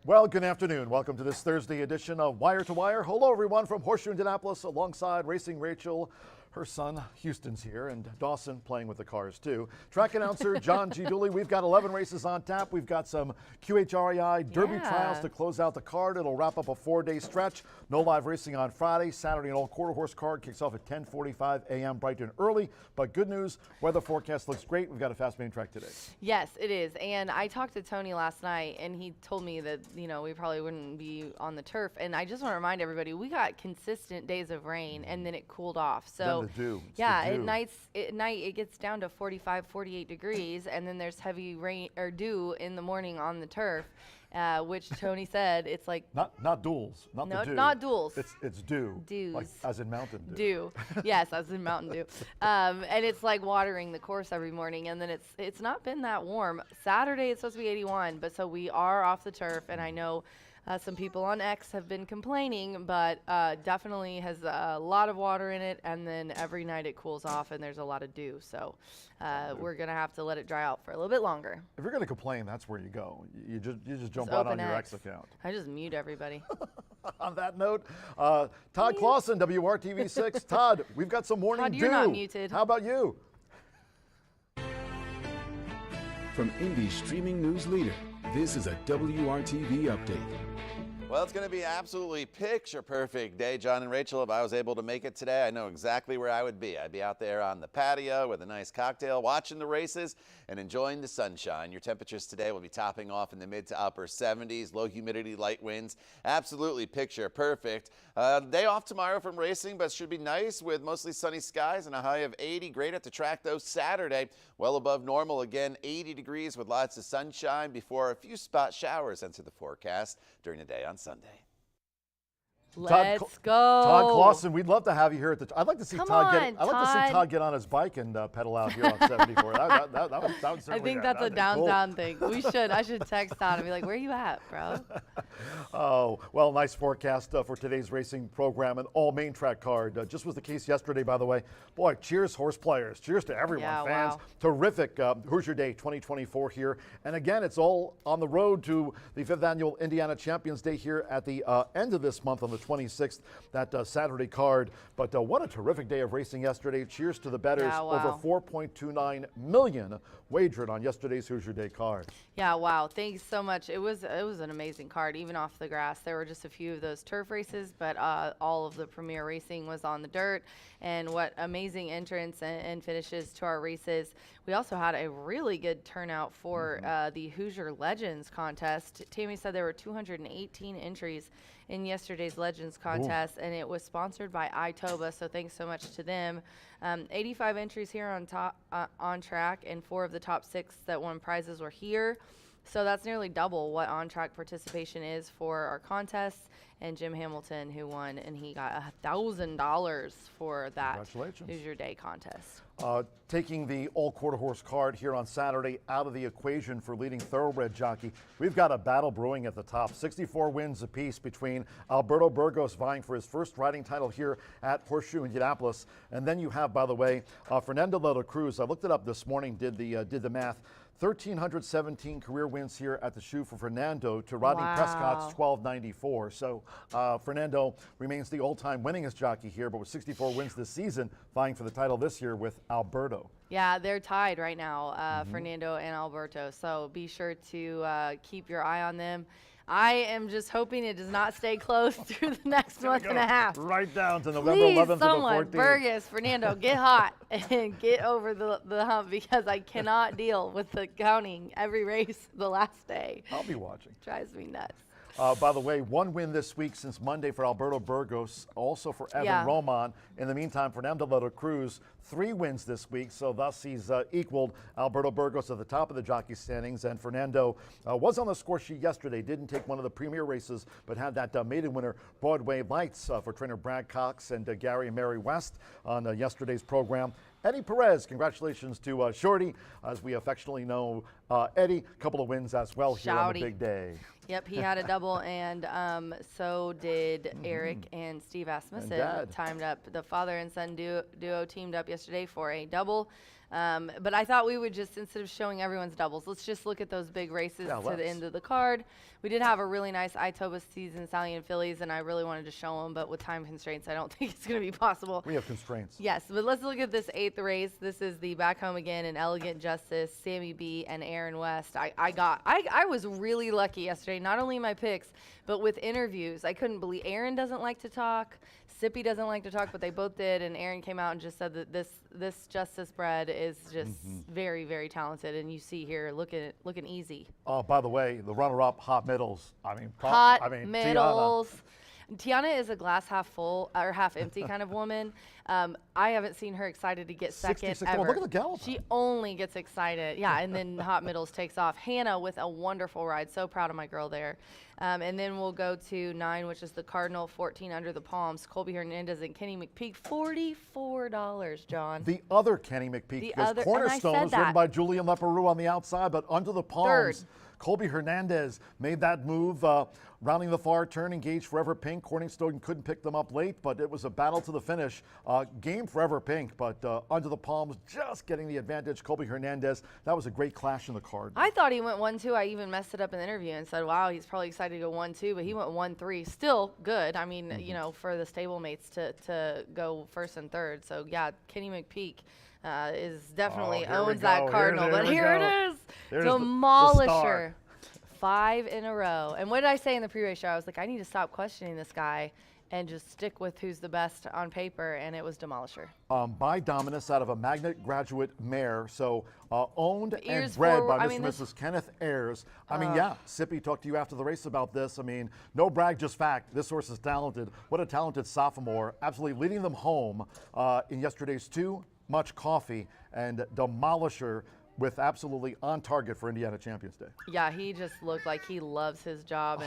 Well, good afternoon. Welcome to this Thursday edition of Wire to Wire. Hello, everyone, from Horseshoe Indianapolis, alongside Racing Rachel. Her son, Houston's here, and Dawson playing with the cars, too. Track announcer, John G. Dooley. We've got 11 races on tap. We've got some QHREI Derby trials to close out the card. It'll wrap up a 4-day stretch. No live racing on Friday. Saturday, an old quarter-horse card kicks off at 10:45 a.m. bright and early. But good news, weather forecast looks great. We've got a fast main track today. Yes, it is. And I talked to Tony last night, and he told me that, you know, we probably wouldn't be on the turf. And I just want to remind everybody, we got consistent days of rain, and then it cooled off. So, then the dew. yeah, at night it gets down to 45, 48 degrees, and then there's heavy rain or dew in the morning on the turf, which Tony said it's like not duels, not the dew. Not duels. It's dew. Dews. Like as in Mountain Dew. Dew. Yes, as in Mountain Dew. And it's like watering the course every morning, and then it's not been that warm. Saturday it's supposed to be 81, but so we are off the turf, and I know some people on X have been complaining, but definitely has a lot of water in it, and then every night it cools off and there's a lot of dew. So we're going to have to let it dry out for a little bit longer. If you're going to complain, that's where you go. You just jump out on your X account. I just mute everybody. On that note, Todd Clausen, WRTV6. Todd, we've got some morning dew. Todd, you're not muted. How about you? From Indy's streaming news leader, this is a WRTV update. Well, it's going to be an absolutely picture-perfect day, John and Rachel. If I was able to make it today, I know exactly where I would be. I'd be out there on the patio with a nice cocktail, watching the races and enjoying the sunshine. Your temperatures today will be topping off in the mid to upper 70s, low humidity, light winds. Absolutely picture-perfect. Day off tomorrow from racing, but should be nice with mostly sunny skies and a high of 80. Great at the track, though, Saturday. Well above normal again, 80 degrees with lots of sunshine before a few spot showers enter the forecast during the day on Sunday. Let's go. Todd Clausen, we'd love to have you here at the. I'd like to see Todd get on his bike and pedal out here on 74. that would certainly. I think that's a downtown thing. I should text Todd and be like, "Where you at, bro?" Oh, well, nice forecast for today's racing program and all main track card. Just was the case yesterday, by the way. Boy, cheers, horse players. Cheers to everyone, fans. Wow. Terrific Hoosier Day 2024 here. And again, it's all on the road to the 5th Annual Indiana Champions Day here at the end of this month on the 26th, that Saturday card. But what a terrific day of racing yesterday. Cheers to the bettors. Yeah, wow. Over 4.29 million wagered on yesterday's Hoosier Day card. Yeah, wow. Thanks so much. It was an amazing card, even off the grass. There were just a few of those turf races, but all of the premier racing was on the dirt. And what amazing entrance and finishes to our races. We also had a really good turnout for the Hoosier Legends contest. Tammy said there were 218 entries in yesterday's Legends contest, and it was sponsored by iToba, so thanks so much to them. 85 entries here on track, and 4 of the top 6 that won prizes were here. So that's nearly double what on-track participation is for our contests. And Jim Hamilton, who won, and he got $1,000 for that Hoosier Day contest. Taking the all-quarter horse card here on Saturday out of the equation for leading thoroughbred jockey, we've got a battle brewing at the top. 64 wins apiece between Alberto Burgos vying for his first riding title here at Horseshoe Indianapolis. And then you have, by the way, Fernando de la Cruz. I looked it up this morning, did the math. 1,317 career wins here at the shoe for Fernando to Rodney Prescott's 1,294. So Fernando remains the all-time winningest jockey here, but with 64 wins this season, vying for the title this year with Alberto. Yeah, they're tied right now, Fernando and Alberto. So be sure to keep your eye on them. I am just hoping it does not stay close through the next month and a half. Right down to November 11th to the 14th. Burgess, Fernando, get hot and get over the hump, because I cannot deal with the counting every race the last day. I'll be watching. Drives me nuts. By the way, 1 win this week since Monday for Alberto Burgos, also for Evan Roman. In the meantime, Fernando de la Cruz, 3 wins this week, so thus he's equaled Alberto Burgos at the top of the jockey standings. And Fernando was on the score sheet yesterday, didn't take one of the premier races, but had that maiden winner, Broadway Lights, for trainer Brad Cox and Gary and Mary West on yesterday's program. Eddie Perez, congratulations to Shorty, as we affectionately know Eddie. A couple of wins as well here on the big day. Yep, he had a double, and so did Eric and Steve Asmussen. Timed up. The father and son duo teamed up yesterday for a double. But I thought we would just, instead of showing everyone's doubles, let's just look at those big races to the end of the card. We did have a really nice Itoba season stallion fillies, and I really wanted to show them, but with time constraints, I don't think it's going to be possible. We have constraints. Yes, but let's look at this 8th race. This is the Back Home Again and Elegant Justice, Sammy B and Aaron West. I was really lucky yesterday, not only in my picks, but with interviews. I couldn't believe Aaron doesn't like to talk. Sippy doesn't like to talk, but they both did, and Aaron came out and just said that this Justice bred is just very, very talented, and you see here looking easy. Oh, by the way, the runner-up, Hot Middles. Middles. Tiana is a glass half full or half empty kind of woman. I haven't seen her excited to get second ever. Look at the gallop. She only gets excited. Yeah, and then Hot Middles takes off. Hannah with a wonderful ride. So proud of my girl there. And then we'll go to 9, which is the Cardinal, 14 Under the Palms. Colby Hernandez and Kenny McPeak, $44, John. The other Kenny McPeak, because Cornerstone was ridden by Julian Leperoux on the outside, but Under the Palms. Third. Colby Hernandez made that move, rounding the far turn, engaged Forever Pink. Cornerstone couldn't pick them up late, but it was a battle to the finish. Game Forever Pink, but Under the Palms just getting the advantage. Colby Hernandez, that was a great clash in the card. I thought he went 1-2. I even messed it up in the interview and said, wow, he's probably excited to go 1-2, but he went 1-3. Still good. I mean, you know, for the stablemate to go first and third. So, yeah, Kenny McPeak is definitely owns that Cardinal. But here it is. Demolisher. 5 in a row. And what did I say in the pre-race show? I was like, I need to stop questioning this guy and just stick with who's the best on paper, and it was Demolisher. By Dominus out of a Magnet Graduate mare, so owned and bred forward. by Mrs. Kenneth Ayers. I mean, yeah, Sippy talked to you after the race about this. I mean, no brag, just fact. This horse is talented. What a talented sophomore. Absolutely leading them home in yesterday's Too Much Coffee, and Demolisher with absolutely on target for Indiana Champions Day. Yeah, he just looked like he loves his job.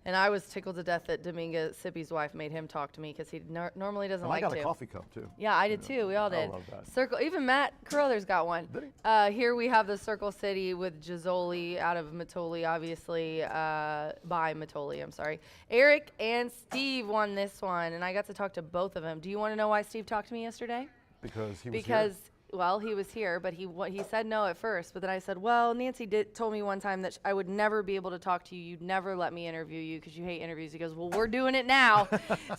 And I was tickled to death that Dominga, Sippy's wife, made him talk to me because he normally doesn't like to. I got a coffee cup, too. Yeah, I did, too. We all did. I love that. Circle, even Matt Carruthers got one. Did he? Here we have the Circle City with Gisoli out of Matoli, obviously, by Matoli, I'm sorry. Eric and Steve won this one, and I got to talk to both of them. Do you want to know why Steve talked to me yesterday? Because he was here. Well, he was here, but he said no at first. But then I said, well, Nancy told me one time that I would never be able to talk to you. You'd never let me interview you because you hate interviews. He goes, well, we're doing it now.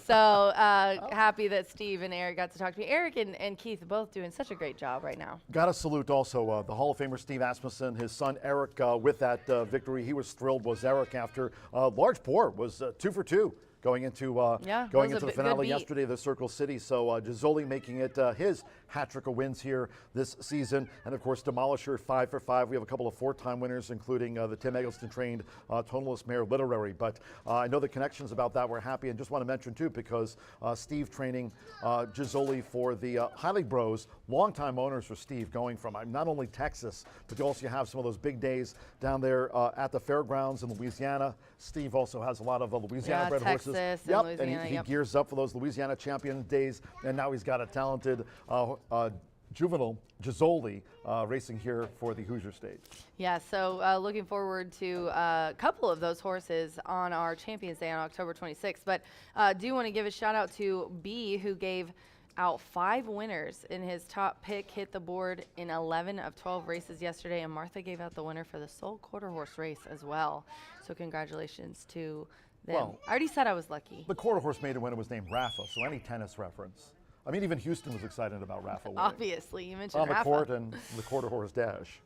So happy that Steve and Eric got to talk to me. Eric and Keith both doing such a great job right now. Got to salute also the Hall of Famer Steve Asmussen, his son Eric with that victory. He was thrilled, was Eric, after large pour was 2 for 2. Going into the finale yesterday, the Circle City. So Gisoli making it his hat trick of wins here this season. And of course, Demolisher 5 for 5. We have a couple of 4-time winners, including the Tim Eggleston trained tonalist mare Literary. But I know the connections about that were happy, and just want to mention too, because Steve training Gisoli for the Highly Bros, longtime owners for Steve, going from not only Texas, but you also have some of those big days down there at the fairgrounds in Louisiana. Steve also has a lot of Louisiana bred horses. And he gears up for those Louisiana Champion days, and now he's got a talented juvenile Gisoli racing here for the Hoosier stage. Yeah, so looking forward to a couple of those horses on our Champions Day on October 26th. But do want to give a shout out to B, who gave out 5 winners in his top pick, hit the board in 11 of 12 races yesterday, and Martha gave out the winner for the sole quarter horse race as well. So congratulations to them. Well, I already said I was lucky. The quarter horse maiden winner was named Rafa, so any tennis reference. I mean, even Houston was excited about Rafa winning. Obviously, you mentioned on the Rafa. Court and the quarter horse dash.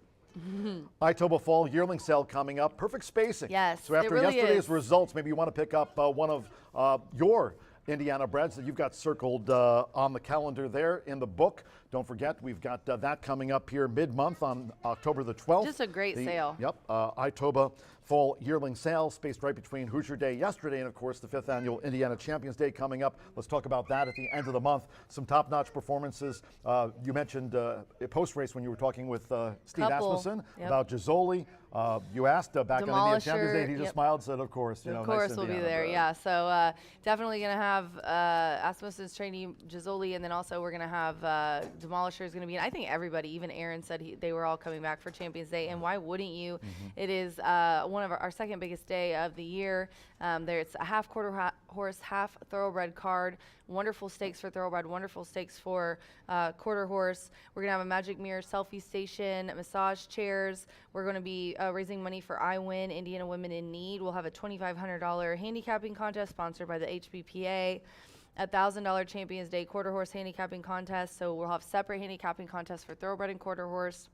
Itoba Fall yearling sale coming up. Perfect spacing. Yes, so after it really yesterday's is. results, maybe you want to pick up one of your Indiana breds that you've got circled on the calendar there in the book. Don't forget, we've got that coming up here mid-month on October the 12th. Just a great sale. Yep, Itoba Fall yearling sale spaced right between Hoosier Day yesterday and, of course, the 5th annual Indiana Champions Day coming up. Let's talk about that at the end of the month. Some top-notch performances. You mentioned a post-race when you were talking with Steve Asmussen about Gisoli. You asked back on Indiana Champions Day, and he just smiled and said, of course. Of course, nice we'll be Indiana there, bred. yeah. So definitely going to have Asmussen's trainee Gisoli, and then also we're going to have Demolisher is going to be, and I think everybody, even Aaron said they were all coming back for Champions Day, and why wouldn't you? It is one of our second biggest day of the year. It's a half quarter horse, half thoroughbred card. Wonderful stakes for thoroughbred, wonderful stakes for quarter horse. We're going to have a magic mirror selfie station, massage chairs. We're going to be raising money for I Win, Indiana Women in Need. We'll have a $2,500 handicapping contest sponsored by the HBPA. $1,000 Champions Day quarter horse handicapping contest. So we'll have separate handicapping contests for thoroughbred and quarter horse.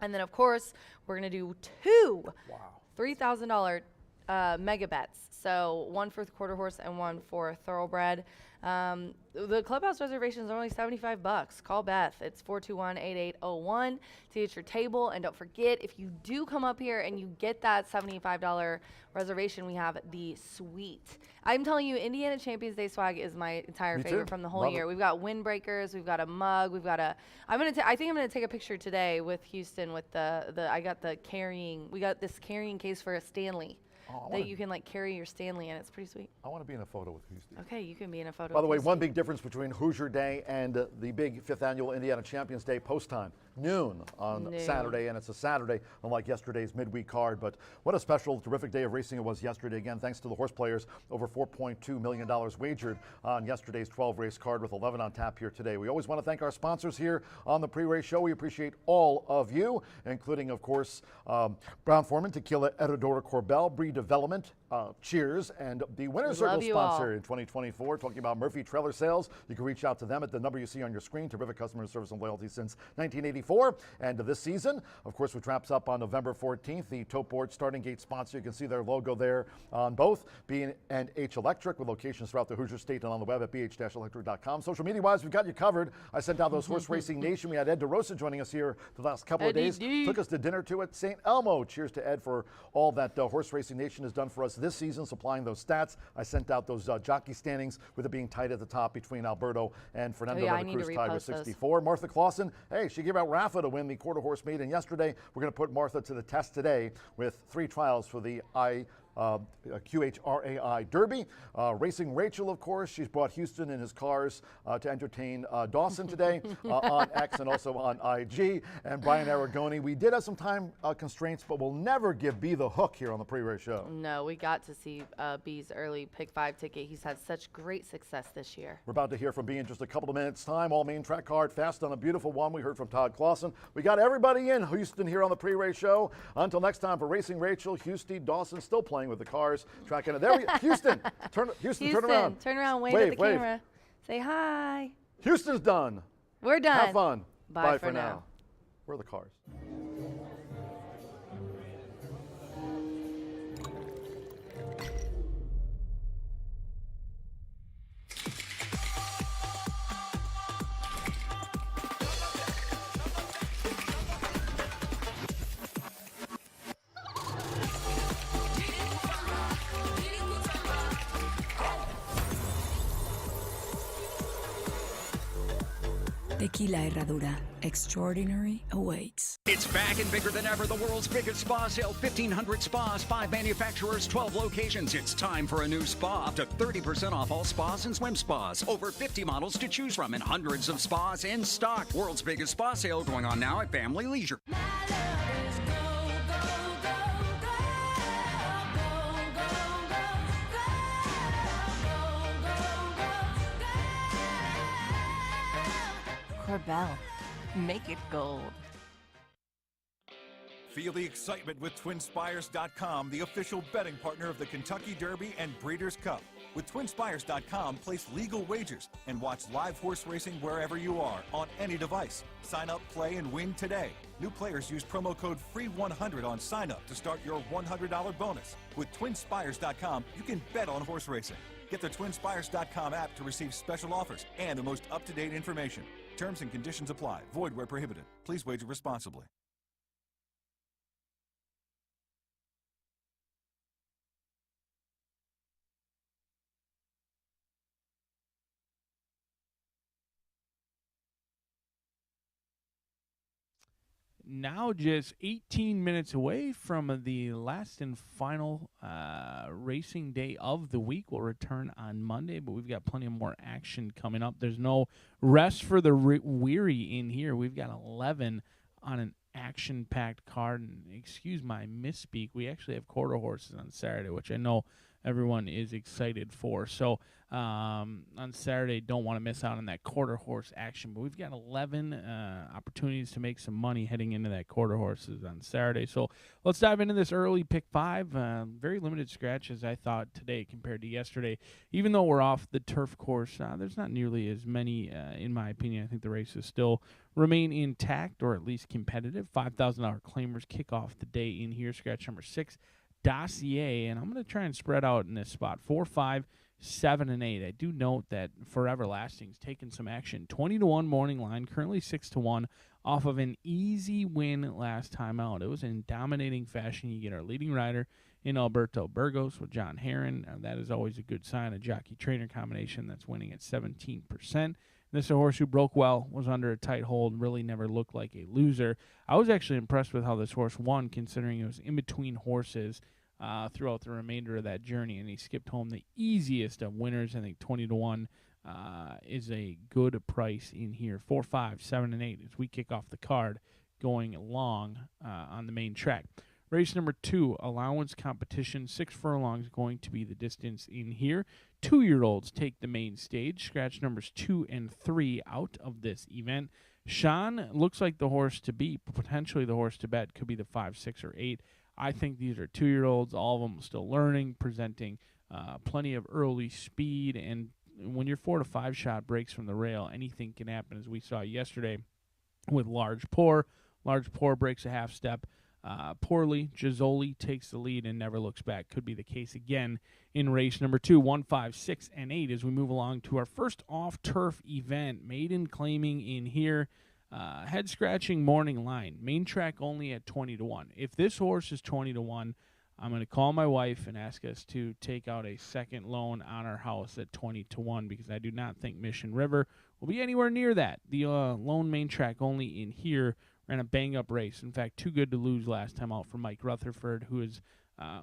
And then, of course, we're going to do two $3,000 mega bets. So one for the quarter horse and one for thoroughbred. The clubhouse reservations are only $75. Call Beth. It's 421-8801 to get your table. And don't forget, if you do come up here and you get that $75 reservation, we have the suite. I'm telling you, Indiana Champions Day swag is my entire favorite from the whole year. We've got windbreakers, we've got a mug, we've got a. I think I'm gonna take a picture today with Houston with I got the carrying. We got this carrying case for a Stanley. That you can like carry your Stanley in. It's pretty sweet. I want to be in a photo with Houston. Okay, you can be in a photo. By the way, one big difference between Hoosier Day and the big 5th annual Indiana Champions Day post time, noon on Saturday, and it's a Saturday, unlike yesterday's midweek card. But what a special, terrific day of racing it was yesterday. Again, thanks to the horse players, over $4.2 million wagered on yesterday's 12-race card with 11 on tap here today. We always want to thank our sponsors here on the pre-race show. We appreciate all of you, including, of course, Brown-Forman, Tequila, Herradura, Corbel, Breed Development, Cheers, and the Winner's Circle sponsor in 2024, talking about Murphy Trailer Sales. You can reach out to them at the number you see on your screen. Terrific customer service and loyalty since 1984. And this season, of course, which wraps up on November 14th, the Tote Board Starting Gate sponsor. You can see their logo there on both B&H Electric, with locations throughout the Hoosier State and on the web at bh-electric.com. Social media-wise, we've got you covered. I sent out those Horse Racing Nation. We had Ed DeRosa joining us here the last couple of days. Took us to dinner too at St. Elmo. Cheers to Ed for all that Horse Racing Nation has done for us this season, supplying those stats. I sent out those jockey standings with it being tight at the top between Alberto and Fernando de la Cruz, tied with 64. Martha Clausen, hey, she gave out Rafa to win the quarter horse maiden yesterday. We're going to put Martha to the test today with 3 trials for the QHRAI Derby. Racing Rachel, of course, she's brought Houston in his cars to entertain Dawson today on X and also on IG. And Brian Aragoni, we did have some time constraints, but we'll never give B the hook here on the pre-race show. No, we got to see B's early pick 5 ticket. He's had such great success this year. We're about to hear from B in just a couple of minutes' time. All main track card, fast on a beautiful one. We heard from Todd Clausen. We got everybody in Houston here on the pre-race show. Until next time, for Racing Rachel, Houston, Dawson still playing with the cars, tracking it. There we Houston, turn around. Turn around, wave at the camera. Say hi. Houston's done. We're done. Have fun. Bye for now. Where are the cars? Tequila Herradura. Extraordinary awaits. It's back and bigger than ever. The world's biggest spa sale. 1,500 spas, 5 manufacturers, 12 locations. It's time for a new spa. Up to 30% off all spas and swim spas. Over 50 models to choose from and hundreds of spas in stock. World's biggest spa sale going on now at Family Leisure. Corbel. Make it gold. Feel the excitement with TwinSpires.com, the official betting partner of the Kentucky Derby and Breeders' Cup. With TwinSpires.com, place legal wagers and watch live horse racing wherever you are on any device. Sign up, play, and win today. New players use promo code FREE100 on sign up to start your $100 bonus. With TwinSpires.com, you can bet on horse racing. Get the TwinSpires.com app to receive special offers and the most up-to-date information. Terms and conditions apply. Void where prohibited. Please wager responsibly. Now just 18 minutes away from the last and final racing day of the week. We'll return on Monday, but we've got plenty of more action coming up. There's no rest for the weary in here. We've got 11 on an action-packed card. And excuse my misspeak, we actually have quarter horses on Saturday, which I know everyone is excited for. So on Saturday, don't want to miss out on that quarter horse action. But we've got 11 opportunities to make some money heading into that quarter horses on Saturday. So let's dive into this early pick 5. Very limited scratches, I thought, today compared to yesterday. Even though we're off the turf course, there's not nearly as many, in my opinion. I think the races still remain intact or at least competitive. $5,000 claimers kick off the day in here. Scratch number 6, Dossier. And I'm going to try and spread out in this spot. 4, 5, 7, and 8. I do note that Forever Lasting's taken some action. 20-1 morning line, currently 6-1, off of an easy win last time out. It was in dominating fashion. You get our leading rider in Alberto Burgos with John Herron. That is always a good sign. A jockey trainer combination that's winning at 17%. This Horseshoe broke well, was under a tight hold, really never looked like a loser. I was actually impressed with how this horse won, considering it was in between horses throughout the remainder of that journey, and he skipped home the easiest of winners. I think 20-1 is a good price in here. 4, 5, 7, and 8 as we kick off the card going long on the main track. Race number 2, allowance competition. 6 furlongs going to be the distance in here. 2-year-olds take the main stage. Scratch numbers 2 and 3 out of this event. Sean looks like the horse to beat, potentially the horse to bet. Could be the 5, 6, or 8. I think these are 2-year-olds, all of them still learning, presenting plenty of early speed. And when your 4 to 5 shot breaks from the rail, anything can happen, as we saw yesterday with Large Pour. Large Pour breaks a half step poorly. Gizzoli takes the lead and never looks back. Could be the case again in race number 2, 1, 5, 6, and 8 as we move along to our first off-turf event. Maiden claiming in here. Head-scratching morning line. Main track only at 20-1. If this horse is 20-1, I'm going to call my wife and ask us to take out a second loan on our house at 20-1 because I do not think Mission River will be anywhere near that. The lone main track only in here ran a bang-up race. In fact, too good to lose last time out for Mike Rutherford, who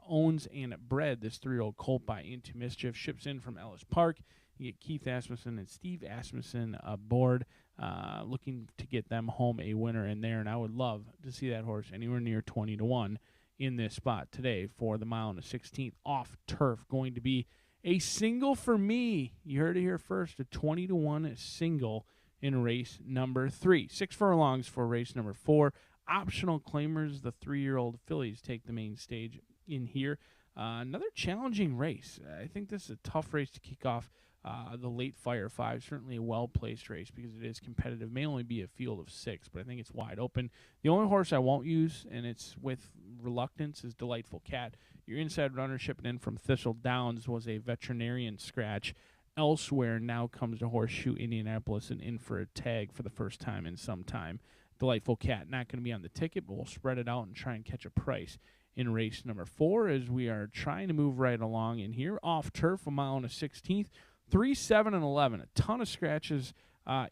owns and bred this 3-year-old colt by Into Mischief. Ships in from Ellis Park. You get Keith Asmussen and Steve Asmussen aboard, looking to get them home a winner in there. And I would love to see that horse anywhere near 20-1 in this spot today for the mile and a 16th off turf. Going to be a single for me. You heard it here first, a 20-1 single in race number 3. 6 furlongs for race number 4. Optional claimers, the 3-year-old fillies take the main stage in here. Another challenging race. I think this is a tough race to kick off the late Fire 5. Certainly a well-placed race because it is competitive. May only be a field of 6, but I think it's wide open. The only horse I won't use, and it's with reluctance, is Delightful Cat. Your inside runner shipping in from Thistle Downs was a veterinarian scratch. Elsewhere now comes to Horseshoe Indianapolis and in for a tag for the first time in some time. Delightful Cat not going to be on the ticket, but we'll spread it out and try and catch a price in race number 4 as we are trying to move right along in here. Off turf, a mile and a 16th. 3, 7, and 11. A ton of scratches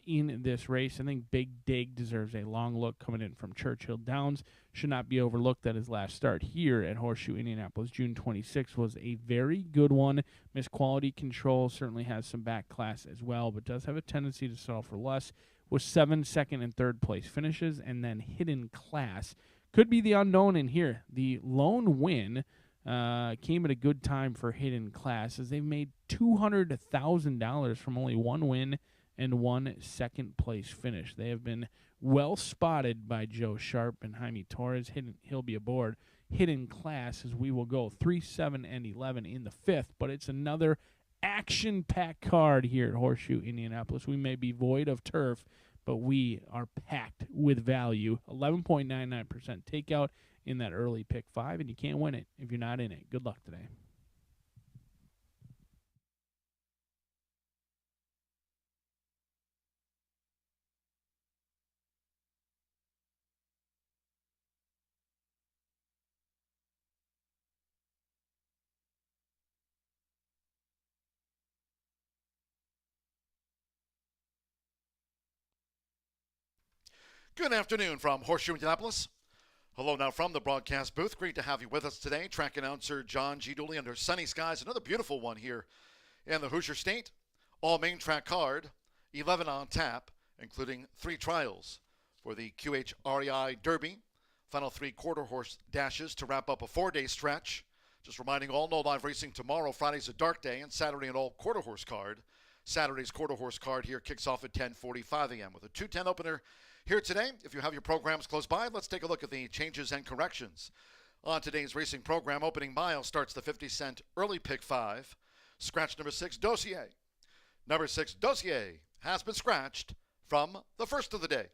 in this race. I think Big Dig deserves a long look coming in from Churchill Downs. Should not be overlooked that his last start here at Horseshoe Indianapolis, June 26, was a very good one. Miss Quality Control certainly has some back class as well, but does have a tendency to settle for less with 7 second and third place finishes. And then Hidden Class could be the unknown in here. The lone win came at a good time for Hidden Class as they've made $200,000 from only 1 win and 1 second place finish. They have been well spotted by Joe Sharp and Jaime Torres. He'll be aboard Hidden Class as we will go 3, 7, and 11 in the 5th, but it's another action-packed card here at Horseshoe Indianapolis. We may be void of turf, but we are packed with value. 11.99% takeout in that early pick 5, and you can't win it if you're not in it. Good luck today. Good afternoon from Horseshoe Indianapolis. Hello now from the broadcast booth. Great to have you with us today. Track announcer John G. Dooley under sunny skies. Another beautiful one here in the Hoosier State. All main track card, 11 on tap, including 3 trials for the QH REI Derby. Final 3 quarter horse dashes to wrap up a 4-day stretch. Just reminding all, no live racing tomorrow. Friday's a dark day, and Saturday an all quarter horse card. Saturday's quarter horse card here kicks off at 10:45 a.m. with a 2:10 opener here today. If you have your programs close by, let's take a look at the changes and corrections. On today's racing program, opening mile starts the 50-cent early pick 5. Scratch number 6, Dossier. Number 6, Dossier, has been scratched from the first of the day.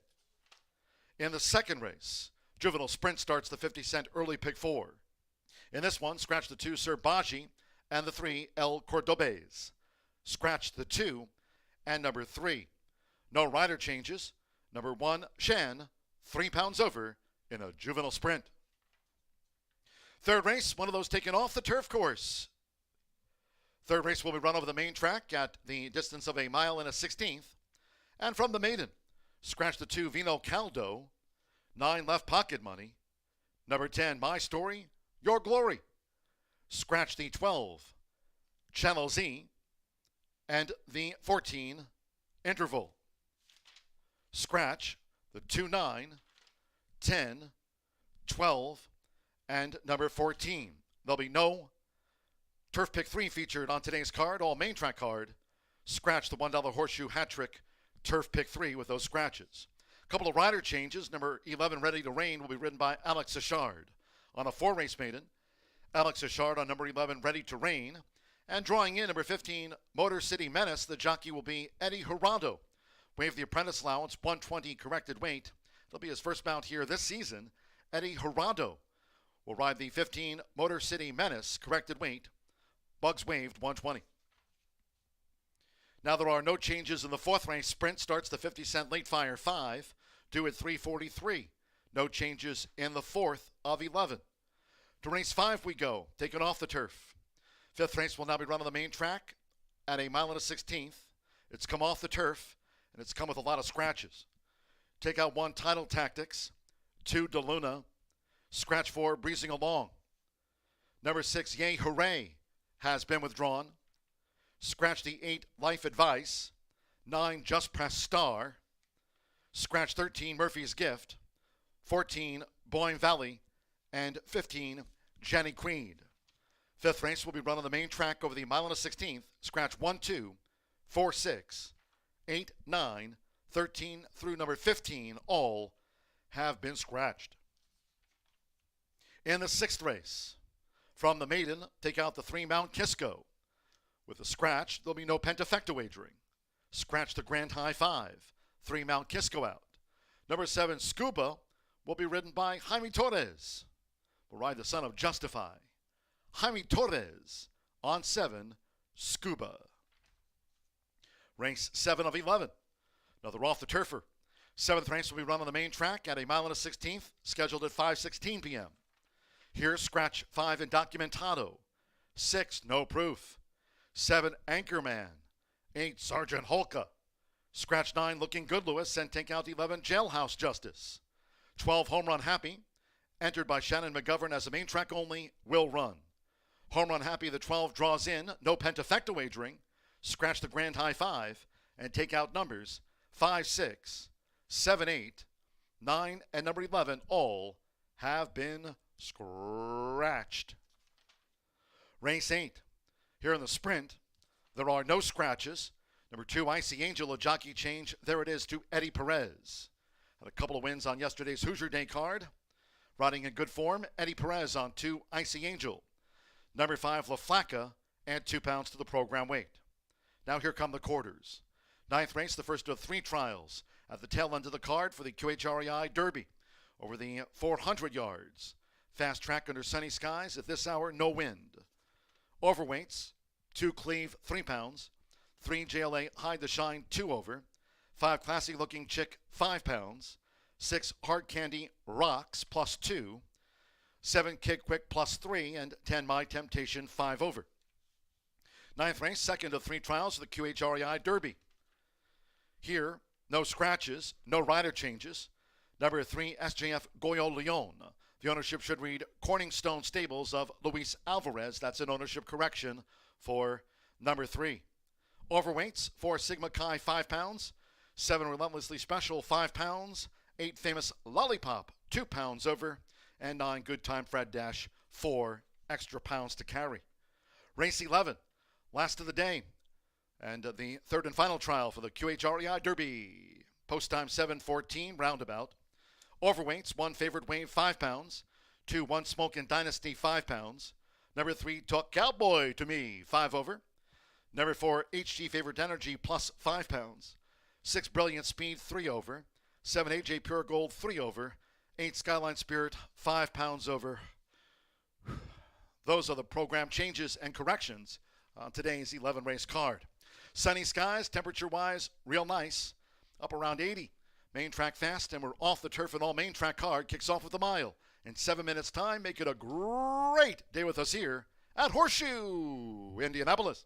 In the second race, Juvenile Sprint starts the 50-cent early pick 4. In this one, scratch the 2, Sir Baji, and the 3, El Cordobés. Scratch the 2 and number 3. No rider changes. Number 1, Shan, 3 pounds over in a Juvenile Sprint. Third race, one of those taken off the turf course. Third race will be run over the main track at the distance of 1 mile and a 16th. And from the maiden, scratch the 2, Vino Caldo, 9 left pocket money. Number 10, My Story, Your Glory. Scratch the 12, Channel Z, and the 14, Interval. Scratch the 2, 9, 10, 12, and number 14. There'll be no Turf Pick 3 featured on today's card, all main track card. Scratch the $1 Horseshoe Hat Trick Turf Pick 3 with those scratches. A couple of rider changes. Number 11, Ready to Rain, will be ridden by Alex Achard. On a 4-race maiden, Alex Achard on number 11, Ready to Rain. And drawing in number 15, Motor City Menace, the jockey will be Eddie Geraldo. Waive the apprentice allowance, 120 corrected weight. It'll be his first bout here this season. Eddie Geraldo will ride the 15 Motor City Menace, corrected weight. Bugs waived, 120. Now there are no changes in the fourth race. Sprint starts the 50-cent late fire 5, due at 3:43. No changes in the fourth of 11. To race 5 we go, taken off the turf. Fifth race will now be run on the main track at 1 mile and a 16th. It's come off the turf, and it's come with a lot of scratches. Take out 1, Title Tactics. 2, DeLuna. Scratch 4, Breezing Along. Number 6, Yay Hooray, has been withdrawn. Scratch the 8, Life Advice. 9, Just Press Star. Scratch 13, Murphy's Gift. 14, Boyne Valley. And 15, Jenny Creed. Fifth race will be run on the main track over the 1 mile and a 16th. Scratch 1, 2, 4, 6, 8, 9, 13 through number 15. All have been scratched. In the sixth race, from the maiden, take out the 3, Mount Kisco. With a scratch, there'll be no pentafecta wagering. Scratch the Grand High 5. 3, Mount Kisco out. Number 7, Scuba, will be ridden by Jaime Torres. Will ride the son of Justify. Jaime Torres on 7, Scuba. Race 7 of 11. Another off the turfer. 7th race will be run on the main track at 1 mile and a 16th, scheduled at 5:16 p.m. Here's scratch 5, Indocumentado. 6, No Proof. 7, Anchorman. 8, Sergeant Holka. Scratch 9, Looking Good Lewis, and take out 11, Jailhouse Justice. 12, Home Run Happy, entered by Shannon McGovern as a main track only, will run. Home Run Happy, the 12, draws in, no pentafecta wagering. Scratch the Grand High 5 and take out numbers 5, 6, 7, 8, 9, and number 11. All have been scratched. Race 8. Here in the sprint, there are no scratches. Number 2, Icy Angel, a jockey change. There it is to Eddie Perez. Had a couple of wins on yesterday's Hoosier Day card. Riding in good form, Eddie Perez on 2, Icy Angel. Number 5, La Flaca, and 2 pounds to the program weight. Now here come the quarters. 9th race, the first of 3 trials at the tail end of the card for the QHREI Derby. Over the 400 yards. Fast track under sunny skies. At this hour, no wind. Overweights, 2 Cleve, 3 pounds. 3 JLA Hide the Shine, 2 over. 5 Classy Looking Chick, 5 pounds. 6 Hard Candy Rocks, plus 2. 7 Kid Quick, plus 3. And 10 My Temptation, 5 over. 9th race, second of 3 trials for the QHREI Derby. Here, no scratches, no rider changes. Number 3, SJF Goyo Leon. The ownership should read Corningstone Stables of Luis Alvarez. That's an ownership correction for number 3. Overweights, 4 Sigma Chi, 5 pounds. 7 Relentlessly Special, 5 pounds. 8 Famous Lollipop, 2 pounds over. And 9 Good Time Fred Dash, 4 extra pounds to carry. Race 11, last of the day, and the third and final trial for the QHREI Derby. Post time 7:14, roundabout. Overweights, 1 Favorite Wave, 5 pounds. 2 One Smokin' Dynasty, 5 pounds. Number 3 Talk Cowboy to Me, 5 over. Number 4 HG Favorite Energy, plus 5 pounds. 6 Brilliant Speed, 3 over. 7 AJ Pure Gold, 3 over. 8 Skyline Spirit, 5 pounds over. Those are the program changes and corrections on today's 11 race card. Sunny skies, temperature-wise, real nice. Up around 80. Main track fast, and we're off the turf, and all main track card kicks off with a mile. In 7 minutes' time, make it a great day with us here at Horseshoe Indianapolis.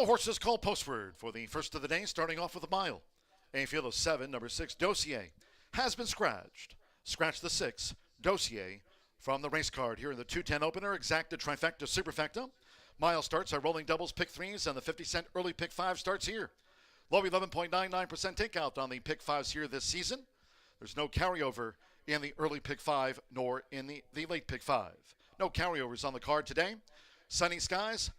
The horses called postward for the first of the day, starting off with a mile. A field of 7, number 6, Dossier, has been scratched. Scratch the 6, Dossier, from the race card here in the 210 opener, exacta, trifecta, superfecta. Mile starts are rolling doubles, pick 3s, and the 50-cent early pick 5 starts here. Low 11.99% takeout on the pick 5s here this season. There's no carryover in the early pick 5 nor in the late pick 5. No carryovers on the card today. Sunny skies.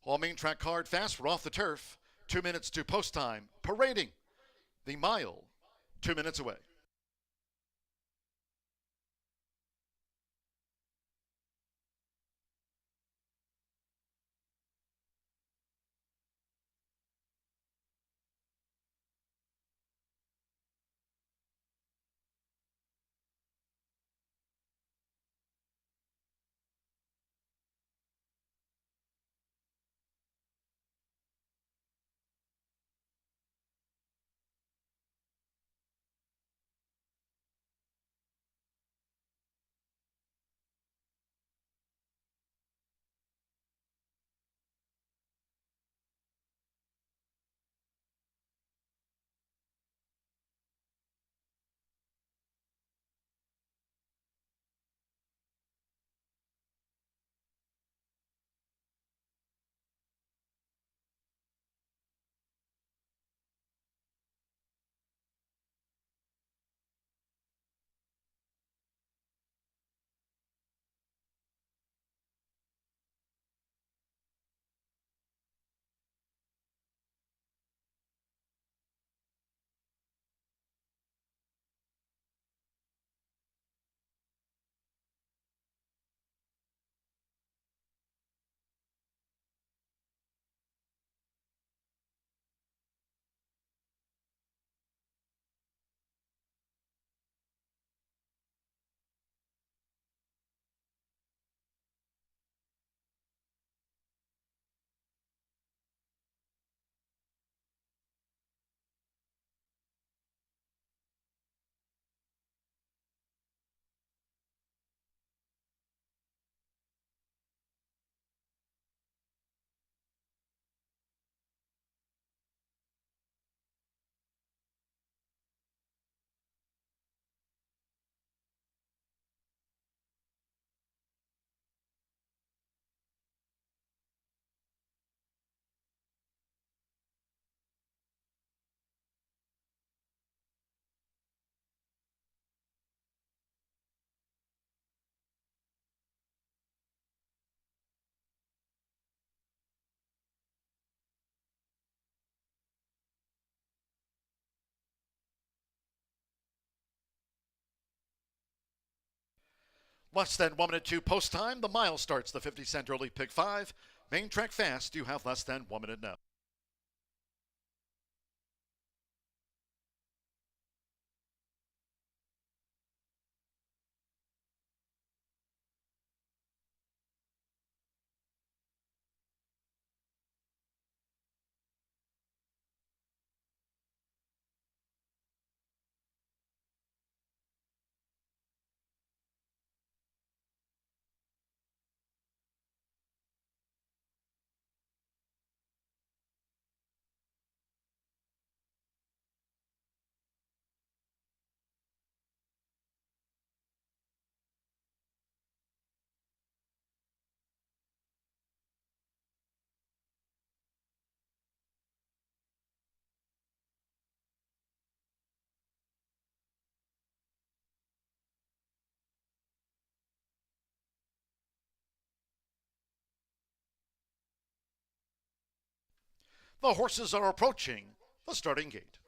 All main track card fast. We're off the turf. 2 minutes to post time. Parading the mile 2 minutes away. Less than 1 minute to post time. The mile starts the 50-cent early pick 5. Main track fast. You have less than 1 minute now. The horses are approaching the starting gate.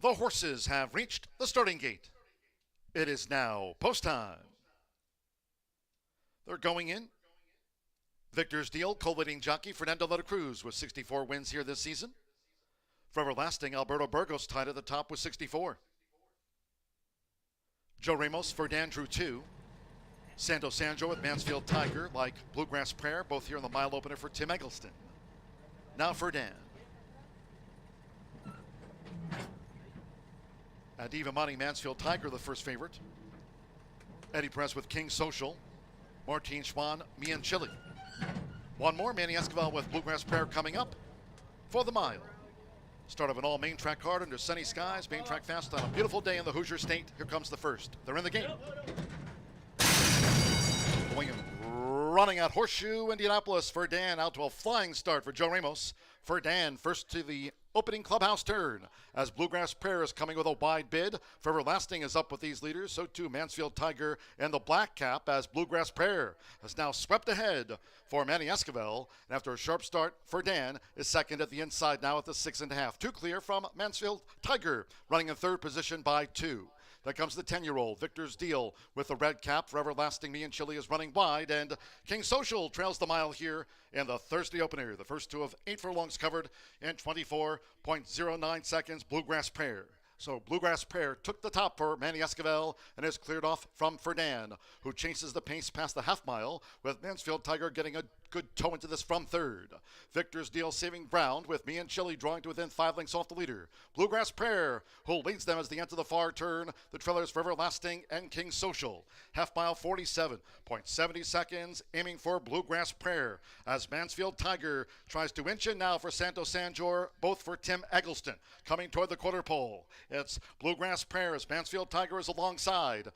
The horses have reached the starting gate. It is now post time. They're going in. Victor's Deal, co-leading jockey Fernando de la Cruz with 64 wins here this season. For Everlasting, Alberto Burgos tied at the top with 64. Joe Ramos, Ferdan drew 2. Santo Sanjo with Mansfield Tiger, like Bluegrass Prayer, both here in the mile opener for Tim Eggleston. Now Ferdan. Adiva Money, Mansfield Tiger, the first favorite. Eddie Perez with King Social. Martin Schwann, Me and Chili. One more, Manny Escobar with Bluegrass Prayer coming up for the mile. Start of an all main track card under sunny skies. Main track fast on a beautiful day in the Hoosier State. Here comes the first. They're in the game. Going and running out Horseshoe Indianapolis. Ferdan out to a flying start for Joe Ramos. Ferdan first to the opening clubhouse turn as Bluegrass Prayer is coming with a wide bid. For Everlasting is up with these leaders. So too Mansfield Tiger and the Black Cap as Bluegrass Prayer has now swept ahead for Manny Esquivel. And after a sharp start, Ferdan is second at the inside now at the 6.5. Two clear from Mansfield Tiger, running in third position by 2. That comes the 10-year-old, Victor's Deal, with the red cap. For Everlasting, Me and Chili is running wide, and King Social trails the mile here in the Thursday opener. The first 2 of 8 furlongs covered in 24.09 seconds. Bluegrass Prayer. So Bluegrass Prayer took the top for Manny Esquivel and is cleared off from Ferdan, who chases the pace past the half mile, with Mansfield Tiger getting a good toe into this from third. Victor's Deal saving ground with Me and Chili drawing to within 5 lengths off the leader. Bluegrass Prayer, who leads them as they enter the far turn. The trailers for Everlasting and King Social. Half mile 47.70 seconds, aiming for Bluegrass Prayer as Mansfield Tiger tries to inch in now for Santo Sanjor, both for Tim Eggleston. Coming toward the quarter pole. It's Bluegrass Prayer as Mansfield Tiger is alongside.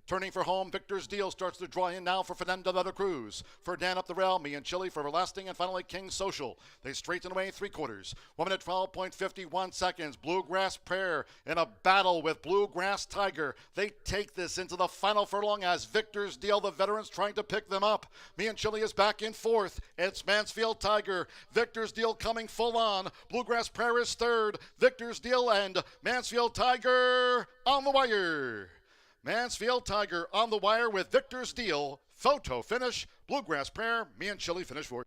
Turning for home, Victor's Deal starts to draw in now for Fernando de la Cruz. Ferdan up the rail, Me and Chili for Everlasting, and finally King Social. They straighten away 3/4. 1 minute 12.51 seconds. Bluegrass Prayer in a battle with Bluegrass Tiger. They take this into the final furlong as Victor's Deal, the veterans, trying to pick them up. Me and Chili is back in 4th. It's Mansfield Tiger. Victor's Deal coming full on. Bluegrass Prayer is 3rd. Victor's Deal and Mansfield Tiger on the wire. Mansfield Tiger on the wire with Victor's Deal. Photo finish. Bluegrass Prayer. Me and Chili finish 4th.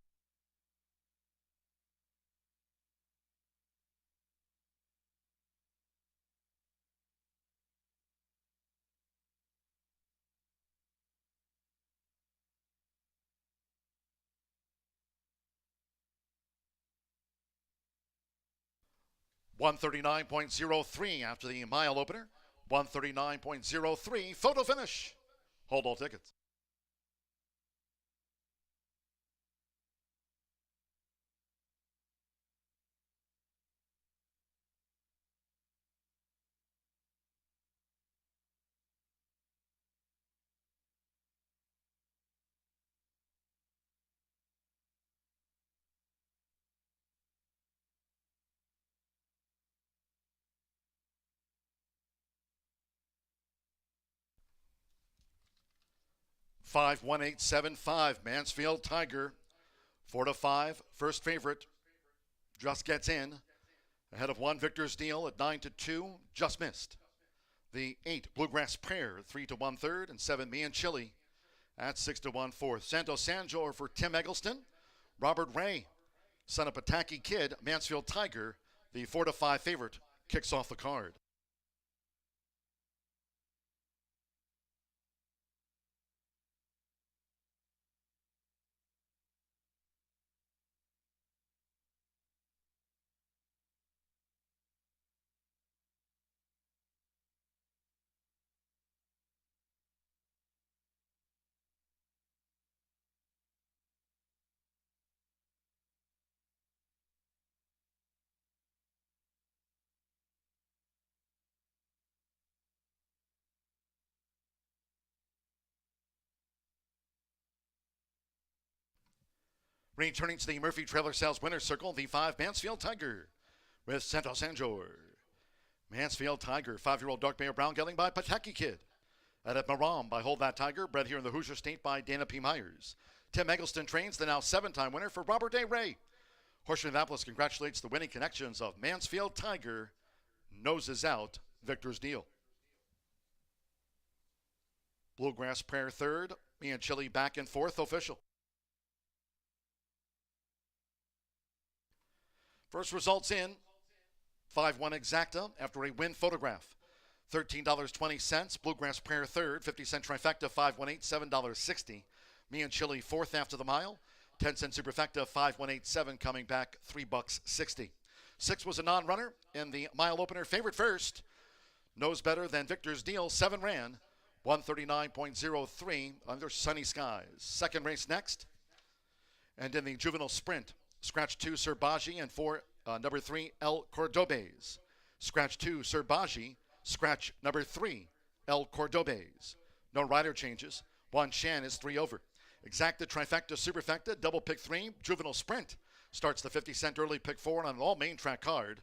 $139.03 after the mile opener. 139.03 photo finish. Hold all tickets. $51875 Mansfield Tiger. 4-5, first favorite. Just gets in. Ahead of 1 Victor's Deal at 9-2, just missed. The 8 Bluegrass Prayer, 3-1 third, and 7 Me and Chili at 6-1 fourth. Santo Sanjor for Tim Eggleston. Robert Ray, son of Pataki Kid, Mansfield Tiger, the 4-5 favorite, kicks off the card. Returning to the Murphy Trailer Sales Winner's Circle, the 5 Mansfield Tiger with Santo Sanjor. Mansfield Tiger, 5-year-old dark Mayor Brown gelding by Pataki Kid. At Maram by Hold That Tiger, bred here in the Hoosier State by Dana P. Myers. Tim Eggleston trains the now 7-time winner for Robert A. Ray. Horseshoe Indianapolis congratulates the winning connections of Mansfield Tiger, Noses out, Victor's Deal. Bluegrass Prayer third, me and Chili back and forth, official. First results in, 5-1 exacta after a win photograph. $13.20, Bluegrass Prayer third, 50-cent trifecta, 518, $7.60. Me and Chili fourth after the mile, 10-cent superfecta, 5187, coming back $3.60. 6 was a non-runner in the mile opener. Favorite first, knows better than Victor's Deal, 7 ran, 139.03 under sunny skies. Second race next, and in the juvenile sprint, scratch 2 Serbaji and 4 number 3 El Cordobes. Scratch 2 Serbaji, scratch number 3 El Cordobes. No rider changes. Juan Shan is 3 over. Exacta, trifecta, superfecta, double pick 3, juvenile sprint. Starts the 50-cent early pick 4 on an all main track card.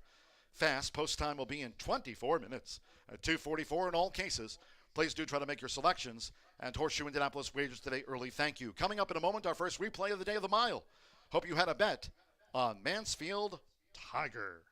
Fast post time will be in 24 minutes at 2:44 in all cases. Please do try to make your selections. And Horseshoe Indianapolis wagers today early. Thank you. Coming up in a moment, our first replay of the day of the mile. Hope you had a bet on Mansfield Tiger.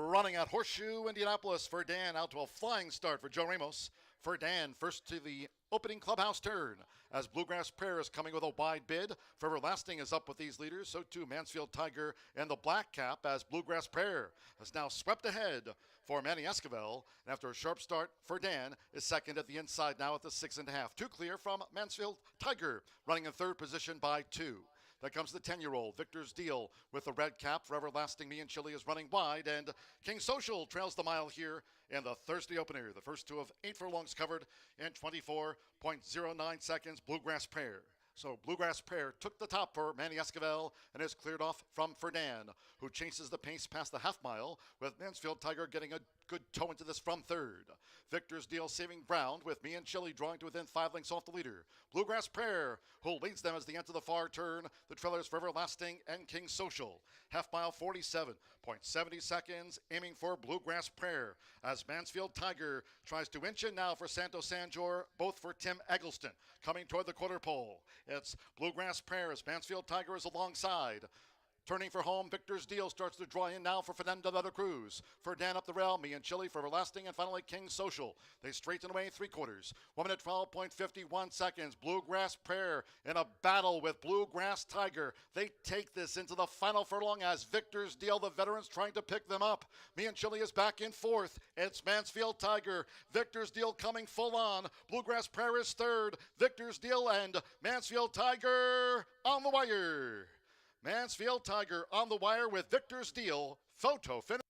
Running at Horseshoe Indianapolis, Ferdan out to a flying start for Joe Ramos. Ferdan first to the opening clubhouse turn as Bluegrass Prayer is coming with a wide bid. Forever Lasting is up with these leaders. So too Mansfield Tiger and the Black Cap as Bluegrass Prayer has now swept ahead for Manny Esquivel. And after a sharp start, Ferdan is second at the inside now at the 6.5. 2 clear from Mansfield Tiger, running in third position by 2. That comes the 10-year-old Victor's Deal with the red cap. Forever Lasting, Me and Chili is running wide, and King Social trails the mile here in the Thursday opener. The first 2 of 8 furlongs covered in 24.09 seconds. Bluegrass Prayer. So Bluegrass Prayer took the top for Manny Esquivel and is cleared off from Ferdan, who chases the pace past the half mile, with Mansfield Tiger getting a good toe into this from third. Victor's Deal saving ground with Me and Chili drawing to within 5 lengths off the leader. Bluegrass Prayer, who leads them as they enter the far turn. The trailers Forever Lasting and King Social. Half mile 47.70 seconds, aiming for Bluegrass Prayer as Mansfield Tiger tries to inch in now for Santos Sanjor, both for Tim Eggleston. Coming toward the quarter pole, it's Bluegrass Prayer as Mansfield Tiger is alongside. Turning for home, Victor's Deal starts to draw in now for Fernando de la Cruz. Ferdan up the rail, Me and Chili for Everlasting, and finally King Social. They straighten away 3/4. 1 minute 12.51 seconds. Bluegrass Prayer in a battle with Bluegrass Tiger. They take this into the final furlong as Victor's Deal, the veterans, trying to pick them up. Me and Chili is back in fourth. It's Mansfield Tiger. Victor's Deal coming full on. Bluegrass Prayer is third. Victor's Deal and Mansfield Tiger on the wire. Mansfield Tiger on the wire with Victor's Deal. Photo finish.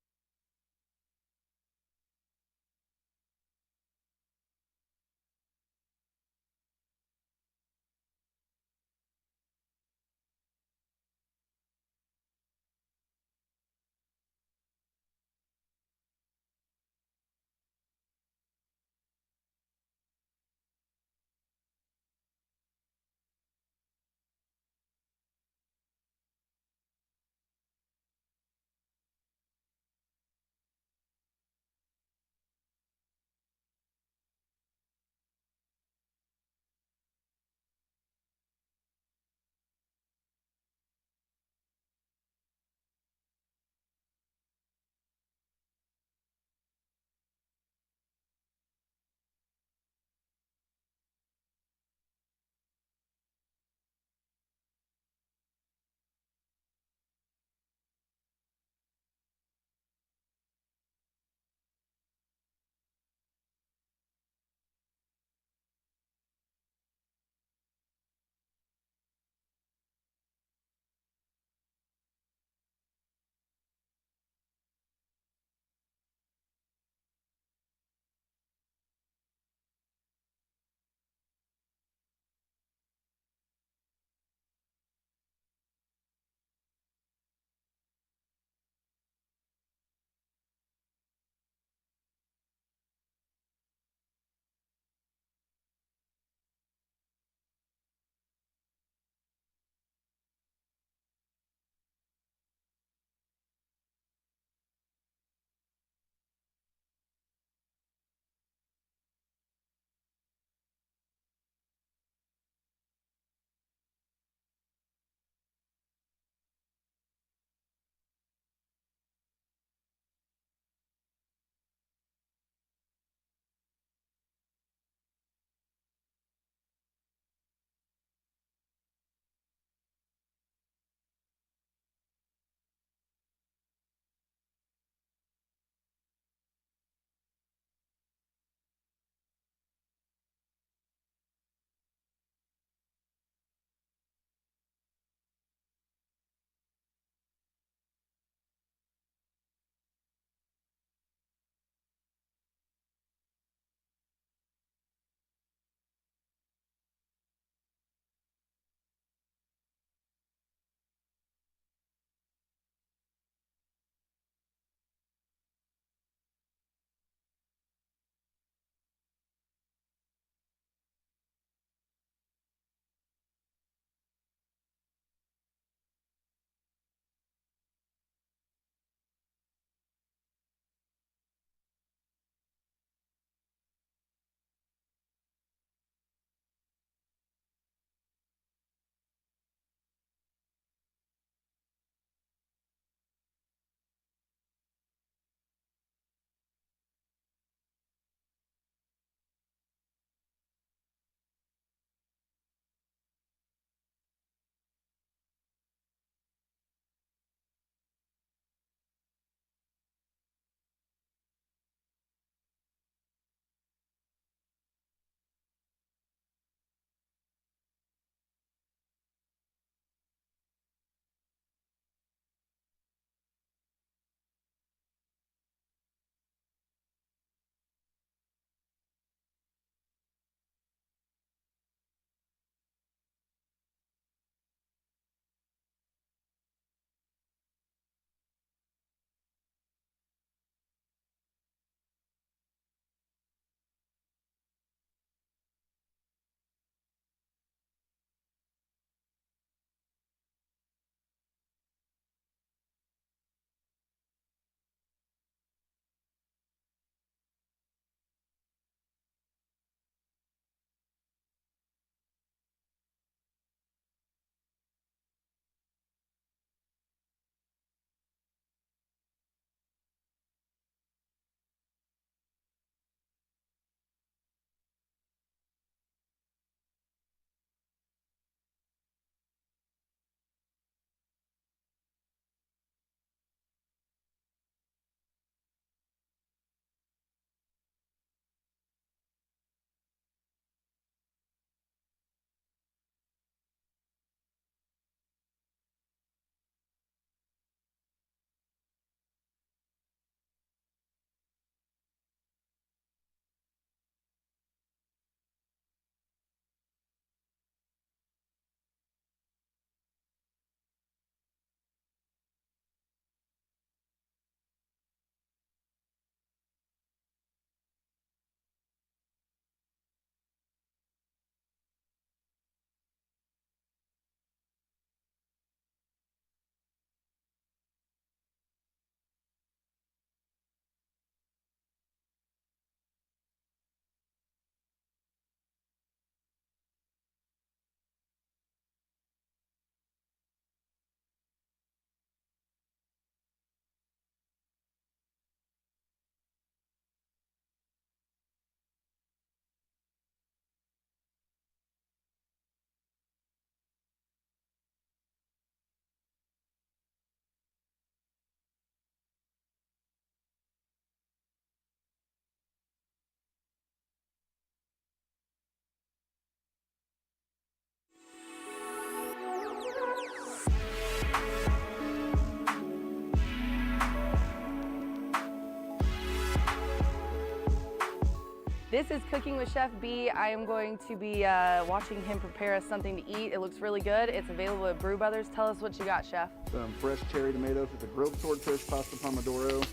This is Cooking with Chef B. I am going to be watching him prepare us something to eat. It looks really good. It's available at Brew Brothers. Tell us what you got, Chef. Some fresh cherry tomatoes with a grilled swordfish pasta pomodoro.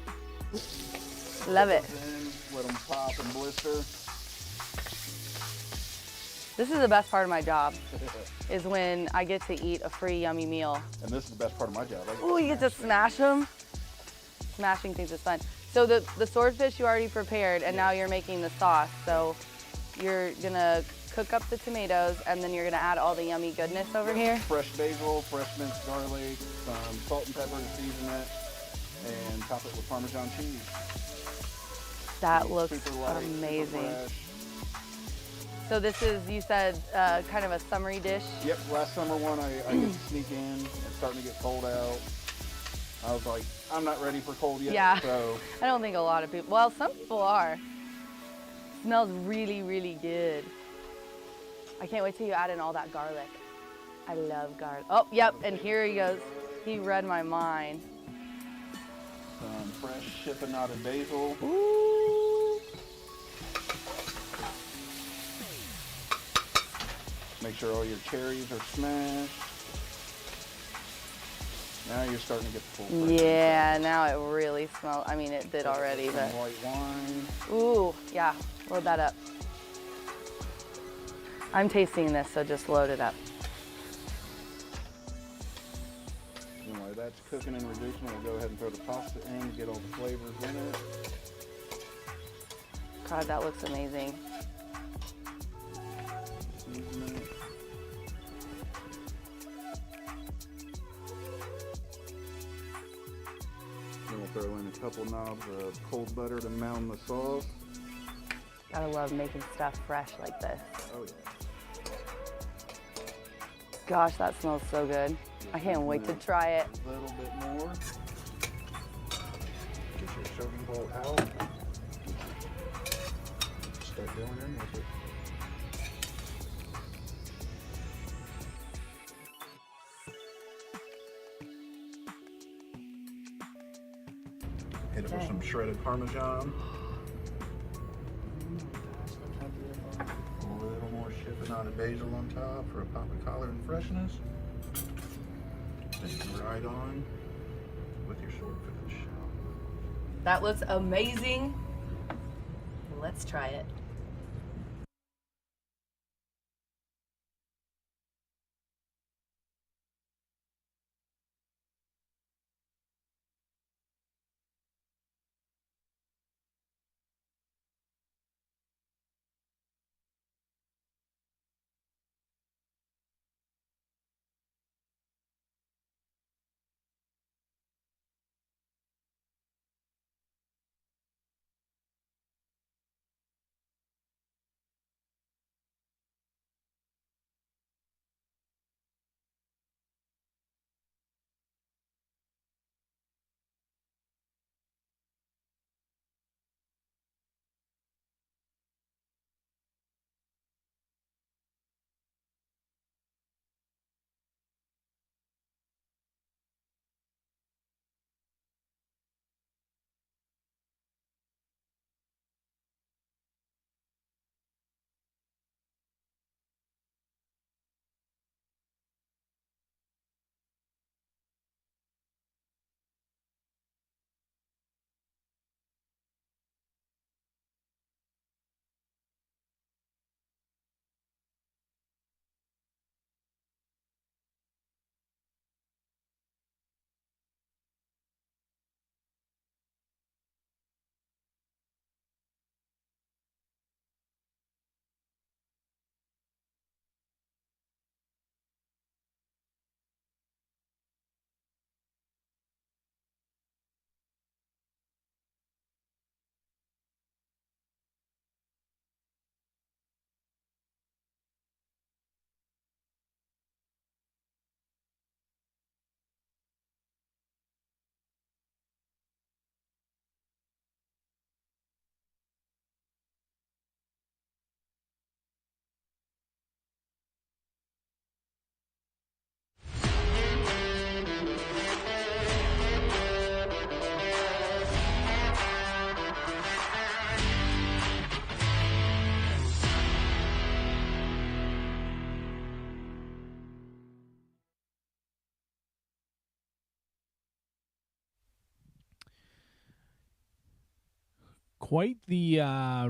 Love it. Let them pop and blister. This is the best part of my job, is when I get to eat a free yummy meal. And this is the best part of my job. Oh, you get to smash them. Smashing things is fun. So the swordfish you already prepared, and now you're making the sauce. So you're gonna cook up the tomatoes, and then you're gonna add all the yummy goodness over here. Fresh basil, fresh minced garlic, some salt and pepper to season it, and top it with Parmesan cheese. That looks Super light, super amazing. fresh. So this is, you said, kind of a summery dish? Yep, last summer one I get to sneak in. It's starting to get cold out. I was like, I'm not ready for cold yet. Yeah, So I don't think a lot of people, well, some people are. Smells really, really good. I can't wait till you add in all that garlic. I love garlic. Oh, yep, and here he goes. He read my mind. some fresh chiffonade basil. Ooh. Make sure all your cherries are smashed. Now you're starting to get the full flavor. Yeah, now it really smells, I mean, it did already, Some but. white wine. Ooh, yeah, load that up. I'm tasting this, so just load it up. And while that's cooking and reducing, we'll go ahead and throw the pasta in to get all the flavors in it. God, that looks amazing. Season it. Then we'll throw in a couple knobs of cold butter to mound the sauce. Gotta love making stuff fresh like this. Oh yeah. Gosh, that smells so good. I can't wait to try it. A little bit more. Get your serving bowl out. Start going in with it. Hit it with some shredded Parmesan. A little more chiffonade basil on top for a pop of color and freshness. Then right on with your swordfish. That looks amazing. Let's try it. quite the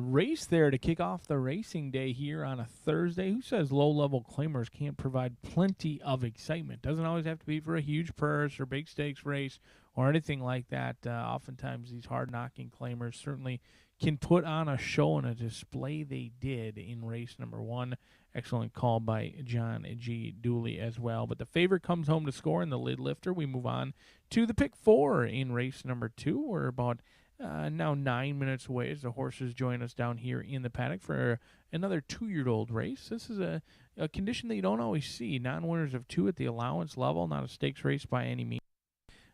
race there to kick off the racing day here on a Thursday. Who says low-level claimers can't provide plenty of excitement? Doesn't always have to be for a huge purse or big stakes race or anything like that. Oftentimes these hard-knocking claimers certainly can put on a show and a display. They did in race number 1. Excellent call by John G. Dooley as well. But the favorite comes home to score in the lid lifter. We move on to the pick 4 in race number 2. We're about now 9 minutes away as the horses join us down here in the paddock for another 2-year-old race. This is a condition that you don't always see. Non-winners of 2 at the allowance level, not a stakes race by any means.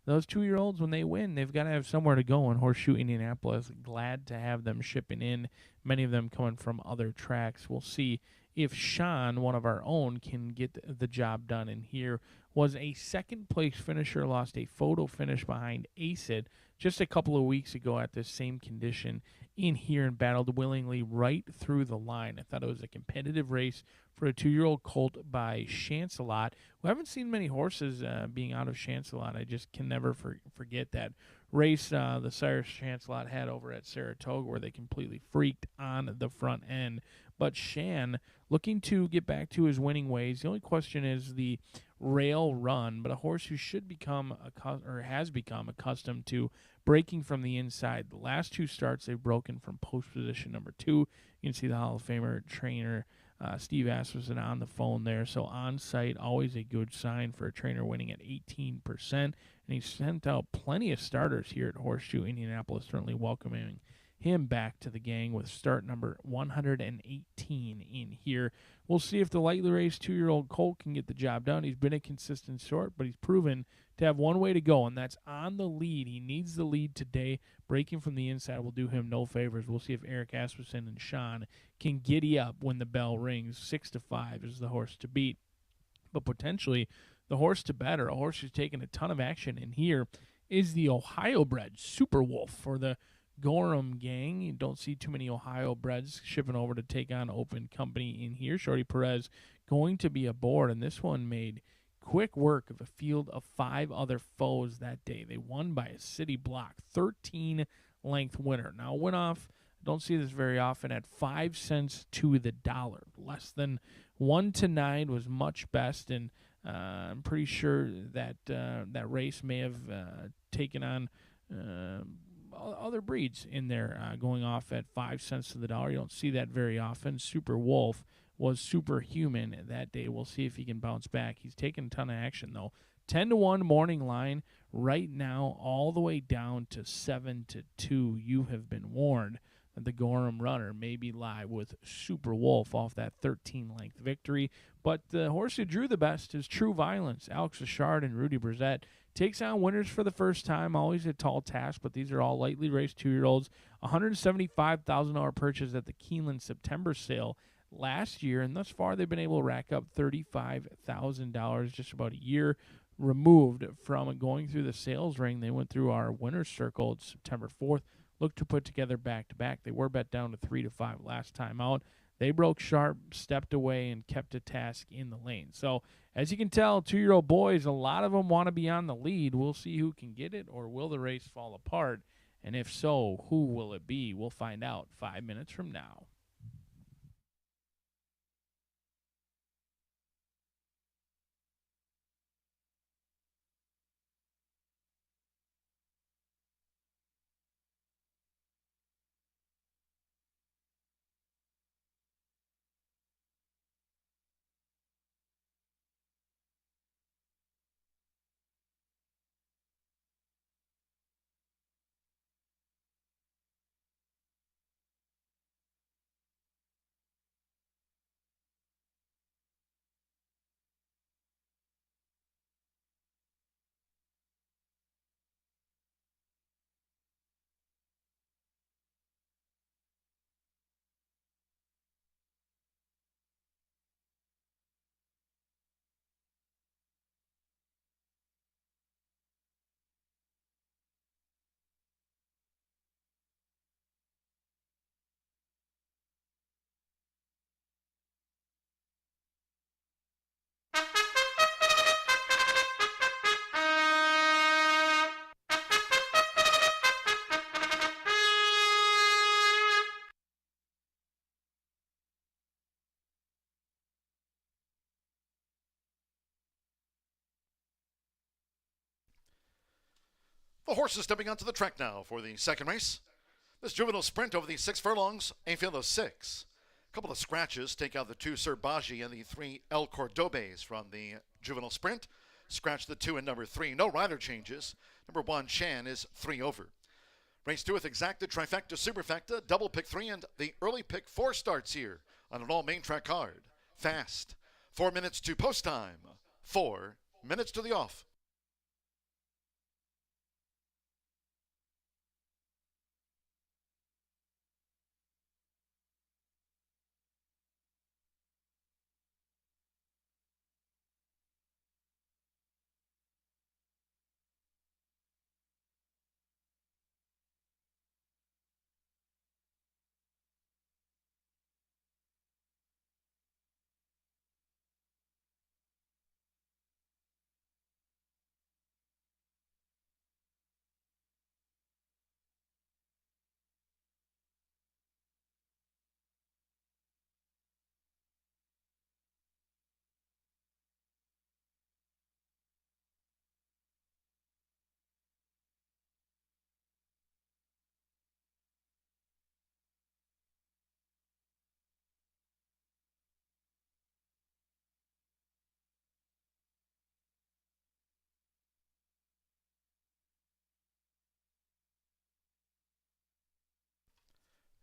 Those 2-year-olds, when they win, they've got to have somewhere to go in Horseshoe Indianapolis. Glad to have them shipping in, many of them coming from other tracks. We'll see if Sean, one of our own, can get the job done. And here was a second-place finisher, lost a photo finish behind Acid just a couple of weeks ago at this same condition in here and battled willingly right through the line. I thought it was a competitive race for a 2-year-old colt by Chancelot. We haven't seen many horses being out of Chancelot. I just can never forget that race the Cyrus Chancelot had over at Saratoga where they completely freaked on the front end. But Shan looking to get back to his winning ways. The only question is the rail run, but a horse who should become has become accustomed to breaking from the inside. The last 2 starts they've broken from post position number 2. You can see the Hall of Famer trainer Steve Asmussen on the phone there. So on site, always a good sign for a trainer winning at 18%. And he's sent out plenty of starters here at Horseshoe Indianapolis, certainly welcoming him back to the gang with start number 118 in here. We'll see if the lightly raced 2-year-old colt can get the job done. He's been a consistent sort, but he's proven to have one way to go, and that's on the lead. He needs the lead today. Breaking from the inside will do him no favors. We'll see if Eric Asmussen and Sean can giddy up when the bell rings. 6-5 is the horse to beat, but potentially the horse to bet, or a horse who's taken a ton of action in here, is the Ohio-bred Super Wolf for the Gorham gang. You don't see too many Ohio breds shipping over to take on open company in here. Shorty Perez going to be aboard, and this one made quick work of a field of 5 other foes that day. They won by a city block, 13-length winner. Now, went off, don't see this very often, at 5 cents to the dollar. Less than 1 to 9 was much best, and I'm pretty sure that that race may have taken on other breeds in there, going off at 5 cents to the dollar. You don't see that very often. Super Wolf was superhuman that day. We'll see if he can bounce back. He's taken a ton of action, though. 10-1 morning line right now, all the way down to 7-2. You have been warned that the Gorham runner may be live with Super Wolf off that 13-length victory. But the horse who drew the best is True Violence. Alex Achard and Rudy Brissett takes on winners for the first time. Always a tall task, but these are all lightly raced 2-year-olds. $175,000 purchase at the Keeneland September sale last year, and thus far they've been able to rack up $35,000, just about a year removed from going through the sales ring. They went through our winner's circle September 4th, looked to put together back-to-back. They were bet down to 3-5 last time out. They broke sharp, stepped away, and kept a task in the lane. So, as you can tell, 2-year-old boys, a lot of them want to be on the lead. We'll see who can get it, or will the race fall apart? And if so, who will it be? We'll find out 5 minutes from now. The horses stepping onto the track now for the second race. This juvenile sprint over the 6 furlongs, a field of 6. A couple of scratches take out the 2 Sir Baji and the 3 El Cordobes from the juvenile sprint. Scratch the 2 and number 3. No rider changes. Number 1, Chan, is 3 over. Race 2 with exacta, trifecta, superfecta, double pick 3, and the early pick 4 starts here on an all main track card. Fast. 4 minutes to post time. 4 minutes to the off.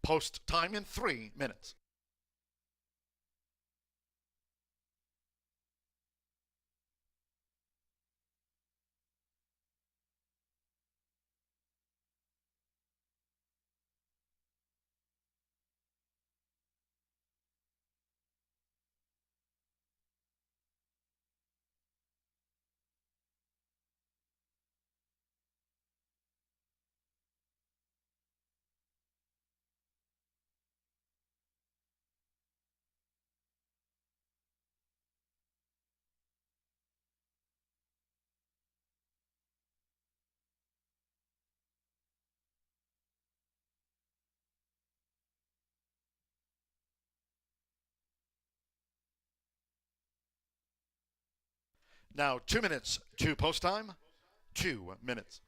Post time in 3 minutes. Now 2 minutes to post time. 2 minutes.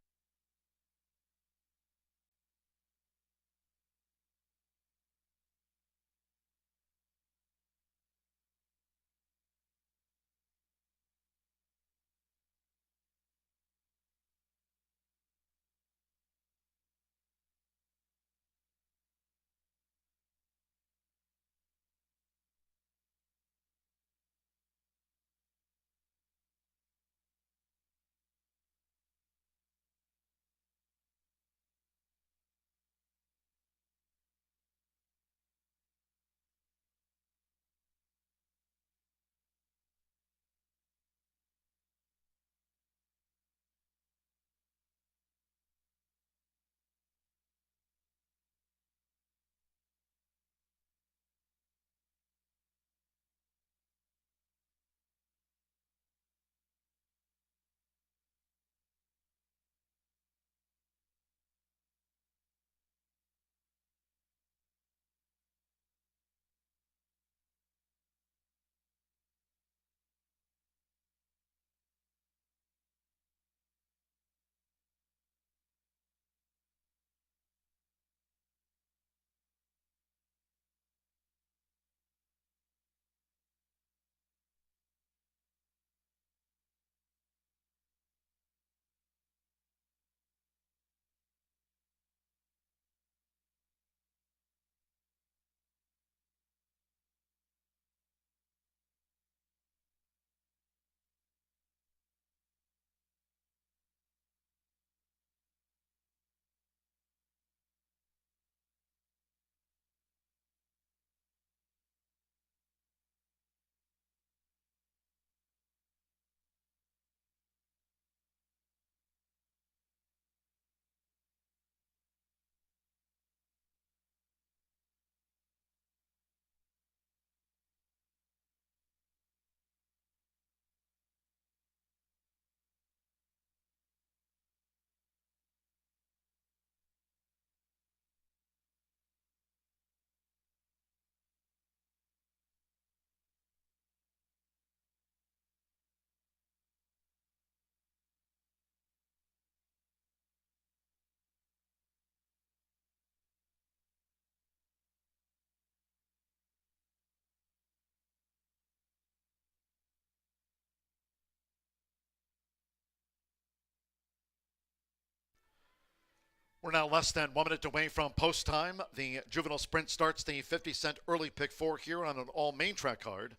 We're now less than 1 minute away from post time. The juvenile sprint starts the 50-cent early pick 4 here on an all main track card.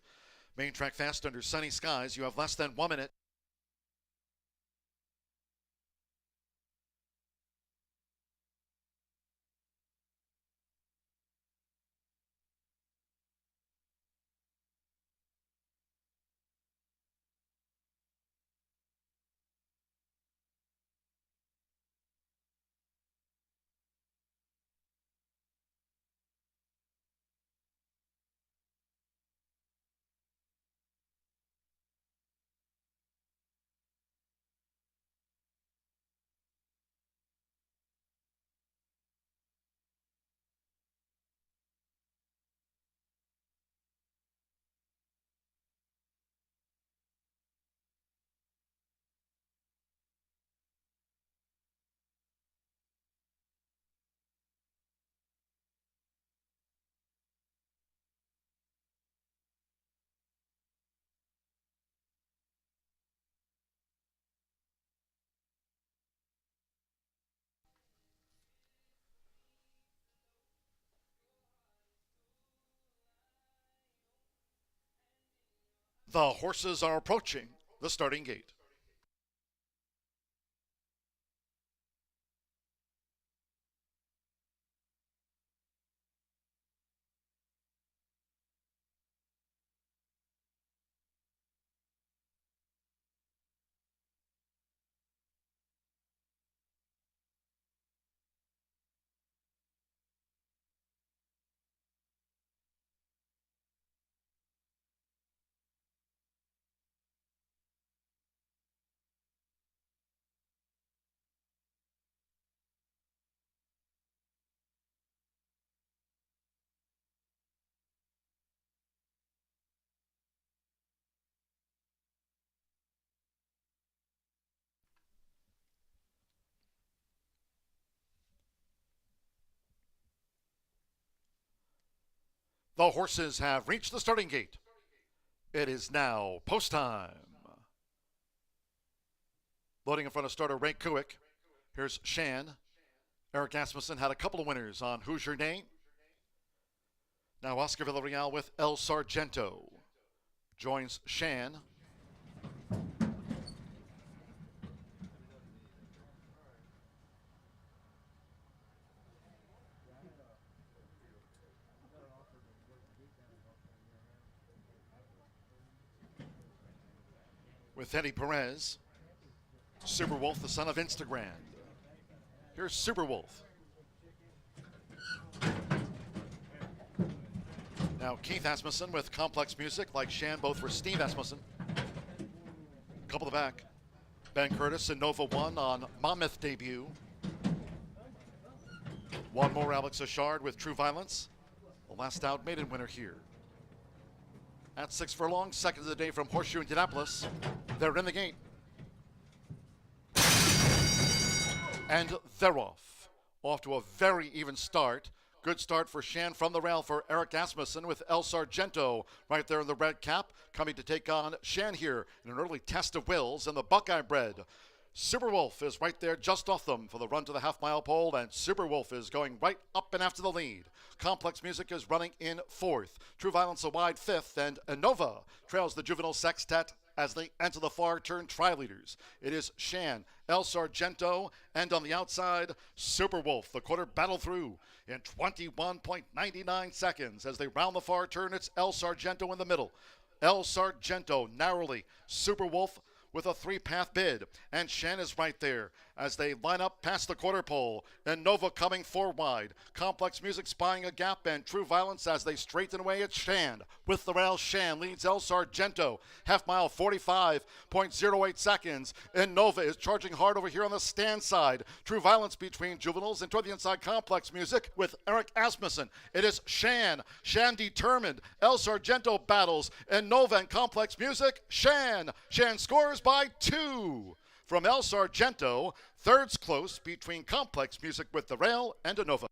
Main track fast under sunny skies. You have less than 1 minute. The horses are approaching the starting gate. The horses have reached the starting gate. It is now post time. Loading in front of starter Ray Kuick. Here's Shan. Eric Asmussen had a couple of winners on Hoosier Day. Now Oscar Villarreal with El Sargento joins Shan. With Eddie Perez. Super Wolf, the son of Instagram. Here's Super Wolf. Now Keith Asmussen with Complex Music, like Shan, both were Steve Asmussen. Couple of the back. Ben Curtis and Nova 1 on Monmouth debut. One more Alex Achard with True Violence. The last out maiden winner here. At 6 furlongs, second of the day from Horseshoe Indianapolis. They're in the gate. And they're off. Off to a very even start. Good start for Shan from the rail for Eric Asmussen with El Sargento right there in the red cap, coming to take on Shan here in an early test of wills in the Buckeye bred. Super Wolf is right there just off them for the run to the half-mile pole, and Super Wolf is going right up and after the lead. Complex Music is running in fourth. True Violence a wide fifth, and Innova trails the Juvenile Sextet as they enter the far turn tri-leaders. It is Shan, El Sargento, and on the outside, Super Wolf. The quarter battle through in 21.99 seconds. As they round the far turn, it's El Sargento in the middle. El Sargento narrowly. Super Wolf with a three-path bid, and Shan is right there as they line up past the quarter pole. And Nova coming four wide. Complex Music spying a gap, and True Violence as they straighten away at Shan. With the rail, Shan leads El Sargento. Half mile, 45.08 seconds. And Nova is charging hard over here on the stand side. True Violence between juveniles, and toward the inside, Complex Music with Eric Asmussen. It is Shan. Shan determined. El Sargento battles, and Nova and Complex Music. Shan. Shan scores by 2 from El Sargento. Third's close between Complex Music with the rail and Innova.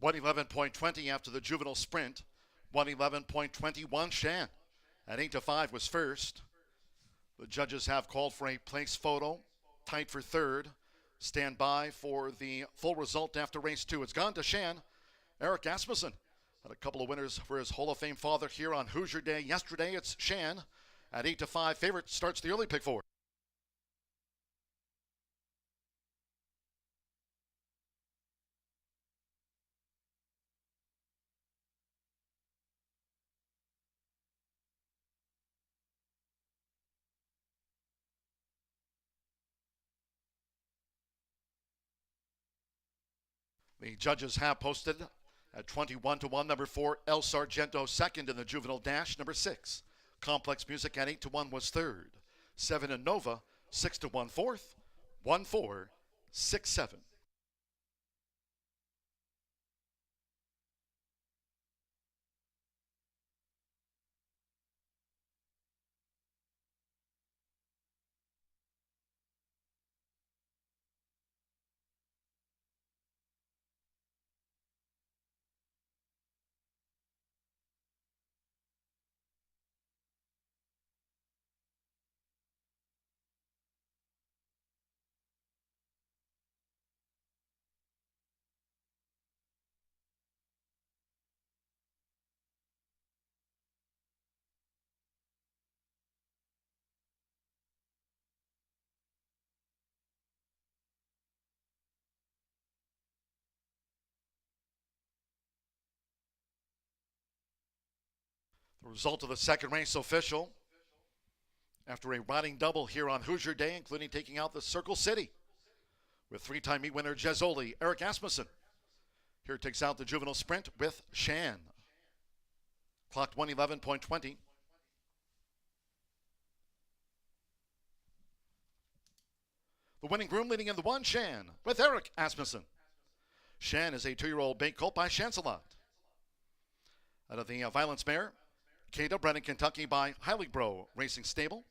111.20 after the juvenile sprint. 111.21 Shan. At 8-5 was first. The judges have called for a place photo. Tied for third. Stand by for the full result after race 2. It's gone to Shan. Eric Asmussen had a couple of winners for his Hall of Fame father here on Hoosier Day. Yesterday, it's Shan. At 8-5, favorite starts the early pick 4. The judges have posted at 21-1, number 4, El Sargento second in the juvenile dash. Number 6, Complex Music at 8-1 was third. 7 and Nova, 6-1 fourth. 1-4, 6-7. The result of the second race official after a riding double here on Hoosier Day, including taking out the Circle City with 3-time meet winner Jezoli, Eric Asmussen. Here takes out the juvenile sprint with Shan. Clocked 111.20. The winning groom leading in the 1, Shan, with Eric Asmussen. Shan is a 2-year-old bay colt by Chancelot. Out of the Violence Mare, Cato, bred in Kentucky by Heilegbro Racing Stable.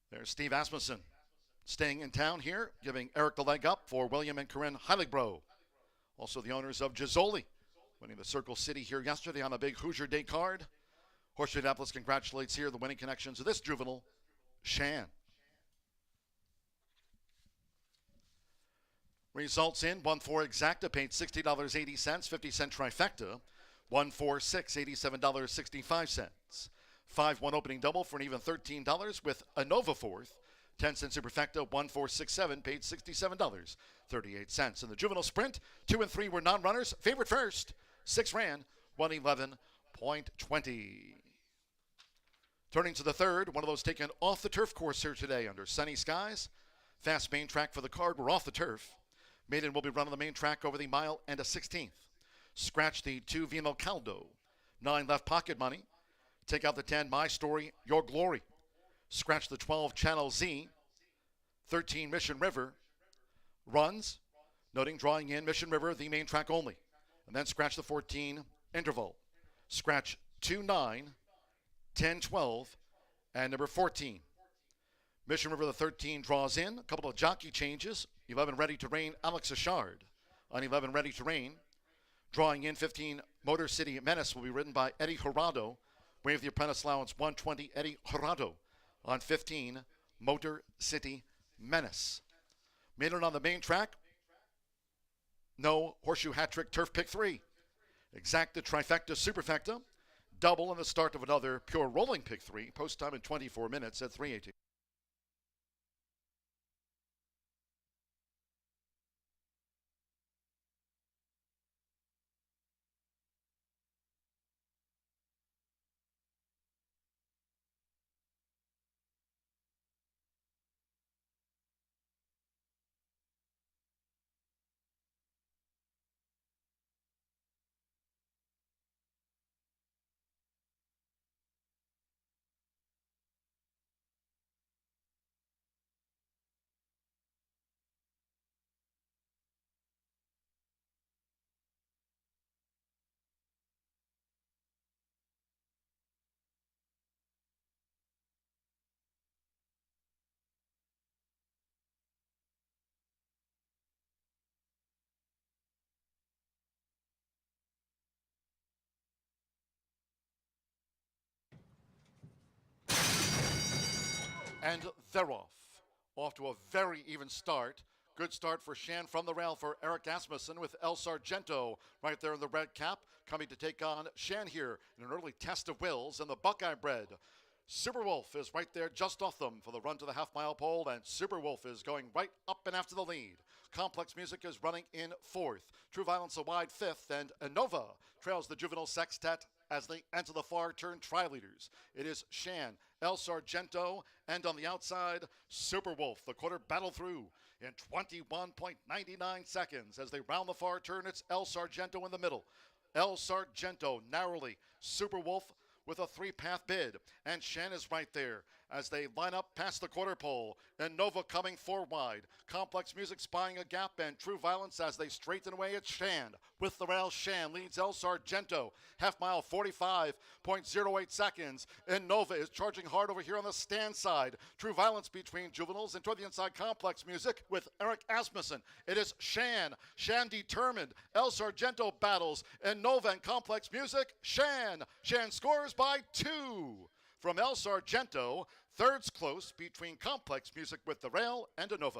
There's Steve Asmussen staying in town here, giving Eric the leg up for William and Corinne Heilegbro. Also the owners of Jezoli, winning the Circle City here yesterday on a big Hoosier Day card. Horseshoe Indianapolis congratulates here the winning connections of this juvenile, Shan. Results in 1-4 exacta, paid $60.80, 50-cent trifecta. 1-4-6, $87.65. 5-1 opening double for an even $13 with a Nova fourth. 10-cent superfecta, 1-4-6-7, paid $67.38. In the juvenile sprint, 2 and 3 were non-runners. Favorite first, 6 ran, 111.20. Turning to the third, one of those taken off the turf course here today under sunny skies. Fast main track for the card, we're off the turf. Maiden will be run on the main track over the mile and a 16th. Scratch the 2 Vino Caldo. 9 left pocket money. Take out the 10 My Story, Your Glory. Scratch the 12 Channel Z. 13 Mission River. Runs. Noting drawing in Mission River, the main track only. And then scratch the 14 Interval. Scratch 2, 9, 10, 12, and number 14. Mission River, the 13 draws in. A couple of jockey changes. 11 Ready to Rain, Alex Achard. On 11 Ready to Rain. Drawing in 15, Motor City Menace will be ridden by Eddie Horado. Wave the apprentice allowance 120, Eddie Horado. On 15, Motor City Menace. Made it on the main track. No Horseshoe Hat Trick Turf Pick 3. Exacta Trifecta Superfecta. Double in the start of another pure rolling Pick 3. Post time in 24 minutes at 3:18. And they're off to a very even start. Good start for Shan from the rail for Eric Asmussen with El Sargento right there in the red cap, coming to take on Shan here in an early test of wills, and the Buckeye bred Superwolf is right there just off them for the run to the half-mile pole, and Superwolf is going right up and after the lead. Complex Music is running in fourth. True Violence a wide fifth, and Innova trails the Juvenile Sextet as they enter the far turn tri-leaders. It is Shan, El Sargento, and on the outside, Superwolf. The quarter battle through in 21.99 seconds. As they round the far turn, it's El Sargento in the middle. El Sargento narrowly, Superwolf with a three-path bid, and Shan is right there as they line up past the quarter pole. And Nova coming four wide. Complex Music spying a gap, and True Violence as they straighten away at Shan. With the rail, Shan leads El Sargento. Half mile, 45.08 seconds. And Nova is charging hard over here on the stand side. True Violence between Juveniles, and toward the inside, Complex Music with Eric Asmussen. It is Shan. Shan determined. El Sargento battles. And Nova and Complex Music, Shan. Shan scores by 2. From El Sargento, thirds close between Complex Music with the rail and Innova.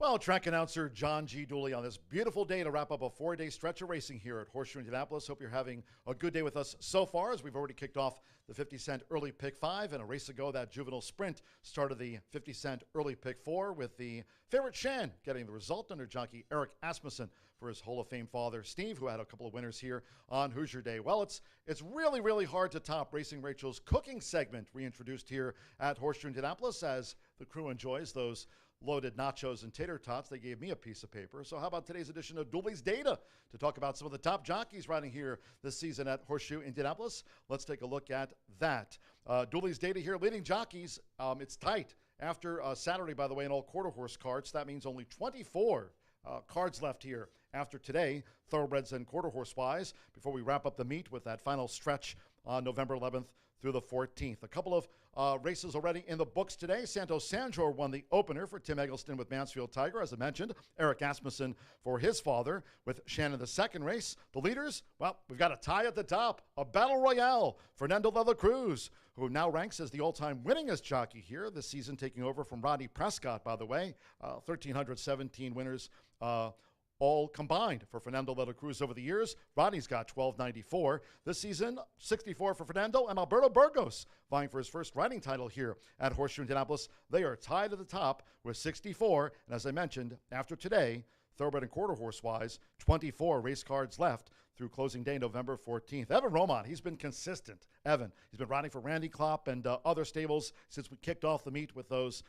Well, track announcer John G. Dooley on this beautiful day to wrap up a 4-day stretch of racing here at Horseshoe Indianapolis. Hope you're having a good day with us so far, as we've already kicked off the 50-cent early pick 5, and a race ago that juvenile sprint started the 50-cent early pick 4 with the favorite Shan getting the result under jockey Eric Asmussen for his Hall of Fame father Steve, who had a couple of winners here on Hoosier Day. Well, it's really, really hard to top Racing Rachel's cooking segment reintroduced here at Horseshoe Indianapolis, as the crew enjoys those loaded nachos and tater tots. They gave me a piece of paper. So how about today's edition of Dooley's Data to talk about some of the top jockeys riding here this season at Horseshoe Indianapolis? Let's take a look at that. Dooley's Data here, leading jockeys. It's tight after Saturday, by the way, in all quarter horse cards. That means only 24 cards left here after today, thoroughbreds and quarter horse wise, before we wrap up the meet with that final stretch on November 11th through the 14th. A couple of races already in the books today. Santos Sandor won the opener for Tim Eggleston with Mansfield Tiger, as I mentioned. Eric Asmussen for his father with Shannon the second race. The leaders, well, we've got a tie at the top, a battle royale. Fernando de la Cruz, who now ranks as the all-time winningest jockey here this season, taking over from Rodney Prescott, by the way. 1,317 winners all combined for Fernando de la Cruz over the years. Rodney's got 1,294. This season, 64 for Fernando, and Alberto Burgos vying for his first riding title here at Horseshoe Indianapolis. They are tied at the top with 64. And as I mentioned, after today, thoroughbred and quarter horse wise, 24 race cards left through closing day, November 14th. Evan Roman, he's been consistent. Evan, he's been riding for Randy Klopp and other stables since we kicked off the meet with those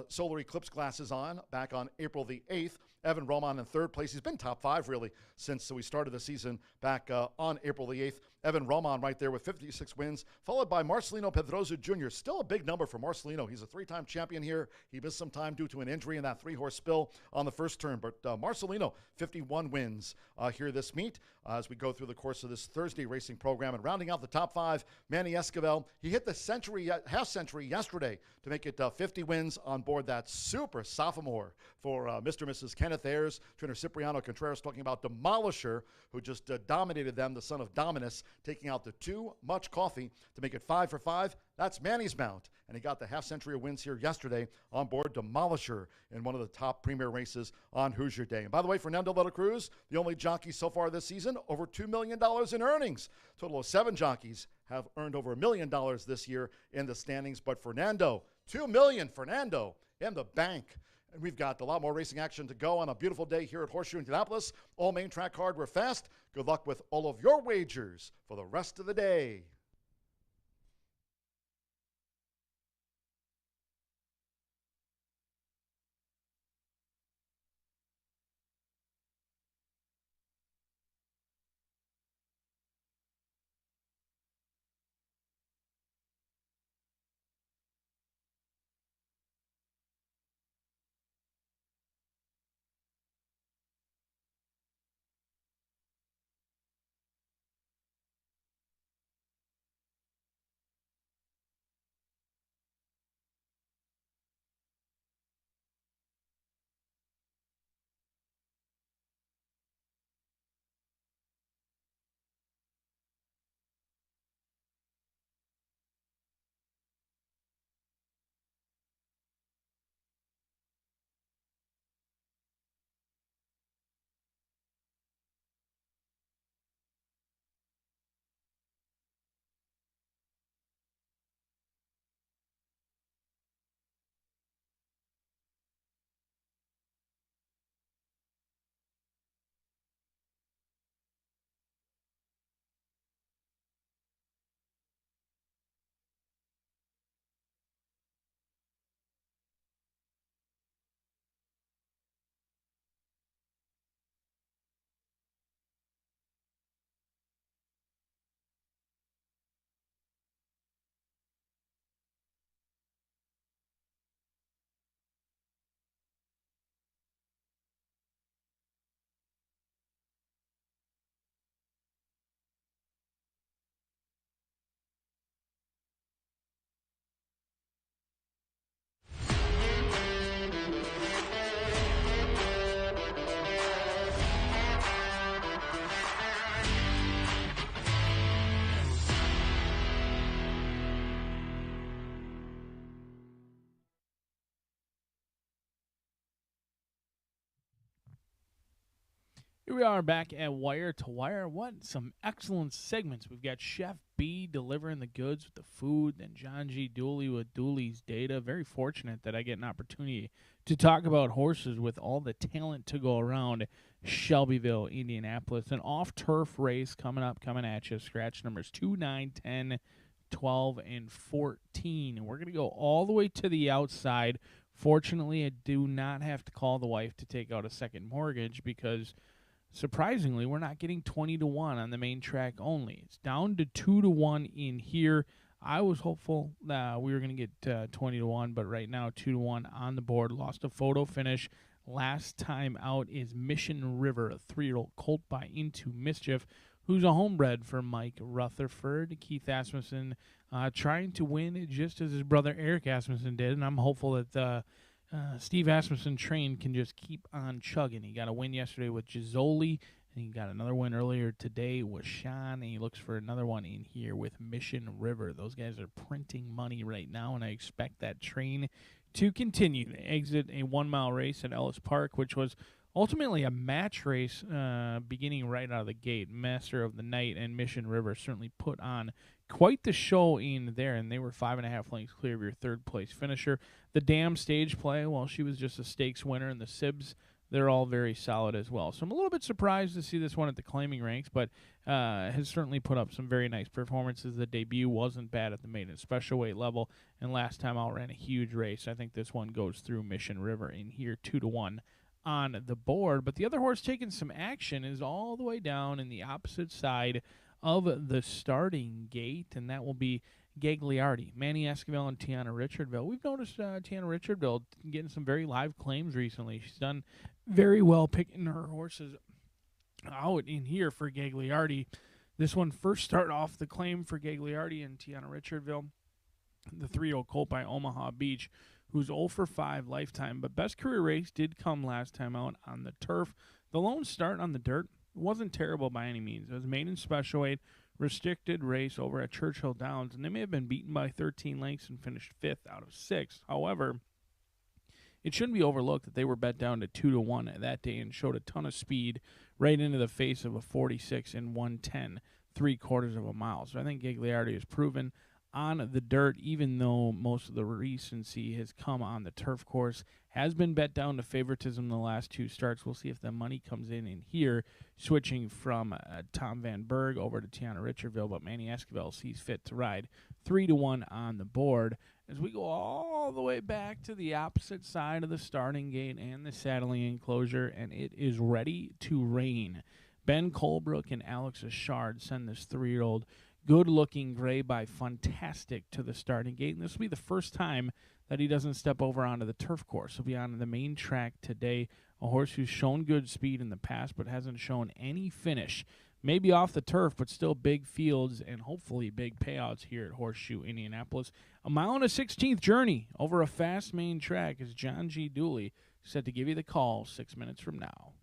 solar eclipse glasses on back on April the 8th. Evan Roman in third place. He's been top 5 really since we started the season back on April the 8th. Evan Roman right there with 56 wins, followed by Marcelino Pedroza Jr. Still a big number for Marcelino. He's a 3-time champion here. He missed some time due to an injury in that 3-horse spill on the first turn, but Marcelino, 51 wins here this meet as we go through the course of this Thursday racing program. And rounding out the top 5, Manny Esquivel. He hit the half century yesterday to make it 50 wins on board that super sophomore for Mr. and Mrs. Kenneth Ayers. Trainer Cipriano Contreras talking about Demolisher, who just dominated them, the son of Dominus, taking out the Too Much Coffee to make it 5 for 5. That's Manny's mount, and he got the half century of wins here yesterday on board Demolisher in one of the top premier races on Hoosier Day. And by the way, Fernando de la Cruz, the only jockey so far this season, over $2 million in earnings. Total of 7 jockeys have earned over $1 million this year in the standings, but Fernando, $2 million, Fernando, in the bank. And we've got a lot more racing action to go on a beautiful day here at Horseshoe Indianapolis. All main track hardware fast. Good luck with all of your wagers for the rest of the day. Here we are back at Wire to Wire. What some excellent segments. We've got Chef B delivering the goods with the food, then John G. Dooley with Dooley's data. Very fortunate that I get an opportunity to talk about horses with all the talent to go around Shelbyville, Indianapolis. An off-turf race coming at you. Scratch numbers 2, 9, 10, 12, and 14. And we're going to go all the way to the outside. Fortunately, I do not have to call the wife to take out a second mortgage because surprisingly, we're not getting 20-1 on the main track only. It's down to 2-1 in here. I was hopeful that we were going to get 20-1, but right now 2-1 on the board. Lost a photo finish. Last time out is Mission River, a 3-year-old colt by Into Mischief, who's a homebred for Mike Rutherford. Keith Asmussen trying to win just as his brother Eric Asmussen did, and I'm hopeful that Steve Asmussen train can just keep on chugging. He got a win yesterday with Gisoli, and he got another win earlier today with Sean, and he looks for another one in here with Mission River. Those guys are printing money right now, and I expect that train to continue. They exit a 1-mile race at Ellis Park, which was ultimately a match race beginning right out of the gate. Master of the Night and Mission River certainly put on quite the show in there, and they were 5.5 lengths clear of your third-place finisher. The Dam stage play, well, she was just a stakes winner, and the Sibs, they're all very solid as well. So I'm a little bit surprised to see this one at the claiming ranks, but has certainly put up some very nice performances. The debut wasn't bad at the maiden special weight level, and last time out ran a huge race. I think this one goes through Mission River in here 2-1 on the board. But the other horse taking some action is all the way down in the opposite side of the starting gate, and that will be Gagliardi, Manny Esquivel, and Tiana Richardville. We've noticed Tiana Richardville getting some very live claims recently. She's done very well picking her horses out in here for Gagliardi. This one first started off the claim for Gagliardi and Tiana Richardville, the 3-year-old colt by Omaha Beach, who's 0 for 5 lifetime, but best career race did come last time out on the turf. The lone start on the dirt wasn't terrible by any means. It was maiden special weight, restricted race over at Churchill Downs, and they may have been beaten by 13 lengths and finished 5th out of 6. However, it shouldn't be overlooked that they were bet down to 2-1 that day and showed a ton of speed right into the face of a 46 and 110, 3/4 of a mile. So I think Gagliardi has proven on the dirt, even though most of the recency has come on the turf course, has been bet down to favoritism in the last 2 starts. We'll see if the money comes in here, switching from Tom Van Berg over to Tiana Richardville, but Manny Esquivel sees fit to ride 3-1 on the board. As we go all the way back to the opposite side of the starting gate and the saddling enclosure, and it is ready to rain. Ben Colebrook and Alex Ashard send this 3-year-old good-looking gray by Fantastic to the starting gate, and this will be the first time that he doesn't step over onto the turf course. He'll be on the main track today, a horse who's shown good speed in the past but hasn't shown any finish. Maybe off the turf, but still big fields and hopefully big payouts here at Horseshoe Indianapolis. A 1.16 journey over a fast main track is John G. Dooley set to give you the call 6 minutes from now.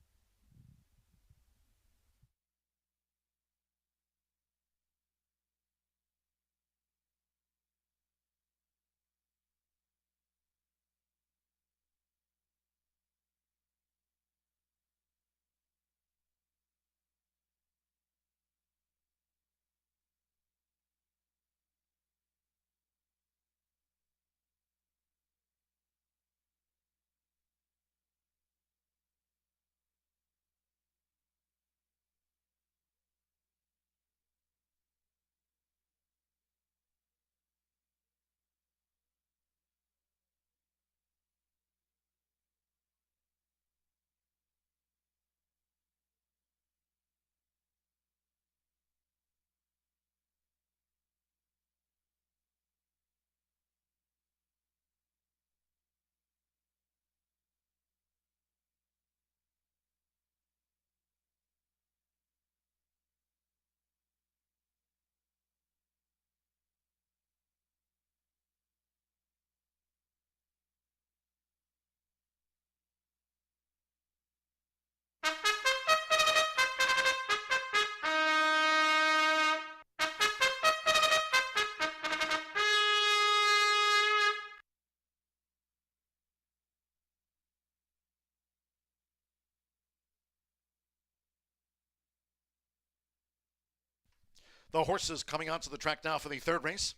The horses coming onto the track now for the third race.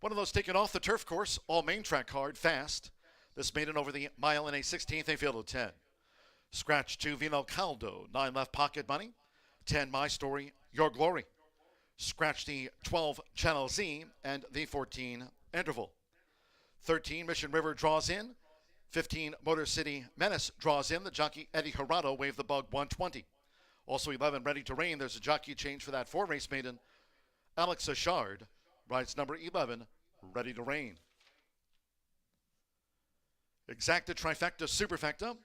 One of those taken off the turf course, all main track card, Fast. This maiden over the mile in a 16th, a field of 10. Scratch 2, Vino Caldo, 9 left pocket money. 10, My Story, Your Glory. Scratch the 12, Channel Z, and the 14, Interval. 13, Mission River draws in. 15, Motor City Menace draws in. The jockey Eddie Gerardo waved the bug 120. Also 11, Ready to Rain. There's a jockey change for that 4-race maiden. Alex Ashard rides number 11, Ready to Rain. Exacta, trifecta, superfecta,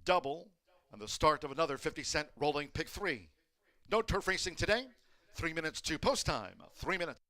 double, and the start of another 50-cent rolling pick 3. No turf racing today. 3 minutes to post time. 3 minutes.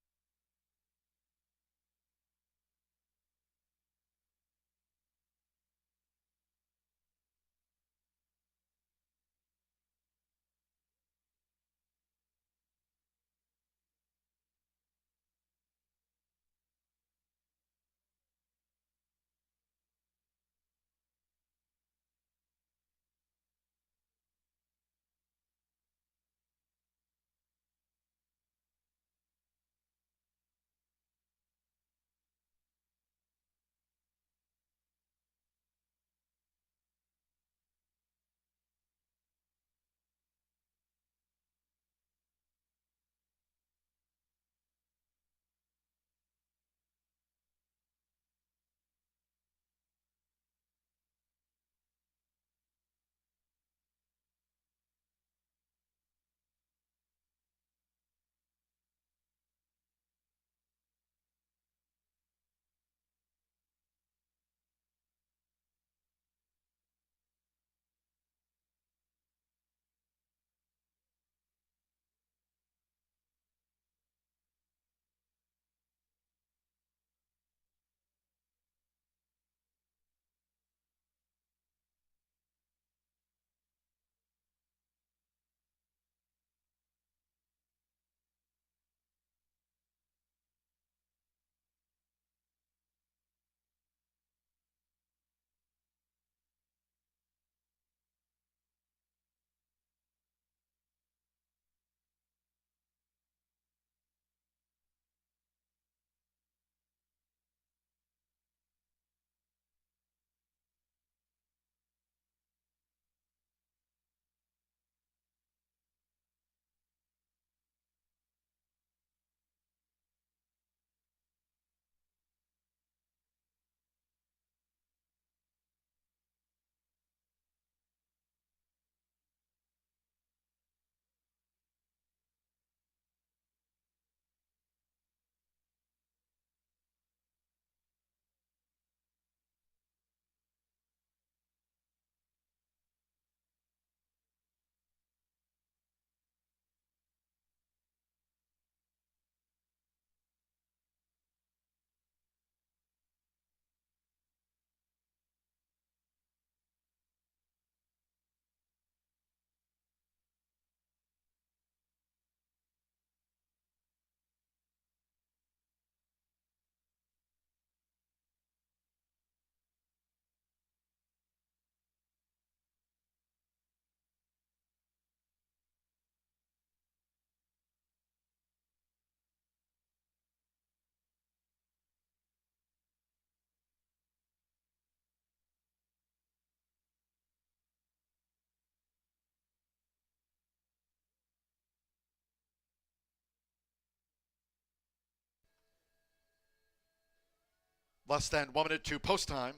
Less than 1 minute to post time.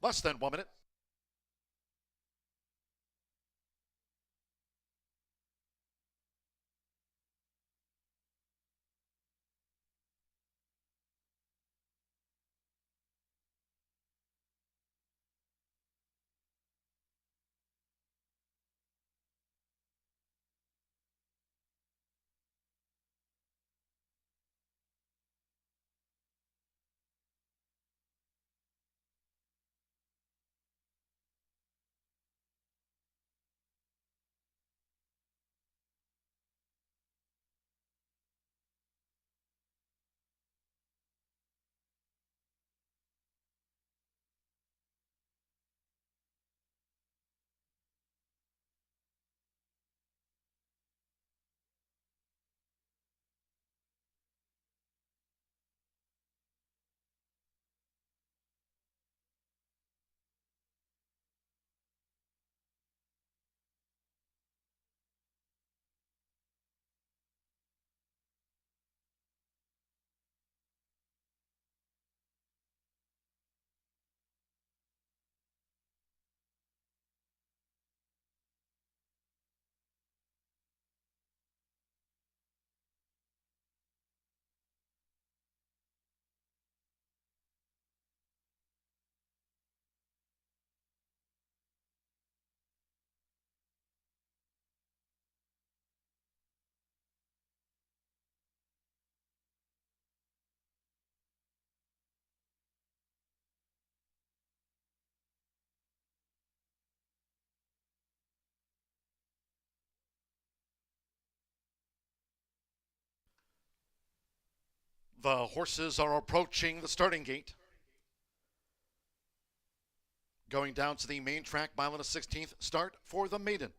Less than 1 minute. The horses are approaching the starting gate. Going down to the main track, mile and a 16th start for the maiden.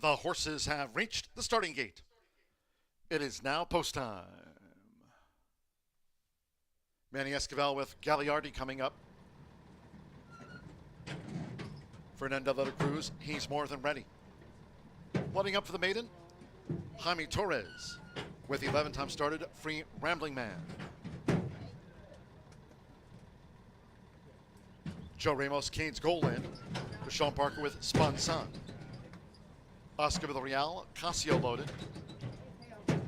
The horses have reached the starting gate. It is now post time. Manny Esquivel with Gagliardi coming up. Fernando de la Cruz, he's more than ready. Loading up for the maiden, Jaime Torres with the 11-time started Free Rambling Man. Joe Ramos, Cade's goal in. Sean Parker with Spun Sun. Oscar Villarreal, Casio loaded.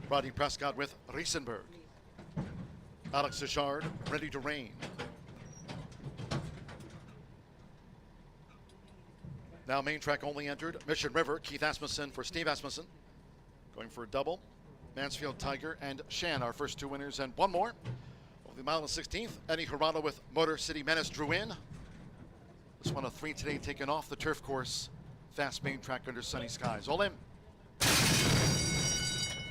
Rodney Prescott with Riesenberg. Alex Sechard, Ready to Rain. Now main track only entered. Mission River, Keith Asmussen for Steve Asmussen. Going for a double. Mansfield Tiger and Shan, our first two winners, and one more. Over the mile and 16th, Eddie Hirano with Motor City Menace drew in. This one of three today taken off the turf course. Fast main track under sunny skies. All in.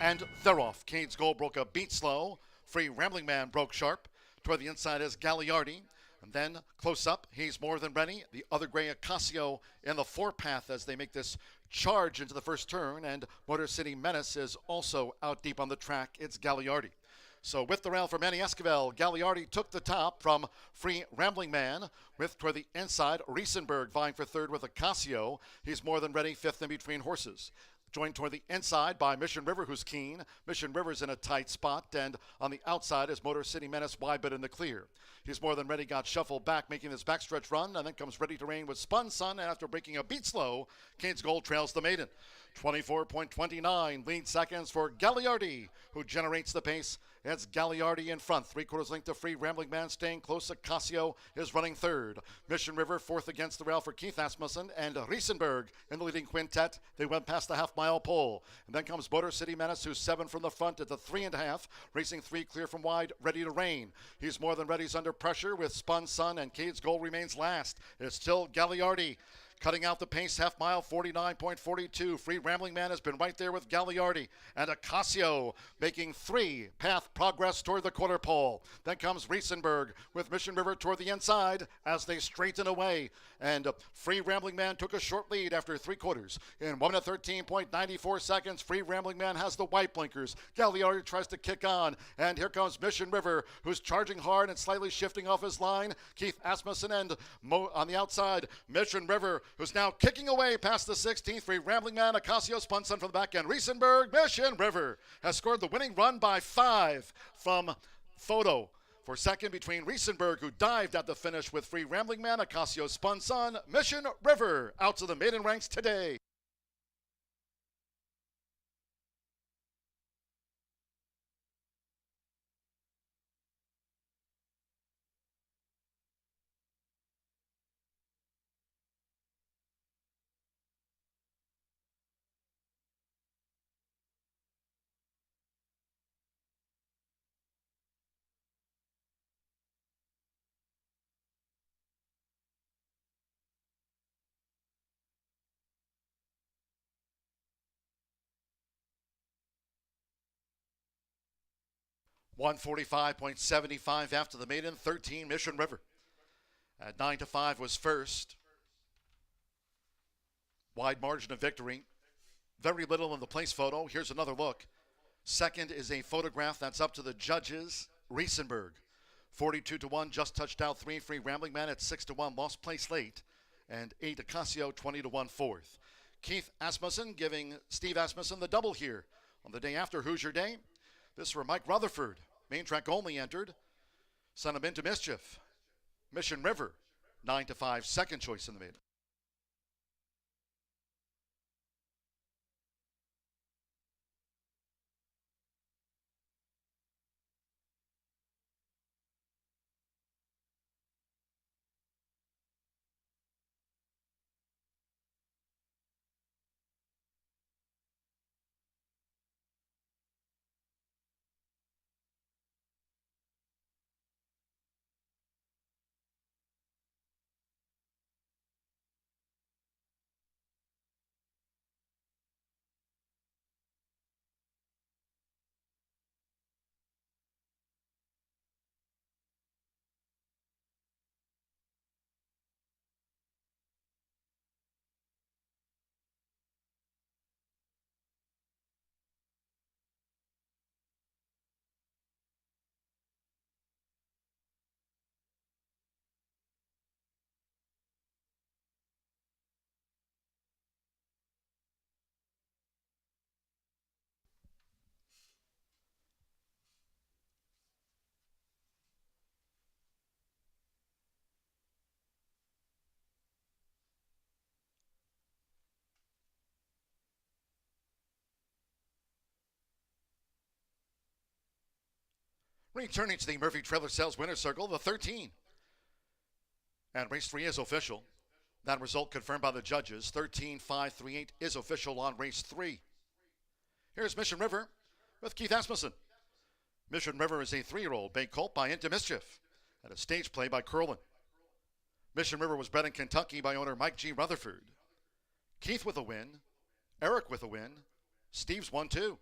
And they're off. Cade's goal broke a beat slow. Free Rambling Man broke sharp. Toward the inside is Gagliardi. And then close up, he's more than ready. The other gray Ocasio in the four-path as they make this charge into the first turn. And Motor City Menace is also out deep on the track. It's Gagliardi. So with the rail for Manny Esquivel, Gagliardi took the top from Free Rambling Man. With toward the inside, Riesenberg vying for third with Ocasio. He's more than ready, fifth in between horses. Joined toward the inside by Mission River, who's keen. Mission River's in a tight spot, and on the outside is Motor City Menace wide but in the clear. He's more than ready, got shuffled back, making this backstretch run, and then comes Ready to Rain with Spun Sun, and after breaking a beat slow, Cade's Gold trails the maiden. 24.29 lead seconds for Gagliardi, who generates the pace. It's Gagliardi in front. 3/4 length to Free Rambling Man staying close. Ocasio is running third. Mission River fourth against the rail for Keith Asmussen, and Riesenberg in the leading quintet. They went past the half-mile pole. And then comes Motor City Menace, who's 7 from the front at the 3.5. Racing 3 clear from wide, Ready to Rain. He's more than ready. He's under pressure with Spun Sun, and Cade's Goal remains last. It's still Gagliardi. Cutting out the pace, half mile, 49.42. Free Rambling Man has been right there with Gagliardi. And Ocasio making 3-path progress toward the quarter pole. Then comes Riesenberg with Mission River toward the inside as they straighten away. And Free Rambling Man took a short lead after 3/4. In 1 minute 13.94 seconds, Free Rambling Man has the white blinkers. Gagliardi tries to kick on. And here comes Mission River, who's charging hard and slightly shifting off his line. Keith Asmussen and on the outside, Mission River, who's now kicking away past the 16th. Free Rambling Man, Ocasio Spun Sun from the back end. Riesenberg, Mission River has scored the winning run by 5 from Photo. For second between Riesenberg, who dived at the finish with Free Rambling Man, Ocasio Spun Sun, Mission River out to the maiden ranks today. 145.75 after the maiden, 13 Mission River. At 9-5 was first. Wide margin of victory. Very little in the place photo. Here's another look. Second is a photograph that's up to the judges. Riesenberg, 42-1, just touched out 3. Free Rambling Man at 6-1, lost place late. And 8 Ocasio, 20-1 fourth. Keith Asmussen giving Steve Asmussen the double here on the day after Hoosier Day. This for Mike Rutherford. Main track only entered. Sent him into mischief. Mission River, 9-5, second choice in the maiden. Returning to the Murphy Trailer Sales Winner's Circle, the 13. And race 3 is official. That result confirmed by the judges. 13-5-3-8 is official on race 3. Here's Mission River with Keith Asmussen. Mission River is a 3-year-old bay colt by Into Mischief and a stage play by Curlin. Mission River was bred in Kentucky by owner Mike G. Rutherford. Keith with a win. Eric with a win. Steve's won too.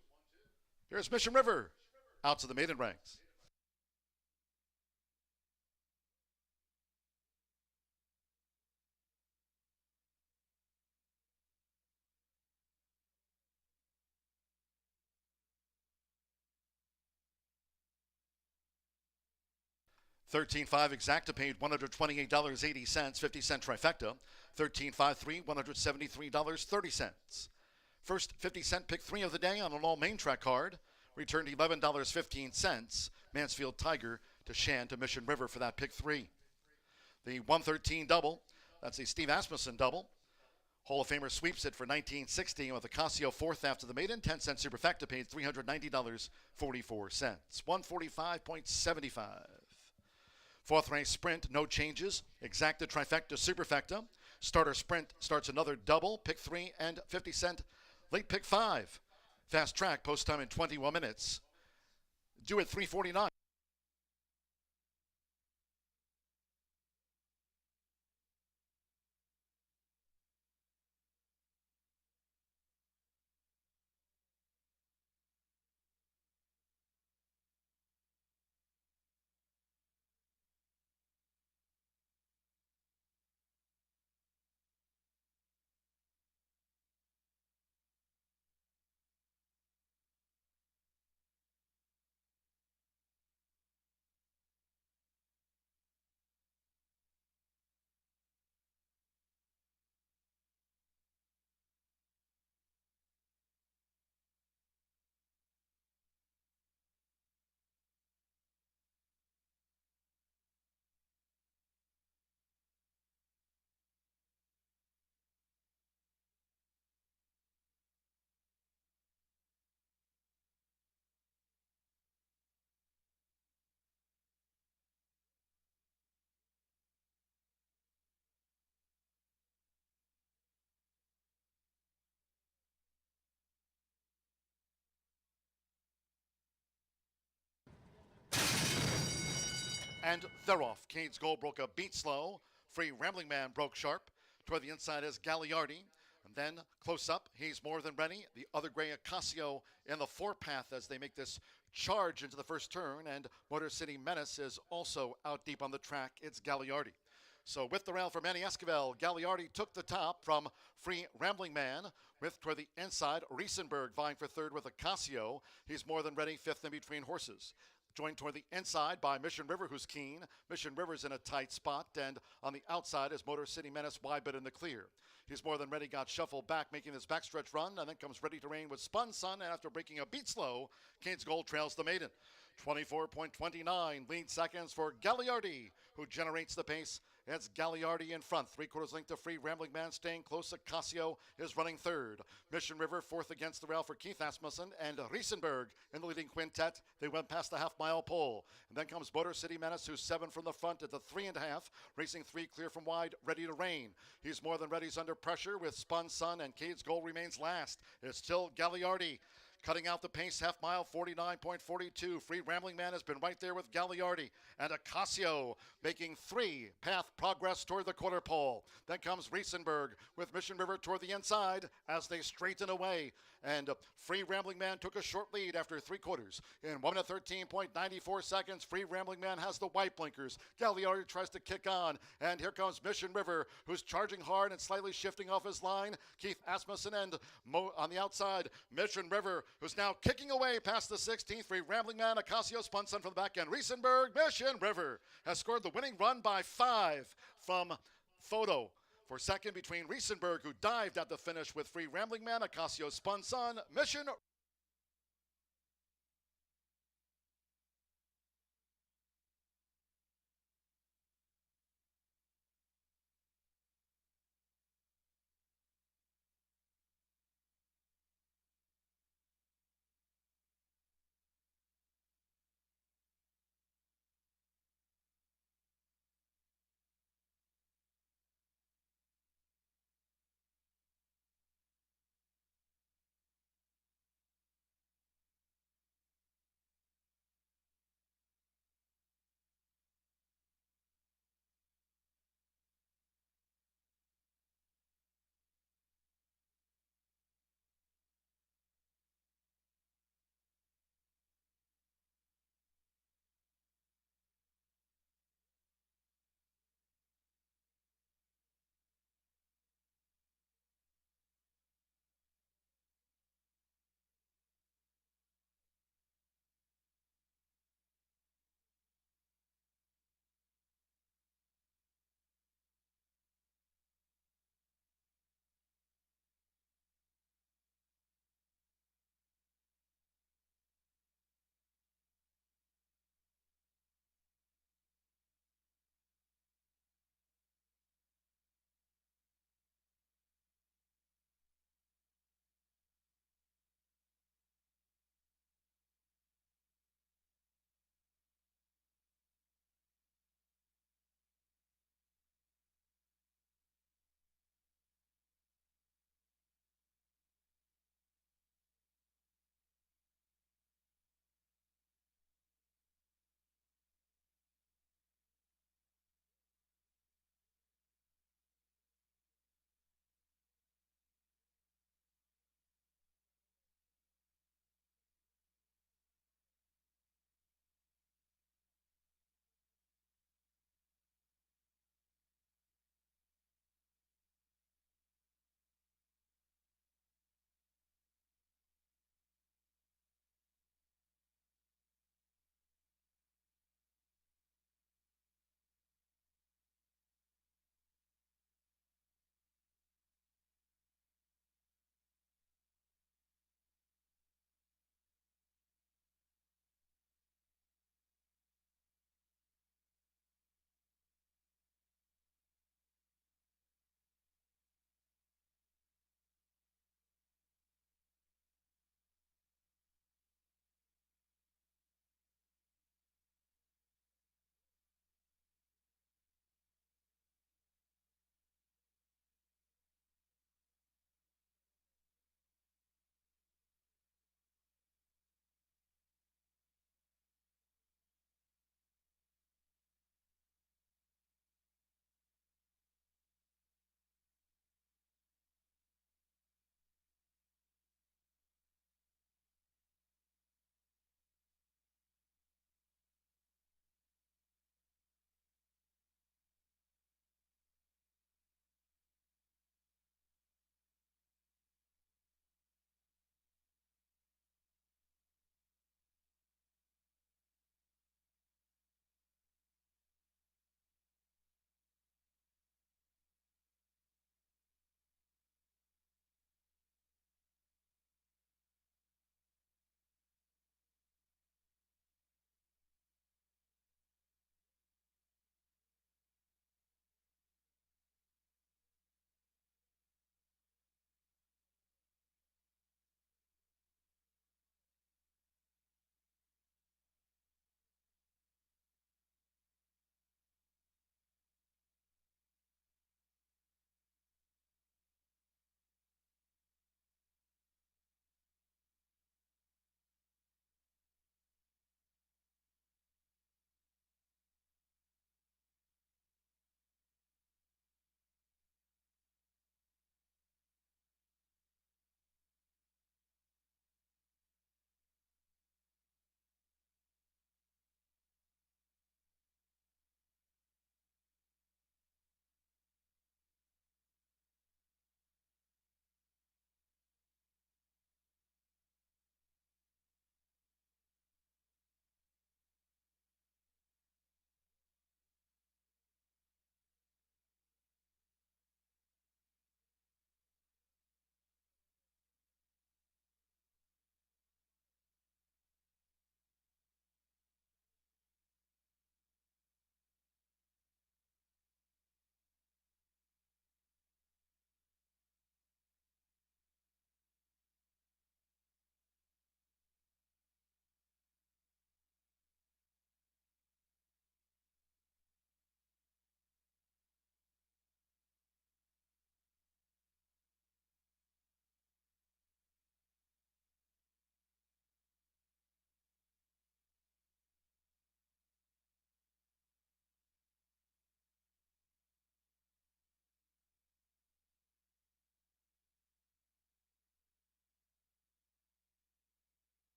Here's Mission River out to the maiden ranks. $13.5 exacta paid $128.80, 50-cent trifecta. $13.5-3, $173.30. First 50-cent pick 3 of the day on an all main track card. Returned $11.15. Mansfield Tiger to Shan to Mission River for that pick 3. The 113 double, that's a Steve Asmussen double. Hall of Famer sweeps it for $19.60 with Ocasio fourth after the maiden. 10-cent superfecta paid $390.44. 145.75. Fourth race sprint, no changes. Exacta, trifecta, superfecta. Starter sprint starts another double, pick 3 and 50-cent. Late pick 5. Fast track, post time in 21 minutes. Due at 3:49. And they're off. Cade's Gold broke a beat slow. Free Rambling Man broke sharp. Toward the inside is Gagliardi. And then close up, he's more than ready. The other gray Ocasio in the four path as they make this charge into the first turn, and Motor City Menace is also out deep on the track. It's Gagliardi. So with the rail for Manny Esquivel, Gagliardi took the top from Free Rambling Man, with toward the inside, Riesenberg vying for third with Ocasio. He's more than ready, fifth in between horses. Joined toward the inside by Mission River, who's keen. Mission River's in a tight spot, and on the outside is Motor City Menace wide but in the clear. He's more than ready, got shuffled back, making this backstretch run, and then comes Ready to Rain with Spun Sun, and after breaking a beat slow, Kane's Gold trails the maiden. 24.29 lead seconds for Gagliardi, who generates the pace. It's Gagliardi in front, 3/4 length to Free Rambling Man, staying close. Ocasio is running third. Mission River fourth against the rail for Keith Asmussen, and Riesenberg in the leading quintet. They went past the half-mile pole. And then comes Motor City Menace, who's 7 from the front at the 3.5, racing 3 clear from wide, Ready to Rain. He's more than ready, he's under pressure with Spun Sun, and Cade's Goal remains last. It's still Gagliardi. Cutting out the pace, half mile, 49.42. Free Rambling Man has been right there with Gagliardi. And Ocasio making 3 path progress toward the quarter pole. Then comes Riesenberg with Mission River toward the inside as they straighten away. And Free Rambling Man took a short lead after 3/4. In 1 minute 13.94 seconds, Free Rambling Man has the white blinkers. Gagliardi tries to kick on. And here comes Mission River, who's charging hard and slightly shifting off his line. Keith Asmussen and on the outside, Mission River, who's now kicking away past the 16th. Free Rambling Man, Ocasio, Spun Sun from the back end. Riesenberg, Mission River has scored the winning run by 5 from Photo. For second between Riesenberg, who dived at the finish with Free Rambling Man, Ocasio, Spun Sun, Mission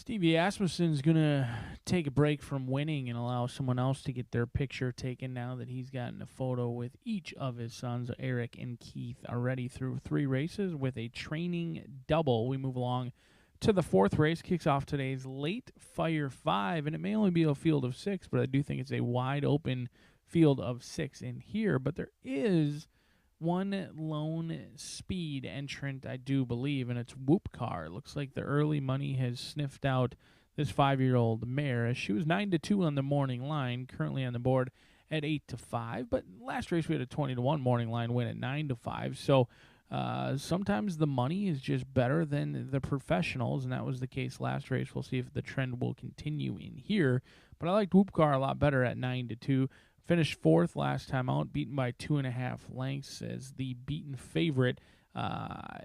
Stevie Asmussen's going to take a break from winning and allow someone else to get their picture taken now that he's gotten a photo with each of his sons, Eric and Keith, already through 3 races with a training double. We move along to the 4th race. Kicks off today's Late Fire 5, and it may only be a field of 6, but I do think it's a wide open field of 6 in here. But there is one lone speed entrant, I do believe, and it's Whoop Car. It looks like the early money has sniffed out this 5-year-old mare, as she was 9-2 on the morning line, currently on the board at 8-5. But last race we had a 20-1 morning line win at 9-5. So sometimes the money is just better than the professionals, and that was the case last race. We'll see if the trend will continue in here. But I liked Whoop Car a lot better at 9-2. Finished 4th last time out, beaten by 2.5 lengths as the beaten favorite.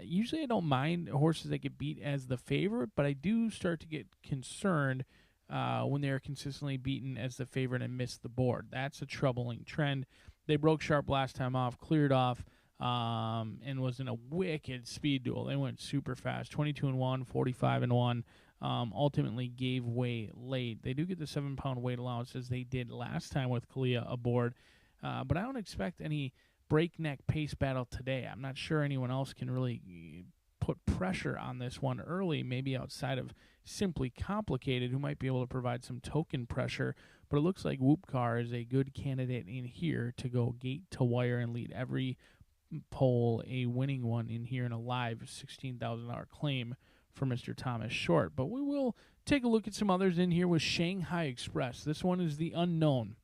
Usually I don't mind horses that get beat as the favorite, but I do start to get concerned when they're consistently beaten as the favorite and miss the board. That's a troubling trend. They broke sharp last time off, cleared off, and was in a wicked speed duel. They went super fast, 22-1, 45-1. Ultimately gave way late. They do get the 7-pound weight allowance as they did last time with Kalia aboard, but I don't expect any breakneck pace battle today. I'm not sure anyone else can really put pressure on this one early, maybe outside of Simply Complicated, who might be able to provide some token pressure, but it looks like Whoop Car is a good candidate in here to go gate to wire and lead every pole a winning one in here in a live $16,000 claim for Mr. Thomas Short. But we will take a look at some others in here with Shanghai Express. This one is the unknown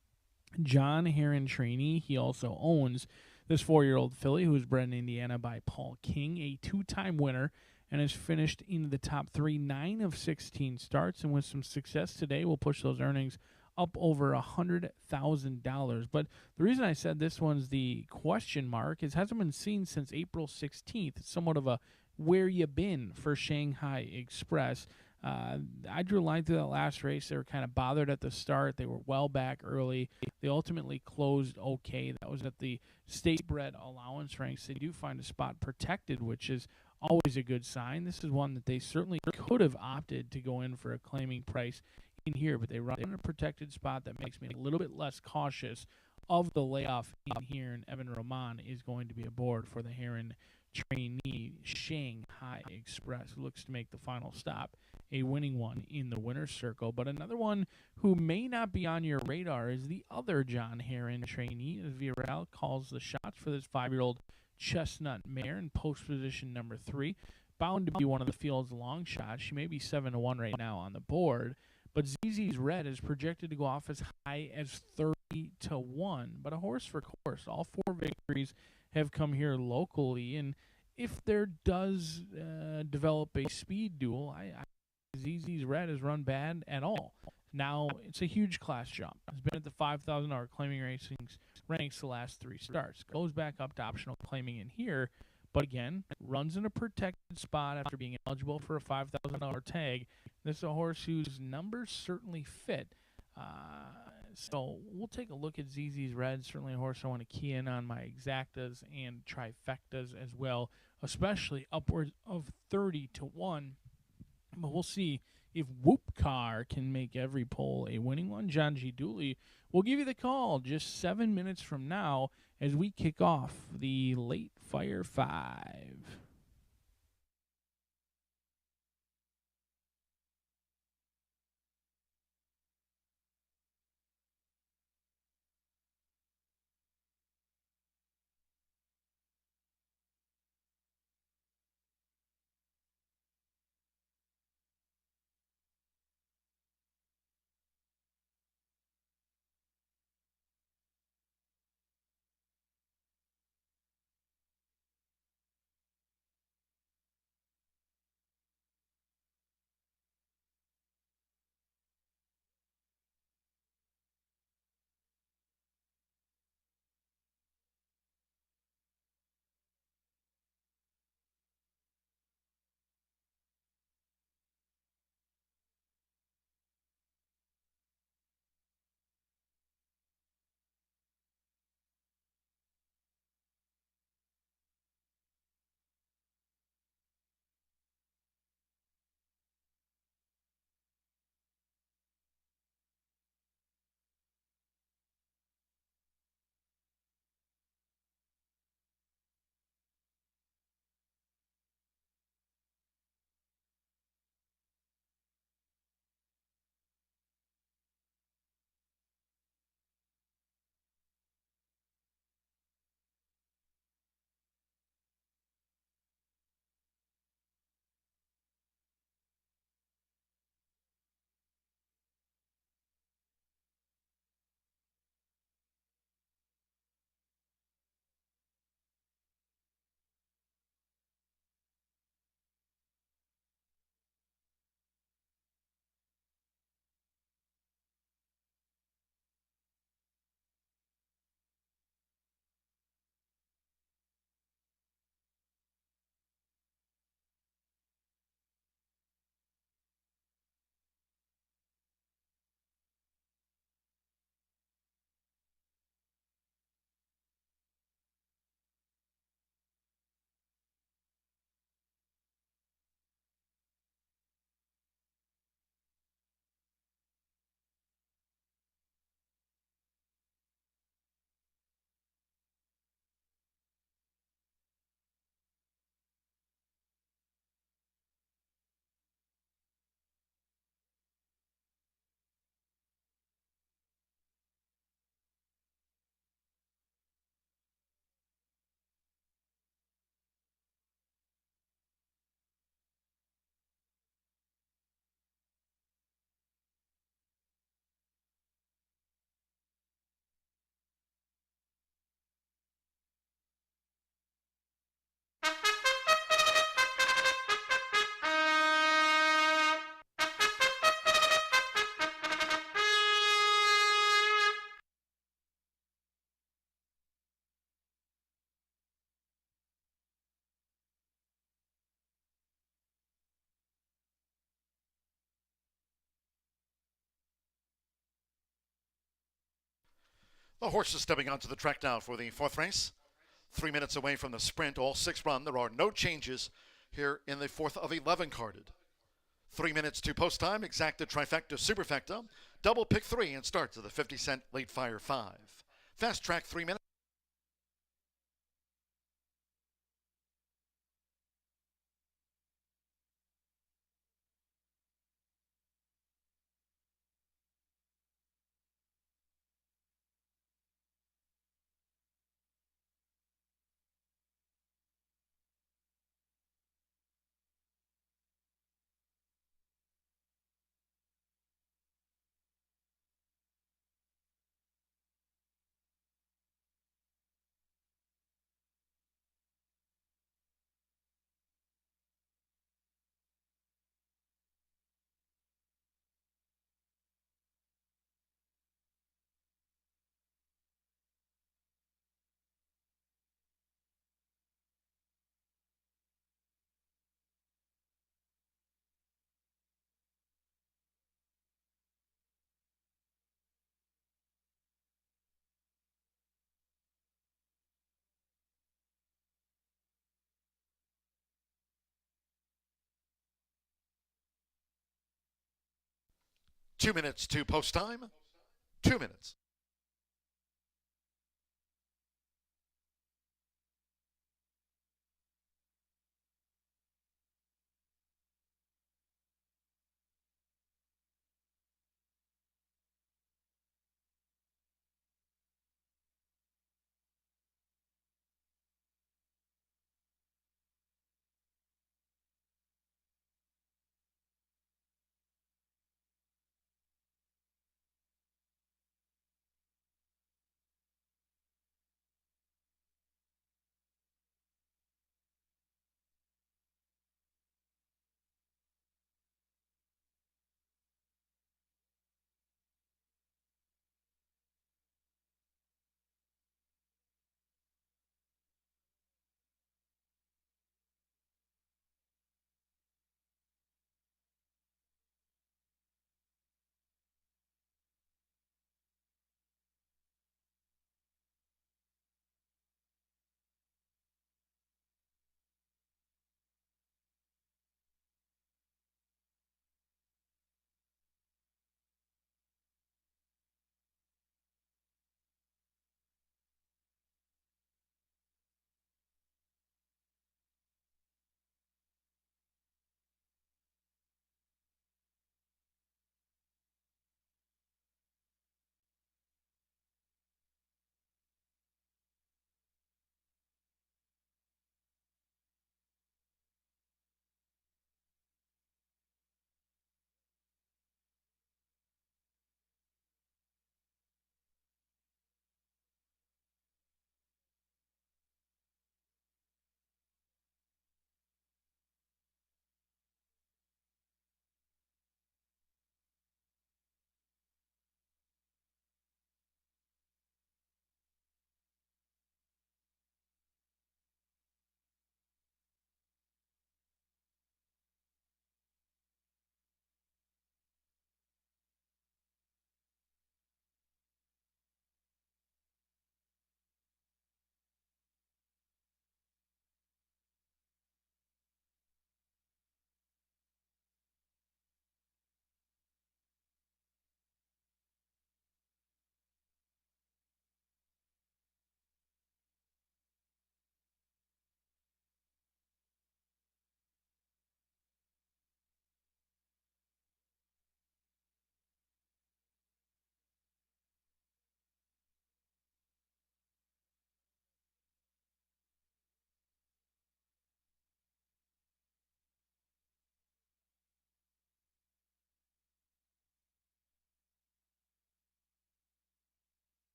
John Heron trainee. He also owns this 4-year-old filly who was bred in Indiana by Paul King, a 2-time winner, and has finished in the top 3, 9 of 16 starts. And with some success today, we'll push those earnings up over $100,000. But the reason I said this one's the question mark is it hasn't been seen since April 16th. It's somewhat of a where you been for Shanghai Express. I drew a line through that last race. They were kind of bothered at the start. They were well back early. They ultimately closed okay. That was at the state-bred allowance ranks. They do find a spot protected, which is always a good sign. This is one that they certainly could have opted to go in for a claiming price in here, but they run in a protected spot that makes me a little bit less cautious of the layoff in here, and Evan Roman is going to be aboard for the Heron trainee Shanghai Express, who looks to make the final stop a winning one in the winner's circle. But another one who may not be on your radar is the other John Heron trainee, as Viral calls the shots for this 5-year-old chestnut mare in post position number 3. Bound to be one of the field's long shots. She may be 7-1 right now on the board, but ZZ's Red is projected to go off as high as 30-1. But a horse for course. All 4 victories have come here locally, and if there does develop a speed duel, I ZZ's Red has run bad at all. Now, it's a huge class jump. It's been at the $5,000 claiming ranks the last 3 starts. Goes back up to optional claiming in here, but again, runs in a protected spot after being eligible for a $5,000 tag. This is a horse whose numbers certainly fit. So we'll take a look at ZZ's Red. Certainly a horse I want to key in on my exactas and trifectas as well, especially upwards of 30-1. But we'll see if Whoop Car can make every pole a winning one. John G. Dooley will give you the call just 7 minutes from now as we kick off the Late Fire 5. The horses stepping onto the track now for the fourth race. 3 minutes away from the sprint, all 6 run. There are no changes here in the fourth of 11 carded. 3 minutes to post time, exacta, trifecta, superfecta, double pick 3, and start to the 50-cent late fire 5. Fast track 3 minutes. Two minutes to post time. 2 minutes.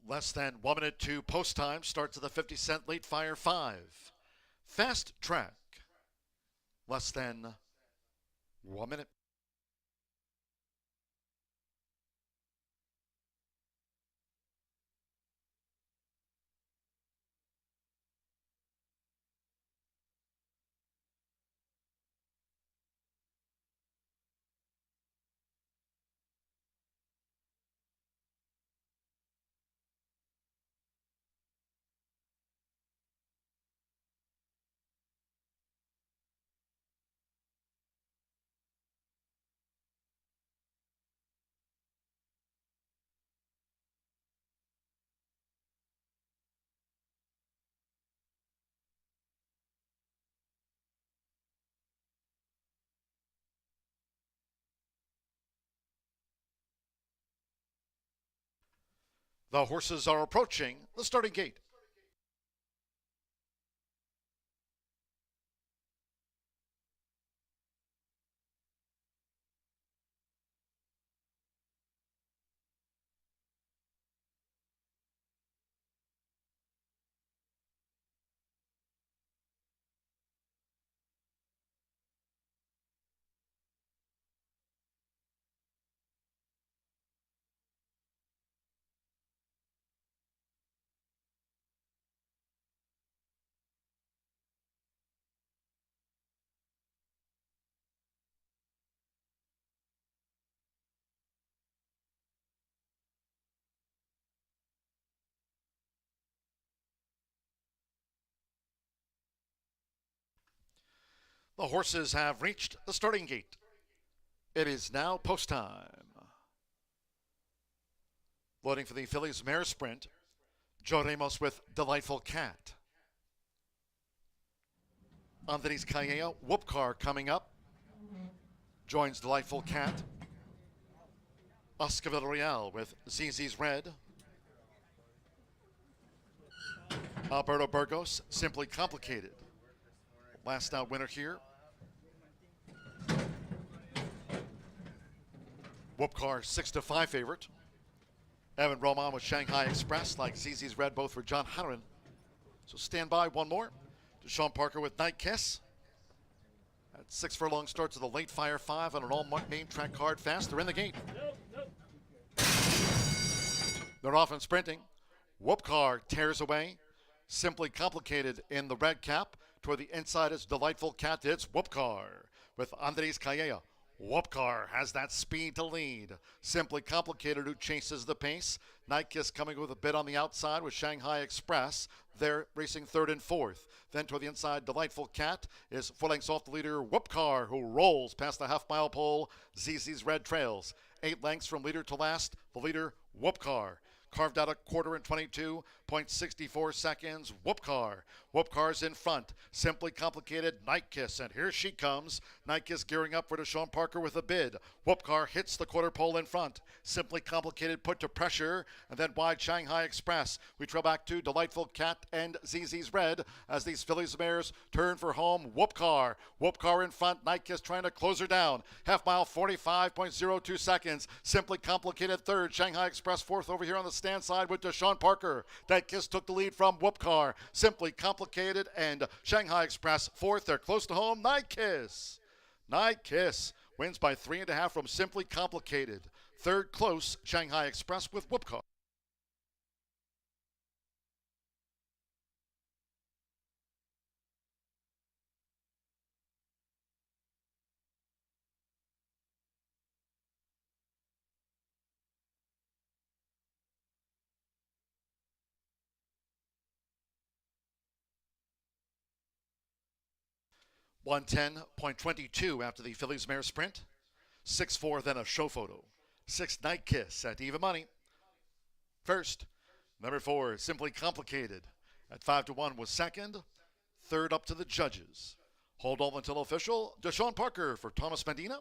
Less than 1 minute to post time. Start to the 50-cent late fire 5. Fast Track. Less than 1 minute. The horses are approaching the starting gate. The horses have reached the starting gate. It is now post time. Loading for the Phillies Mare Sprint, Joe Ramos with Delightful Cat. Andres Calleja, Whoop Car coming up. Joins Delightful Cat. Oscar Villarreal with ZZ's Red. Alberto Burgos, Simply Complicated. Last out winner here. Whoop Car 6-5 favorite. Evan Roman with Shanghai Express, like ZZ's Red, both for John Hanneran. So stand by, one more. Deshaun Parker with Night Kiss. At 6 furlong starts of the late Fire 5 on an all-name track card fast. They're in the gate. They're off and sprinting. Whoop Car tears away. Simply Complicated in the red cap. Toward the inside is Delightful Cat. It's Whoop Car with Andres Calleja. Whoop Car has that speed to lead. Simply Complicated, who chases the pace. Night Kiss coming with a bit on the outside with Shanghai Express. They're racing third and fourth. Then toward the inside, Delightful Cat is 4 lengths off the leader, Whoop Car, who rolls past the half-mile pole. ZZ's Red trails. 8 lengths from leader to last. The leader, Whoop Car. Carved out a quarter in 22.64 seconds. Whoop Car. Whoop Car's in front. Simply Complicated, Night Kiss. And here she comes. Night Kiss gearing up for Deshaun Parker with a bid. Whoop Car hits the quarter pole in front. Simply Complicated put to pressure. And then wide Shanghai Express. We trail back to Delightful Cat and ZZ's Red as these Phillies mares turn for home. Whoop Car. Whoop Car in front. Night Kiss trying to close her down. Half mile 45.02 seconds. Simply Complicated third. Shanghai Express fourth over here on the stand side with Deshaun Parker. Night Kiss took the lead from Whoop Car. Simply Complicated and Shanghai Express fourth. They're close to home. Night Kiss. Night Kiss wins by 3.5 from Simply Complicated. Third close, Shanghai Express with Whoop Car. $110.22 after the Phillies Mare Sprint. 6-4 then a show photo. 6 Night Kiss at even money. First, number 4 Simply Complicated at 5-1 was second. Third up to the judges. Hold on until official. Deshaun Parker for Thomas Medina.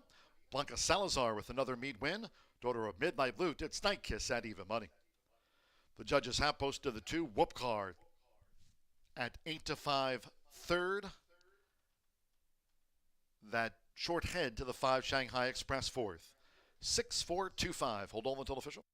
Blanca Salazar with another meet win. Daughter of Midnight Loot. It's Night Kiss at even money. The judges have posted the 2 Whoop Car at 8-5 third. That short head to the 5 Shanghai Express fourth. 6-4-2-5. Hold on until official.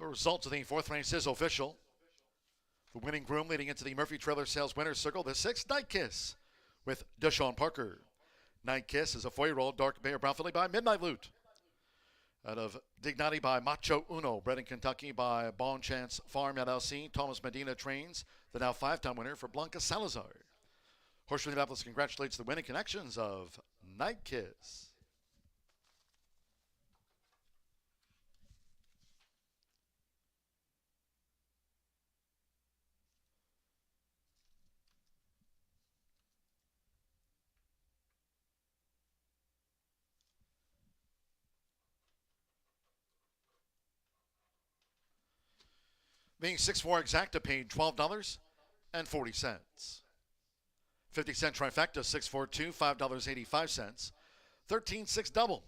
The results of the fourth race is official. The winning groom leading into the Murphy Trailer Sales Winner's Circle, the 6th, Night Kiss, with Deshaun Parker. Night Kiss is a 4-year-old dark Mayor Brown filly by Midnight Loot. Out of Dignati by Macho Uno, bred in Kentucky by Bon Chance Farm LLC. Thomas Medina trains the now 5-time winner for Blanca Salazar. Horseshoe Indianapolis congratulates the winning connections of Night Kiss. Being 6'4" exacta paid $12.40. 50-cent trifecta 642, $5.85. 13-6 double,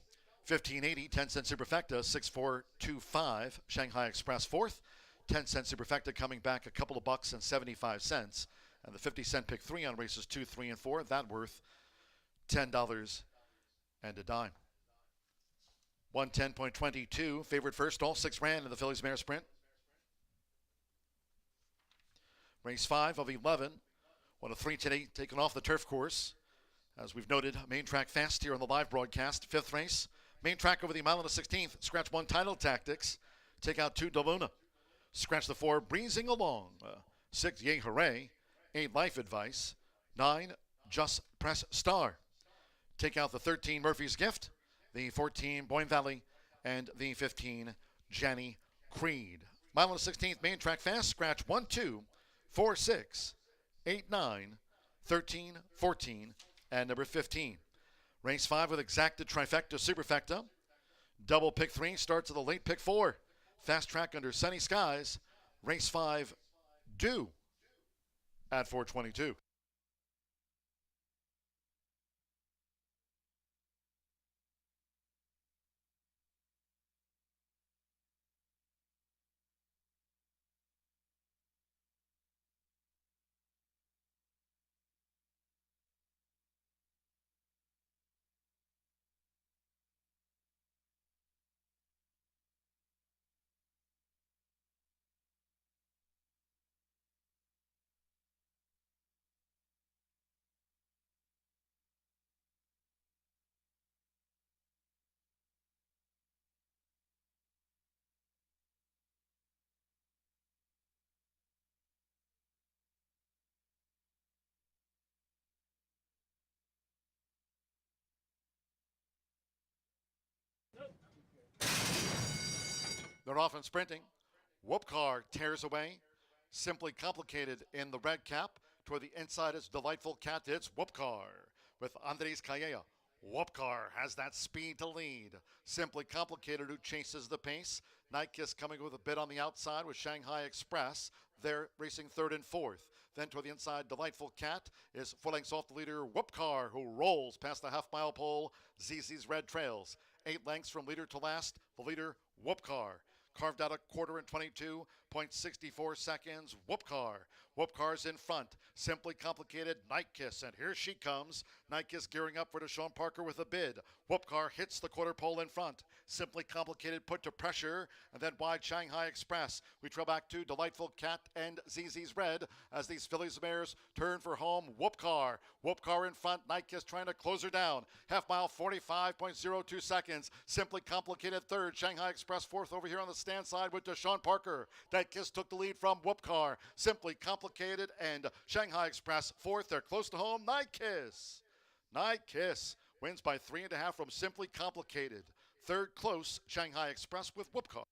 $15.80. 10-cent superfecta 6425. Shanghai Express 4th. 10-cent superfecta coming back a couple of bucks and 75 cents. And the 50-cent pick 3 on races 2, 3, and 4. That worth $10 and a dime. 110.22. Favorite first. All 6 ran in the Phillies Mare Sprint. Race 5 of 11. 1 of 3 today taken off the turf course. As we've noted, main track fast here on the live broadcast. 5th race. Main track over the mile and the 16th. Scratch 1 Title Tactics. Take out 2 DeLuna. Scratch the 4 Breezing Along. 6 Yay Hooray. 8 Life Advice. 9 Just Press Star. Take out the 13 Murphy's Gift. The 14 Boyne Valley. And the 15 Janny Creed. Mile and the 16th main track fast. Scratch 1, 2, 4, 6, 8, 9, 13, 14, and number 15. Race 5 with exacta trifecta superfecta. Double pick 3 starts at the late pick 4. Fast track under sunny skies. Race 5 due at 4:22. They're off and sprinting. Whoop Car tears away. Simply Complicated in the red cap. Toward the inside is Delightful Cat. It's Whoop Car with Andres Calleja. Whoop Car has that speed to lead. Simply Complicated who chases the pace. Night Kiss coming with a bit on the outside with Shanghai Express. They're racing 3rd and 4th. Then toward the inside, Delightful Cat is 4 lengths off the leader, Whoop Car, who rolls past the half-mile pole. ZZ's Red trails. 8 lengths from leader to last. The leader, Whoop Car. Carved out a quarter in 22.64 seconds. Whoop Car. Whoop Car's in front. Simply Complicated, Night Kiss. And here she comes. Night Kiss gearing up for Deshaun Parker with a bid. Whoop Car hits the quarter pole in front. Simply Complicated put to pressure. And then wide Shanghai Express. We trail back to Delightful Cat and ZZ's Red as these fillies mares turn for home. Whoop Car. Whoop Car in front. Night Kiss trying to close her down. Half mile, 45.02 seconds. Simply Complicated 3rd. Shanghai Express 4th over here on the stand side with Deshaun Parker. Night Kiss took the lead from Whoop Car. Simply Complicated and Shanghai Express 4th. They're close to home. Night Kiss. Night Kiss wins by 3.5 from Simply Complicated. 3rd close, Shanghai Express with Whoop Car.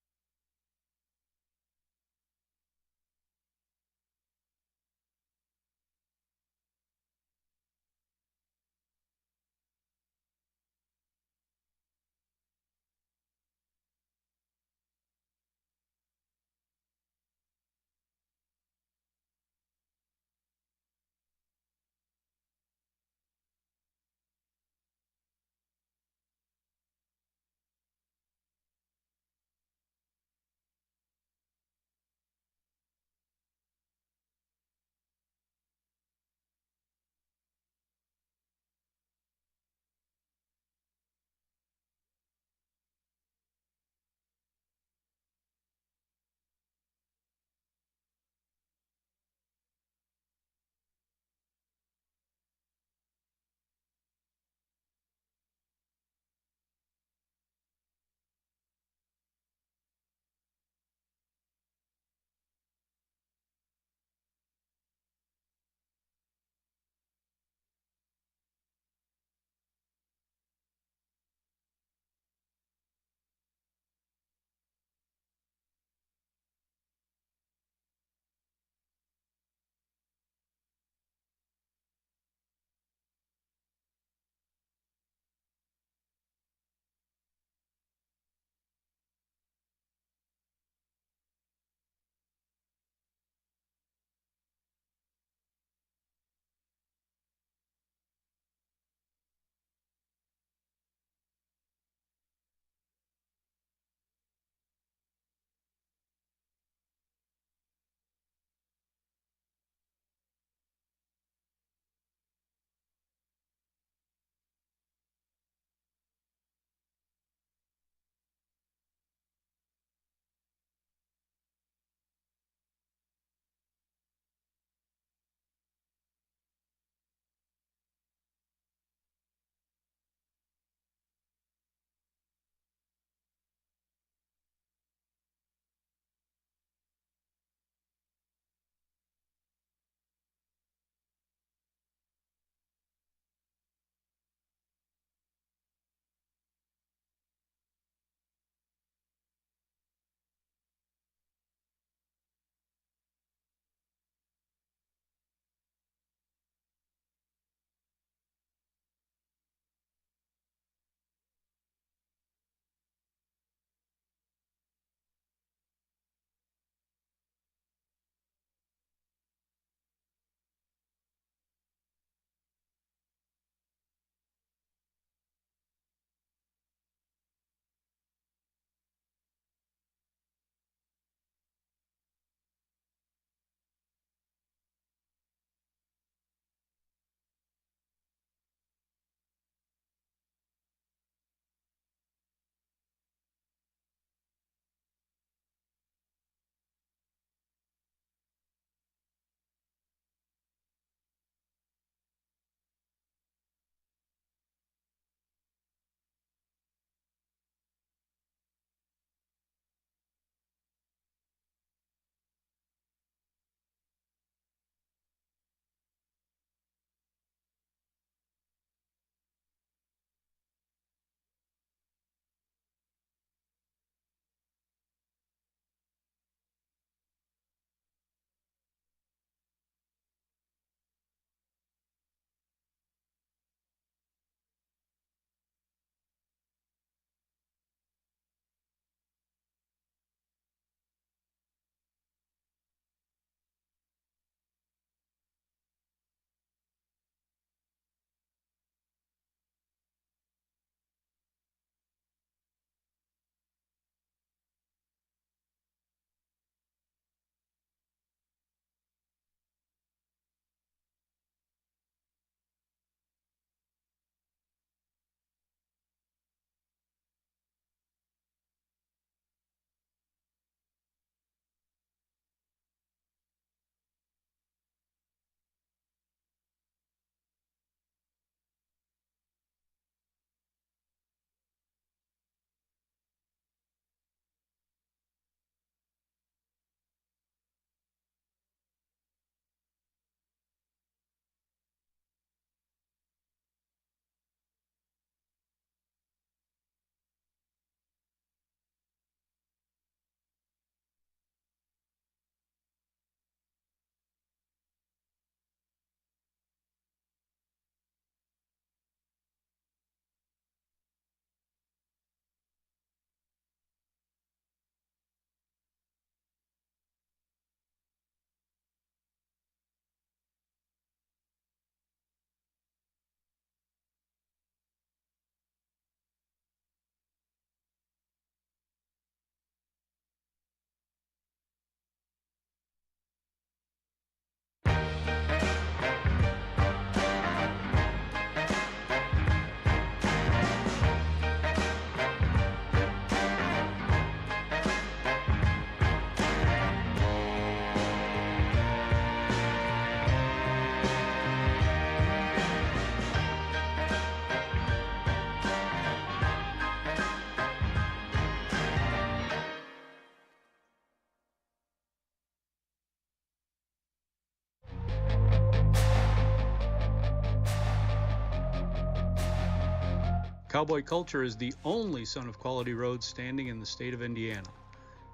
Cowboy Culture is the only son of Quality Roads standing in the state of Indiana.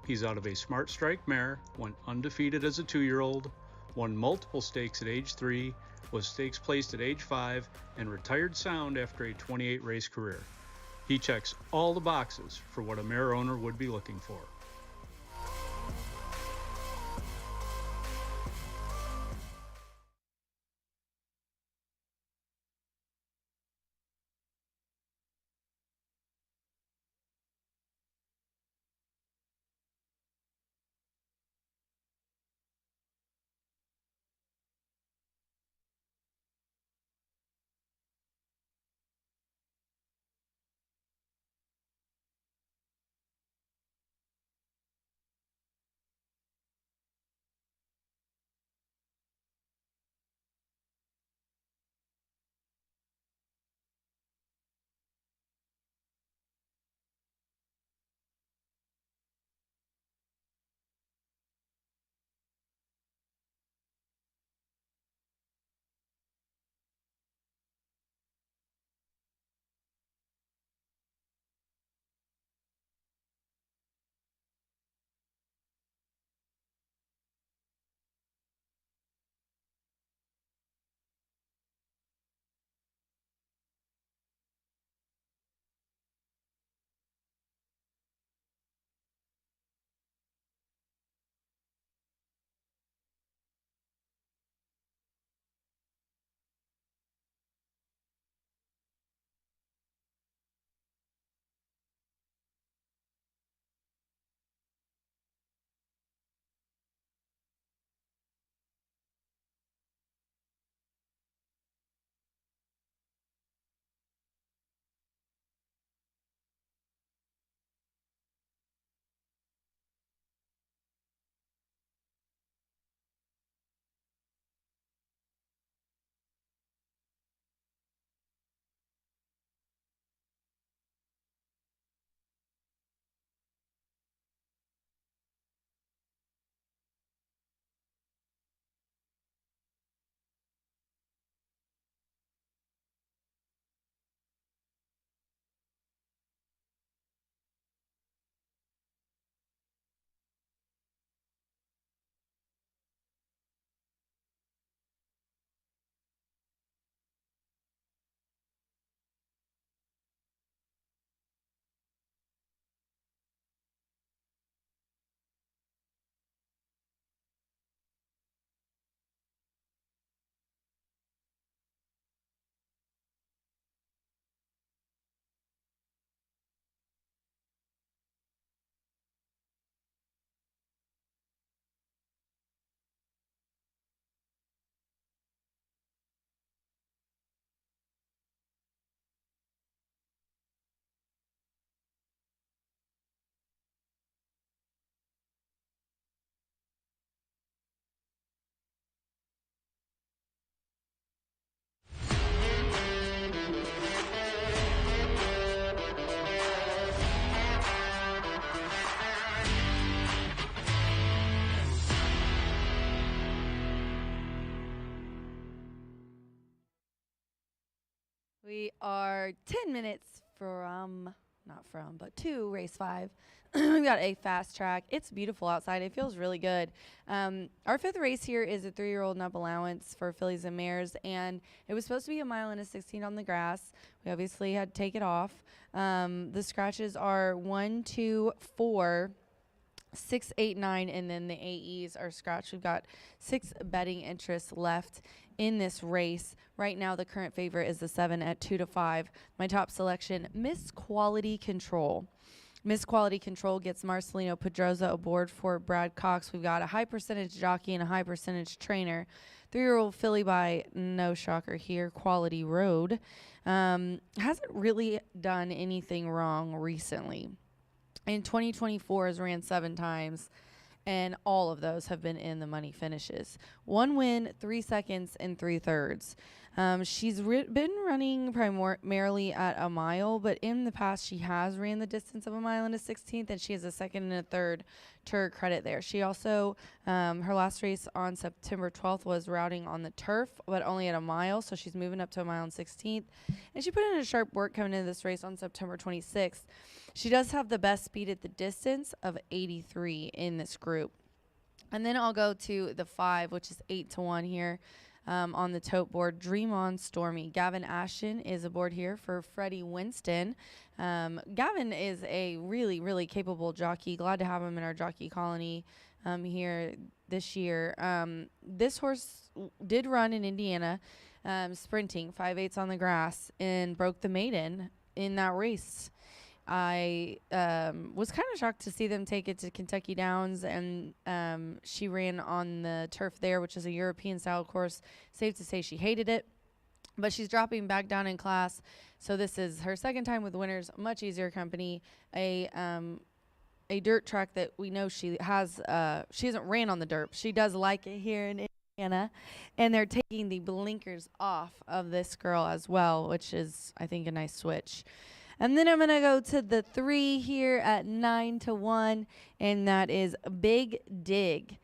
He's out of a Smart Strike mare, went undefeated as a 2-year-old, won multiple stakes at age 3, was stakes placed at age 5, and retired sound after a 28-race career. He checks all the boxes for what a mare owner would be looking for. We are 10 minutes to race 5. We've got a fast track. It's beautiful outside. It feels really good. Our 5th race here is a 3-year-old and up allowance for fillies and mares, and it was supposed to be a 1.16 miles on the grass. We obviously had to take it off. The scratches are 1, 2, 4, 6, 8, 9, and then the AEs are scratched. We've got 6 betting interests left in this race. Right now, the current favorite is the 7 at 2 to 5. My top selection, Miss Quality Control. Miss Quality Control gets Marcelino Pedroza aboard for Brad Cox. We've got a high percentage jockey and a high percentage trainer. 3-year-old filly by, no shocker here, Quality Road. Hasn't really done anything wrong recently. In 2024 has ran 7 times and all of those have been in the money finishes. 1 win, 3 seconds, and 3/3. She's been running primarily at a mile, but in the past she has ran the distance of a mile and a 16th, and she has a second and a third to her credit there. She also, her last race on September 12th was routing on the turf, but only at a mile, so she's moving up to a mile and 16th. And she put in a sharp work coming into this race on September 26th. She does have the best speed at the distance of 83 in this group. And then I'll go to the 5, which is 8-1 here. On the tote board, Dream On Stormy. Gavin Ashton is aboard here for Freddie Winston. Gavin is a really, really capable jockey. Glad to have him in our jockey colony here this year. This horse did run in Indiana, sprinting 5/8 on the grass, and broke the maiden in that race. I was kind of shocked to see them take it to Kentucky Downs, and she ran on the turf there, which is a European-style course. Safe to say she hated it, but she's dropping back down in class, so this is her second time with winners, much easier company, a dirt track that we know she has. She hasn't ran on the dirt. She does like it here in Indiana, and they're taking the blinkers off of this girl as well, which is, I think, a nice switch. And then I'm going to go to the 3 here at 9-1, and that is Big Dig.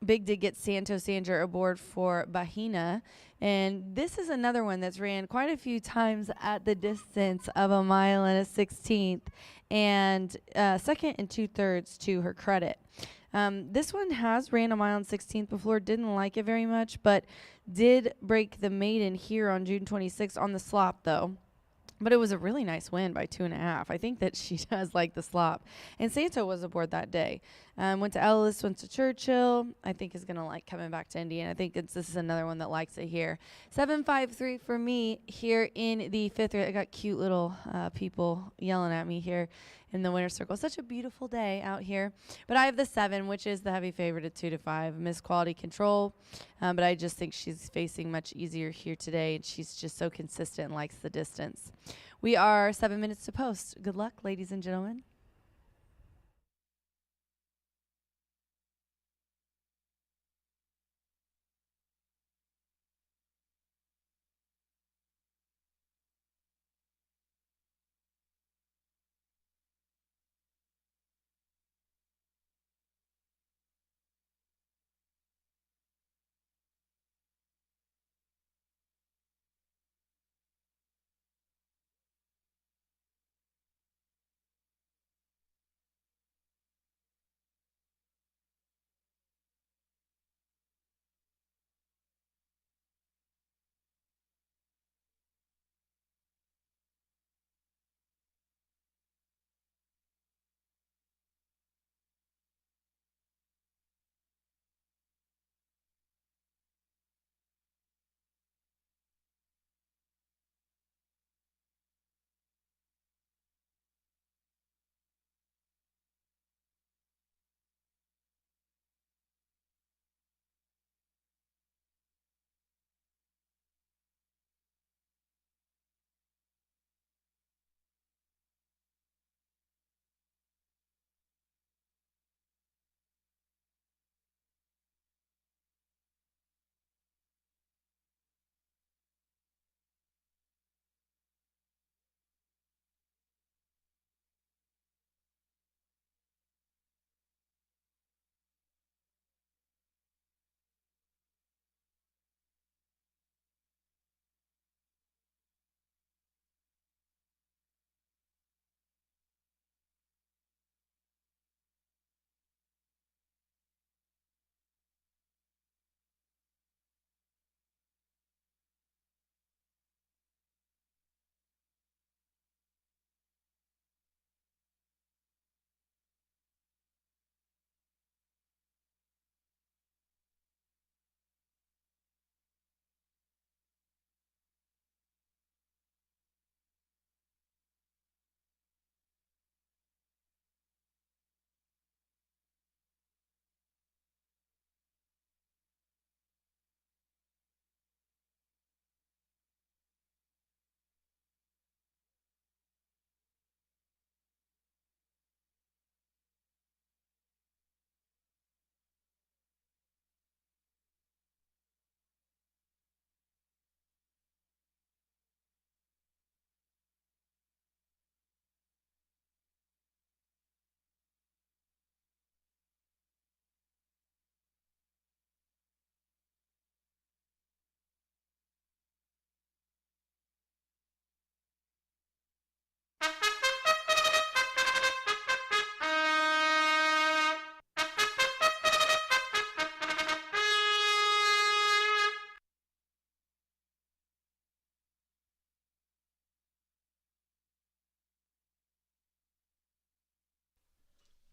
Big Dig gets Santo Sanger aboard for Bahina. And this is another one that's ran quite a few times at the distance of a mile and a 16th, and second and 2/3 to her credit. This one has ran a mile and 16th before, didn't like it very much, but did break the maiden here on June 26th on the slop, though. But it was a really nice win by 2.5. I think that she does like the slop. And Santo was aboard that day. Went to Ellis, went to Churchill. I think is going to like coming back to Indiana. I think this is another one that likes it here. 7-5-3 for me here in the 5th race. I got cute little people yelling at me here in the winner's circle. Such a beautiful day out here. But I have the 7, which is the heavy favorite at 2-5. Miss Quality Control. But I just think she's facing much easier here today. And she's just so consistent and likes the distance. We are 7 minutes to post. Good luck, ladies and gentlemen.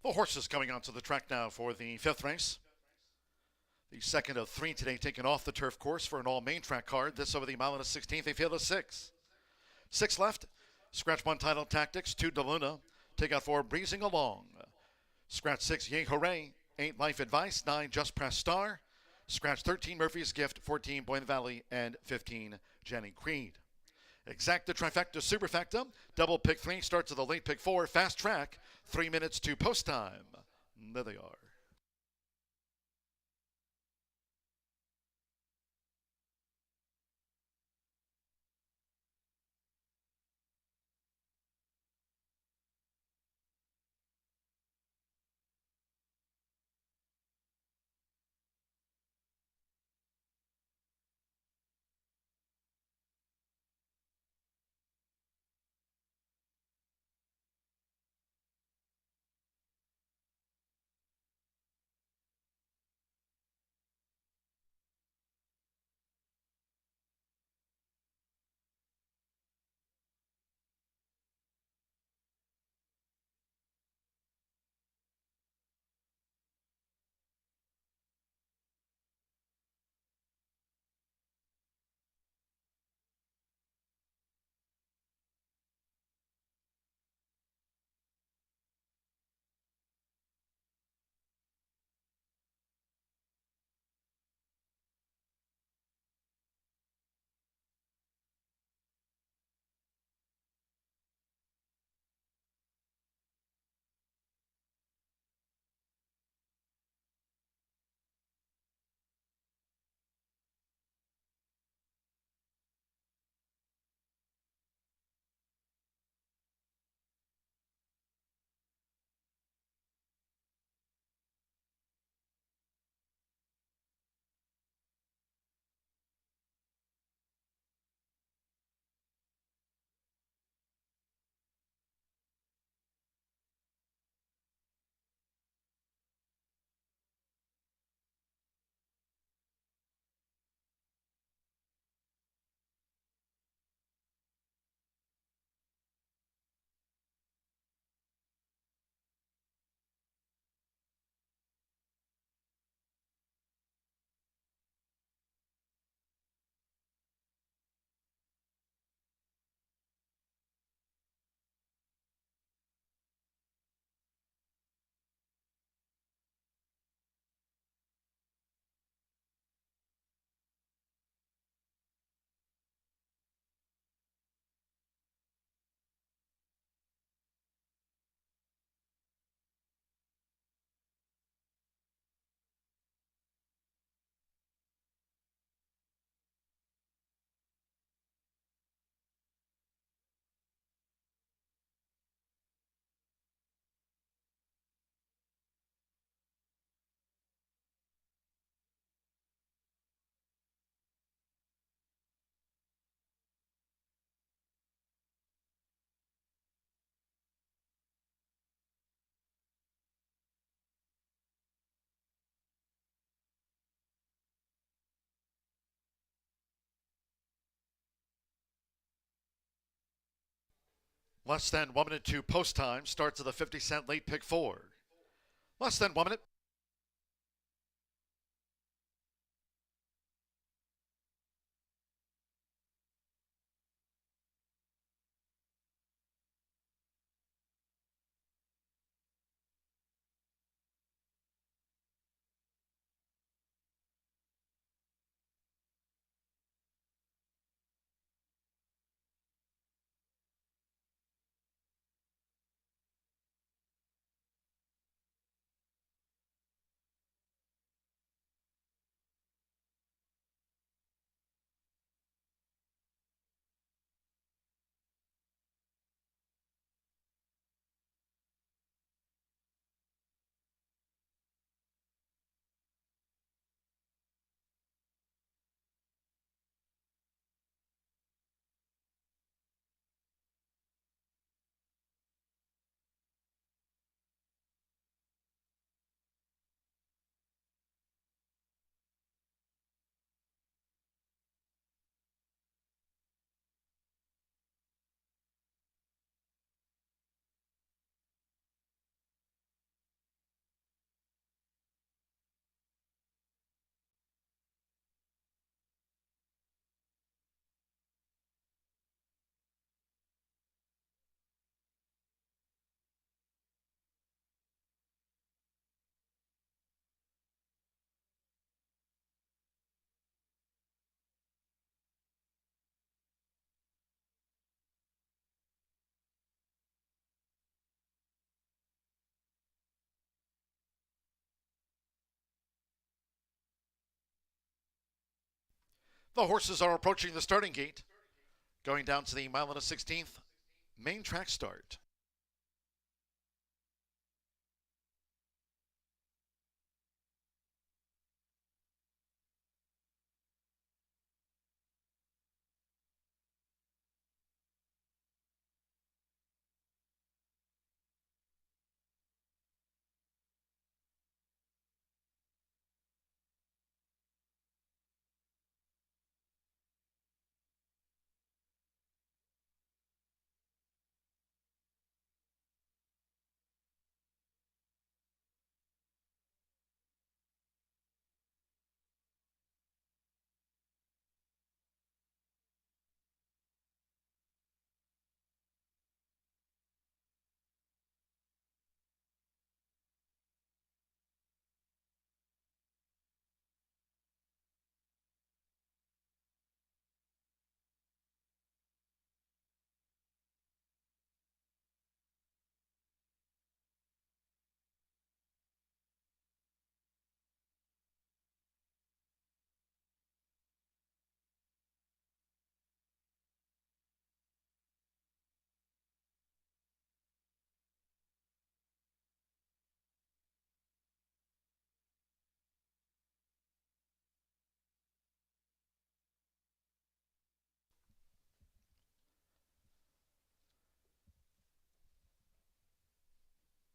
The horses coming onto the track now for the fifth race. The second of three today taken off the turf course for an all main track card. This over the mile and a 16th, a field of six. Six left. Scratch one Title Tactics, 2 DeLuna. Take out 4 Breezing Along. Scratch 6 Yay Hooray, 8 Life Advice, 9 Just Press Star. Scratch 13 Murphy's Gift, 14 Boyne Valley, and 15 Jenny Creed. Exacta, trifecta, superfecta. Double pick 3 starts at the late pick 4. Fast track, 3 minutes to post time. There they are. Less than 1 minute to post time. Starts at the 50-cent late pick 4. Less than 1 minute. The horses are approaching the starting gate, going down to the mile and a 16th main track start.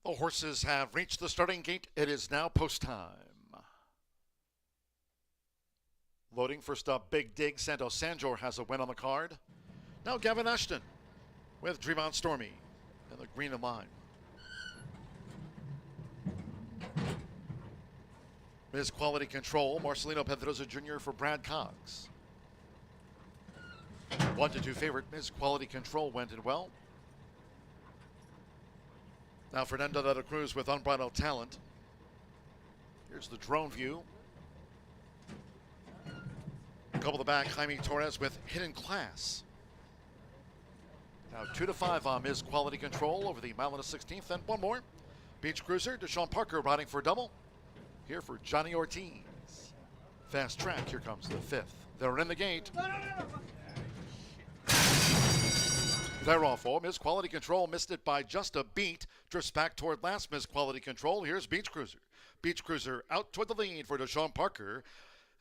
The horses have reached the starting gate. It is now post time. Loading first up, Big Dig. Santo Sanjor has a win on the card. Now Gavin Ashton with Dream On Stormy in the green and line. Miss Quality Control, Marcelino Pedroza Jr. for Brad Cox. 1-2 favorite, Miss Quality Control went in well. Now Fernando de la Cruz with Unbridled Talent. Here's the drone view. A couple of the back, Jaime Torres with Hidden Class. Now 2-5 on Miss Quality Control over the mile and a 16th. And one more. Beach Cruiser, Deshaun Parker riding for a double. Here for Johnny Ortiz. Fast Track, here comes the 5th. They're in the gate. They're off for Miss Quality Control, missed it by just a beat. Drifts back toward last Miss Quality Control. Here's Beach Cruiser. Beach Cruiser out toward the lead for Deshaun Parker.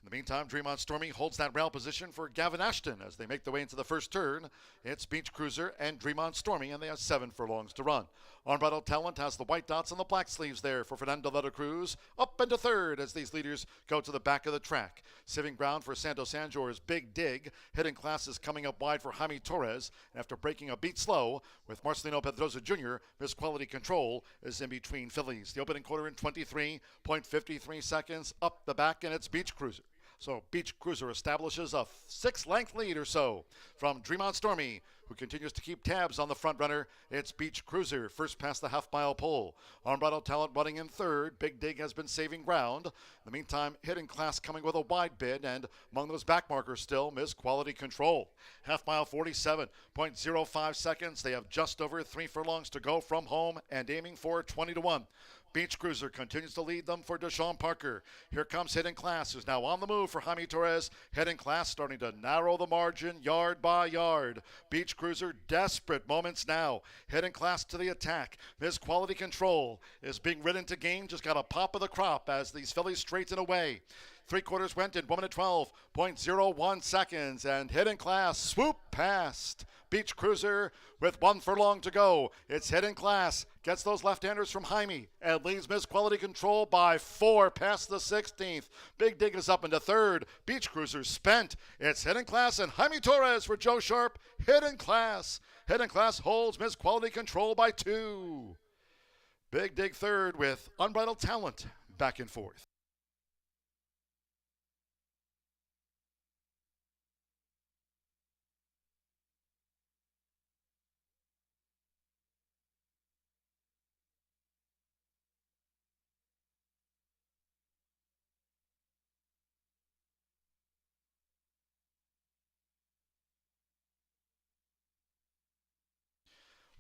In the meantime, Dream On Stormy holds that rail position for Gavin Ashton as they make their way into the first turn. It's Beach Cruiser and Dream On Stormy, and they have 7 furlongs to run. Unbridled Talent has the white dots and the black sleeves there for Fernando de la Cruz. Up into third as these leaders go to the back of the track. Saving ground for Santo Sanjor's Big Dig. Hidden Class is coming up wide for Jaime Torres. And after breaking a beat slow with Marcelino Pedroza Jr., Miss Quality Control is in between fillies. The opening quarter in 23.53 seconds. Up the back, and it's Beach Cruiser. So Beach Cruiser establishes a 6-length lead or so from Dream On Stormy, who continues to keep tabs on the front runner. It's Beach Cruiser, first past the half-mile pole. Unbridled Talent running in third. Big Dig has been saving ground. In the meantime, Hidden Class coming with a wide bid, and among those back markers still, Miss Quality Control. Half-mile 47.05 seconds. They have just over 3 furlongs to go from home and aiming for 20-1. Beach Cruiser continues to lead them for Deshaun Parker. Here comes Hidden Class, who's now on the move for Jaime Torres. Hidden Class starting to narrow the margin yard by yard. Beach Cruiser, desperate moments now. Hidden Class to the attack. Miss Quality Control is being ridden to gain. Just got a pop of the crop as these fillies straighten away. 3/4 went in 1 minute 12.01 seconds, and Hidden Class swoop past Beach Cruiser with 1 furlong to go. It's Hidden Class, gets those left-handers from Jaime, and leads Miss Quality Control by 4 past the 16th. Big Dig is up into third. Beach Cruiser spent. It's Hidden Class and Jaime Torres for Joe Sharp. Hidden Class. Hidden Class holds Miss Quality Control by 2. Big Dig third with Unbridled Talent back and forth.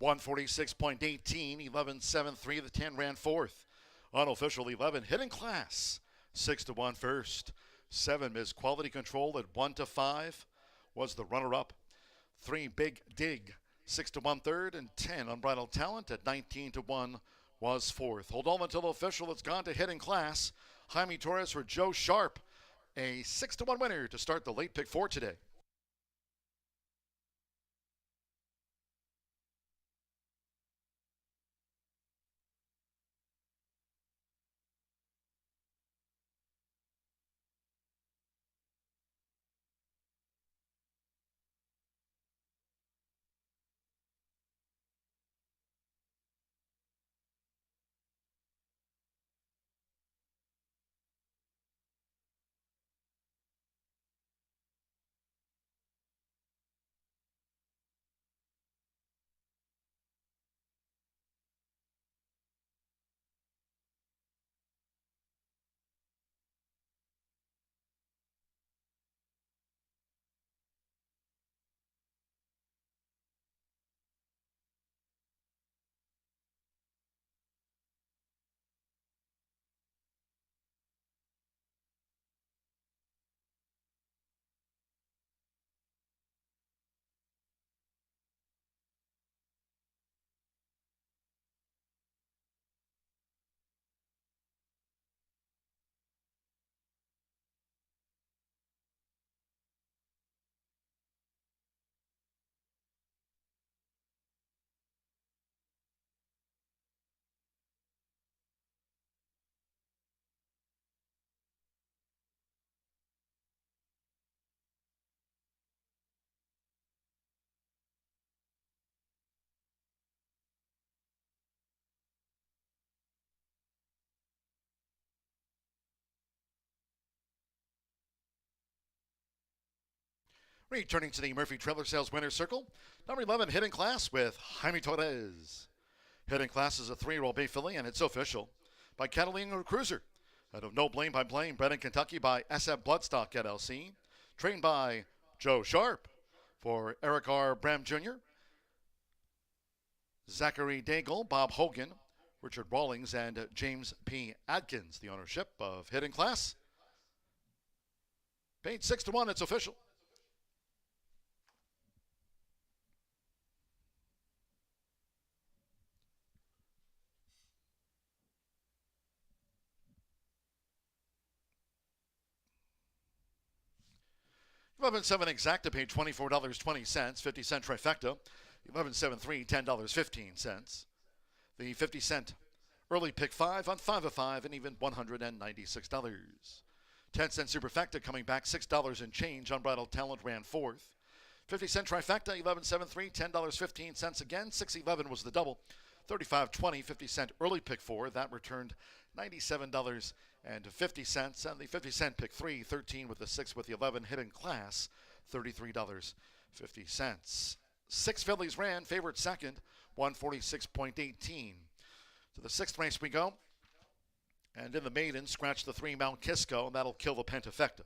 .146.18, 11.73. The 10 ran fourth. Unofficial 11, Hidden Class, 6-1 first. 7 Miss Quality Control at 1-5 was the runner-up. 3 Big Dig 6-1 third, and 10 Unbridled Talent at 19-1 was fourth. Hold on until official. It's gone to Hidden Class. Jaime Torres for Joe Sharp, a 6-1 winner to start the late pick 4 today. Returning to the Murphy Trailer Sales Winner's Circle, number 11, Hidden Class with Jaime Torres. Hidden Class is a 3-year-old bay filly, and it's official by Catalina Cruiser. Out of No Blame by Blame, bred in Kentucky by SF Bloodstock LLC. Trained by Joe Sharp for Eric R. Bram Jr., Zachary Daigle, Bob Hogan, Richard Rawlings, and James P. Adkins. The ownership of Hidden Class. Paid 6-1, it's official. $11.7 exacta paid $24.20, 50-cent trifecta. $11.73, $10.15. The 50-cent early pick 5 on 5 of 5 and even $196. 10-cent superfecta coming back $6 and change. Unbridled Talent ran fourth. 50-cent trifecta, $11.73, $10.15 again. 6.11 was the double. 35.20, 50-cent early pick 4. That returned $97.50. And the 50-cent pick 3, 13 with the 6 with the 11. Hidden Class, $33.50. 6 fillies ran, favorite second, 146.18. To the 6th race we go. And in the maiden, scratch the 3 Mount Kisco, and that'll kill the Pentafecta.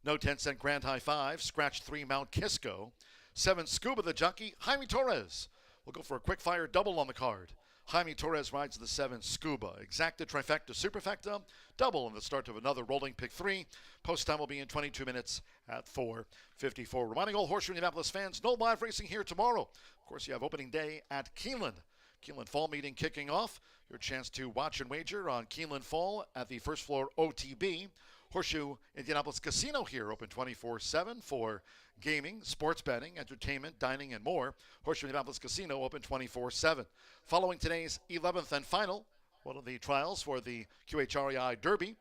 No 10-cent Grand High 5, scratch 3 Mount Kisco. 7 Scuba the Jockey, Jaime Torres. We'll go for a quick fire double on the card. Jaime Torres rides the 7 Scuba. Exacta, trifecta, superfecta, double in the start of another rolling pick 3. Post time will be in 22 minutes at 4:54. Reminding all Horseshoe Indianapolis fans, no live racing here tomorrow. Of course, you have opening day at Keeneland. Keeneland Fall meeting kicking off. Your chance to watch and wager on Keeneland Fall at the first floor OTB. Horseshoe Indianapolis Casino here, open 24/7 for gaming, sports betting, entertainment, dining, and more. Horseshoe Indianapolis Casino open 24/7. Following today's 11th and final, one of the trials for the QHREI Derby.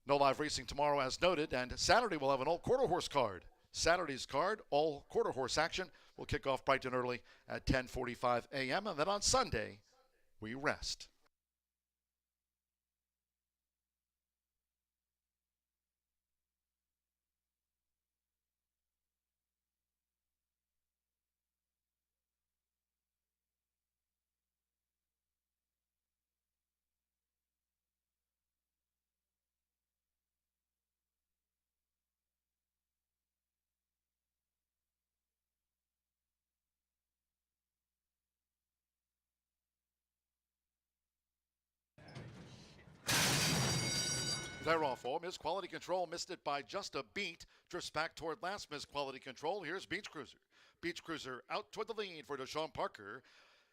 No live racing tomorrow as noted, and Saturday we'll have an all-quarter horse card. Saturday's card, all quarter horse action, will kick off bright and early at 10:45 a.m., and then on Sunday, we rest. They're off home. Miss Quality Control missed it by just a beat. Drifts back toward last Miss Quality Control. Here's Beach Cruiser. Beach Cruiser out toward the lead for Deshaun Parker.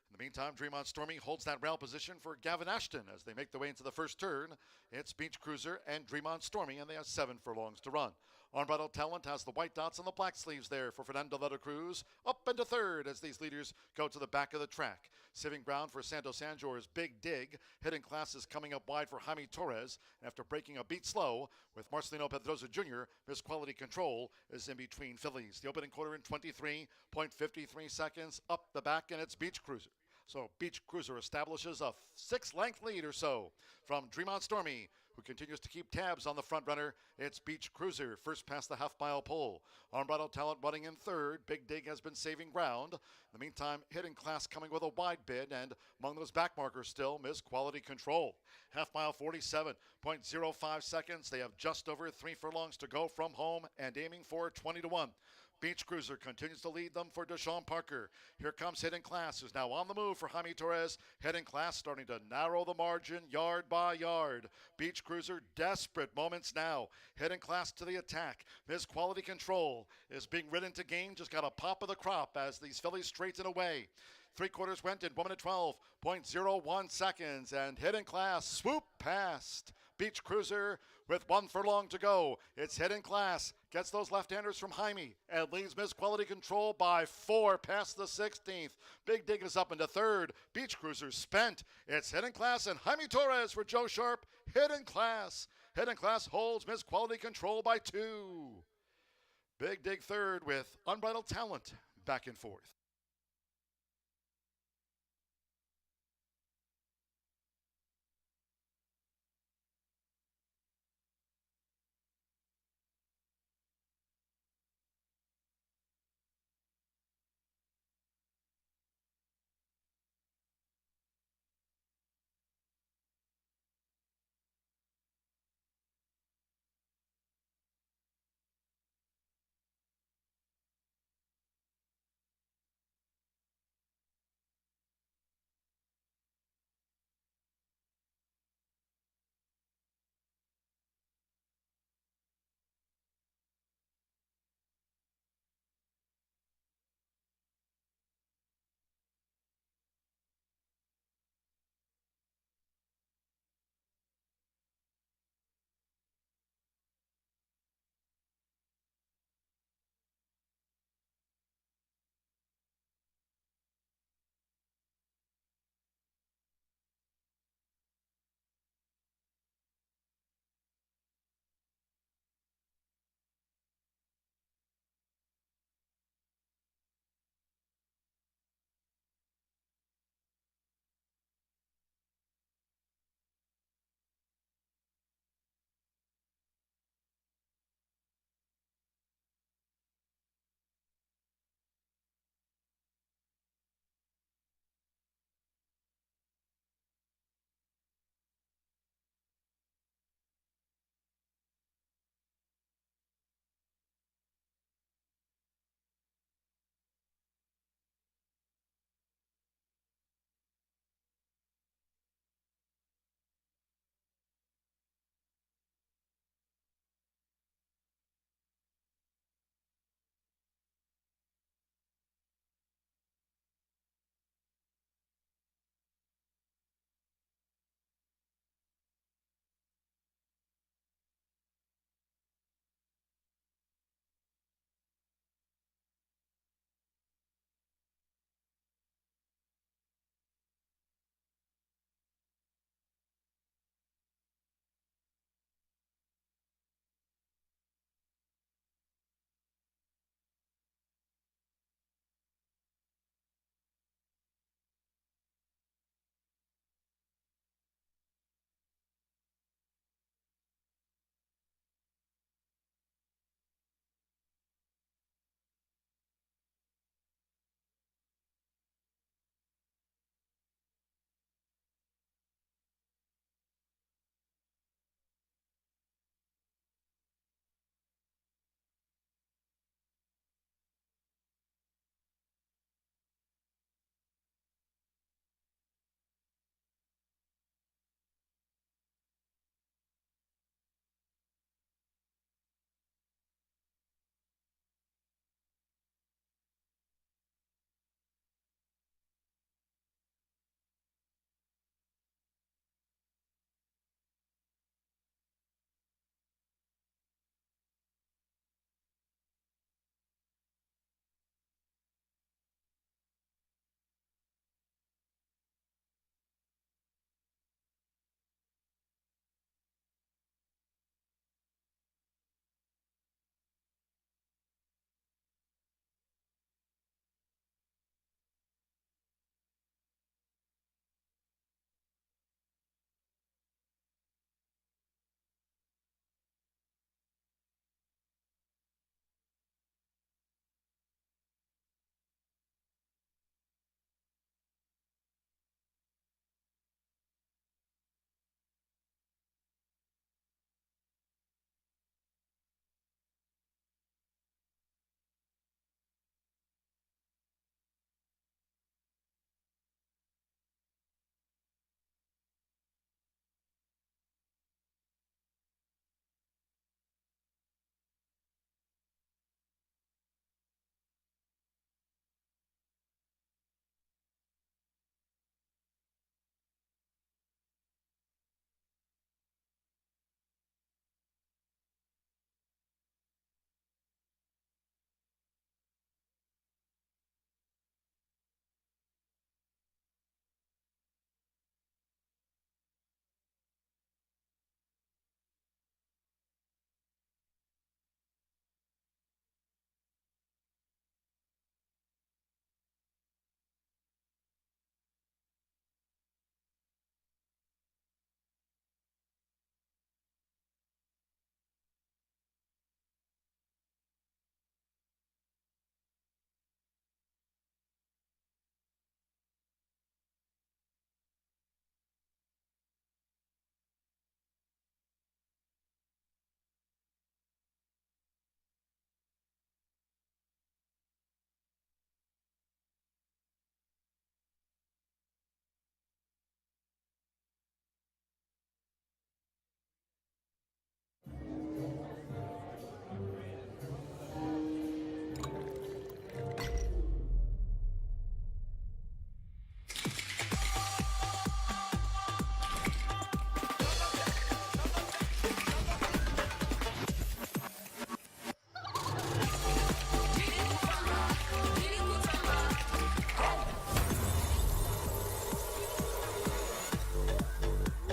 In the meantime, Dream On Stormy holds that rail position for Gavin Ashton as they make their way into the first turn. It's Beach Cruiser and Dream On Stormy, and they have 7 furlongs to run. Unbridled Talent has the white dots and the black sleeves there for Fernando de la Cruz. Up into third as these leaders go to the back of the track. Sieving ground for Santos Sanjor's Big Dig. Hitting classes coming up wide for Jaime Torres. After breaking a beat slow with Marcelino Pedrosa Jr., Miss Quality Control is in between fillies. The opening quarter in 23.53 seconds. Up the back, and it's Beach Cruiser. So Beach Cruiser establishes a 6-length lead or so from Dream On Stormy, who continues to keep tabs on the front runner. It's Beach Cruiser first past the half-mile pole. Unbridled Talent running in third. Big Dig has been saving ground. In the meantime, Hidden Class coming with a wide bid, and among those back markers still, Miss Quality Control. Half-mile 47.05 seconds. They have just over 3 furlongs to go from home and aiming for 20-1. Beach Cruiser continues to lead them for Deshaun Parker. Here comes Hidden Class, who's now on the move for Jaime Torres. Hidden Class starting to narrow the margin yard by yard. Beach Cruiser desperate moments now. Hidden Class to the attack. Miss Quality Control is being ridden to gain. Just got a pop of the crop as these fillies straighten away. 3/4 went in 1 minute 12.01 seconds, and Hidden Class swoop past Beach Cruiser with 1 furlong to go. It's Hidden Class, gets those left-handers from Jaime, and leads Miss Quality Control by 4 past the 16th. Big Dig is up into third. Beach Cruiser spent. It's Hidden Class and Jaime Torres for Joe Sharp. Hidden Class. Hidden Class holds Miss Quality Control by 2. Big Dig third with Unbridled Talent back and forth.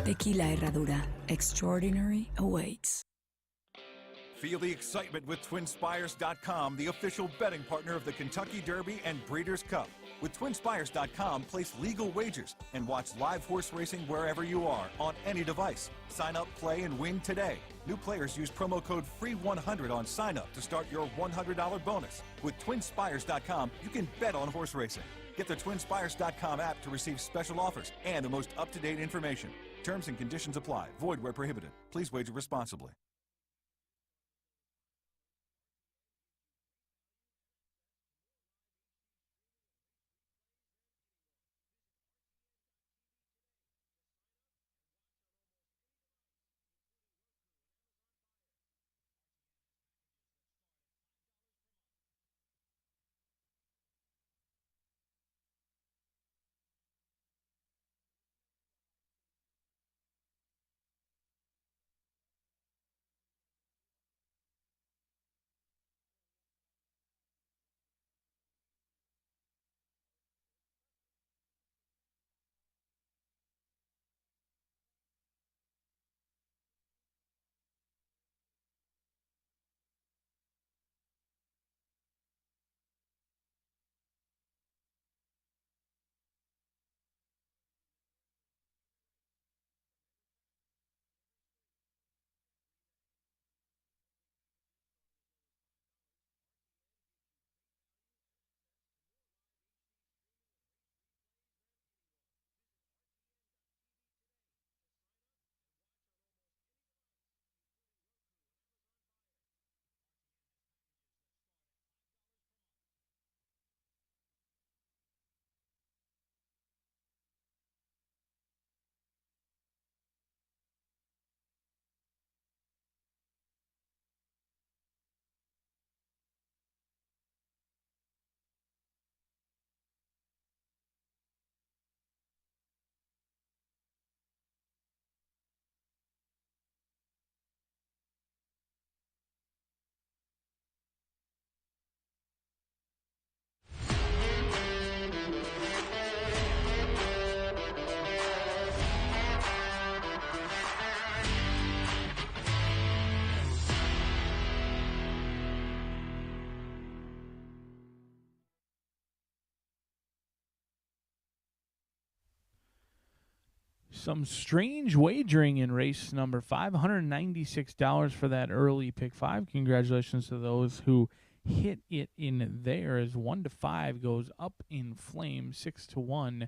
Tequila Herradura. Extraordinary awaits. Feel the excitement with TwinSpires.com, the official betting partner of the Kentucky Derby and Breeders' Cup. With TwinSpires.com, place legal wagers and watch live horse racing wherever you are on any device. Sign up, play, and win today. New players use promo code FREE100 on sign up to start your $100 bonus. With TwinSpires.com, you can bet on horse racing. Get the TwinSpires.com app to receive special offers and the most up-to-date information. Terms and conditions apply. Void where prohibited. Please wager responsibly. Some strange wagering in race number 5. $196 for that early pick 5. Congratulations to those who hit it in there, as 1 to 5 goes up in flames, 6 to 1.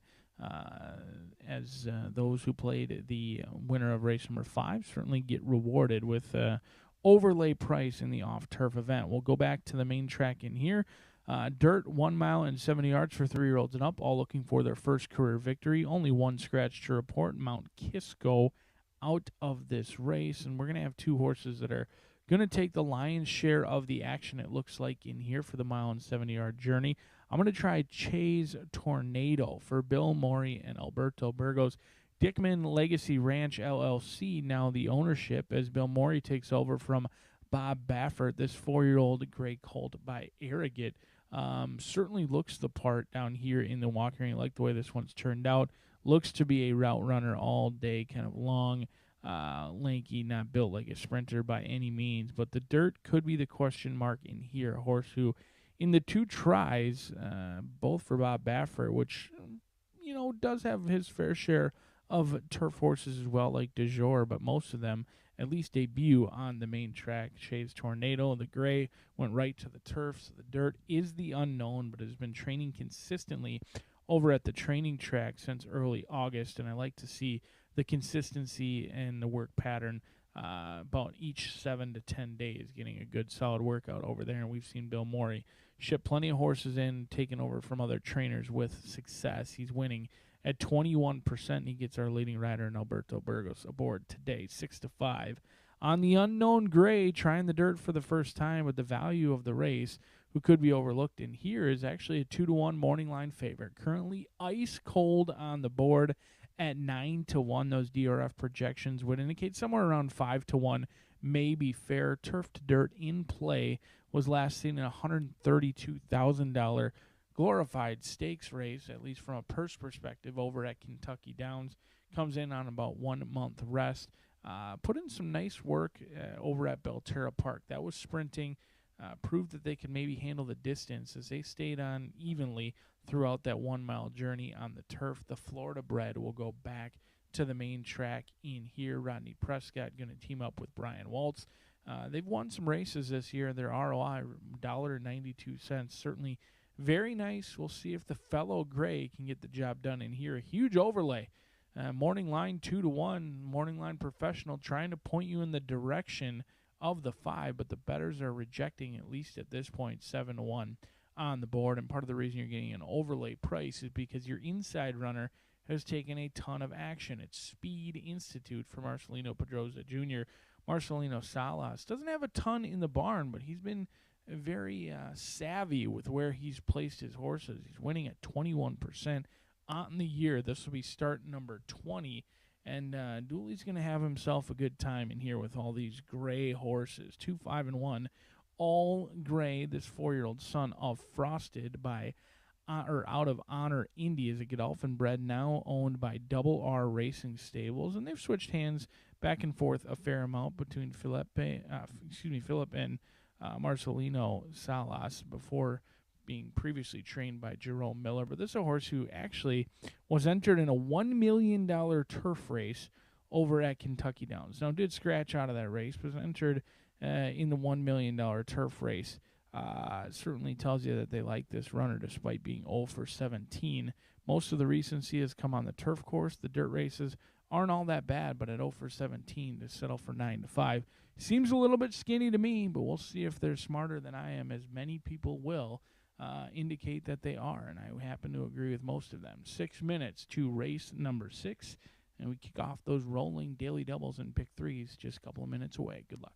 As those who played the winner of race number 5 certainly get rewarded with overlay price in the off-turf event. We'll go back to the main track in here. Dirt, 1 mile and 70 yards for 3-year-olds and up, all looking for their first career victory. Only one scratch to report, Mount Kisco out of this race. And we're going to have 2 horses that are going to take the lion's share of the action, it looks like, in here for the mile and 70-yard journey. I'm going to try Chase Tornado for Bill Morey and Alberto Burgos. Dickman Legacy Ranch LLC now the ownership, as Bill Morey takes over from Bob Baffert, this 4-year-old gray colt by Arrogate. Certainly looks the part down here in the walking ring. I like the way this one's turned out. Looks to be a route runner all day, kind of long, lanky, not built like a sprinter by any means. But the dirt could be the question mark in here. A horse who, in the 2 tries, both for Bob Baffert, which, you know, does have his fair share of turf horses as well, like De Jour, but most of them at least debut on the main track. Chase Tornado, the gray, went right to the turf, so the dirt is the unknown, but has been training consistently over at the training track since early August, and I like to see the consistency and the work pattern about each 7 to 10 days, getting a good solid workout over there. And we've seen Bill Morey ship plenty of horses in, taking over from other trainers with success. He's winning at 21%. He gets our leading rider, Alberto Burgos, aboard today, 6 to 5. On the unknown gray, trying the dirt for the first time, but the value of the race, who could be overlooked in here, is actually a 2 to 1 morning line favorite. Currently ice cold on the board at 9 to 1. Those DRF projections would indicate somewhere around 5 to 1 may be fair. Turf to dirt in play was last seen in a $132,000 glorified stakes race, at least from a purse perspective, over at Kentucky Downs. Comes in on about 1 month rest. Put in some nice work over at Belterra Park. That was sprinting. Proved that they could maybe handle the distance as they stayed on evenly throughout that 1 mile journey on the turf. The Florida bred will go back to the main track in here. Rodney Prescott going to team up with Brian Waltz. They've won some races this year. Their ROI, $1.92. Certainly very nice. We'll see if the fellow Gray can get the job done in here. A huge overlay. Morning line 2-1. Morning line professional trying to point you in the direction of the 5, but the bettors are rejecting, at least at this point, 7-1 on the board. And part of the reason you're getting an overlay price is because your inside runner has taken a ton of action. It's Speed Institute for Marcelino Pedroza Jr. Marcelino Salas doesn't have a ton in the barn, but he's been very savvy with where he's placed his horses. He's winning at 21% on the year. This will be start number 20. And Dooley's going to have himself a good time in here with all these gray horses. 2, 5, and 1, all gray. This 4-year-old son of Frosted by out of Honor Indy is a Godolphin bred, now owned by Double R Racing Stables, and they've switched hands back and forth a fair amount between Philip and Marcelino Salas before being previously trained by Jerome Miller. But this is a horse who actually was entered in a $1 million turf race over at Kentucky Downs. Now, did scratch out of that race, but was entered in the $1 million turf race. Certainly tells you that they like this runner despite being 0 for 17. Most of the recency has come on the turf course. The dirt races aren't all that bad, but at 0 for 17 to settle for 9-5 seems a little bit skinny to me, but we'll see if they're smarter than I am, as many people will indicate that they are, and I happen to agree with most of them. 6 minutes to race number 6, and we kick off those rolling daily doubles and pick threes just a couple of minutes away. Good luck.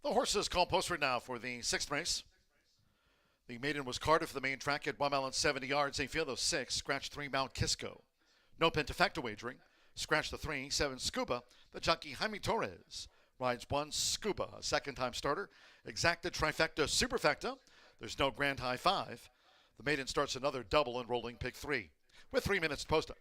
The horses call post right now for the 6th race. The maiden was Cardiff, the main track at 1 mile and 70 yards. They feel those 6. Scratch 3, Mount Kisco. No pentafecta wagering. Scratch the 3, 7, Scuba. The jockey Jaime Torres rides 1, Scuba, a second-time starter. Exacta, trifecta, superfecta. There's no grand high 5. The maiden starts another double and rolling pick 3. With 3 minutes to post up.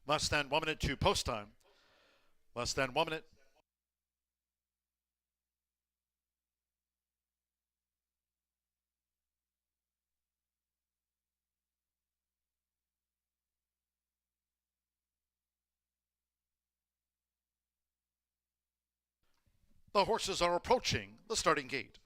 Less than 1 minute to post time. Less than 1 minute. The horses are approaching the starting gate.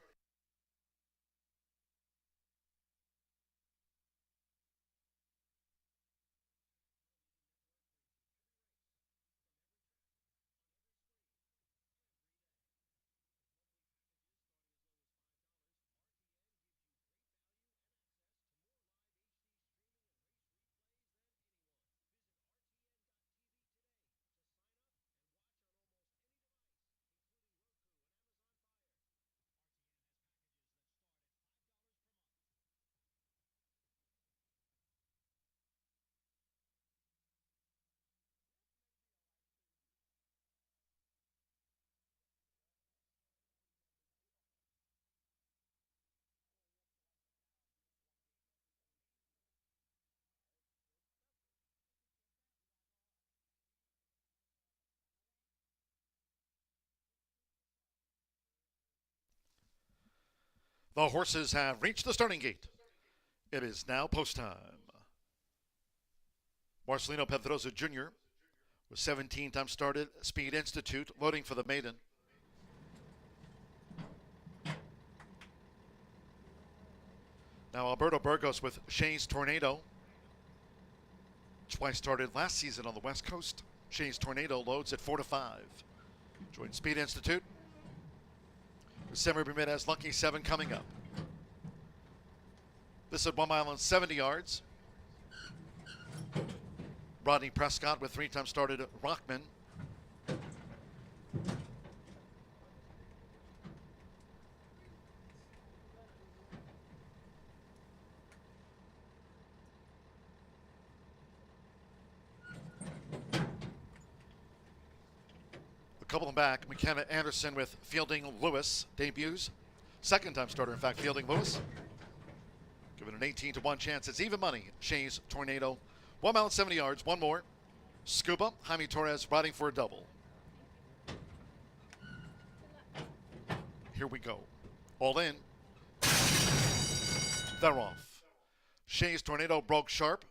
The horses have reached the starting gate. It is now post time. Marcelino Pedrosa Jr. with 17 times started. Speed Institute loading for the maiden. Now Alberto Burgos with Shays Tornado. Twice started last season on the West Coast. Shays Tornado loads at 4-5. Join Speed Institute. December Bermuda has Lucky 7 coming up. This at 1 mile and 70 yards. Rodney Prescott with 3 times started Rockman. A couple of them back, McKenna Anderson with Fielding Lewis debuts. Second time starter, in fact, Fielding Lewis. Given an 18-1 chance. It's even money. Shays Tornado. 1 mile and 70 yards. One more. Scuba. Jaime Torres riding for a double. Here we go. All in. They're off. Shays Tornado broke sharp.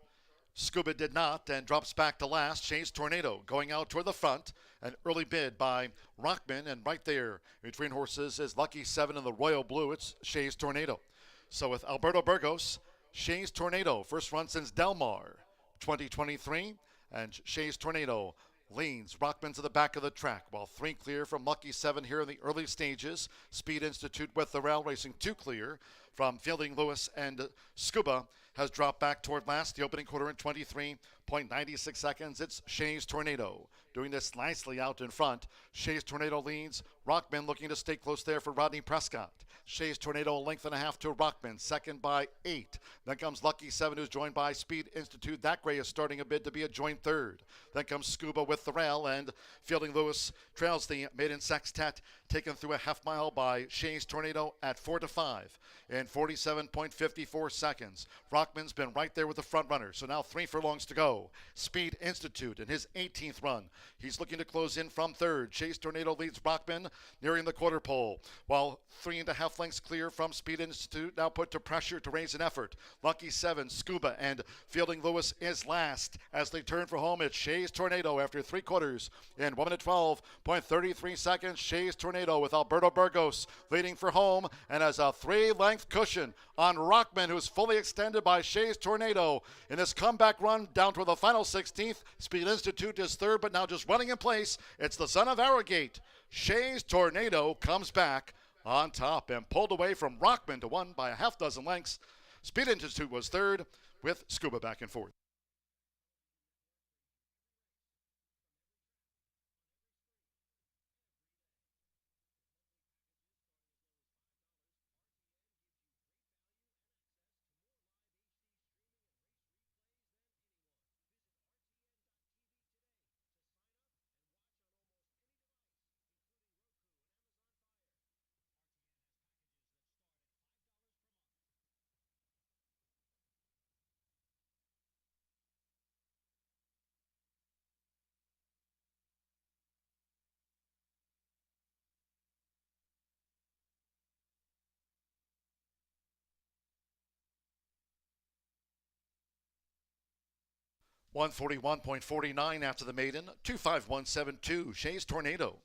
Scuba did not and drops back to last. Shays Tornado going out toward the front. An early bid by Rockman, and right there between horses is Lucky 7 in the royal blue. It's Shays Tornado. So with Alberto Burgos, Shays Tornado, first run since Del Mar 2023, and Shays Tornado leans Rockman to the back of the track, while 3 clear from Lucky 7 here in the early stages. Speed Institute with the rail racing 2 clear from Fielding Lewis, and Scuba has dropped back toward last. The opening quarter in 23.96 seconds. It's Shays Tornado doing this nicely out in front. Shays Tornado leads. Rockman looking to stay close there for Rodney Prescott. Shays Tornado a length and a half to Rockman, second by 8. Then comes Lucky 7, who's joined by Speed Institute. That gray is starting a bid to be a joint third. Then comes Scuba with the rail, and Fielding Lewis trails the maiden sextet, taken through a half mile by Shays Tornado at 4-5 in 47.54 seconds. Rockman's been right there with the front runner, so now 3 furlongs to go. Speed Institute in his 18th run. He's looking to close in from third. Shays Tornado leads Rockman nearing the quarter pole, while 3.5 lengths clear from Speed Institute, now put to pressure to raise an effort. Lucky 7, Scuba, and Fielding Lewis is last. As they turn for home, it's Shays Tornado after 3 quarters in 1 minute 12.33 seconds. Shays Tornado with Alberto Burgos leading for home, and has a 3-length cushion on Rockman, who's fully extended by Shays Tornado in this comeback run down to the final 16th. Speed Institute is third, but now just running in place. It's the son of Arrogate. Shays Tornado comes back on top and pulled away from Rockman to 1 by a half dozen lengths. Speed Institute was third with Scuba back and forth. 141.49 after the maiden. 25172, Shays Tornado.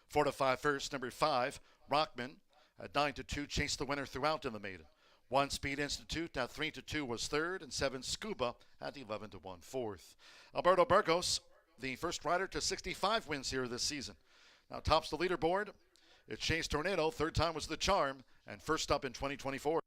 4 to 5 first, number 5, Rockman. At 9 to 2, chased the winner throughout in the maiden. 1 Speed Institute at 3 to 2 was third, and 7 Scuba at 11 to 1 fourth. Alberto Burgos, the first rider to 65 wins here this season. Now tops the leaderboard. It's Shays Tornado, third time was the charm, and first up in 2024.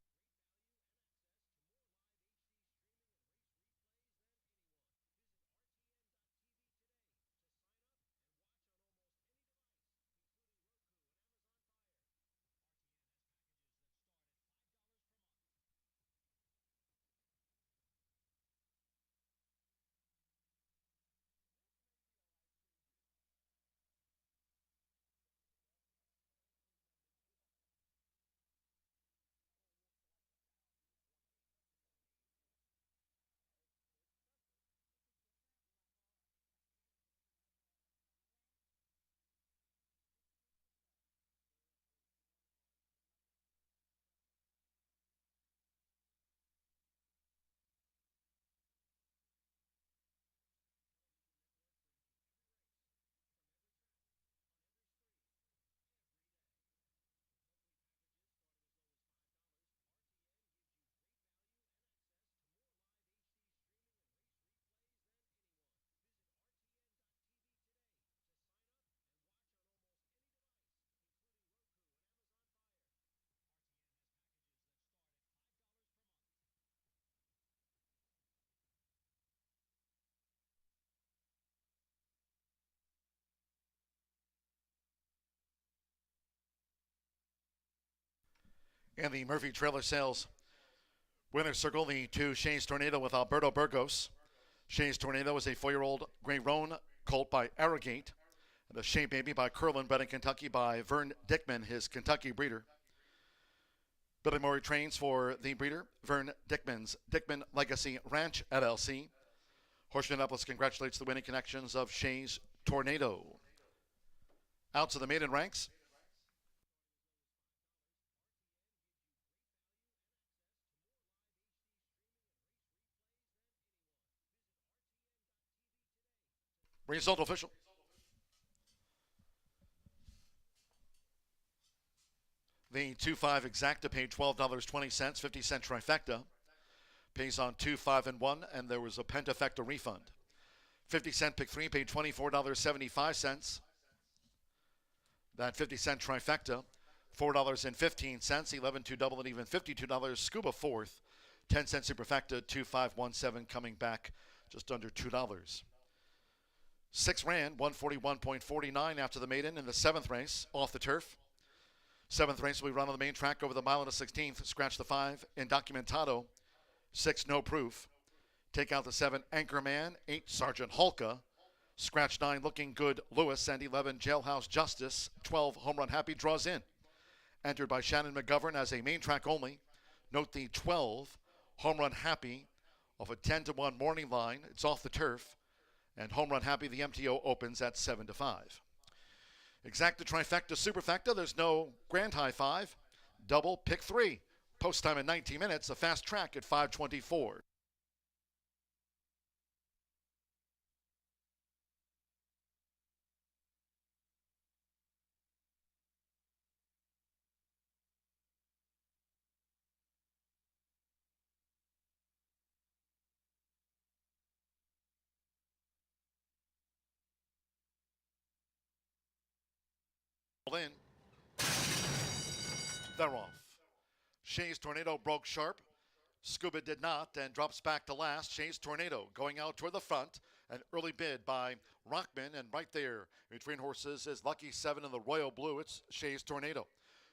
And the Murphy Trailer Sales winner's circle, the 2 Shays Tornado with Alberto Burgos. Shays Tornado is a 4-year-old Grey Roan colt by Arrogate. The Shea Baby by Curlin, bred in Kentucky by Vern Dickman, his Kentucky breeder. Billy Murray trains for the breeder, Vern Dickman's Dickman Legacy Ranch LLC. Horseshoe Indianapolis congratulates the winning connections of Shays Tornado. Out to the maiden ranks. Result official. The 2-5 exacta paid $12.20, 50-cent trifecta. Pays on 2, 5, and 1, and there was a pentafecta refund. 50-cent pick 3 paid $24.75. That 50-cent trifecta, $4.15, 11 to double and even $52. Scuba fourth, 10-cent superfecta, 2517 coming back just under $2. 6 ran, 141.49 after the maiden in the 7th race off the turf. 7th race will be run on the main track over the mile and a 16th. Scratch the 5, Indocumentado. 6, No Proof. Take out the 7, Anchorman. 8, Sergeant Hulka. Scratch 9, Looking Good, Lewis. And 11, Jailhouse Justice. 12, Home Run Happy draws in. Entered by Shannon McGovern as a main track only. Note the 12, Home Run Happy, off a 10 to 1 morning line. It's off the turf. And Home Run Happy, the MTO, opens at 7 to 5. Exacta, trifecta, superfecta. There's no grand high 5. Double, pick 3. Post time in 19 minutes. A fast track at 5:24. In. They're off. Shays Tornado broke sharp. Scuba did not and drops back to last. Shays Tornado going out toward the front. An early bid by Rockman, and right there between horses is Lucky 7 in the Royal Blue. It's Shays Tornado.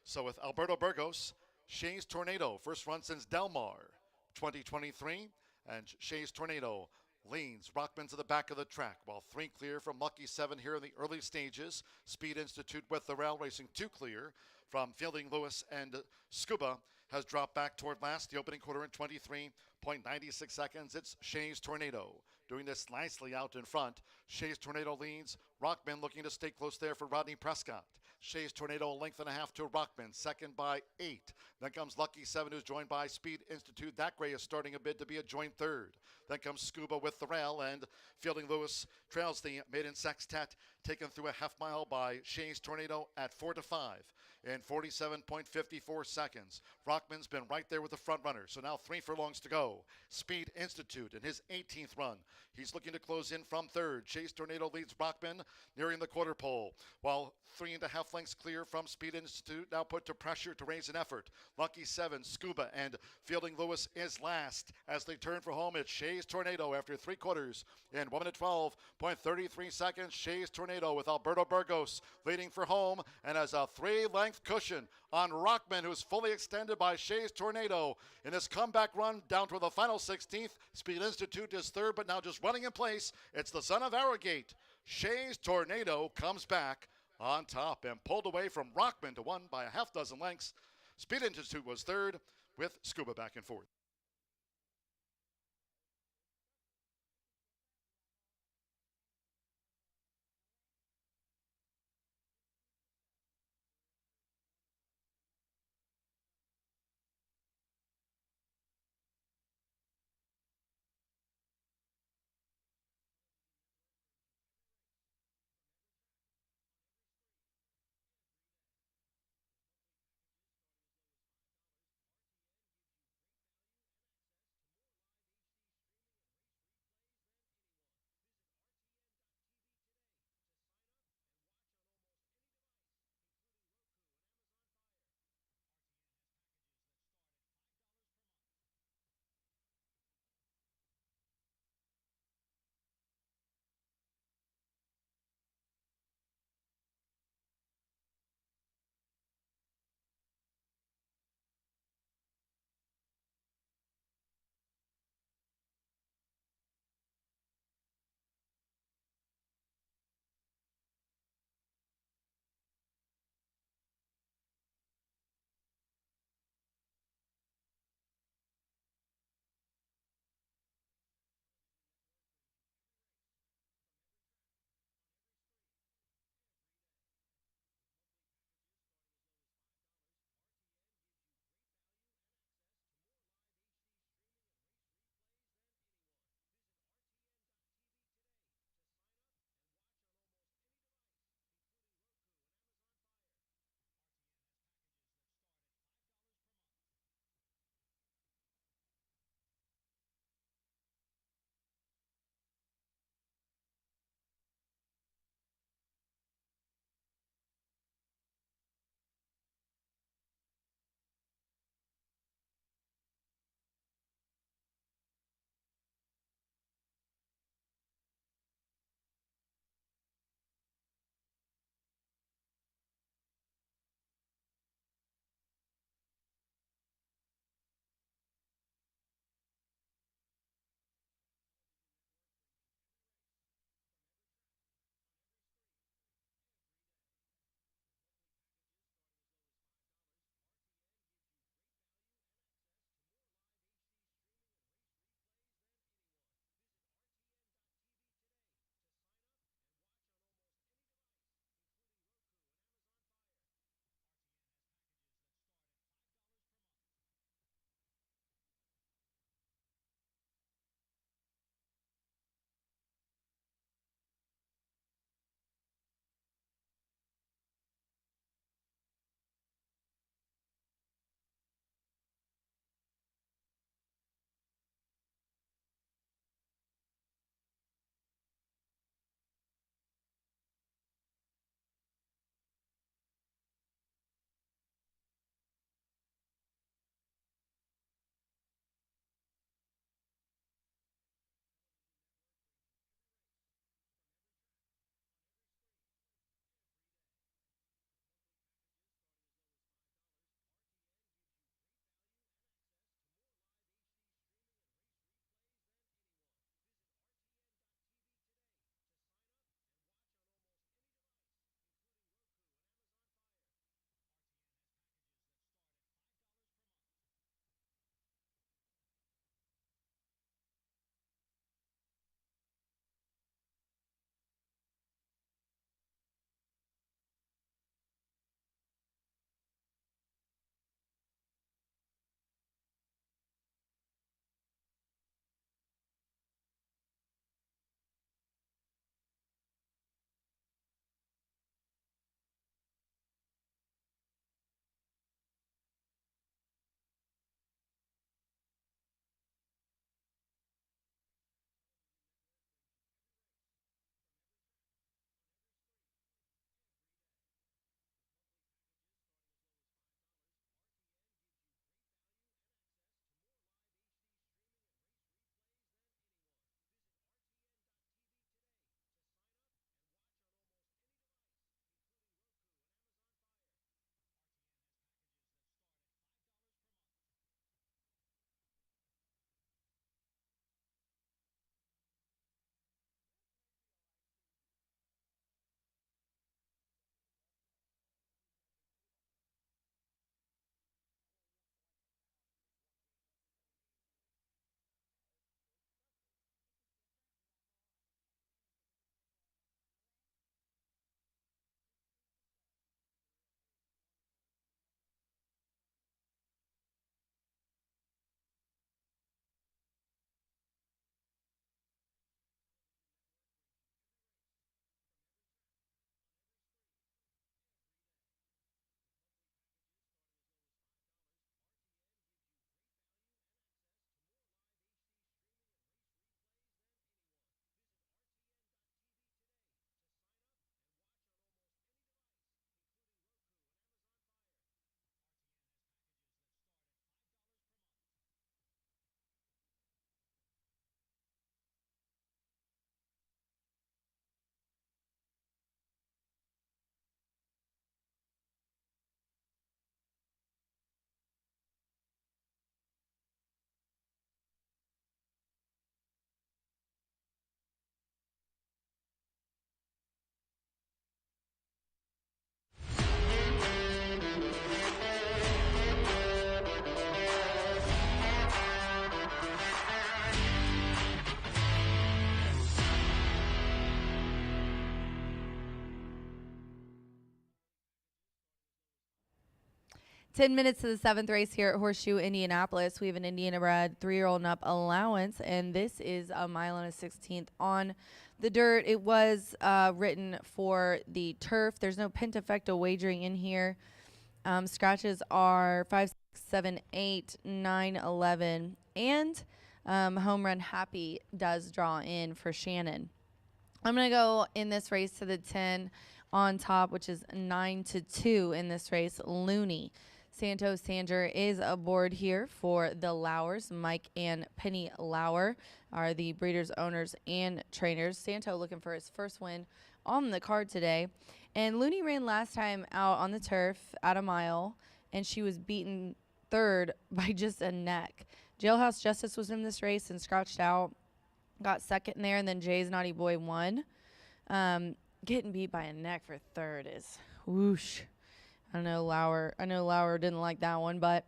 So with Alberto Burgos, Shays Tornado, first run since Del Mar 2023, and Shays Tornado leans Rockman to the back of the track, while 3 clear from Lucky 7 here in the early stages. Speed Institute with the rail racing 2 clear from Fielding Lewis, and Scuba has dropped back toward last. The opening quarter in 23.96 seconds. It's Shays Tornado doing this nicely out in front. Shays Tornado leads. Rockman looking to stay close there for Rodney Prescott. Shays Tornado, a length and a half to Rockman, second by 8. Then comes Lucky 7, who's joined by Speed Institute. That gray is starting a bid to be a joint third. Then comes Scuba with the rail, and Fielding Lewis trails the maiden sextet, taken through a half mile by Shays Tornado at 4-5 in 47.54 seconds. Rockman's been right there with the front runner, so now 3 furlongs to go. Speed Institute in his 18th run. He's looking to close in from third. Shays Tornado leads Rockman nearing the quarter pole, while 3.5 lengths clear from Speed Institute, now put to pressure to raise an effort. Lucky 7, Scuba, and Fielding Lewis is last. As they turn for home, it's Shays Tornado after 3 quarters in 1 minute 12.33 seconds. Shays Tornado with Alberto Burgos leading for home, and has a 3-length cushion on Rockman, who's fully extended by Shays Tornado in his comeback run down to the final 16th. Speed Institute is third, but now just running in place. It's the son of Arrogate. Shays Tornado comes back on top and pulled away from Rockman to one by a half dozen lengths. Speed Institute was third, with Scuba back and forth. 10 minutes to the 7th race here at Horseshoe Indianapolis. We have an Indiana bred 3-year-old and up allowance, and this is a mile and a 16th on the dirt. It was written for the turf. There's no pentafecta wagering in here. Scratches are 5, 6, 7, 8, 9, 11, and home run happy does draw in for Shannon. I'm going to go in this race to the 10 on top, which is 9-2 in this race. Looney. Santos Sanger is aboard here for the Lowers. Mike and Penny Lauer are the breeders, owners, and trainers. Santo looking for his first win on the card today. And Looney ran last time out on the turf at a mile, and she was beaten third by just a neck. Jailhouse Justice was in this race and scratched out. Got second there, and then Jay's Naughty Boy won. Getting beat by a neck for third is whoosh. I know Lauer didn't like that one, but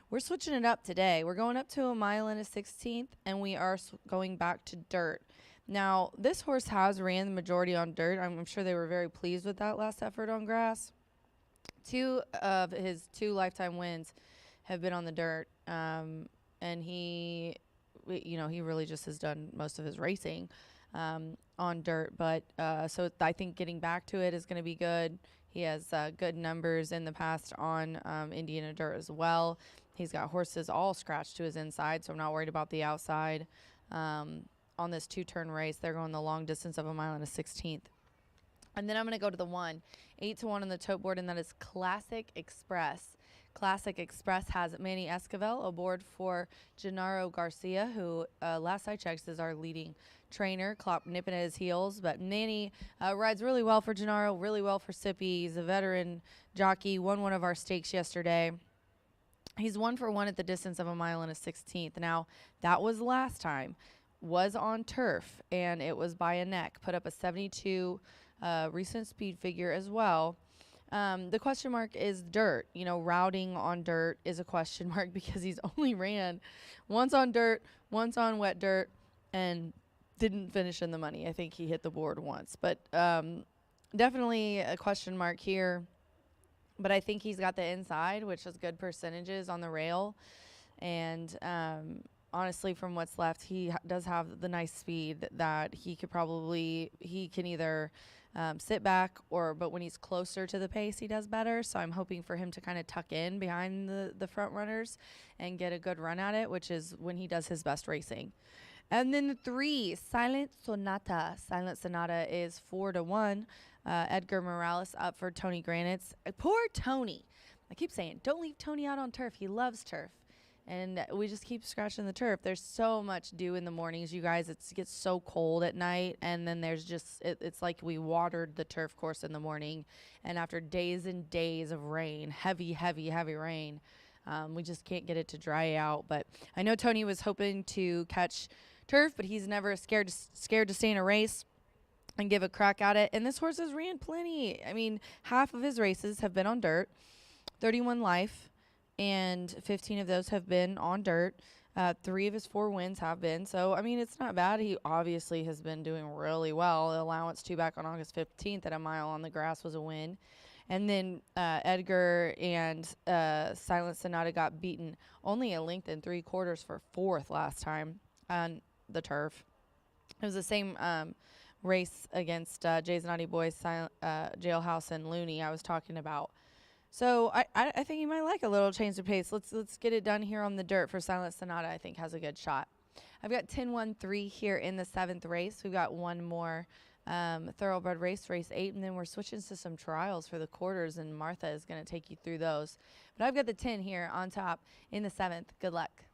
we're switching it up today. We're going up to a mile and a 16th, and we are going back to dirt. Now, this horse has ran the majority on dirt. I'm sure they were very pleased with that last effort on grass. 2 of his 2 lifetime wins have been on the dirt, and he really just has done most of his racing on dirt. But so I think getting back to it is going to be good. He has good numbers in the past on Indiana dirt as well. He's got horses all scratched to his inside, so I'm not worried about the outside. On this 2-turn race, they're going the long distance of a mile and a 16th. And then I'm going to go to the 1. 8-1 on the tote board, and that is Classic Express. Classic Express has Manny Esquivel aboard for Gennaro Garcia, who last I checked is our leading trainer. Klopp nipping at his heels, but Manny rides really well for Gennaro, really well for Sippy. He's a veteran jockey, won one of our stakes yesterday. He's 1 for 1 at the distance of a mile and a 16th. Now, that was last time. Was on turf, and it was by a neck. Put up a 72 recent speed figure as well. The question mark is dirt. Routing on dirt is a question mark because he's only ran once on dirt, once on wet dirt, and didn't finish in the money. I think he hit the board once. But definitely a question mark here. But I think he's got the inside, which is good percentages on the rail. And honestly, from what's left, he does have the nice speed that he can either sit back but when he's closer to the pace, he does better. So I'm hoping for him to kind of tuck in behind the front runners and get a good run at it, which is when he does his best racing. And then the 3, Silent Sonata. Silent Sonata is 4-1. Edgar Morales up for Tony Granitz. Poor Tony. I keep saying, don't leave Tony out on turf. He loves turf. And we just keep scratching the turf. There's so much dew in the mornings, you guys. It gets so cold at night. And then there's just, it's like we watered the turf course in the morning. And after days and days of rain, heavy rain, we just can't get it to dry out. But I know Tony was hoping to catch turf, but he's never scared to stay in a race and give a crack at it. And this horse has ran plenty. I mean, half of his races have been on dirt, 31 life. And 15 of those have been on dirt. 3 of his 4 wins have been. So, I mean, it's not bad. He obviously has been doing really well. The allowance 2 back on August 15th at a mile on the grass was a win. And then Edgar and Silent Sonata got beaten only a length and 3/4 for 4th last time on the turf. It was the same race against Jay's Naughty Boys, Jailhouse, and Looney I was talking about. So I think you might like a little change of pace. Let's get it done here on the dirt for Silent Sonata. I think has a good shot. I've got 10-1-3 here in the 7th race. We've got one more thoroughbred race 8, and then we're switching to some trials for the quarters, and Martha is going to take you through those. But I've got the 10 here on top in the 7th. Good luck.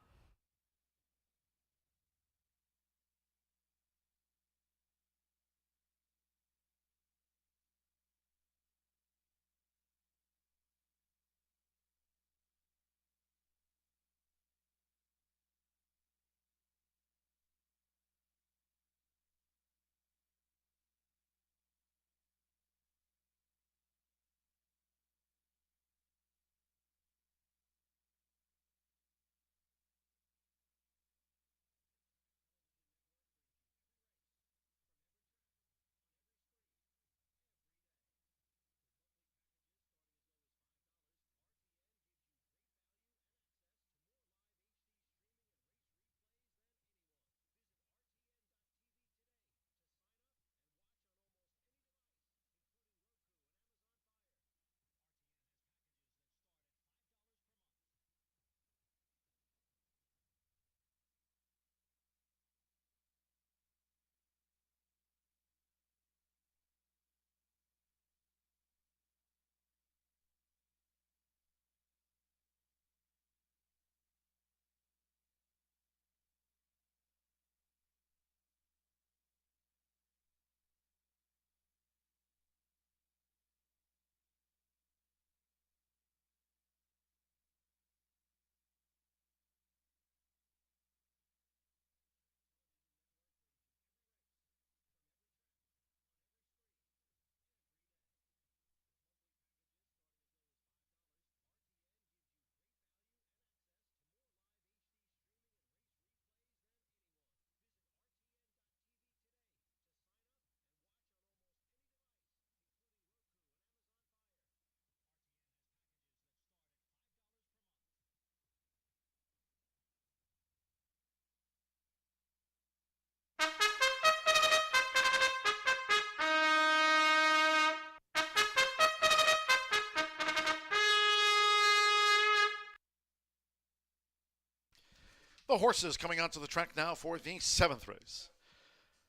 The horses coming onto the track now for the 7th race.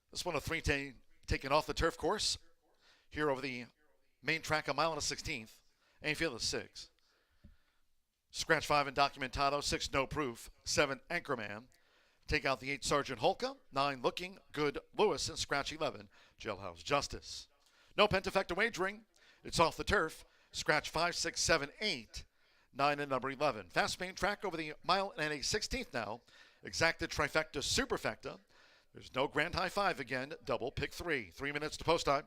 This one, a 3 taken off the turf course here over the main track, a mile and a 16th. Anfield is 6. Scratch 5 Indocumentado, 6 No Proof, 7 Anchorman. Take out the 8 Sergeant Holka, 9 Looking Good Lewis, and scratch 11 Jailhouse Justice. No Pentafecta wagering. It's off the turf. Scratch 5, 6, 7, 8, 9, and number 11. Fast main track over the mile and a 16th now. Exacta Trifecta Superfecta. There's no grand high 5 again. Double pick 3. 3 minutes to post time.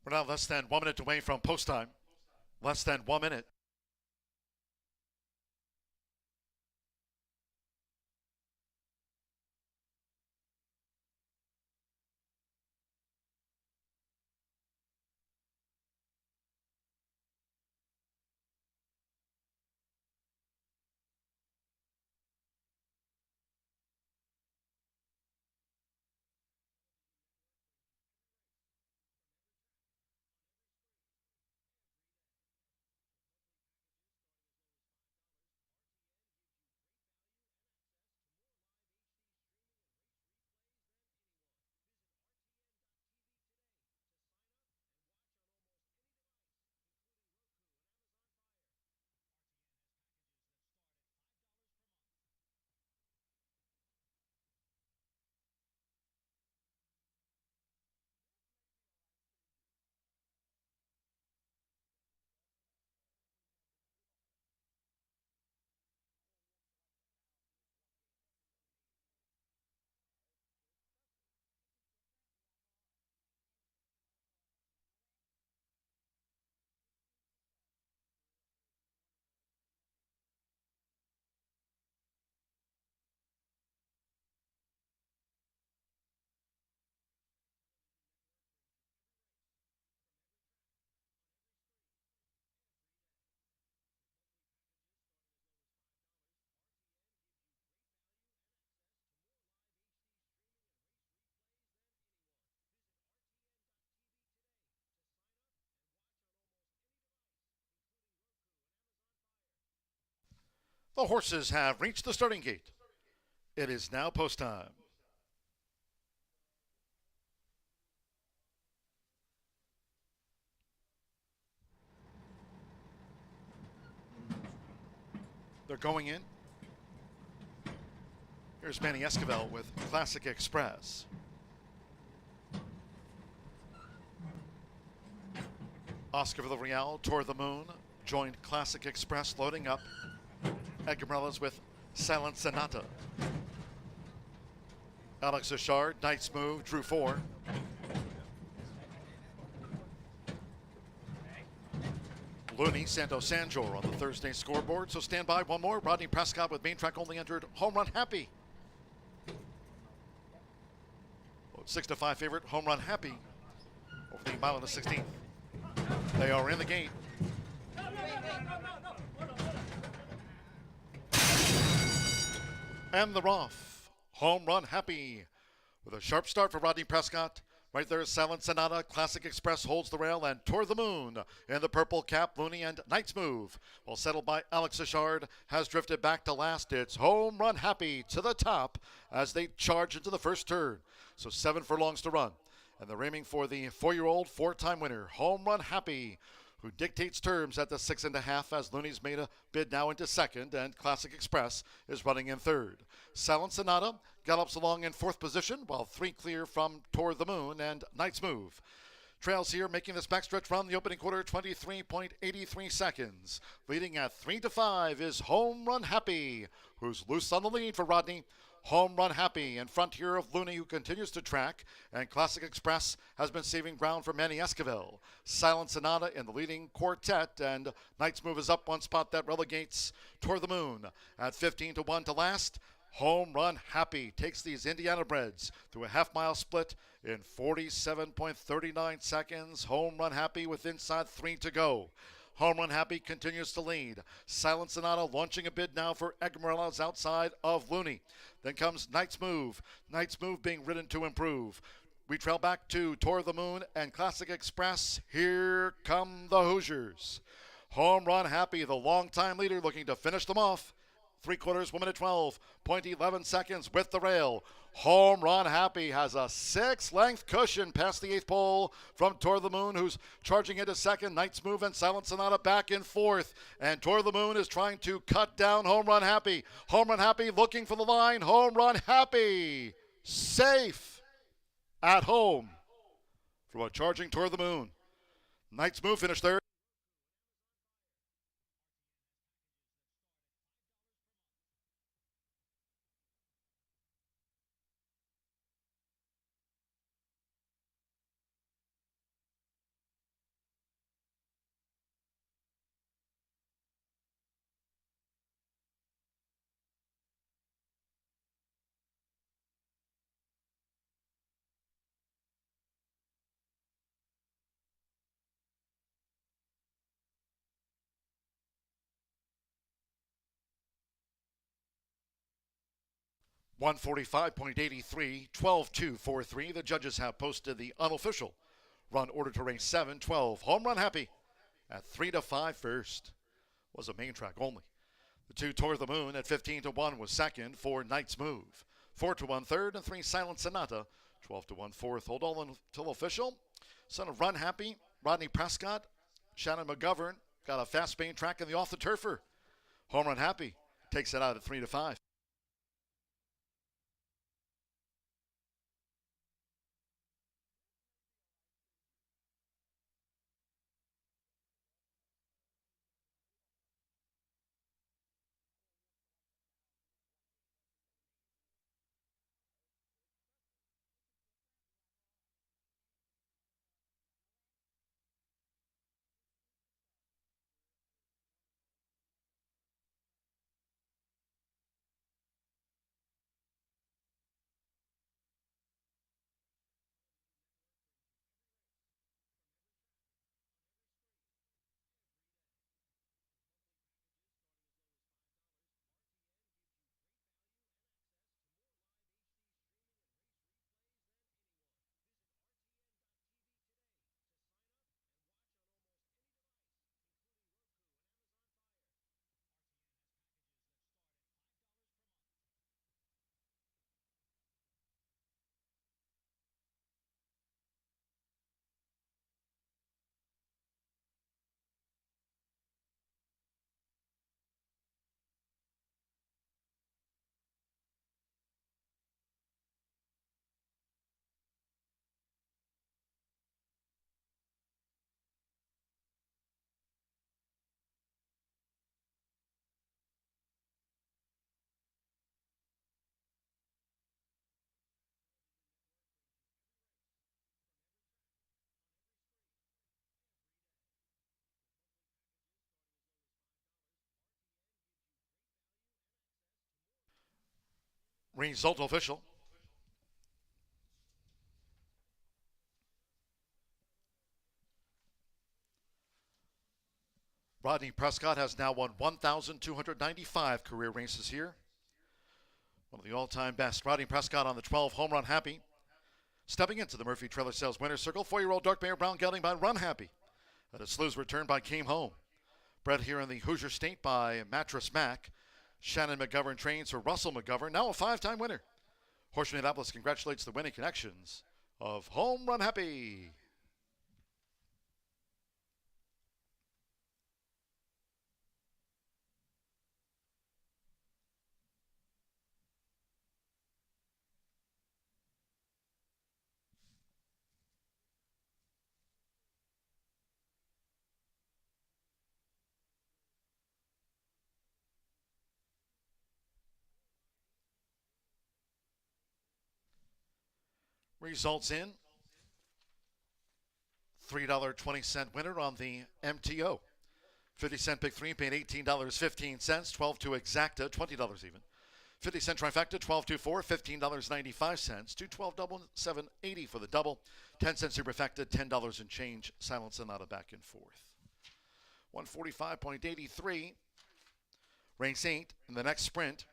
We're now less than 1 minute away from post time. Less than 1 minute. The horses have reached the starting gate. It is now post time. They're going in. Here's Manny Esquivel with Classic Express. Oscar Villarreal, Toward the Moon, joined Classic Express, loading up. Edgar with Silent Sonata. Alex Ashard, Knight's Move, drew 4. Looney, Santo Sanjor on the Thursday scoreboard. So stand by, one more. Rodney Prescott with main track only entered Home Run Happy. 6-5 favorite, Home Run Happy over the mile and the 16th. They are in the gate. And the Roth, Home Run Happy. With a sharp start for Rodney Prescott. Right there, Silent Sonata, Classic Express holds the rail, and Toward the Moon in the purple cap, Looney and Knight's Move. Well settled by Alex Ashard, has drifted back to last. It's Home Run Happy to the top as they charge into the first turn. So 7 furlongs to run. And they're aiming for the 4-year-old, 4-time winner, Home Run Happy, who dictates terms at the 6.5 as Looney's made a bid now into second and Classic Express is running in third. Silent Sonata gallops along in 4th position while 3 clear from Toward the Moon and Knight's Move. Trails here making this backstretch run the opening quarter 23.83 seconds. Leading at 3-5 is Home Run Happy, who's loose on the lead for Rodney. Home Run Happy in front here of Looney, who continues to track, and Classic Express has been saving ground for Manny Esquivel. Silent Sonata in the leading quartet, and Knight's Move is up 1 spot. That relegates Toward the Moon at 15-1 to last. Home Run Happy takes these Indiana breds through a half-mile split in 47.39 seconds. Home Run Happy with inside 3 to go. Home Run Happy continues to lead. Silent Sonata launching a bid now for Edgar outside of Looney. Then comes Knight's Move. Knight's Move being ridden to improve. We trail back to Toward the Moon and Classic Express. Here come the Hoosiers. Home Run Happy, the longtime leader, looking to finish them off. 3/4, 1 minute 12.11 seconds with the rail. Home Run Happy has a 6-length cushion past the 8th pole from Toward the Moon, who's charging into second. Knight's Move and Silent Sonata back in 4th. And Toward the Moon is trying to cut down Home Run Happy. Home Run Happy looking for the line. Home Run Happy safe at home from a charging Toward the Moon. Knight's Move finished third. 145.83, 12-2-4-3. The judges have posted the unofficial run order to race 7, 12. Home Run Happy at 3-5 first. Was a main track only. The 2 Toward the Moon at 15-1 was second. 4 Night's Move, 4-1 third, and 3 Silent Sonata, 12-1 fourth. Hold on until official. Son of Run Happy, Rodney Prescott, Shannon McGovern got a fast main track in the off the turfer. Home Run Happy takes it out at 3-5. Result official. Rodney Prescott has now won 1,295 career races here. One of the all-time best. Rodney Prescott on the 12 Home Run Happy. Stepping into the Murphy Trailer Sales winner's circle, 4-year-old Dark Bear Brown gelding by Run Happy. At a Slew's return by Came Home. Bred here in the Hoosier State by Mattress Mac. Shannon McGovern trains for Russell McGovern, now a 5-time winner. Horseshoe Indianapolis congratulates the winning connections of Home Run Happy. Results in $3.20 winner on the MTO. 50-cent pick 3 paid $18.15, 12 to exacta, $20 even. 50-cent trifecta, 12-4, $15.95, 212 double, $7.80 for the double. 10-cent superfecta, $10 and change. Silent Sonata back and forth. 145.83. Race 8 in the next sprint.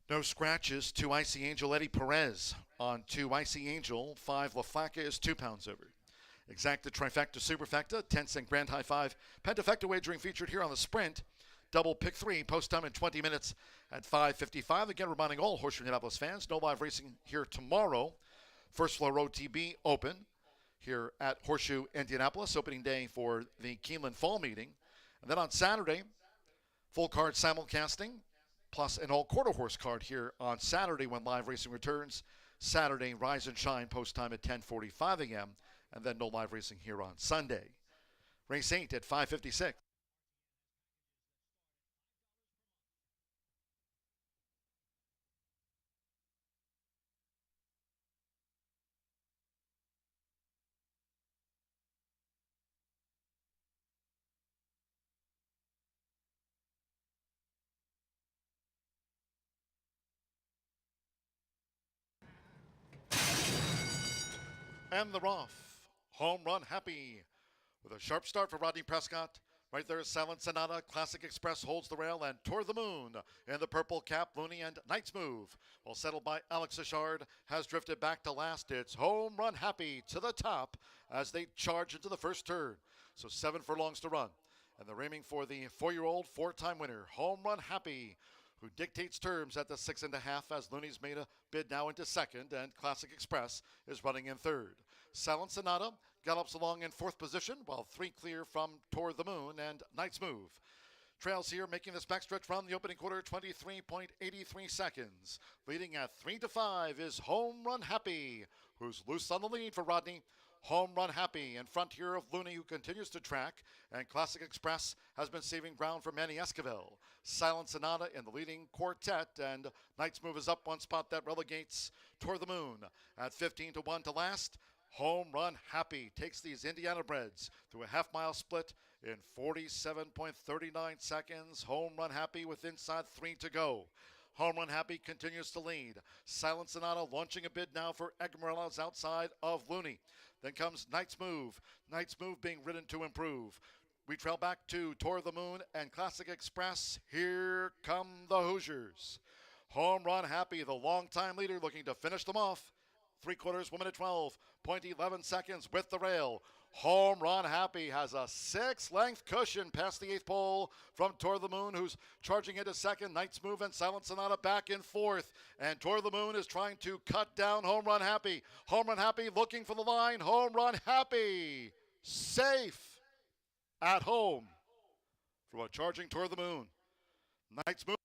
No scratches. 2 Icy Angel Eddie Perez on 2 Icy Angel. 5 La Flaca is 2 pounds over. Exacta, trifecta, superfecta, 10-cent grand high 5. Pentafecta wagering featured here on the sprint. Double pick 3, post time in 20 minutes at 5:55. Again, reminding all Horseshoe Indianapolis fans, no live racing here tomorrow. First Floor Road TB open here at Horseshoe Indianapolis, opening day for the Keeneland Fall meeting. And then on Saturday, full card simulcasting, plus an all-quarter horse card here on Saturday when live racing returns. Saturday, Rise and Shine, post time at 10:45 a.m., and then no live racing here on Sunday. Race 8 at 5:56. And the Roth Home Run Happy with a sharp start for Rodney Prescott. Right there, Silent Sonata, Classic Express holds the rail, and Toward the Moon in the purple cap, Looney and Knight's Move. Well, settled by Alex Achard, has drifted back to last. It's Home Run Happy to the top as they charge into the first turn. So 7 furlongs to run. And they're aiming for the 4-year-old, 4-time winner, Home Run Happy, who dictates terms at the 6.5 as Looney's made a bid now into second and Classic Express is running in third. Silent Sonata gallops along in fourth position while 3 clear from Toward the Moon and Knight's Move. Trails here making this backstretch run the opening quarter 23.83 seconds. Leading at 3-5 is Home Run Happy, who's loose on the lead for Rodney. Home Run Happy in front here of Looney, who continues to track, and Classic Express has been saving ground for Manny Esquivel. Silent Sonata in the leading quartet, and Knight's Move is up 1 spot. That relegates Toward the Moon at 15-1 to last. Home Run Happy takes these Indiana breds through a half-mile split in 47.39 seconds. Home Run Happy with inside 3 to go. Home Run Happy continues to lead. Silent Sonata launching a bid now for Egmarellas outside of Looney. Then comes Knight's Move. Knight's Move being ridden to improve. We trail back to Toward the Moon and Classic Express. Here come the Hoosiers. Home Run Happy, the longtime leader, looking to finish them off. 3/4, 1 minute 12.11 seconds with the rail. Home Run Happy has a 6-length cushion past the 8th pole from Toward the Moon, who's charging into second. Knight's Move and Silent Sonata back in fourth. And Toward the Moon is trying to cut down Home Run Happy. Home Run Happy looking for the line. Home Run Happy safe at home from a charging Toward the Moon. Knight's Move.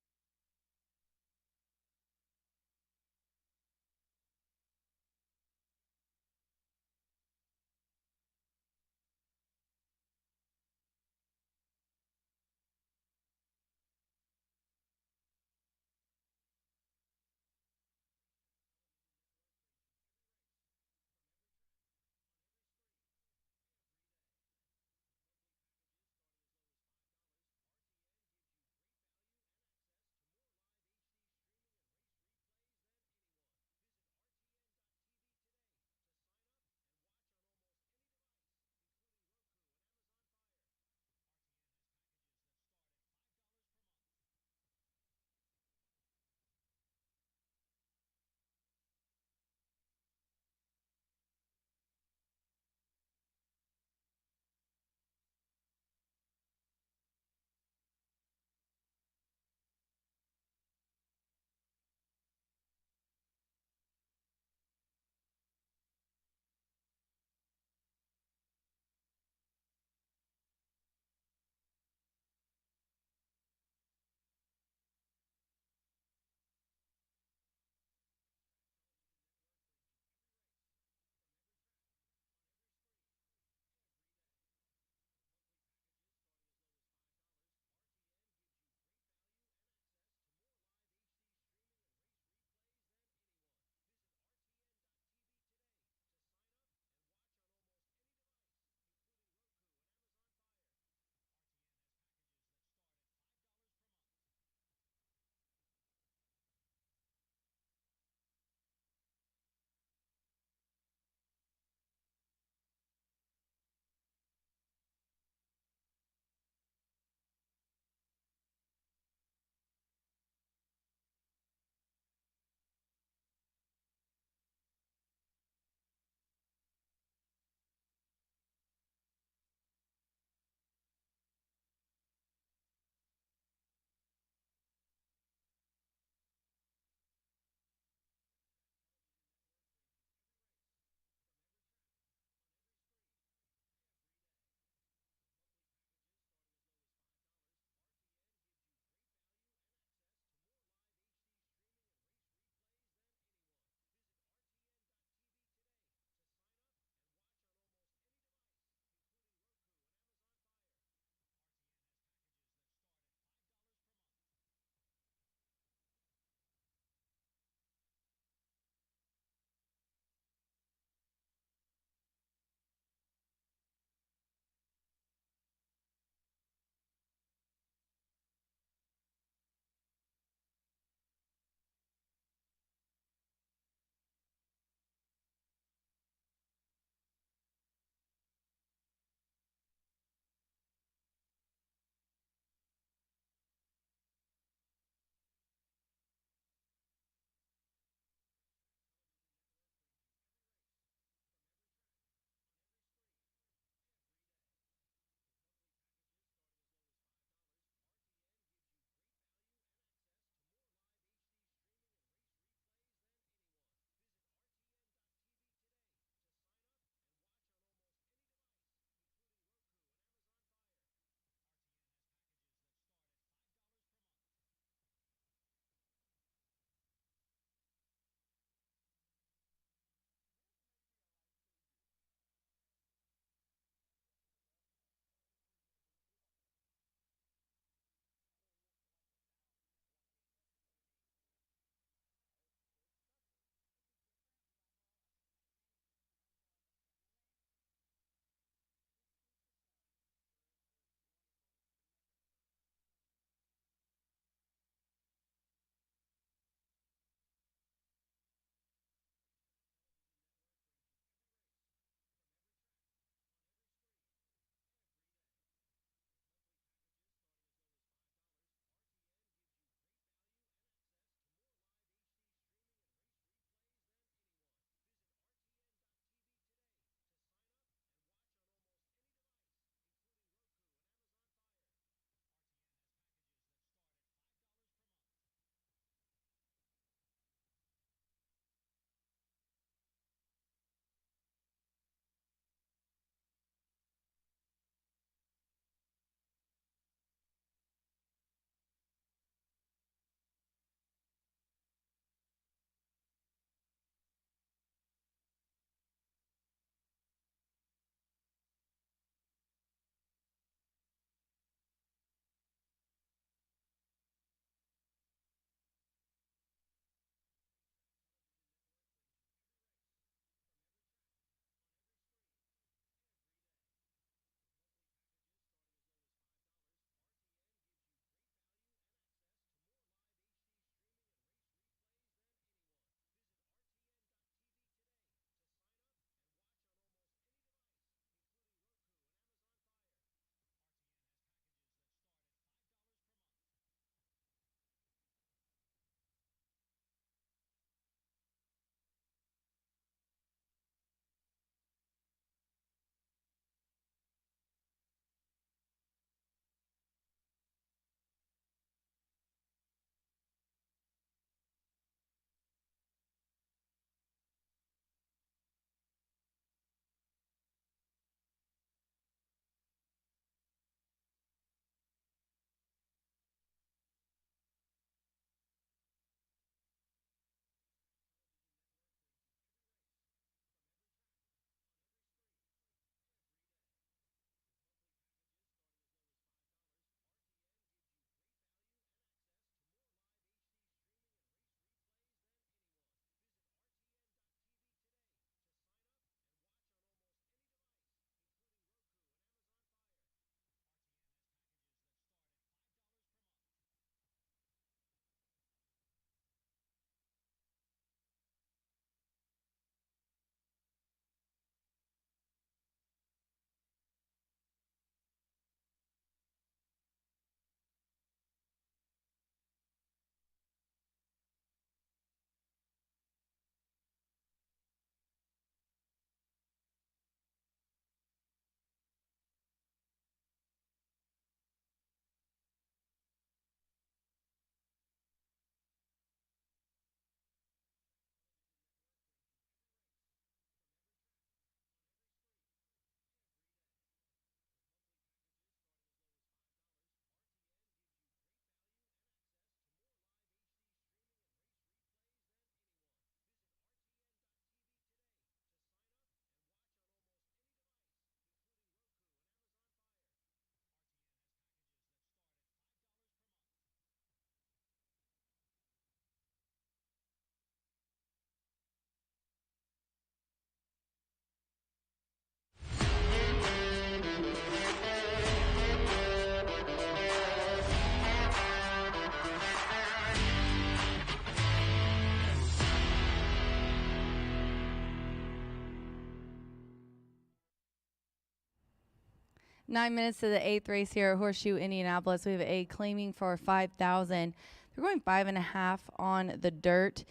9 minutes to the 8th race here at Horseshoe Indianapolis. We have a claiming for 5,000. They're going 5.5 on the dirt.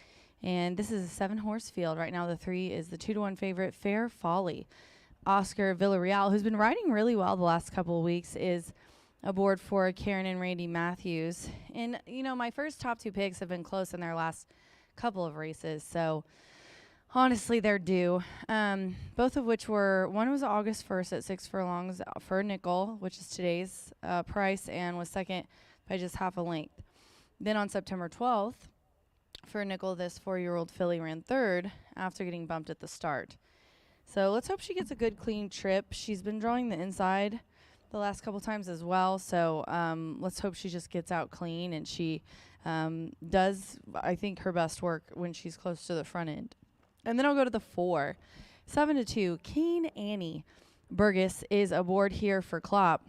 And this is a 7-horse field. Right now the 3 is the 2-1 favorite, Fair Folly. Oscar Villarreal, who's been riding really well the last couple of weeks, is aboard for Karen and Randy Matthews. And, you know, my first top 2 picks have been close in their last couple of races. So, honestly, they're due. Both of which were, one was August 1st at 6 furlongs for a nickel, which is today's price, and was second by just half a length. Then on September 12th, for a nickel, this 4-year-old filly ran third after getting bumped at the start. So let's hope she gets a good, clean trip. She's been drawing the inside the last couple times as well, so let's hope she just gets out clean, and she does, I think, her best work when she's close to the front end. And then I'll go to the 4. 7-2, Keen Annie Burgess is aboard here for Klopp.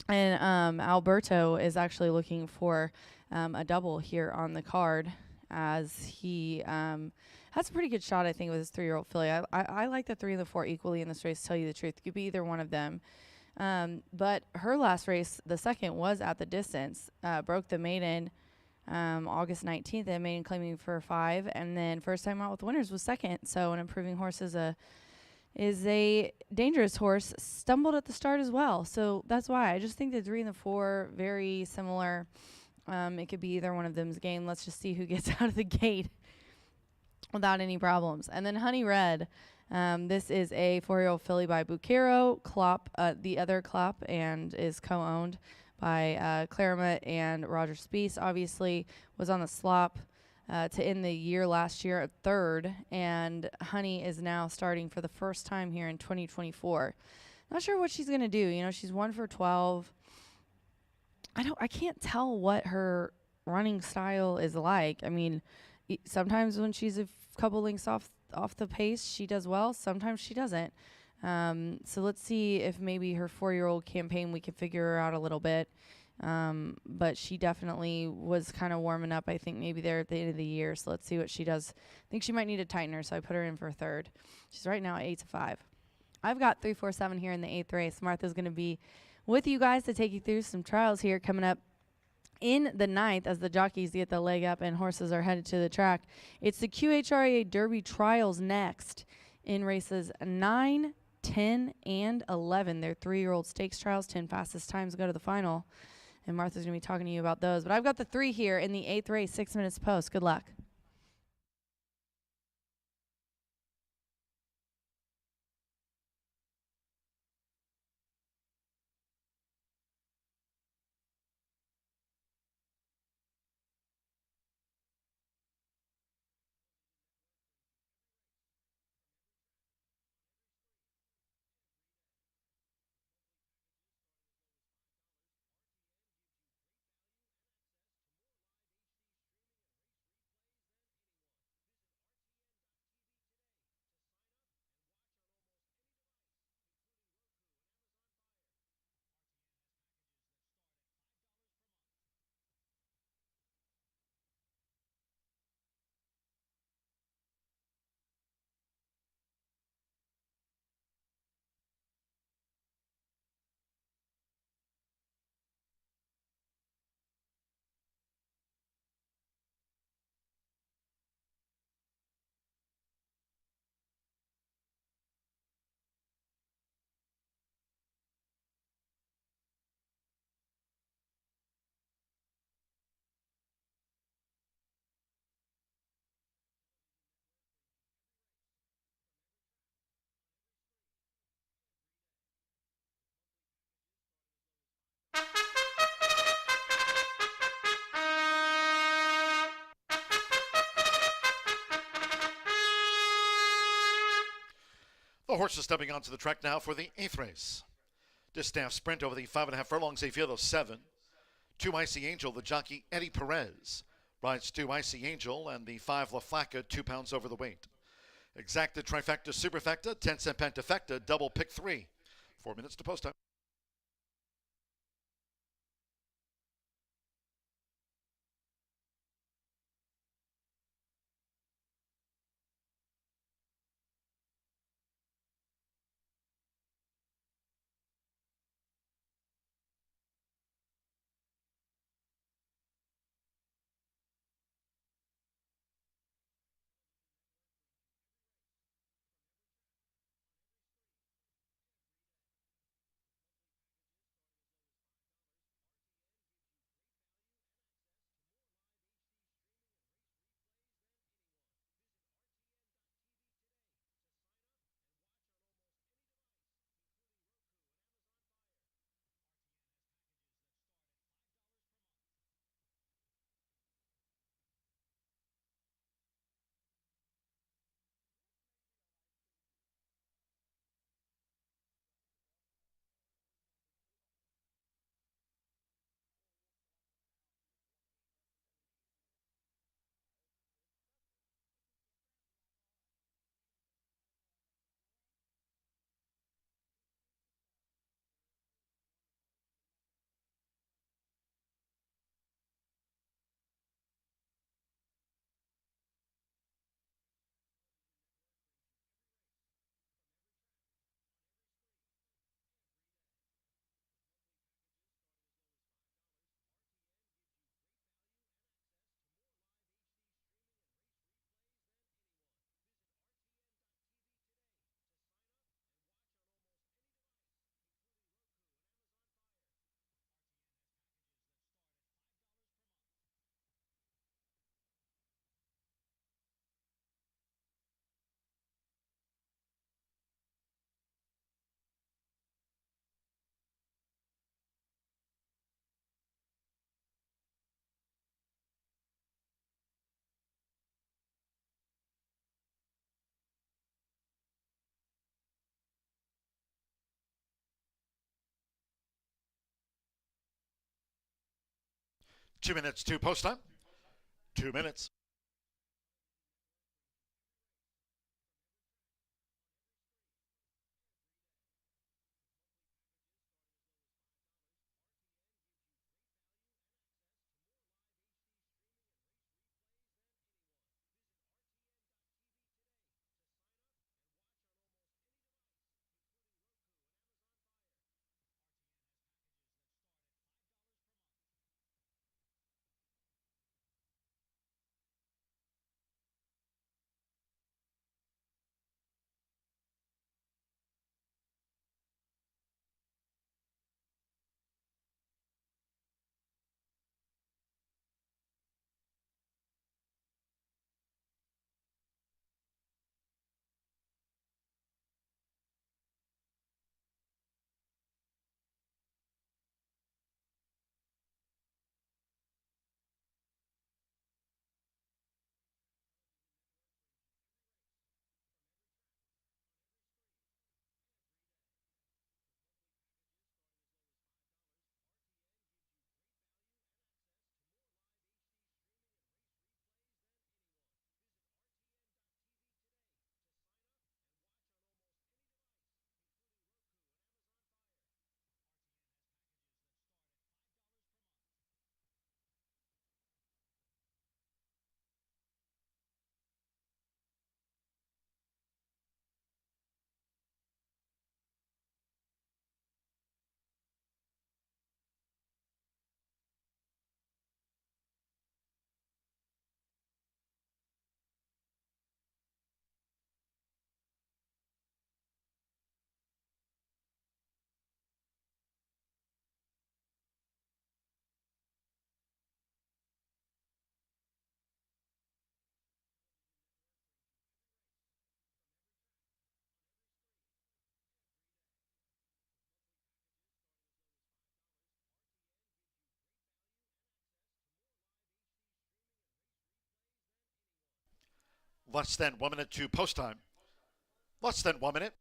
And Alberto is actually looking for a double here on the card, as he has a pretty good shot, I think, with his 3-year-old filly. I like the 3 and the 4 equally in this race, to tell you the truth. It could be either one of them. But her last race, the second, was at the distance. Broke the maiden August 19th, and maiden claiming for 5. And then first time out with winners was second. So an improving horse is a dangerous horse. Stumbled at the start as well. So that's why I just think the 3 and the 4, very similar. It could be either one of them's game. Let's just see who gets out of the gate without any problems. And then Honey Red. This is a 4-year-old filly by Bucaro, Klopp, the other Klopp, and is co-owned by Clairemont and Roger Speece. Obviously was on the slop to end the year last year at 3rd, and Honey is now starting for the first time here in 2024. Not sure what she's going to do. You know, she's 1 for 12. I can't tell what her running style is like. I mean, sometimes when she's a couple lengths off the pace, she does well. Sometimes she doesn't. So let's see if maybe her 4-year-old campaign, we can figure her out a little bit. But she definitely was kind of warming up, I think, maybe there at the end of the year. So let's see what she does. I think she might need a tightener, so I put her in for 3rd. She's right now at 8-5. I've got 3, 4, 7 here in the 8th race. Martha's going to be with you guys to take you through some trials here coming up in the 9th as the jockeys get the leg up and horses are headed to the track. It's the QHRA Derby trials next in races 9, 10, and 11. They're 3-year-old stakes trials. 10 fastest times go to the final. And Martha's going to be talking to you about those. But I've got the 3 here in the 8th race, 6 minutes post. Good luck. The horses stepping onto the track now for the 8th race. Distaff sprint over the 5.5 furlongs, a field of 7. 2 Icy Angel, the jockey Eddie Perez. Rides 2 Icy Angel and the 5 La Flaca, 2 pounds over the weight. Exacta, trifecta, superfecta, 10-cent pentafecta, double pick 3. 4 minutes to post time. 2 minutes to post time. 2 minutes. Less than 1 minute to post time. Less than 1 minute.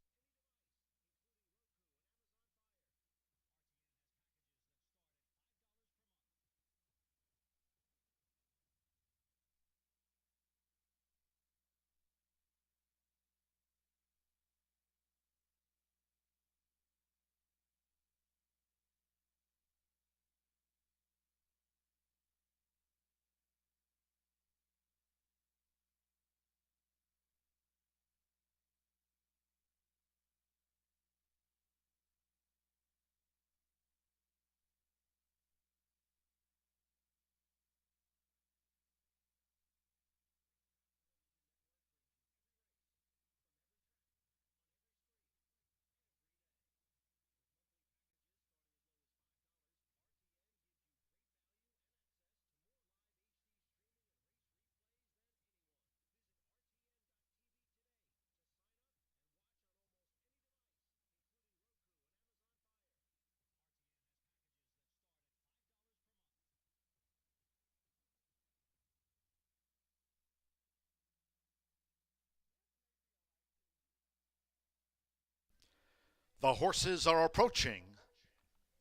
The horses are approaching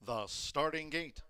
the starting gate.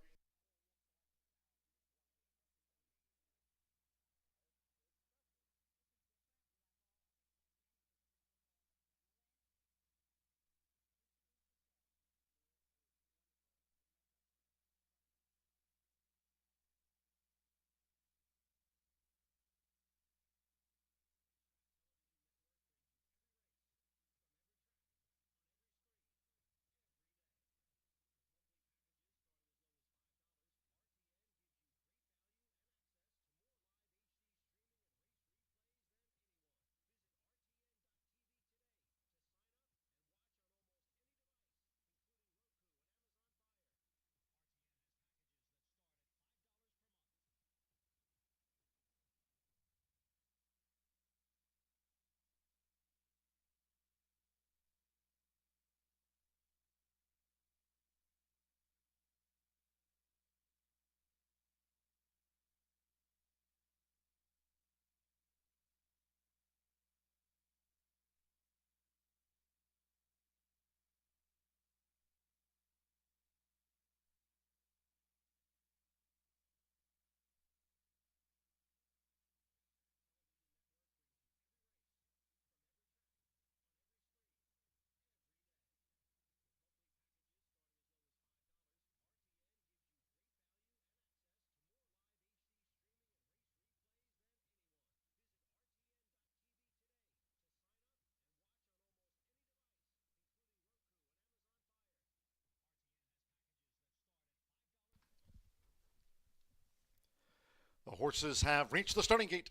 horses have reached the starting gate.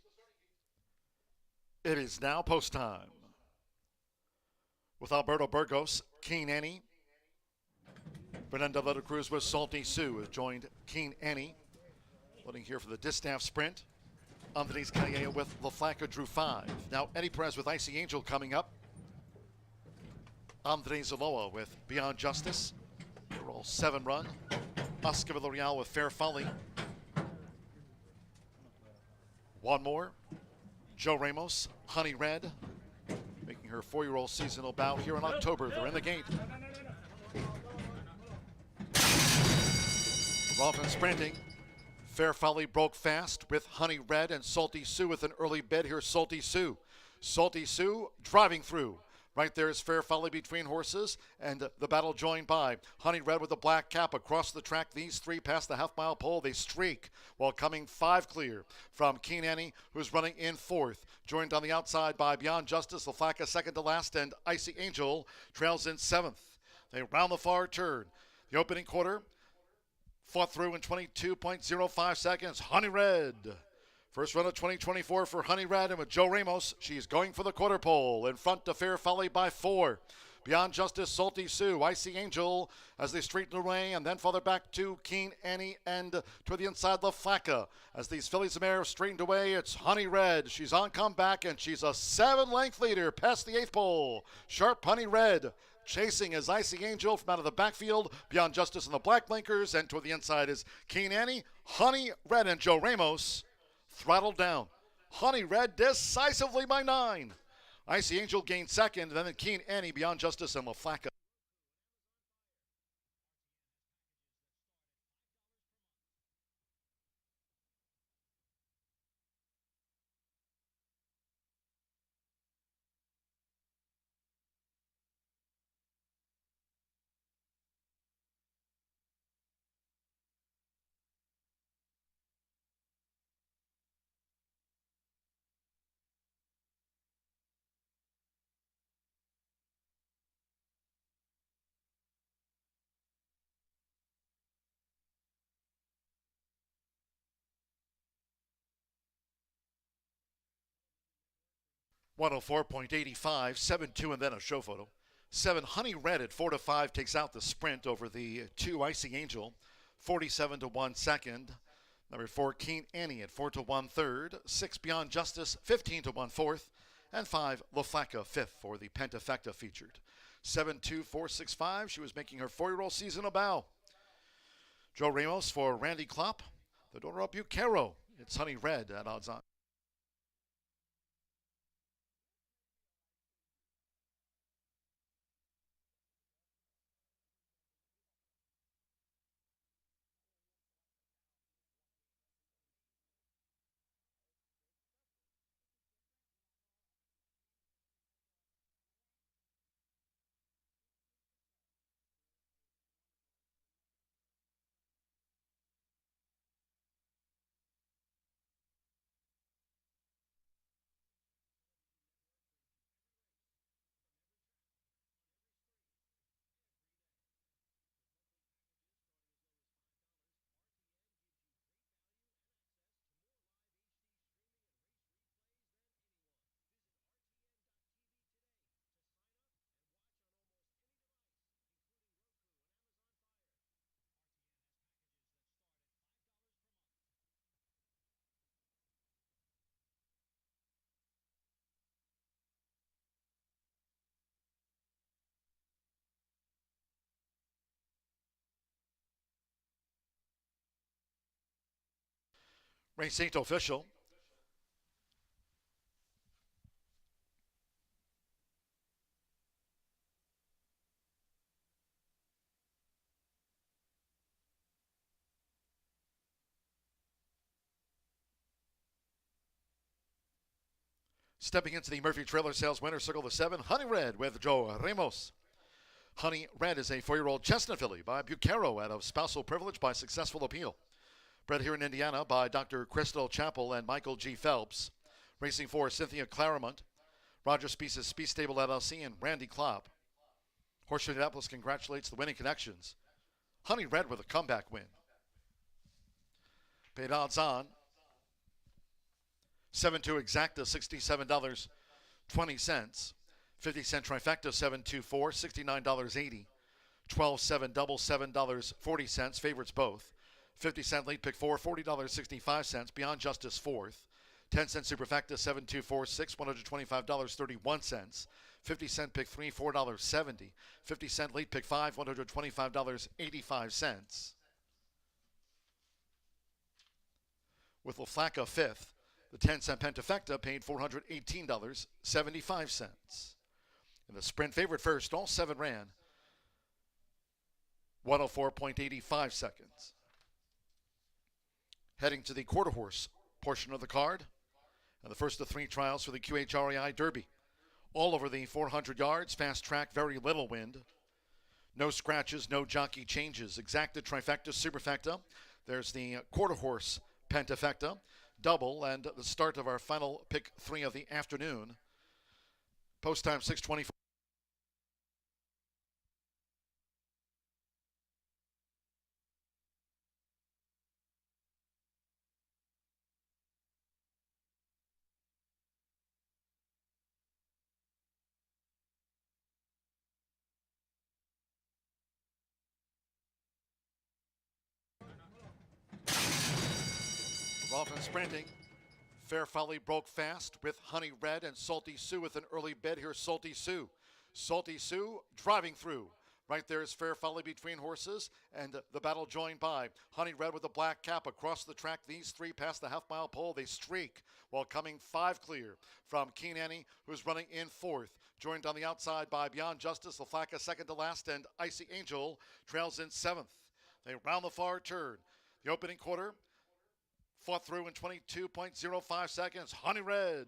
It is now post time. With Alberto Burgos, Keen Annie. Fernando de la Cruz with Salty Sue has joined Keen Annie. Loading here for the distaff sprint. Andres Calleja with La Flaca drew 5. Now Eddie Perez with Icy Angel coming up. Andres Zaloa with Beyond Justice. They're all 7 run. Oscar Villarreal with Fair Folly. One more. Joe Ramos, Honey Red, making her 4-year-old seasonal bout here in October. They're in the gate. Off and sprinting. Fair Folly broke fast with Honey Red and Salty Sue with an early bid here. Salty Sue. Salty Sue driving through. Right there is Fair Folly between horses, and the battle joined by Honey Red with the black cap across the track. These 3 past the half-mile pole. They streak while coming 5 clear from Keen Annie, who's running in 4th. Joined on the outside by Beyond Justice, La Flaca second to last, and Icy Angel trails in 7th. They round the far turn. The opening quarter fought through in 22.05 seconds. Honey Red. First run of 2024 for Honey Red, and with Joe Ramos, she's going for the quarter pole. In front to Fair Folly by 4. Beyond Justice, Salty Sue, Icy Angel as they straighten away, and then farther back to Keen Annie and to the inside La Flaca. As these fillies and mares straightened away, it's Honey Red. She's on comeback, and she's a 7-length leader past the 8th pole. Sharp Honey Red chasing is Icy Angel from out of the backfield. Beyond Justice in the black blinkers, and toward the inside is Keen Annie, Honey Red, and Joe Ramos. Throttled down. Honey Red decisively by 9. Icy Angel gained second, then Keen Annie, Beyond Justice, and La Flaca. .104.85, 7-2, and then a show photo. 7 Honey Red at 4-5 takes out the sprint over the 2 Icy Angel. 47-1 second. Number 4 Keen Annie at 4-1 third. 6 Beyond Justice 15-1 fourth, and 5 La Flaca 5th for the Pentafecta featured. 7-2-4-6-5. She was making her 4-year-old season a bow. Joe Ramos for Randy Klopp. The daughter of Bucaro. It's Honey Red at odds on. Race 8 official. Stepping into the Murphy Trailer Sales winner circle, the 7, Honey Red with Joe Ramos. Honey Red is a 4-year-old chestnut filly by Bucaro out of spousal privilege by successful appeal. Bred here in Indiana by Dr. Crystal Chappell and Michael G. Phelps. Racing for Cynthia Claremont, Roger Spee's Speed Stable LLC, and Randy Klopp. Horseshoe Indianapolis congratulates the winning connections. Honey Red with a comeback win. Paid odds on 7-2 exacta, $67.20. 50-cent trifecta, 7-2-4, $69.80. 12-7 double, $7.40. Favorites both. 50-cent lead pick 4, $40.65. Beyond Justice fourth. 10-cent superfecta, 7-2-4-6, $125.31. 50-cent pick 3, $4.70. 50-cent lead pick 5, $125.85. With LaFlaca fifth, the 10-cent pentafecta paid $418.75. In the sprint favorite first, all 7 ran 104.85 seconds. Heading to the quarter horse portion of the card, and the first of 3 trials for the QHREI Derby. All over the 400 yards, fast track, very little wind. No scratches, no jockey changes. Exacta, trifecta, superfecta. There's the quarter horse pentafecta, double, and the start of our final pick 3 of the afternoon. Post time 6:24. Off and sprinting. Fair Folly broke fast with Honey Red and Salty Sue with an early bid. Here's Salty Sue. Salty Sue driving through. Right there is Fair Folly between horses, and the battle joined by Honey Red with a black cap across the track. These 3 past the half-mile pole. They streak while coming 5 clear from Keen Annie, who's running in 4th. Joined on the outside by Beyond Justice, LaFlaca second to last, and Icy Angel trails in 7th. They round the far turn. The opening quarter fought through in 22.05 seconds. Honey Red.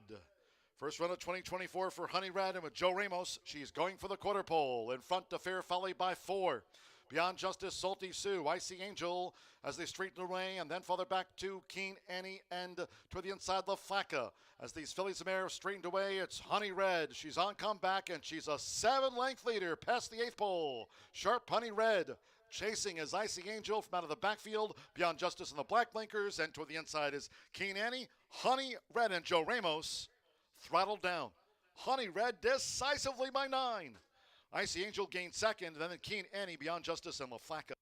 First run of 2024 for Honey Red, and with Joe Ramos, she's going for the quarter pole. In front to Fair Folly by 4. Beyond Justice, Salty Sue, Icy Angel as they straighten away, and then farther back to Keen Annie and to the inside LaFlaca. As these fillies and mares straightened away, it's Honey Red. She's on comeback, and she's a 7-length leader past the 8th pole. Sharp Honey Red. Chasing is Icy Angel from out of the backfield. Beyond Justice and the Black Blinkers. And toward the inside is Keen Annie, Honey Red, and Joe Ramos throttled down. Honey Red decisively by 9. Icy Angel gained second. Then Keen Annie, Beyond Justice, and LaFlaca.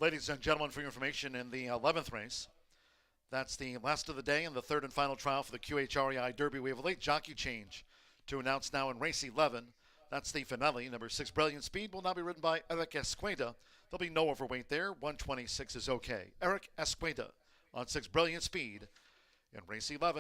Ladies and gentlemen, for your information, in the 11th race, that's the last of the day and the third and final trial for the QHREI Derby. We have a late jockey change to announce now in race 11. That's the finale. Number 6, Brilliant Speed, will now be ridden by Eric Esqueda. There'll be no overweight there. 126 is okay. Eric Esqueda on 6, Brilliant Speed in race 11.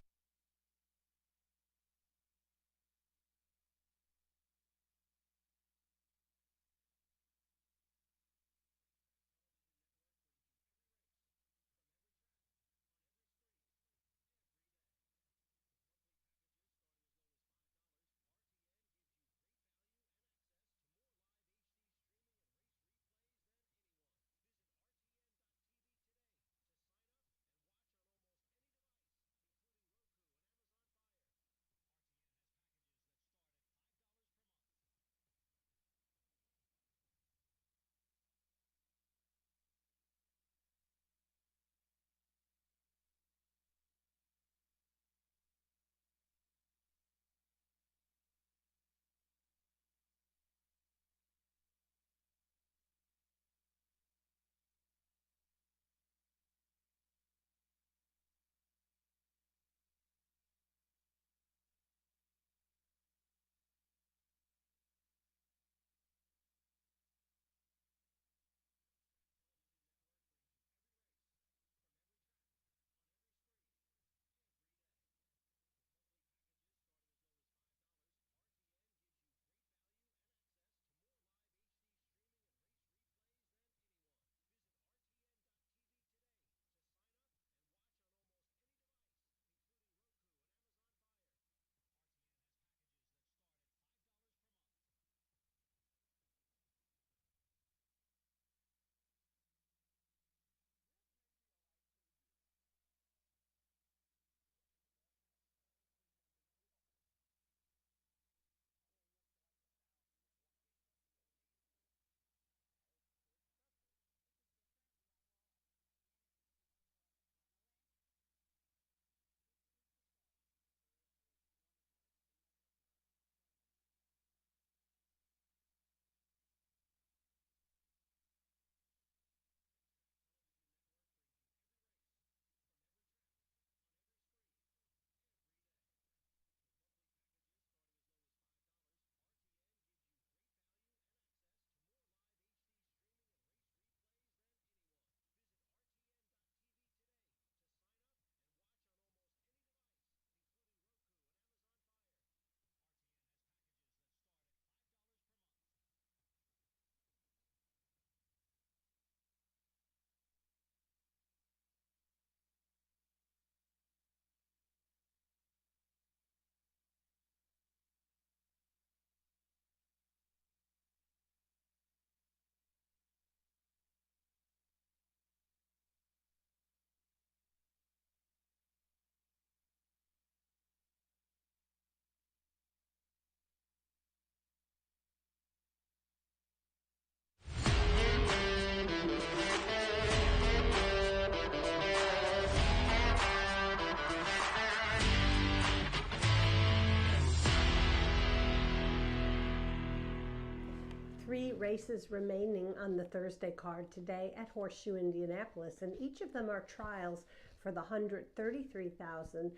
Three races remaining on the Thursday card today at Horseshoe Indianapolis, and each of them are trials for the $133,400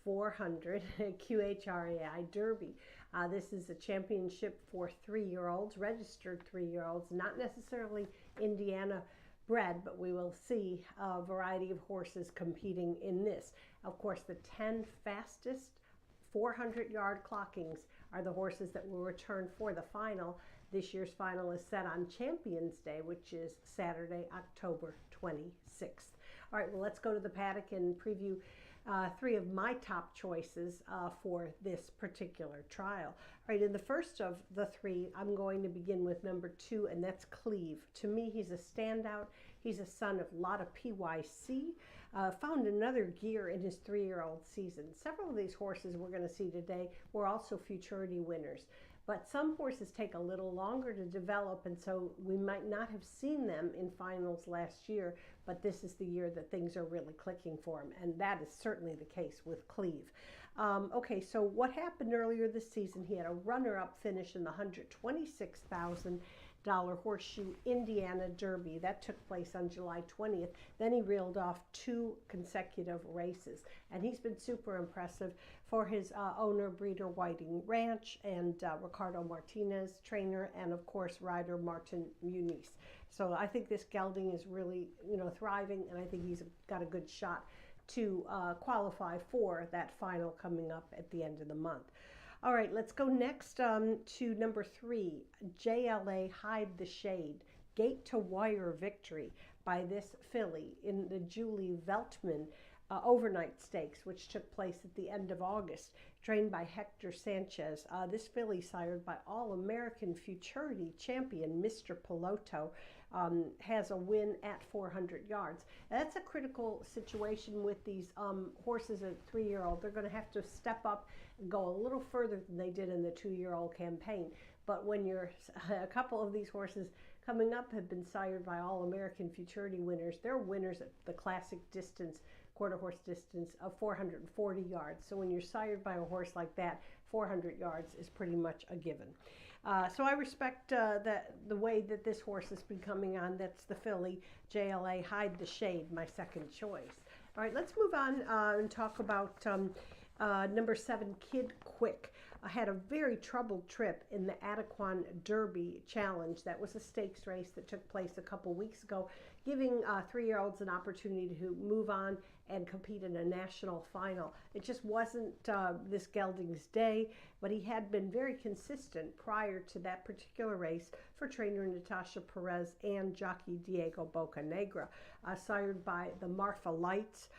QHREI Derby. This is a championship for 3-year-olds, registered 3-year-olds, not necessarily Indiana bred, but we will see a variety of horses competing in this. Of course, the 10 fastest 400-yard clockings are the horses that will return for the final. This year's final is set on Champions Day, which is Saturday, October 26th. All right, well, let's go to the paddock and preview 3 of my top choices for this particular trial. All right, in the first of the 3, I'm going to begin with number 2, and that's Cleve. To me, he's a standout. He's a son of Lotta PYC. Found another gear in his 3-year-old season. Several of these horses we're going to see today were also futurity winners. But some horses take a little longer to develop, and so we might not have seen them in finals last year, but this is the year that things are really clicking for him, and that is certainly the case with Cleve. Okay, so what happened earlier this season, he had a runner-up finish in the $126,000 Horseshoe Indiana Derby. That took place on July 20th. Then he reeled off 2 consecutive races, and he's been super impressive for his owner, breeder Whiting Ranch, and Ricardo Martinez, trainer, and of course rider Martin Muniz. So I think this gelding is really, thriving, and I think he's got a good shot to qualify for that final coming up at the end of the month. All right, let's go next to number 3, JLA Hide the Shade, Gate to Wire victory by this filly in the Julie Veltman overnight stakes, which took place at the end of August, trained by Hector Sanchez. This filly, sired by All-American Futurity champion Mr. Piloto, has a win at 400 yards. That's a critical situation with these horses at 3-year-old. They're going to have to step up and go a little further than they did in the 2-year-old campaign. But when you're a couple of these horses coming up have been sired by All-American Futurity winners, they're winners at the classic distance, quarter horse distance of 440 yards. So when you're sired by a horse like that, 400 yards is pretty much a given. So I respect the way that this horse has been coming on. That's the filly, JLA Hide the Shade, my second choice. All right, let's move on and talk about number 7, Kid Quick. I had a very troubled trip in the Adequan Derby Challenge. That was a stakes race that took place a couple weeks ago, giving 3-year-olds an opportunity to move on and compete in a national final. It just wasn't this gelding's day, but he had been very consistent prior to that particular race for trainer Natasha Perez and jockey Diego Bocanegra, sired by the Marfa Lights,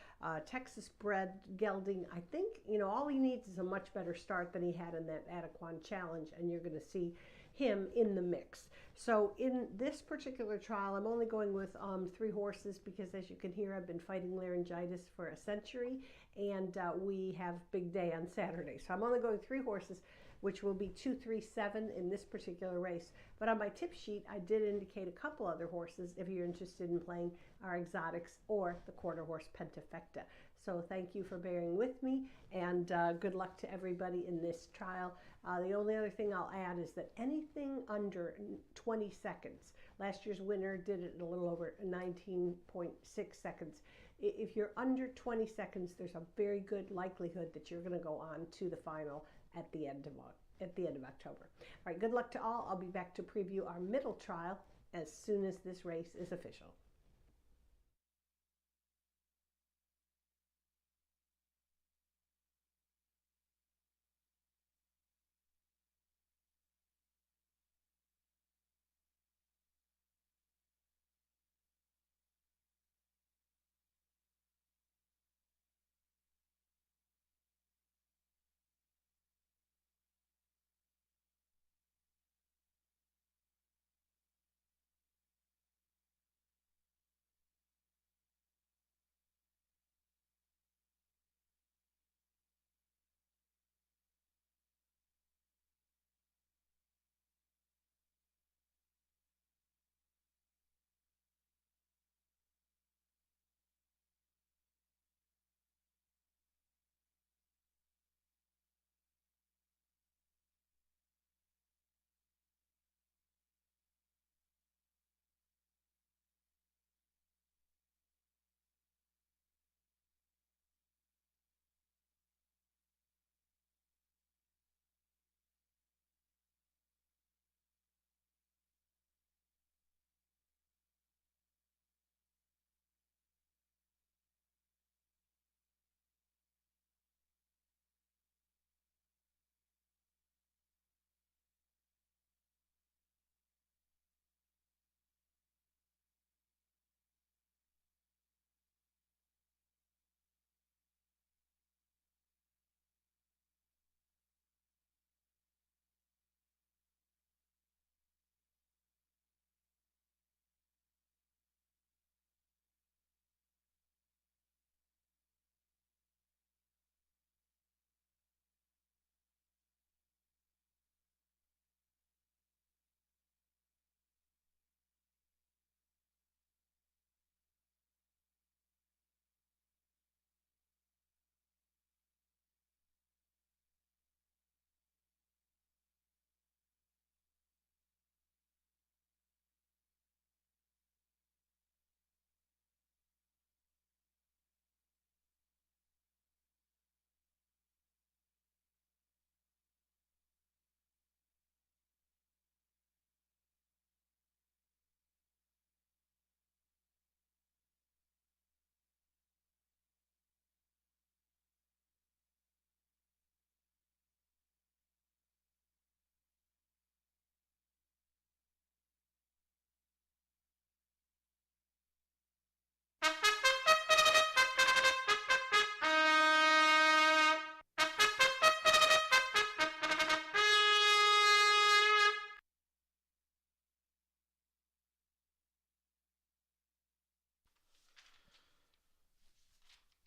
Texas-bred gelding. I think, all he needs is a much better start than he had in that Adequan Challenge, and you're going to see him in the mix. So in this particular trial, I'm only going with 3 horses because, as you can hear, I've been fighting laryngitis for a century, and we have big day on Saturday. So I'm only going 3 horses, which will be 2, 3, 7 in this particular race. But on my tip sheet, I did indicate a couple other horses if you're interested in playing our exotics or the quarter horse Pentafecta. So thank you for bearing with me, and good luck to everybody in this trial. The only other thing I'll add is that anything under 20 seconds, last year's winner did it in a little over 19.6 seconds. If you're under 20 seconds, there's a very good likelihood that you're going to go on to the final at the end of October. All right, good luck to all. I'll be back to preview our middle trial as soon as this race is official.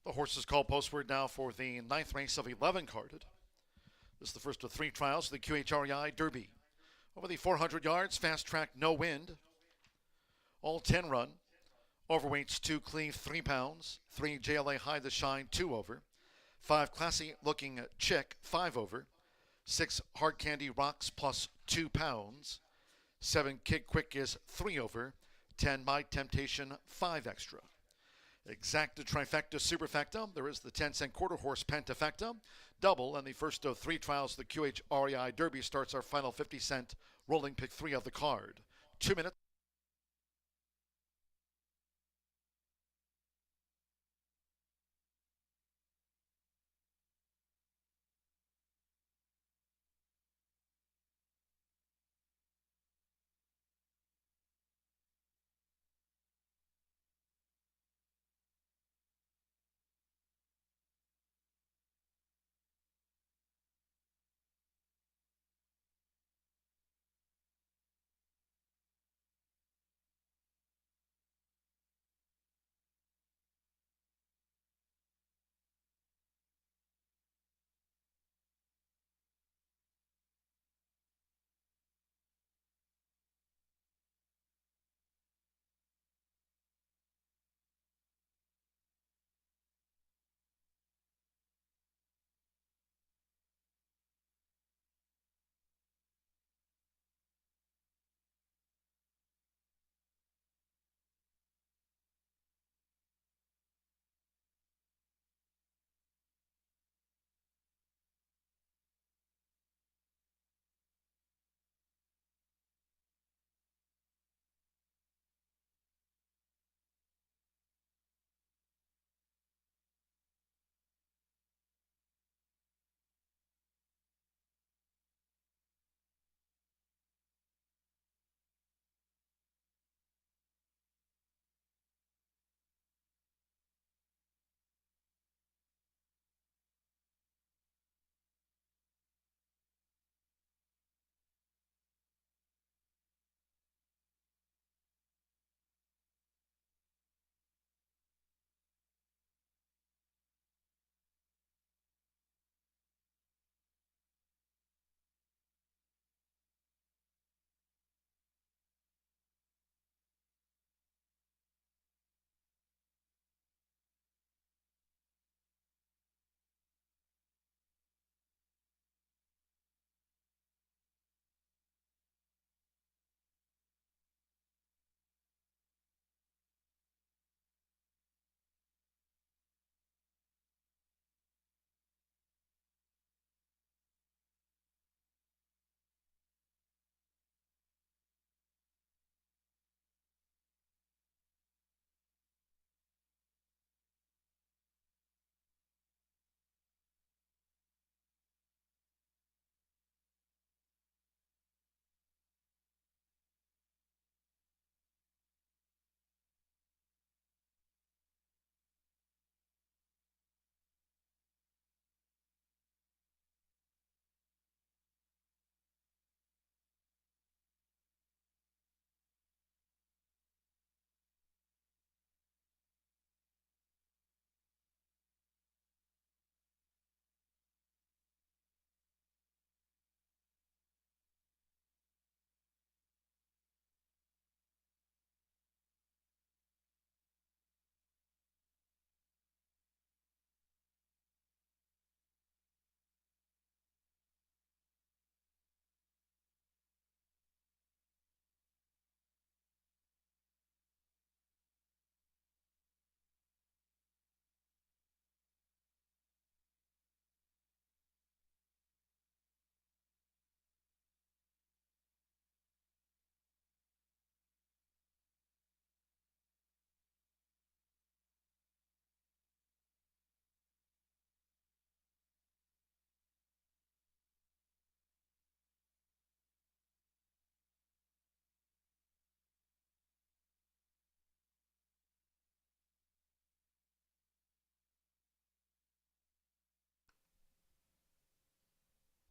The horse is called postward now for the 9th race of 11 carded. This is the first of 3 trials of the QHREI Derby. Over the 400 yards, fast track, no wind. All 10 run. Overweights 2 Cleve, 3 pounds. 3 JLA High the Shine, 2 over. 5 Classy Looking Chick, 5 over. 6 Hard Candy Rocks plus 2 pounds. 7 Kid Quick is 3 over. 10 My Temptation, 5 extra. Exacta, trifecta, superfecta. There is the 10-cent quarter horse pentafecta. Double, and the first of 3 trials of the QHREI Derby starts our final 50-cent rolling pick 3 of the card. 2 minutes.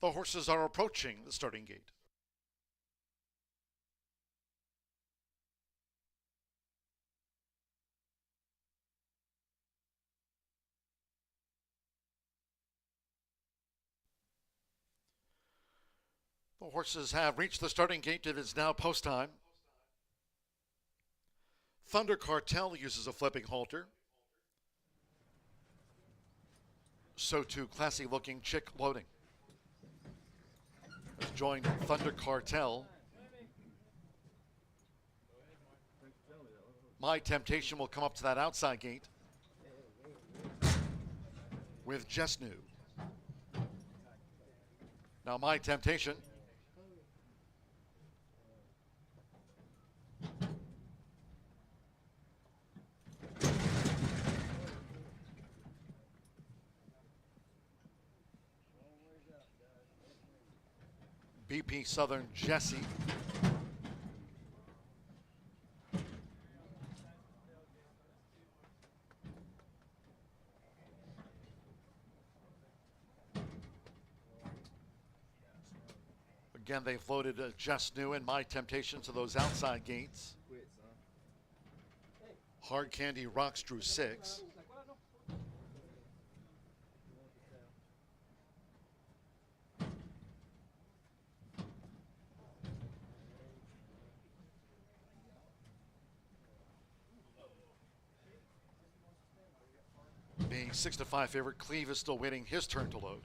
The horses are approaching the starting gate. The horses have reached the starting gate. It is now post time. Thunder Cartel uses a flipping halter. So too classy looking Chick Loading has joined Thunder Cartel. My Temptation will come up to that outside gate with Jesnu. Now My Temptation BP Southern Jesse. Again, they've loaded Just New and My Temptation to those outside gates. Hard Candy Rocks drew 6. Being 6-5 favorite, Cleve is still waiting his turn to load.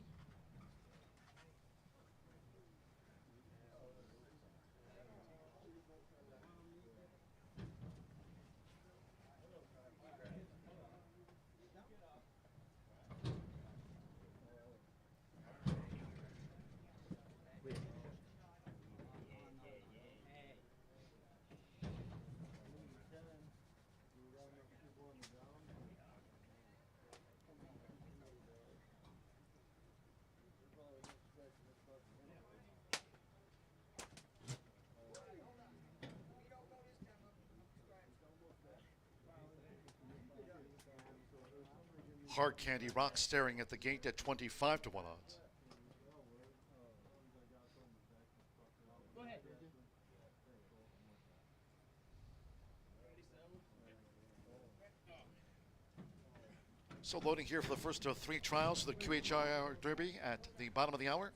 Hard Candy Rock staring at the gate at 25 to 1 odds. So loading here for the first of 3 trials of the QHIR Derby at the bottom of the hour.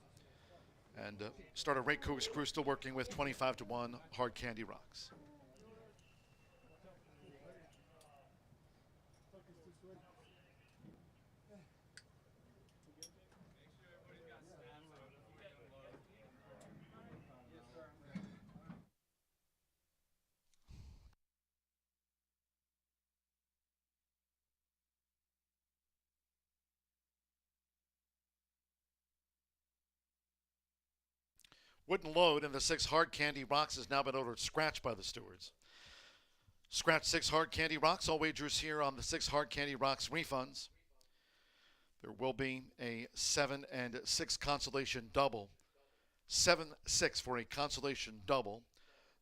And starter Ray Cook's crew still working with 25 to 1 Hard Candy Rocks. Wouldn't load, and the 6 Hard Candy Rocks has now been ordered scratched by the stewards. Scratch 6 Hard Candy Rocks. All wagers here on the 6 Hard Candy Rocks refunds. There will be a 7 and 6 consolation double. 7-6 for a consolation double.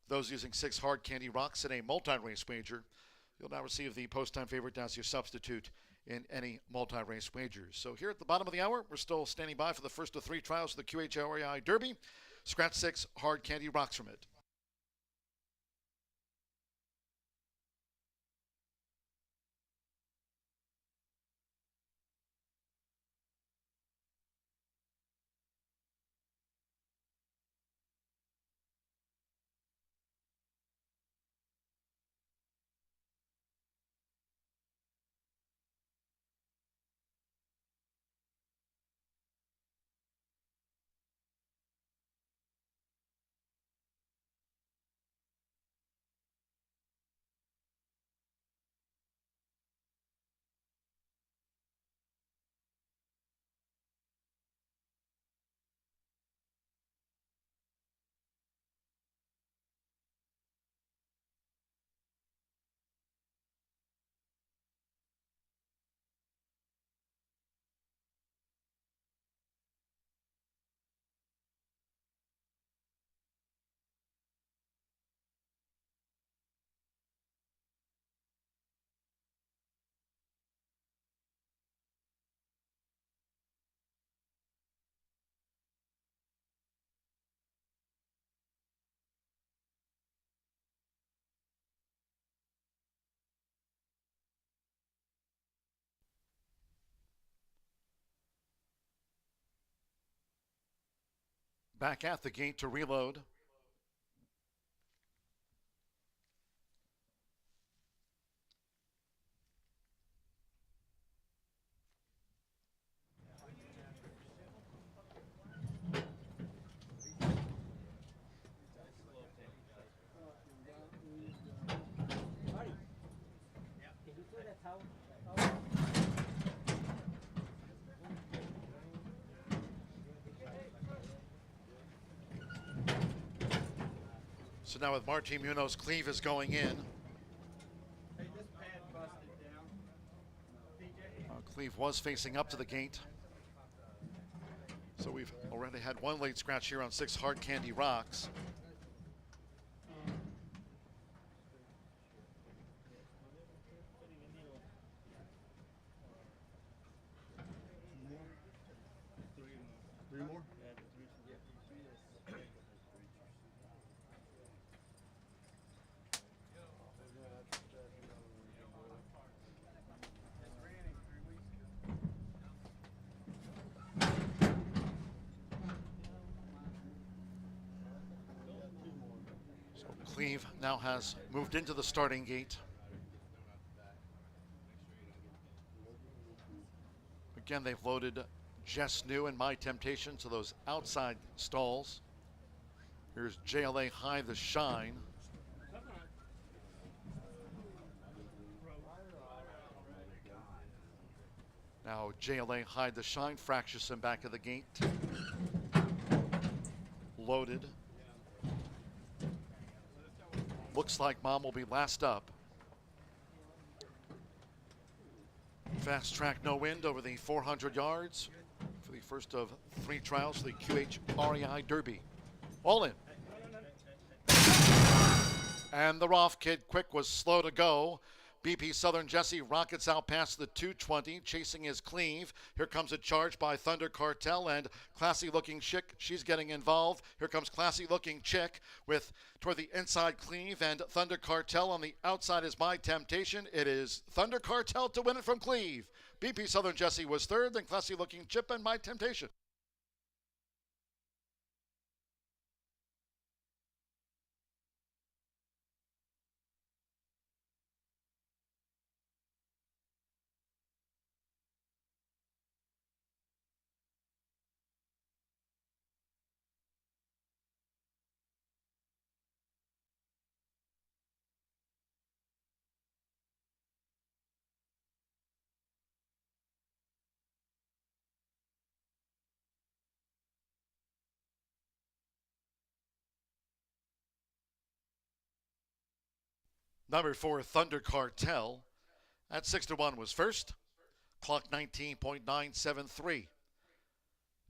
Those using 6 Hard Candy Rocks in a multi-race wager, you'll now receive the post-time favorite as your substitute in any multi-race wagers. So here at the bottom of the hour, we're still standing by for the first of 3 trials of the QHRI Derby. Scratch 6 Hard Candy Rocks from it. back at the gate to reload. So now with Martin Munoz, Cleve is going in. Cleve was facing up to the gate. So we've already had one late scratch here on 6 Hard Candy Rocks. Three more? So Cleve now has moved into the starting gate. Again, they've loaded Jess New and My Temptation to those outside stalls. Here's JLA High the Shine. Now JLA High the Shine fractures him back of the gate. Loaded. Looks like Mom will be last up. Fast track no wind over the 400 yards for the first of 3 trials for the QH REI Derby. All in. And the Roth Kid Quick was slow to go. BP Southern Jesse rockets out past the 220, chasing his Cleve. Here comes a charge by Thunder Cartel and Classy Looking Chick. She's getting involved. Here comes Classy Looking Chick with toward the inside Cleve, and Thunder Cartel on the outside is My Temptation. It is Thunder Cartel to win it from Cleve. BP Southern Jesse was third, then Classy Looking Chip and My Temptation. Number 4, Thunder Cartel at 6-1 was first. Clock 19.973.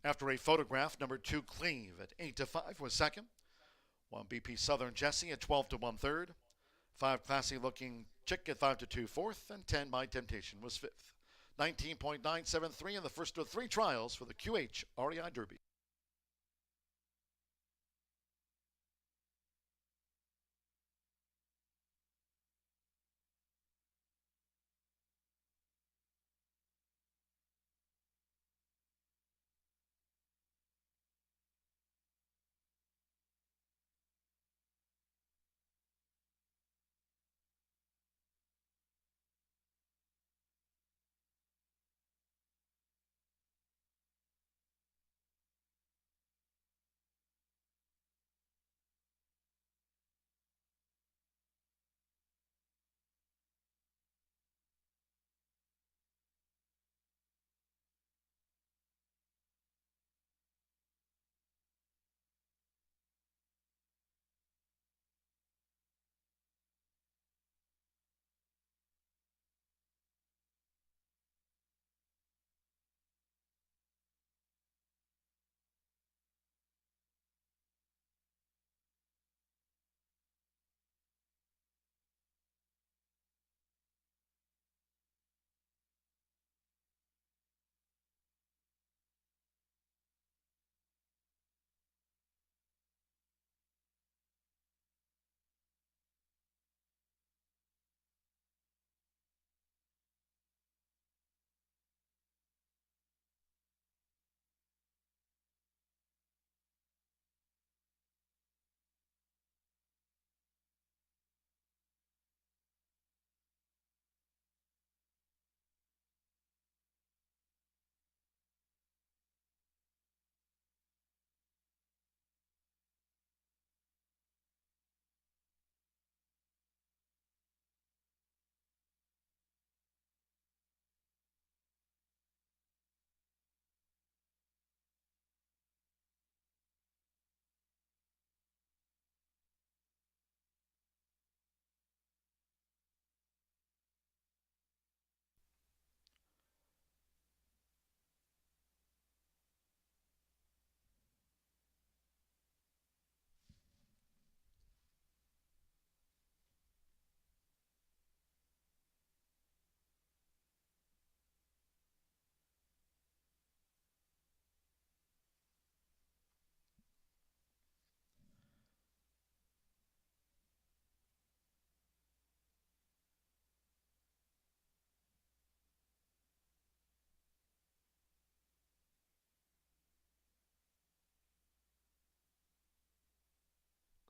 After a photograph, number 2, Cleve at 8-5 was second. 1 BP Southern Jesse at 12-1 third. 5 Classy Looking Chick at 5-2 fourth. And 10 My Temptation was fifth. 19.973 in the first of 3 trials for the QH REI Derby.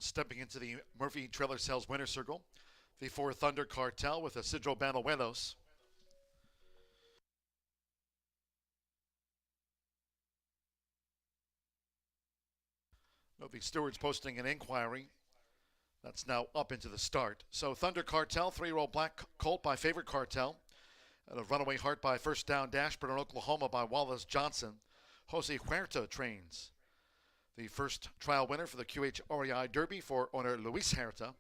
Stepping into the Murphy Trailer Sales winner circle, the 4 Thunder Cartel with Isidro Banuelos. The stewards posting an inquiry. That's now up into the start. So Thunder Cartel, 3-year-old black colt by Favorite Cartel. And a Runaway Heart by First Down Dashburn in Oklahoma by Wallace Johnson. Jose Huerta trains. The first trial winner for the QH REI Derby for owner Luis Huerta.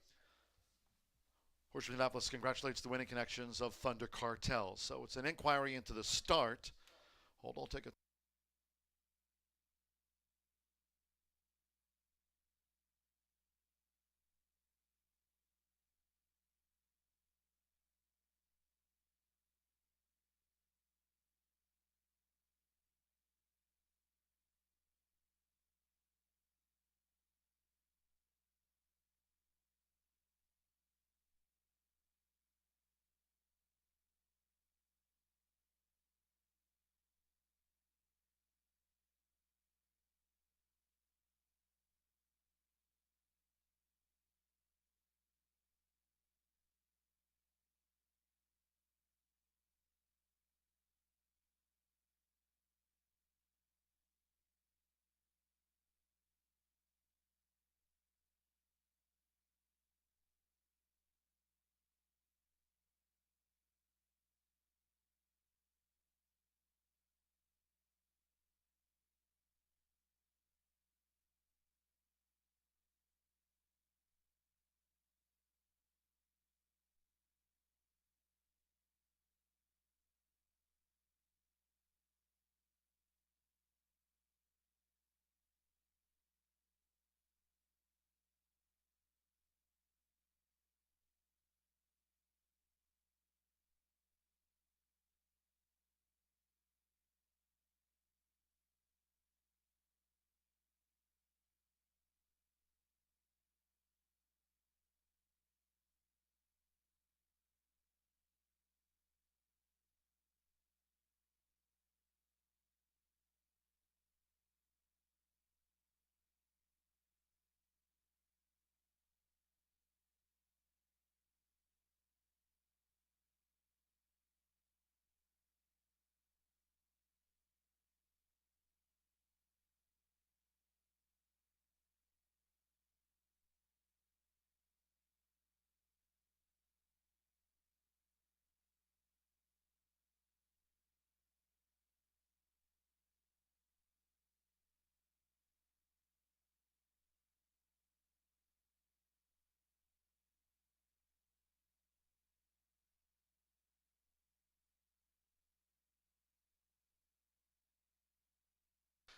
Horseshoe Indianapolis congratulates the winning connections of Thunder Cartel. So it's an inquiry into the start. Hold on, take a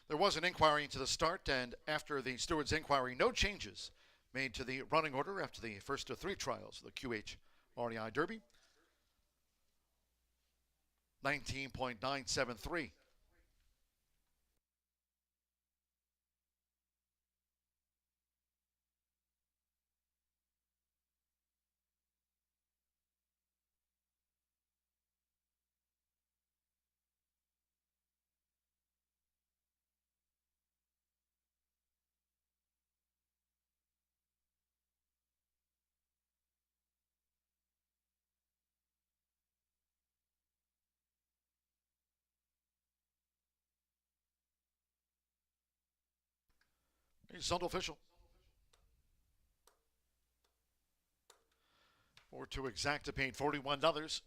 There was an inquiry into the start, and after the steward's inquiry, no changes made to the running order after the first of 3 trials of the QH REI Derby. 19.973. Result official. Or to exacta paid $41.20.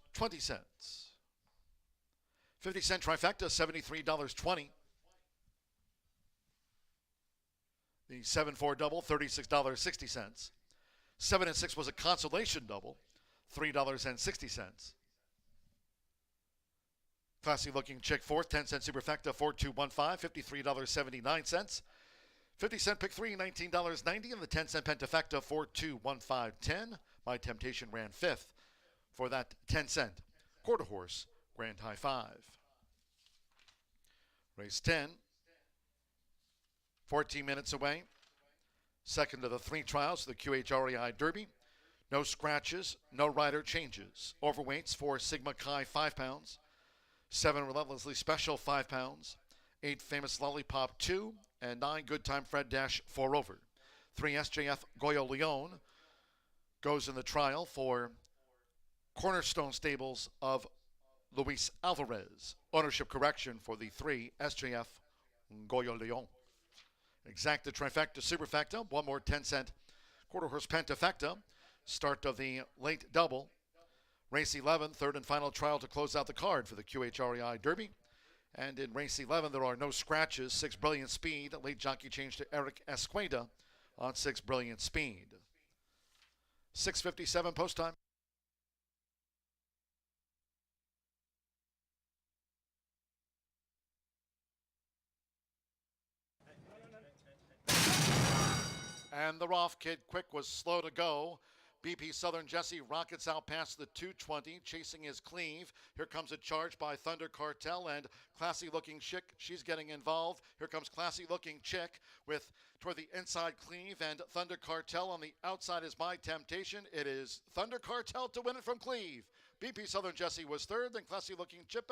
50-cent trifecta, $73.20. The 7-4 double, $36.60. 7 and 6 was a consolation double, $3.60. Classy looking chick fourth, 10-cent superfecta, 4215, $53.79. 50-cent pick 3, $19.90, and the 10-cent pentafecta, 4215.10. My Temptation ran 5th for that 10-cent quarter horse grand high 5. Race 10, 14 minutes away. Second of the 3 trials of the QH REI Derby. No scratches, no rider changes. Overweights for Sigma Chi 5 pounds. 7 Relentlessly Special 5 pounds. 8 Famous Lollipop 2. And 9 Good Time Fred Dash 4 over. 3 SJF Goyo Leon goes in the trial for Cornerstone Stables of Luis Alvarez. Ownership correction for the 3 SJF Goyo Leon. Exacta trifecta superfecta, one more 10-cent quarter horse pentafecta. Start of the late double. Race 11, third and final trial to close out the card for the QHREI Derby. And in race 11, there are no scratches. 6 Brilliant Speed. Late jockey change to Eric Esqueda on 6 Brilliant Speed. 6:57 post time. And the Roth Kid Quick was slow to go. BP Southern Jesse rockets out past the 220, chasing his Cleve. Here comes a charge by Thunder Cartel and Classy Looking Chick. She's getting involved. Here comes Classy Looking Chick with toward the inside Cleve, and Thunder Cartel on the outside is My Temptation. It is Thunder Cartel to win it from Cleve. BP Southern Jesse was third, then Classy Looking Chip.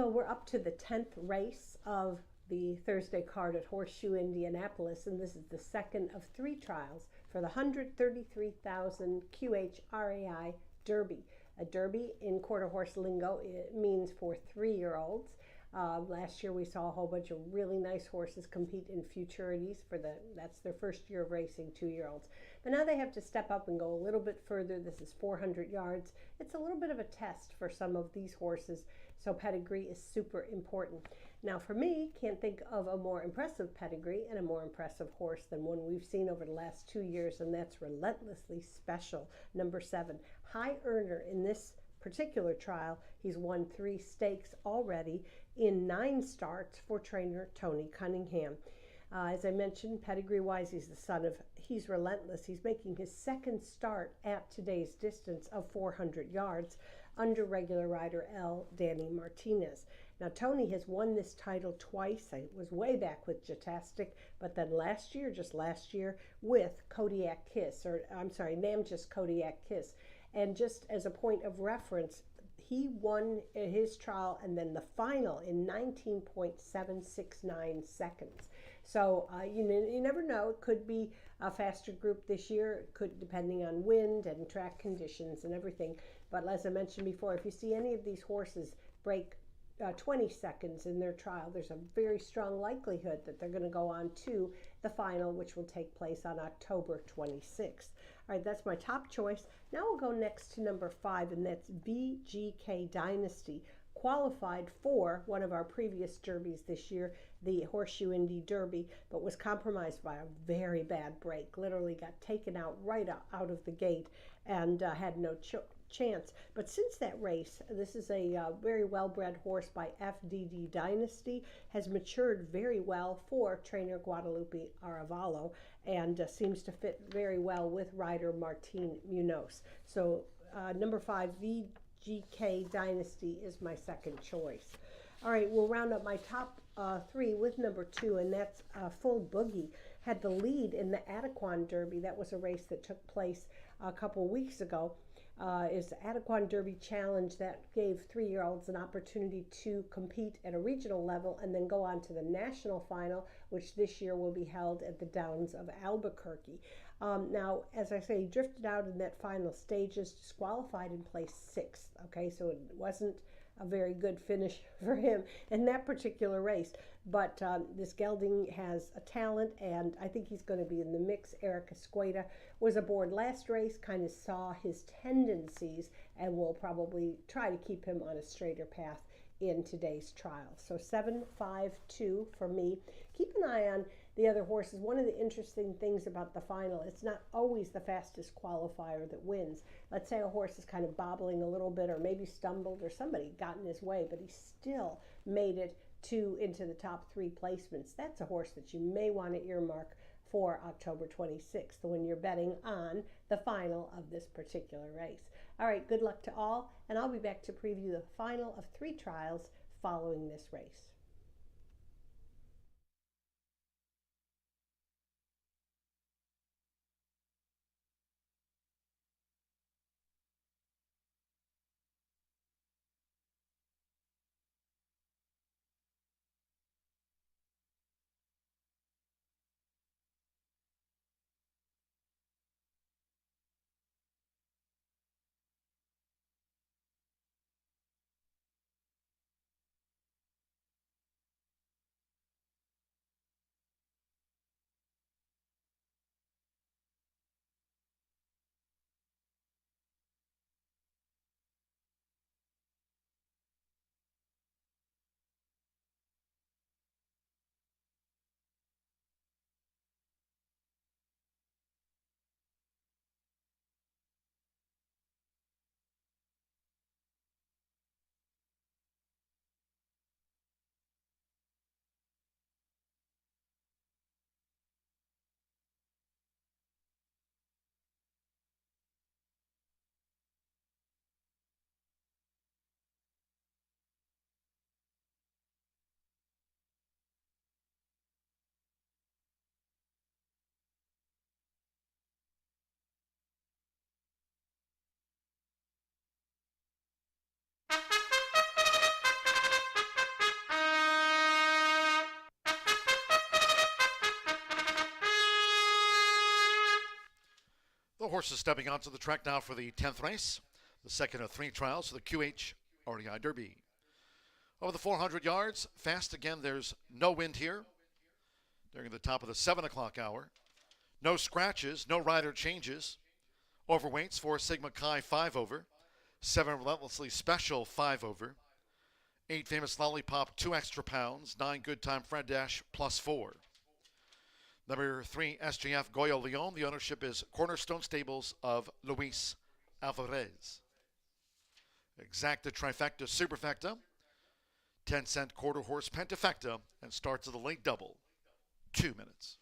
Well, we're up to the 10th race of the Thursday card at Horseshoe Indianapolis, and this is the second of 3 trials for the 133,000 QHRAI Derby. A Derby in quarter horse lingo, it means for 3-year-olds. Last year we saw a whole bunch of really nice horses compete in futurities that's their first year of racing, 2-year-olds. But now they have to step up and go a little bit further. This is 400 yards. It's a little bit of a test for some of these horses, so pedigree is super important. Now for me, can't think of a more impressive pedigree and a more impressive horse than one we've seen over the last 2 years, and that's Relentlessly Special, number 7. High earner in this particular trial. He's won 3 stakes already in 9 starts for trainer Tony Cunningham. As I mentioned, pedigree-wise, he's relentless. He's making his 2nd start at today's distance of 400 yards under regular rider L. Danny Martinez. Now, Tony has won this title twice. It was way back with Jetastic, but then just last year, with Kodiak Kiss, Namjas Kodiak Kiss. And just as a point of reference, he won his trial and then the final in 19.769 seconds. So you never know. It could be a faster group this year. It could, depending on wind and track conditions and everything. But as I mentioned before, if you see any of these horses break 20 seconds in their trial, there's a very strong likelihood that they're going to go on to the final, which will take place on October 26th. All right, that's my top choice. Now we'll go next to number 5, and that's VGK Dynasty. Qualified for one of our previous derbies this year, the Horseshoe Indy Derby, but was compromised by a very bad break. Literally got taken out right out of the gate and had no chance. But since that race, this is a very well-bred horse by FDD Dynasty, has matured very well for trainer Guadalupe Arevalo, and seems to fit very well with rider Martin Munoz. So number 5, VGK Dynasty is my second choice. All right, we'll round up my top 3 with number 2, and that's Full Boogie. Had the lead in the Adequan Derby. That was a race that took place a couple weeks ago. Is the Adequan Derby Challenge that gave 3-year-olds an opportunity to compete at a regional level and then go on to the national final, which this year will be held at the Downs of Albuquerque. Now, as I say, he drifted out in that final stages, disqualified in place 6th. Okay, so it wasn't a very good finish for him in that particular race. But this gelding has a talent, and I think he's going to be in the mix. Eric Escueda was aboard last race, kind of saw his tendencies, and will probably try to keep him on a straighter path in today's trial. So 7-5-2 for me. Keep an eye on the other horses. One of the interesting things about the final, it's not always the fastest qualifier that wins. Let's say a horse is kind of bobbling a little bit, or maybe stumbled, or somebody got in his way, but he still made it into the top 3 placements. That's a horse that you may want to earmark for October 26th when you're betting on the final of this particular race. All right, good luck to all, and I'll be back to preview the final of 3 trials following this race. The horses stepping onto the track now for the 10th race, the second of 3 trials for the QH REI Derby. Over the 400 yards, fast again, there's no wind here during the top of the 7 o'clock hour. No scratches, no rider changes. Overweights for Sigma Chi 5 over, 7 Relentlessly Special 5 over, 8 Famous Lollipop 2 extra pounds, 9 Good Time Fred Dash plus 4. Number 3 SJF Goyo Leon, the ownership is Cornerstone Stables of Luis Alvarez. Exacta Trifecta Superfecta, 10-cent quarter horse Pentafecta, and starts at the late double, 2 minutes.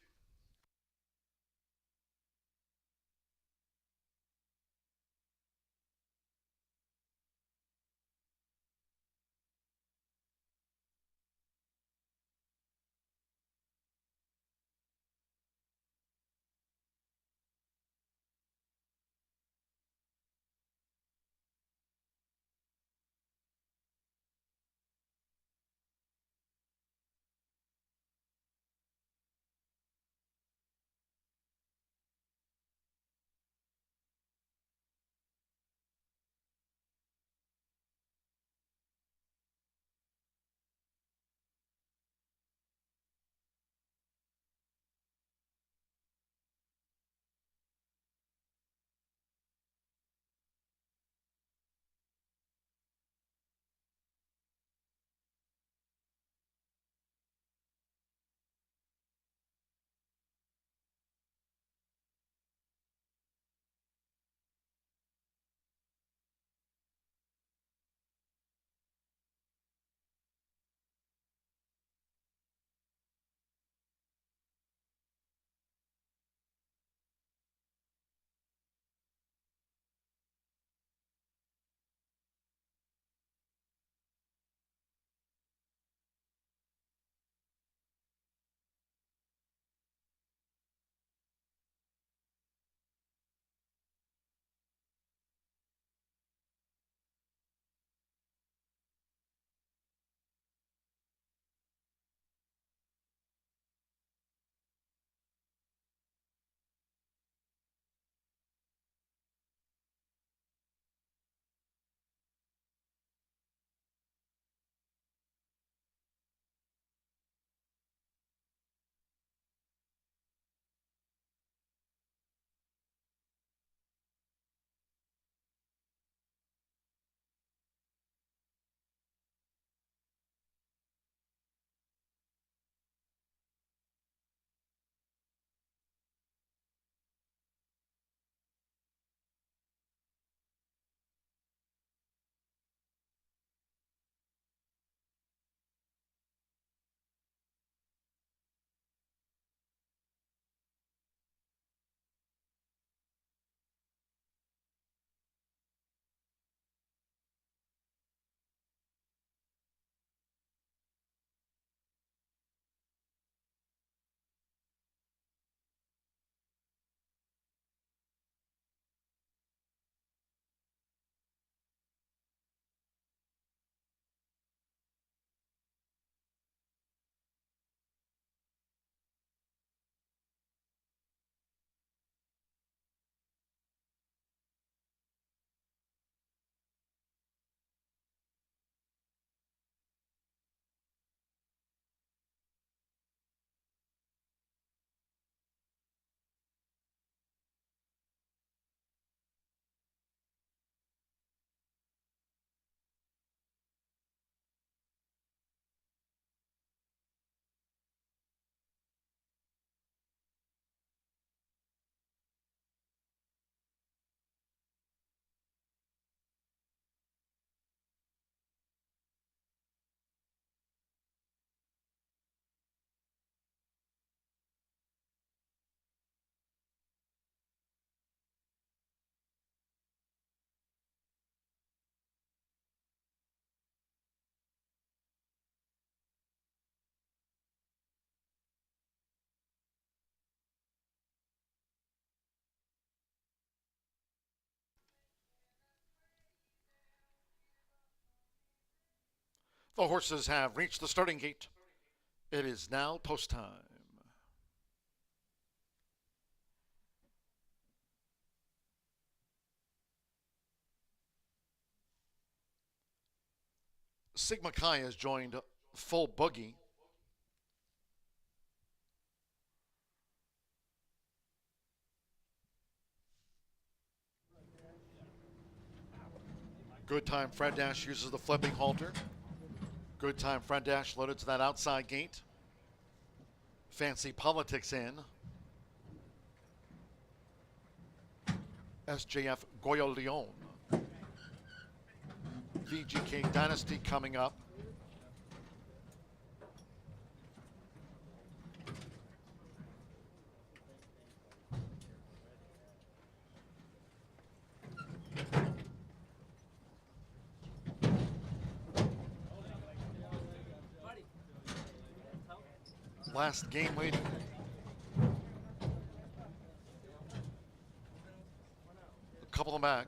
The horses have reached the starting gate. It is now post time. Sigma Chi has joined Full Boogie. Good Time Fred Dash uses the flipping halter. Good Time Fred Dash loaded to that outside gate. Fancy Politics in. SJF Goyo Leon. VGK Dynasty coming up. Last game waiting. A couple of them back.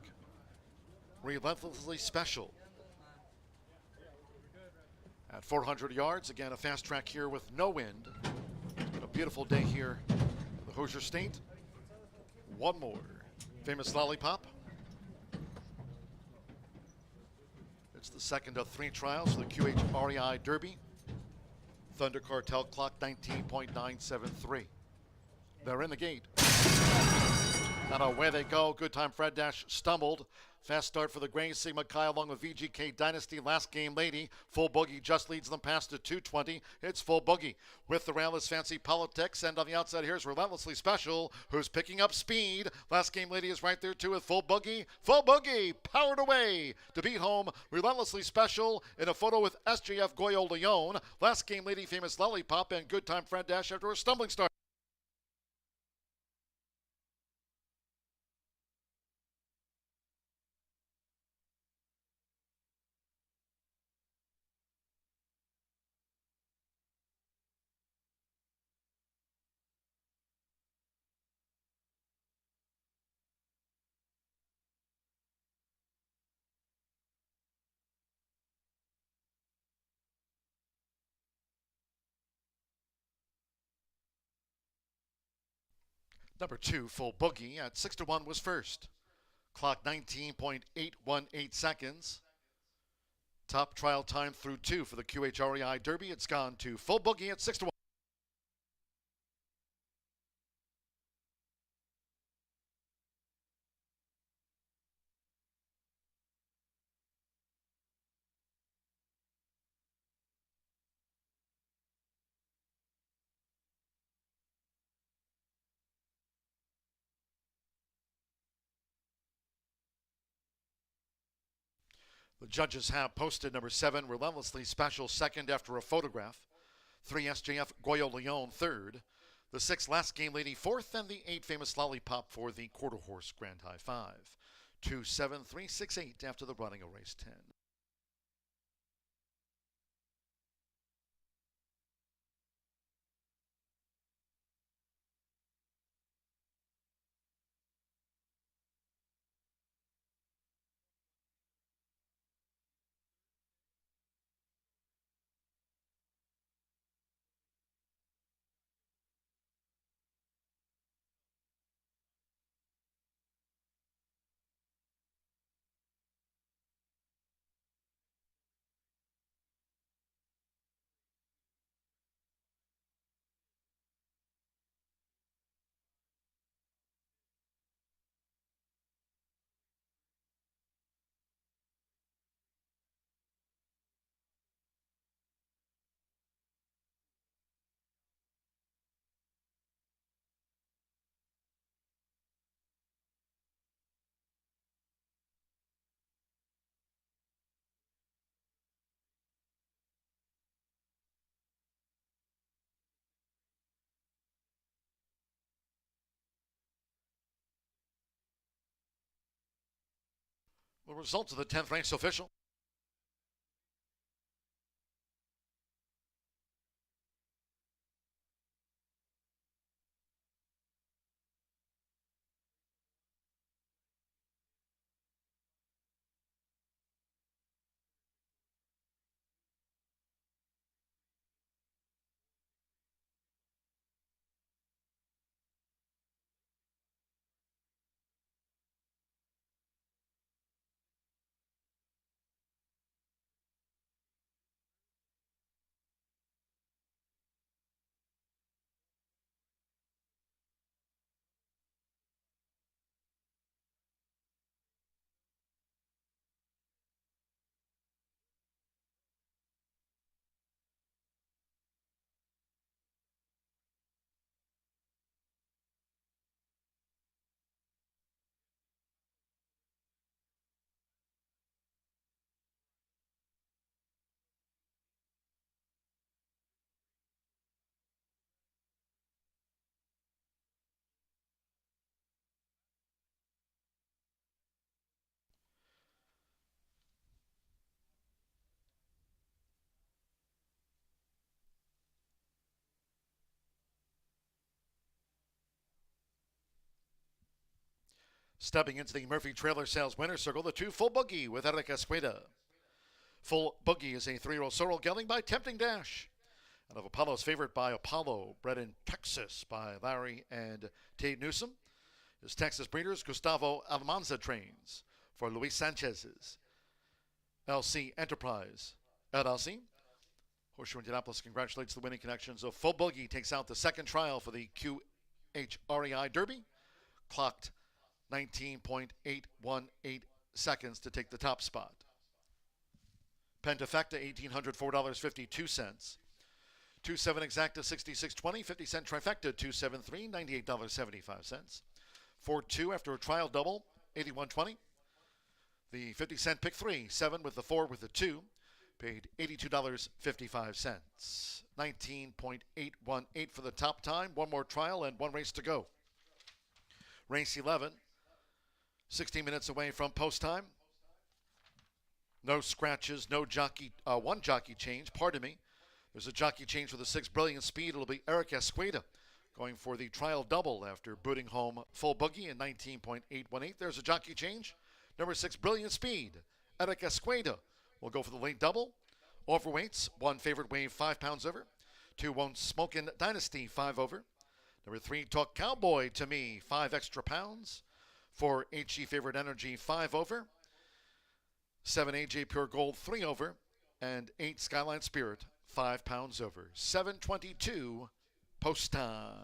Relentlessly Special. At 400 yards, again a fast track here with no wind. A beautiful day here in the Hoosier State. One more. Famous Lollipop. It's the second of 3 trials for the QH REI Derby. Thunder Cartel clock 19.973. They're in the gate. And away they go. Good Time Fred Dash stumbled. Fast start for the Gray Sigma Chi along with VGK Dynasty. Last game lady. Full Boogie just leads them past to 220. It's Full Boogie with the rail is Fancy Politics. And on the outside here's Relentlessly Special, who's picking up speed. Last game lady is right there too with Full Boogie. Full Boogie powered away to beat home Relentlessly Special in a photo with SJF Goyo Leon. Last game lady Famous Lollipop and Good Time Fred Dash after a stumbling start. Number 2, Full Boogie at 6-1 was first. Clock 19.818 seconds. Top trial time through 2 for the QH REI Derby. It's gone to Full Boogie at 6-1. The judges have posted number 7, Relentlessly Special, second after a photograph. 3, SJF Goyo Leon, third. The 6, Last Game Lady, fourth. And the 8, Famous Lollipop for the Quarter Horse Grand High 5. 2, 7, 3, 6, 8 after the running of race 10. The results of the 10th race official. Stepping into the Murphy Trailer Sales Winner's Circle, the 2 Full Boogie with Eric Esqueda. Full Boogie is a 3-year-old sorrel gelding by Tempting Dash. And of Apollo's favorite by Apollo, bred in Texas by Larry and Tate Newsom. His Texas breeders, Gustavo Almanza trains for Luis Sanchez's LC Enterprise LLC. Horseshoe Indianapolis congratulates the winning connections of Full Boogie. Takes out the second trial for the QHREI Derby. Clocked 19.818 seconds to take the top spot. Pentafecta, $1,804.52. 2-7 exacta, $66.20. 50-cent trifecta, $273, $98.75. 4-2 after a trial double, $81.20. The 50-cent pick 3, 7 with the 4 with the 2, paid $82.55. 19.818 for the top time. One more trial and one race to go. Race 11, 16 minutes away from post time. No scratches, no jockey, one jockey change, pardon me. There's a jockey change for the 6 Brilliant Speed. It'll be Eric Esqueda going for the trial double after booting home Full Boogie in 19.818. There's a jockey change. Number 6 Brilliant Speed, Eric Esqueda will go for the late double. Overweights, 1 Favorite Wave 5 pounds over. 2 Won't Smokin' Dynasty 5 over. Number 3 Talk Cowboy to Me 5 extra pounds. 4 HG Favorite Energy 5 over. 7 AJ Pure Gold 3 over. And 8 Skyline Spirit 5 pounds over. 7:22 post time.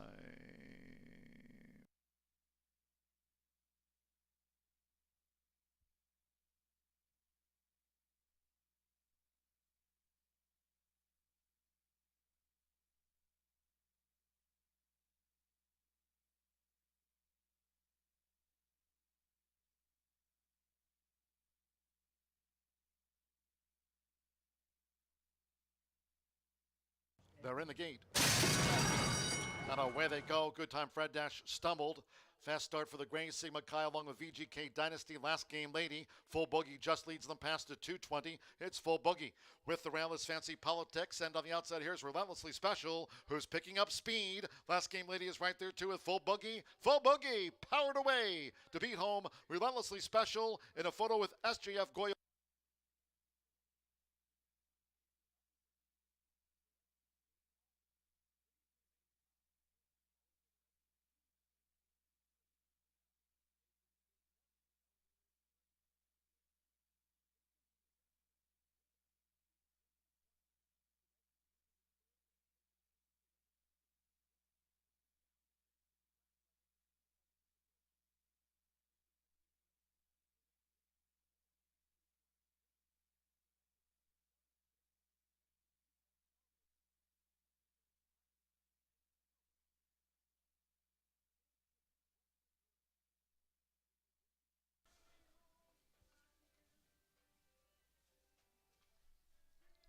They're in the gate. And away they go. Good time. Fred Dash stumbled. Fast start for the Gray Sigma Chi along with VGK Dynasty. Last game lady. Full Boogie just leads them past to 220. It's Full Boogie with the rail is Fancy Politics. And on the outside here's Relentlessly Special, who's picking up speed. Last game lady is right there too with Full Boogie. Full Boogie powered away to beat home Relentlessly Special in a photo with SJF Goyo.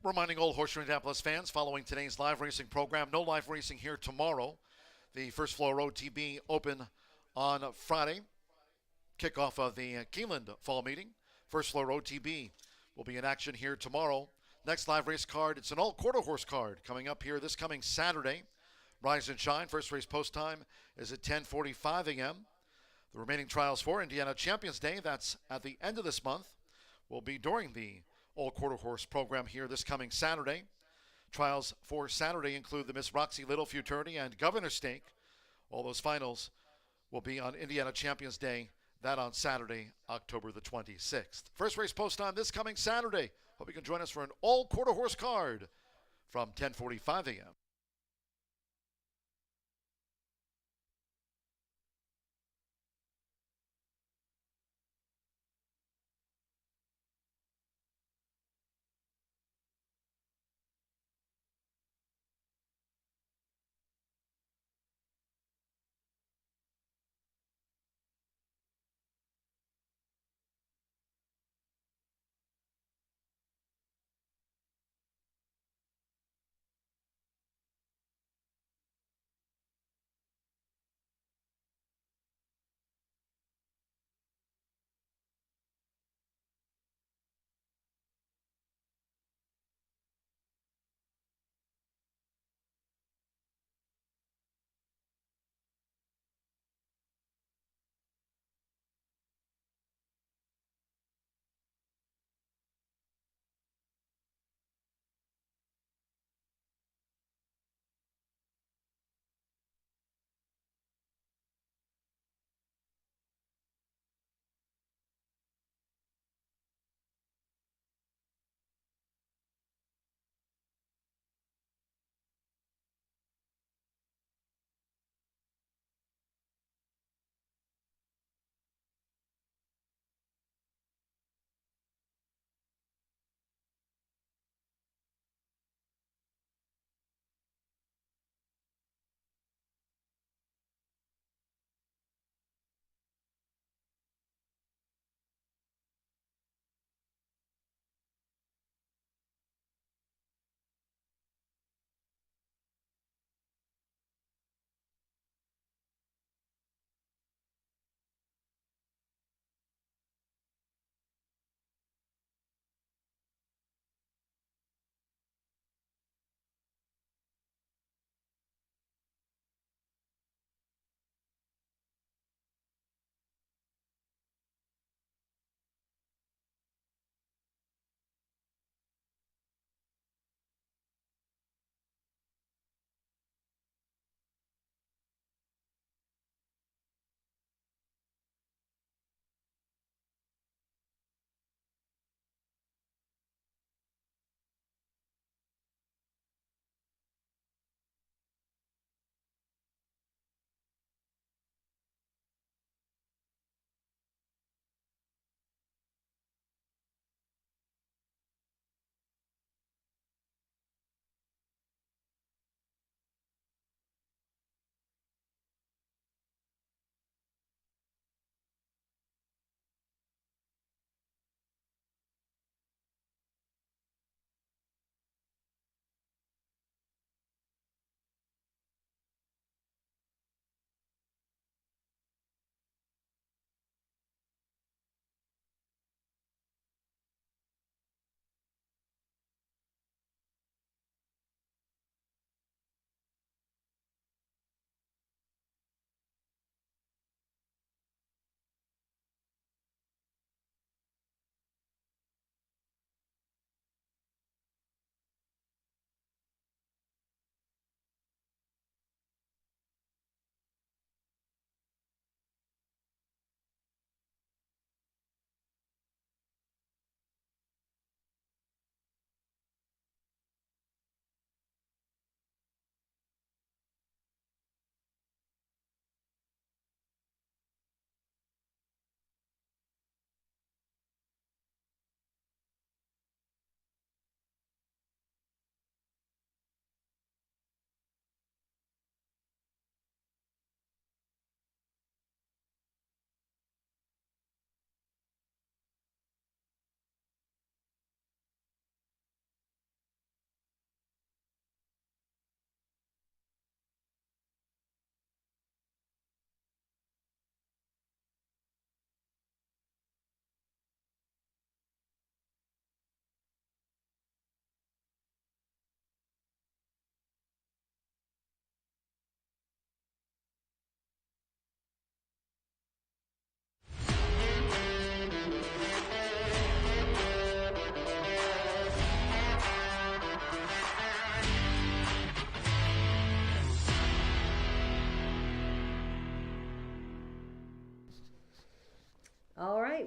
Reminding all Horseshoe Indianapolis fans following today's live racing program, no live racing here tomorrow. The First Floor OTB open on Friday. Kickoff of the Keeneland Fall Meeting. First Floor OTB will be in action here tomorrow. Next live race card, it's an all-quarter horse card coming up here this coming Saturday. Rise and Shine, first race post time is at 10:45 a.m. The remaining trials for Indiana Champions Day, that's at the end of this month, will be during the all-quarter horse program here this coming Saturday. Trials for Saturday include the Miss Roxy Little Futurity and Governor Stake. All those finals will be on Indiana Champions Day, that on Saturday, October the 26th. First race post time this coming Saturday. Hope you can join us for an all-quarter horse card from 10:45 a.m.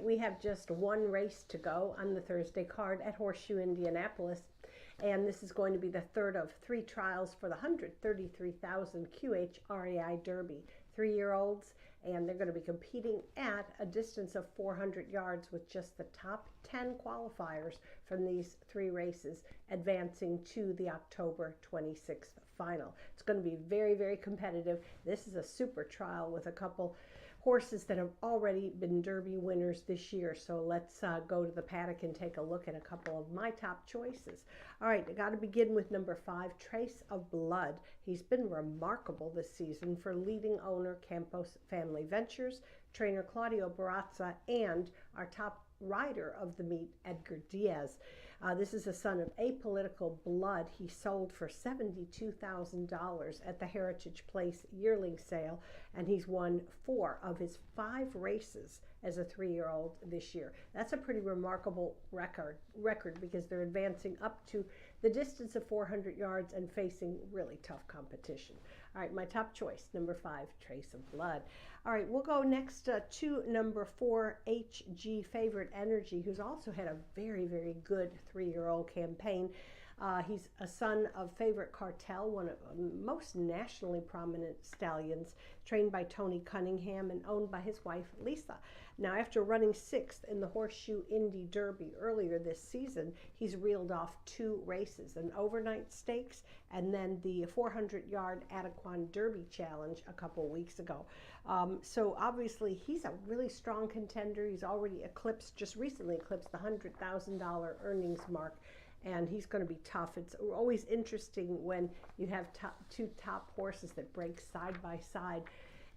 right, we have just one race to go on the Thursday card at Horseshoe Indianapolis. And this is going to be the third of 3 trials for the 133,000 QHRAI Derby. 3-year-olds, and they're going to be competing at a distance of 400 yards with just the top 10 qualifiers from these 3 races advancing to the October 26th final. It's going to be very, very competitive. This is a super trial with a couple horses that have already been Derby winners this year. So let's go to the paddock and take a look at a couple of my top choices. All right, I got to begin with number 5, Trace of Blood. He's been remarkable this season for leading owner Campos Family Ventures, trainer Claudio Barazza, and our top rider of the meet, Edgar Diaz. This is a son of Apolitical Blood. He sold for $72,000 at the Heritage Place yearling sale, and he's won 4 of his 5 races as a 3-year-old this year. That's a pretty remarkable record because they're advancing up to the distance of 400 yards and facing really tough competition. All right, my top choice, number 5, Trace of Blood. All right, we'll go next to number 4, HG Favorite Energy, who's also had a very, very good 3-year-old campaign. He's a son of Favorite Cartel, one of the most nationally prominent stallions, trained by Tony Cunningham and owned by his wife, Lisa. Now, after running 6th in the Horseshoe Indy Derby earlier this season, he's reeled off 2 races, an overnight stakes and then the 400-yard Adequan Derby Challenge a couple weeks ago. So obviously, he's a really strong contender. He's already just recently eclipsed the $100,000 earnings mark. And he's going to be tough. It's always interesting when you have 2 top horses that break side by side.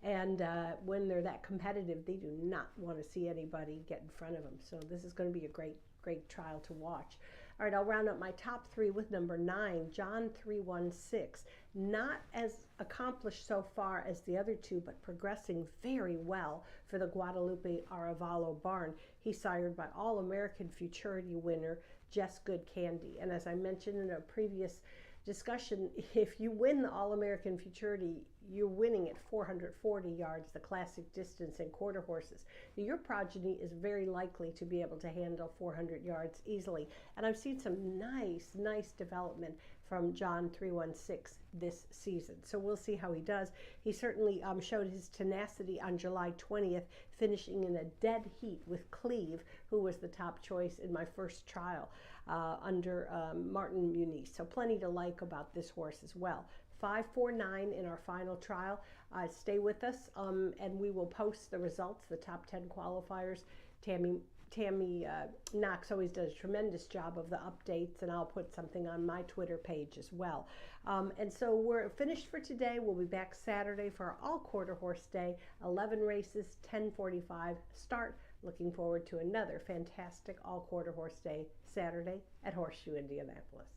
And when they're that competitive, they do not want to see anybody get in front of them. So this is going to be a great, great trial to watch. All right, I'll round up my top 3 with number 9, John 316. Not as accomplished so far as the other 2, but progressing very well for the Guadalupe Arevalo barn. He's sired by All-American Futurity winner Jess Good Candy. And as I mentioned in a previous discussion, if you win the All-American Futurity, you're winning at 440 yards, the classic distance in quarter horses. Your progeny is very likely to be able to handle 400 yards easily. And I've seen some nice development from John 316 this season. So we'll see how he does. He certainly showed his tenacity on July 20th, finishing in a dead heat with Cleve, who was the top choice in my first trial under Martin Muniz. So plenty to like about this horse as well. 549 in our final trial. Stay with us, and we will post the results, the top 10 qualifiers. Tammy Knox always does a tremendous job of the updates, and I'll put something on my Twitter page as well. And so we're finished for today. We'll be back Saturday for our all-quarter horse day, 11 races, 10:45 start. Looking forward to another fantastic all-quarter horse day Saturday at Horseshoe Indianapolis.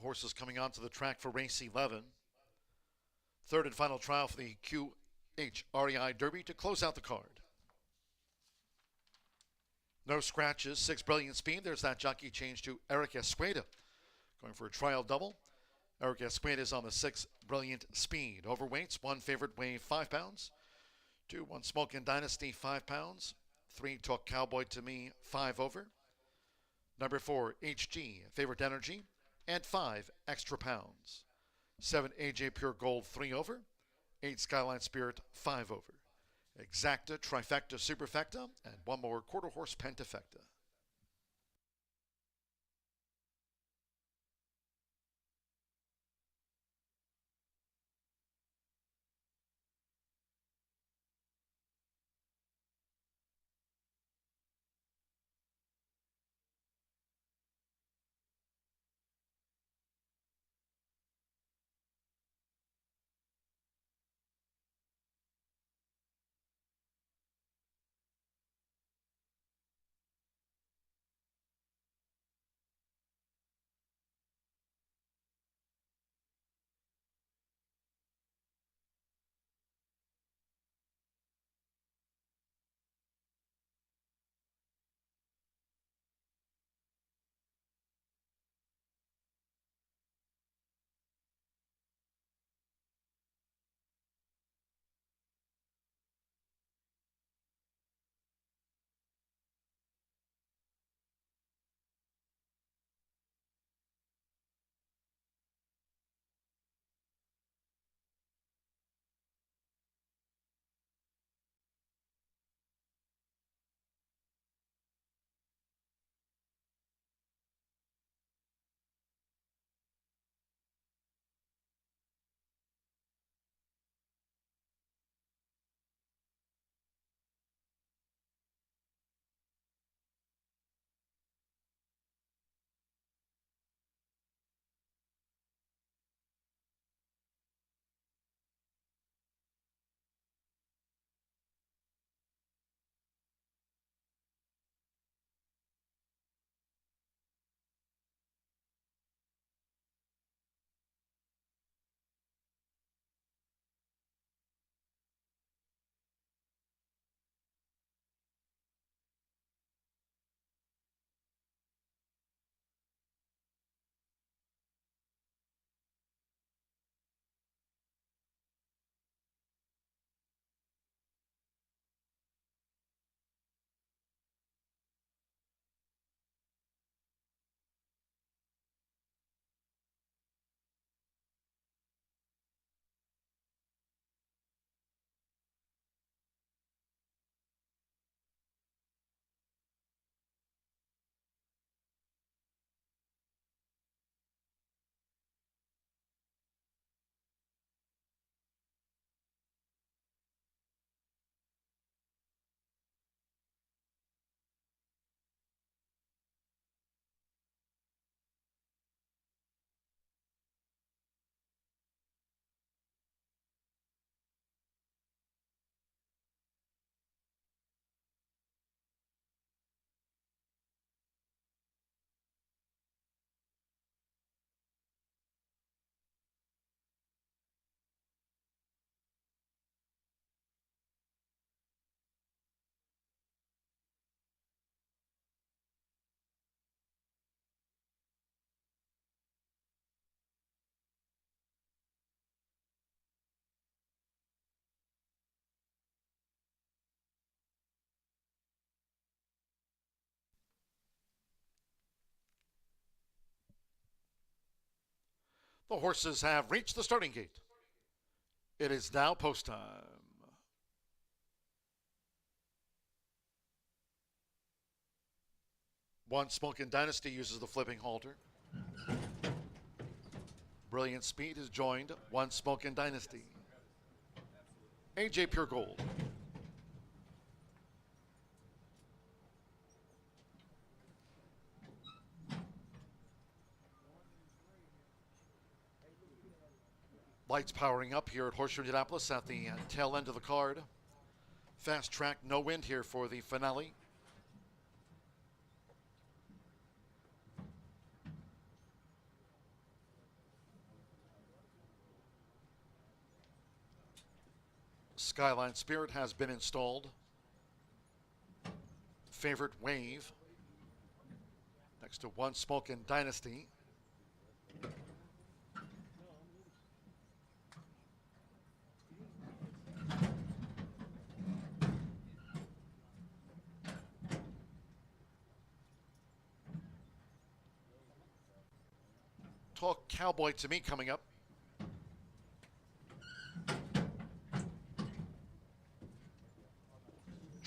horses coming onto the track for race 11. Third and final trial for the QHREI Derby to close out the card. No scratches, 6 Brilliant Speed. There's that jockey change to Eric Esqueda. Going for a trial double. Eric Esqueda is on the 6 Brilliant Speed. Overweights, 1 Favorite Wave 5 pounds. 2 1 Smokin' Dynasty 5 pounds. 3 Talk Cowboy to Me 5 over. Number 4 HG Favorite Energy and 5 extra pounds. 7 AJ Pure Gold 3 over. 8 Skyline Spirit 5 over. Exacta, Trifecta, Superfecta, and 1 more Quarter Horse Pentafecta. The horses have reached the starting gate. It is now post time. One Smokin' Dynasty uses the flipping halter. Brilliant Speed is joined. One Smokin' Dynasty. AJ Pure Gold. Lights powering up here at Horseshoe Indianapolis at the tail end of the card. Fast track, no wind here for the finale. Skyline Spirit has been installed. Favorite Wave. Next to One Smokin' Dynasty. Talk Cowboy to Me coming up.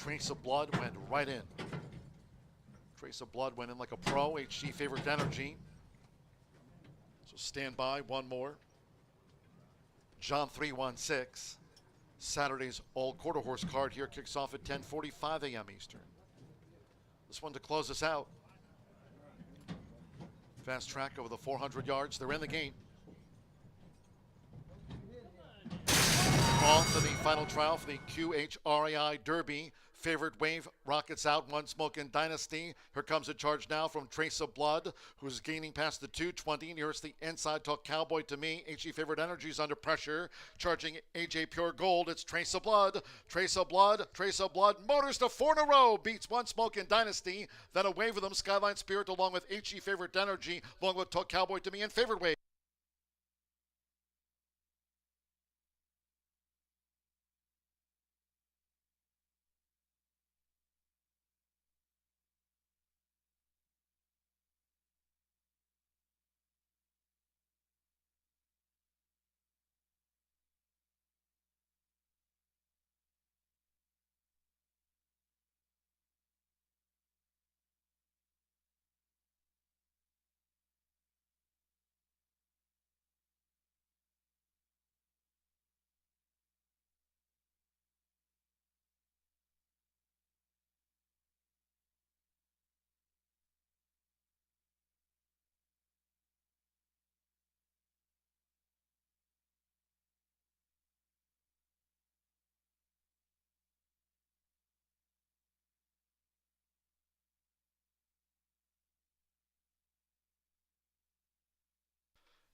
Trace of Blood went right in. Trace of Blood went in like a pro. HG Favorite Energy. So stand by, one more. John 316. Saturday's all quarter horse card here kicks off at 10:45 a.m. Eastern. This one to close us out. Fast track over the 400 yards. They're in the game. On to the final trial for the QHRAI Derby. Favorite Wave rockets out. One Smokin' Dynasty. Here comes a charge now from Trace of Blood, who's gaining past the 220. Nearest the inside. Talk Cowboy to Me. HG Favorite Energy's under pressure. Charging AJ Pure Gold. It's Trace of Blood. Trace of Blood. Trace of Blood. Motors to 4 in a row. Beats One Smokin' Dynasty. Then away with them. Skyline Spirit along with HG Favorite Energy. Along with Talk Cowboy to Me and Favorite Wave.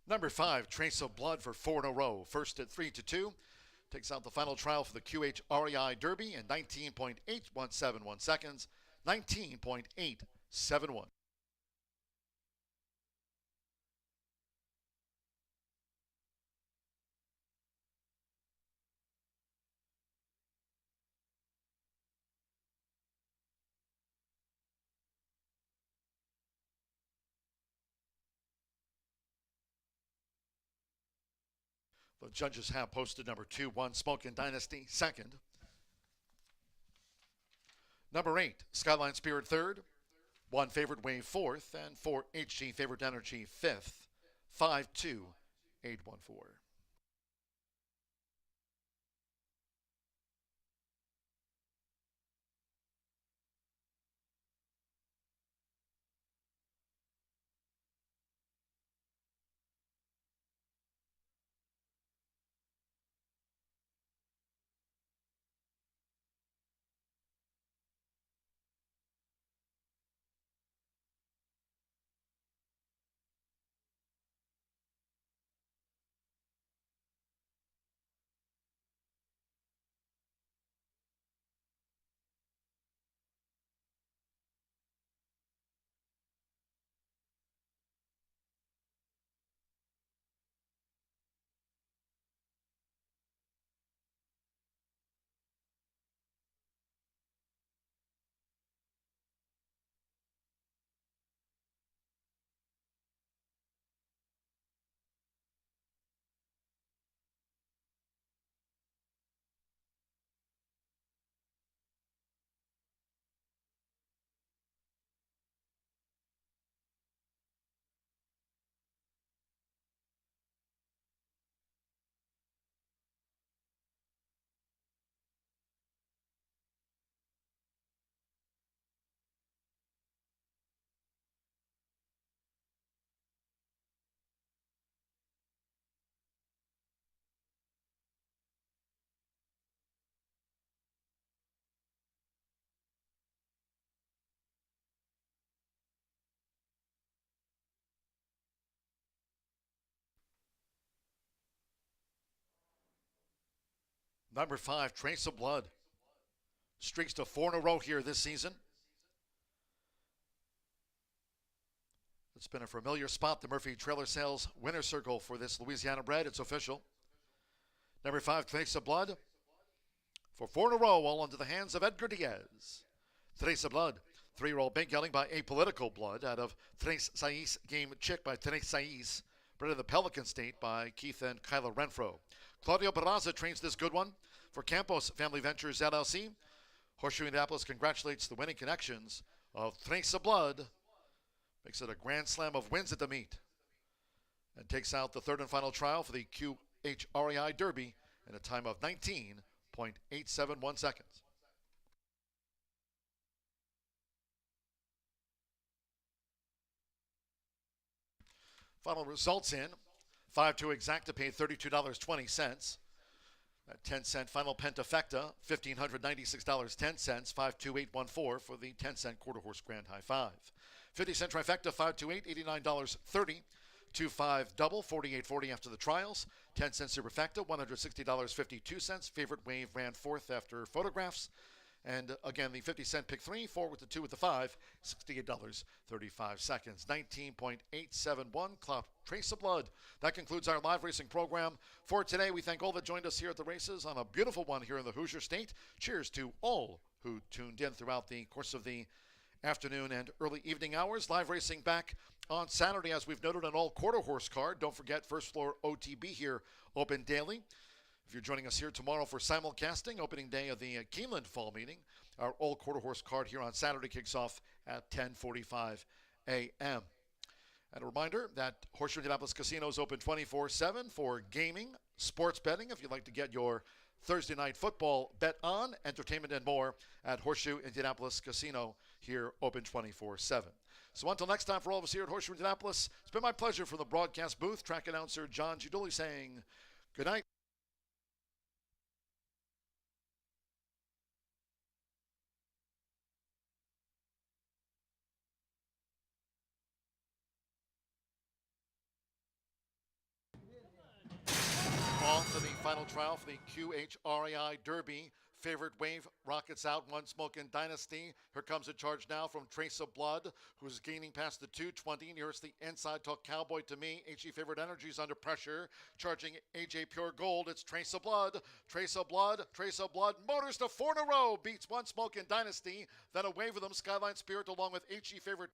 Number 5, Trace of Blood for 4 in a row. First at 3-2. Takes out the final trial for the QHREI Derby in 19.8171 seconds. 19.871. The judges have posted number 2, One Smokin' Dynasty, second. Number 8, Skyline Spirit, third. 1 Favorite Wave, fourth. And 4 HG Favorite Energy, fifth. 5-2-8-1-4. Number 5, Trace of Blood. Streaks to 4 in a row here this season. It's been a familiar spot, the Murphy Trailer Sales winner circle for this Louisiana bred. It's official. Number 5, Trace of Blood. For 4 in a row, all into the hands of Edgar Diaz. Trace of Blood. 3-year-old big gelding by Apolitical Blood out of Tres Sais Game Chick by Tres Sais. Bred in the Pelican State by Keith and Kyla Renfro. Claudio Barraza trains this good one for Campos Family Ventures LLC. Horseshoe Indianapolis congratulates the winning connections of Trace of Blood. Makes it a grand slam of wins at the meet. And takes out the third and final trial for the QHREI Derby in a time of 19.871 seconds. Final results in. 5-2 Exacta paid $32.20. That 10-cent final Pentafecta, $1,596.10. 52814 for the 10-cent quarter horse Grand High 5. 50-cent trifecta, 528, $89.30. 2-5 double, $48.40 after the trials. 10-cent superfecta, $160.52. Favorite wave ran fourth after photographs. And again, the 50-cent pick 3, 4 with the 2 with the 5, $68.35. 19.871, Clout Trace of Blood. That concludes our live racing program for today. We thank all that joined us here at the races on a beautiful one here in the Hoosier State. Cheers to all who tuned in throughout the course of the afternoon and early evening hours. Live racing back on Saturday, as we've noted, an all quarter horse card. Don't forget, first floor OTB here open daily. If you're joining us here tomorrow for simulcasting, opening day of the Keeneland Fall Meeting, our all quarter horse card here on Saturday kicks off at 10:45 a.m. And a reminder that Horseshoe Indianapolis Casino is open 24/7 for gaming, sports betting. If you'd like to get your Thursday night football bet on, entertainment and more at Horseshoe Indianapolis Casino, here open 24/7. So until next time, for all of us here at Horseshoe Indianapolis, it's been my pleasure from the broadcast booth. Track announcer John Giudoli saying good night. On to the final trial for the QHREI Derby. Favorite wave rockets out, One Smokin' Dynasty. Here comes a charge now from Trace of Blood, who's gaining past the 220. Nearest the inside, Talk Cowboy to me. HE Favorite Energy's under pressure, charging AJ Pure Gold. It's Trace of Blood, Trace of Blood, Trace of Blood. Motors to 4 in a row, beats One Smokin' Dynasty. Then a wave of them, Skyline Spirit along with HE Favorite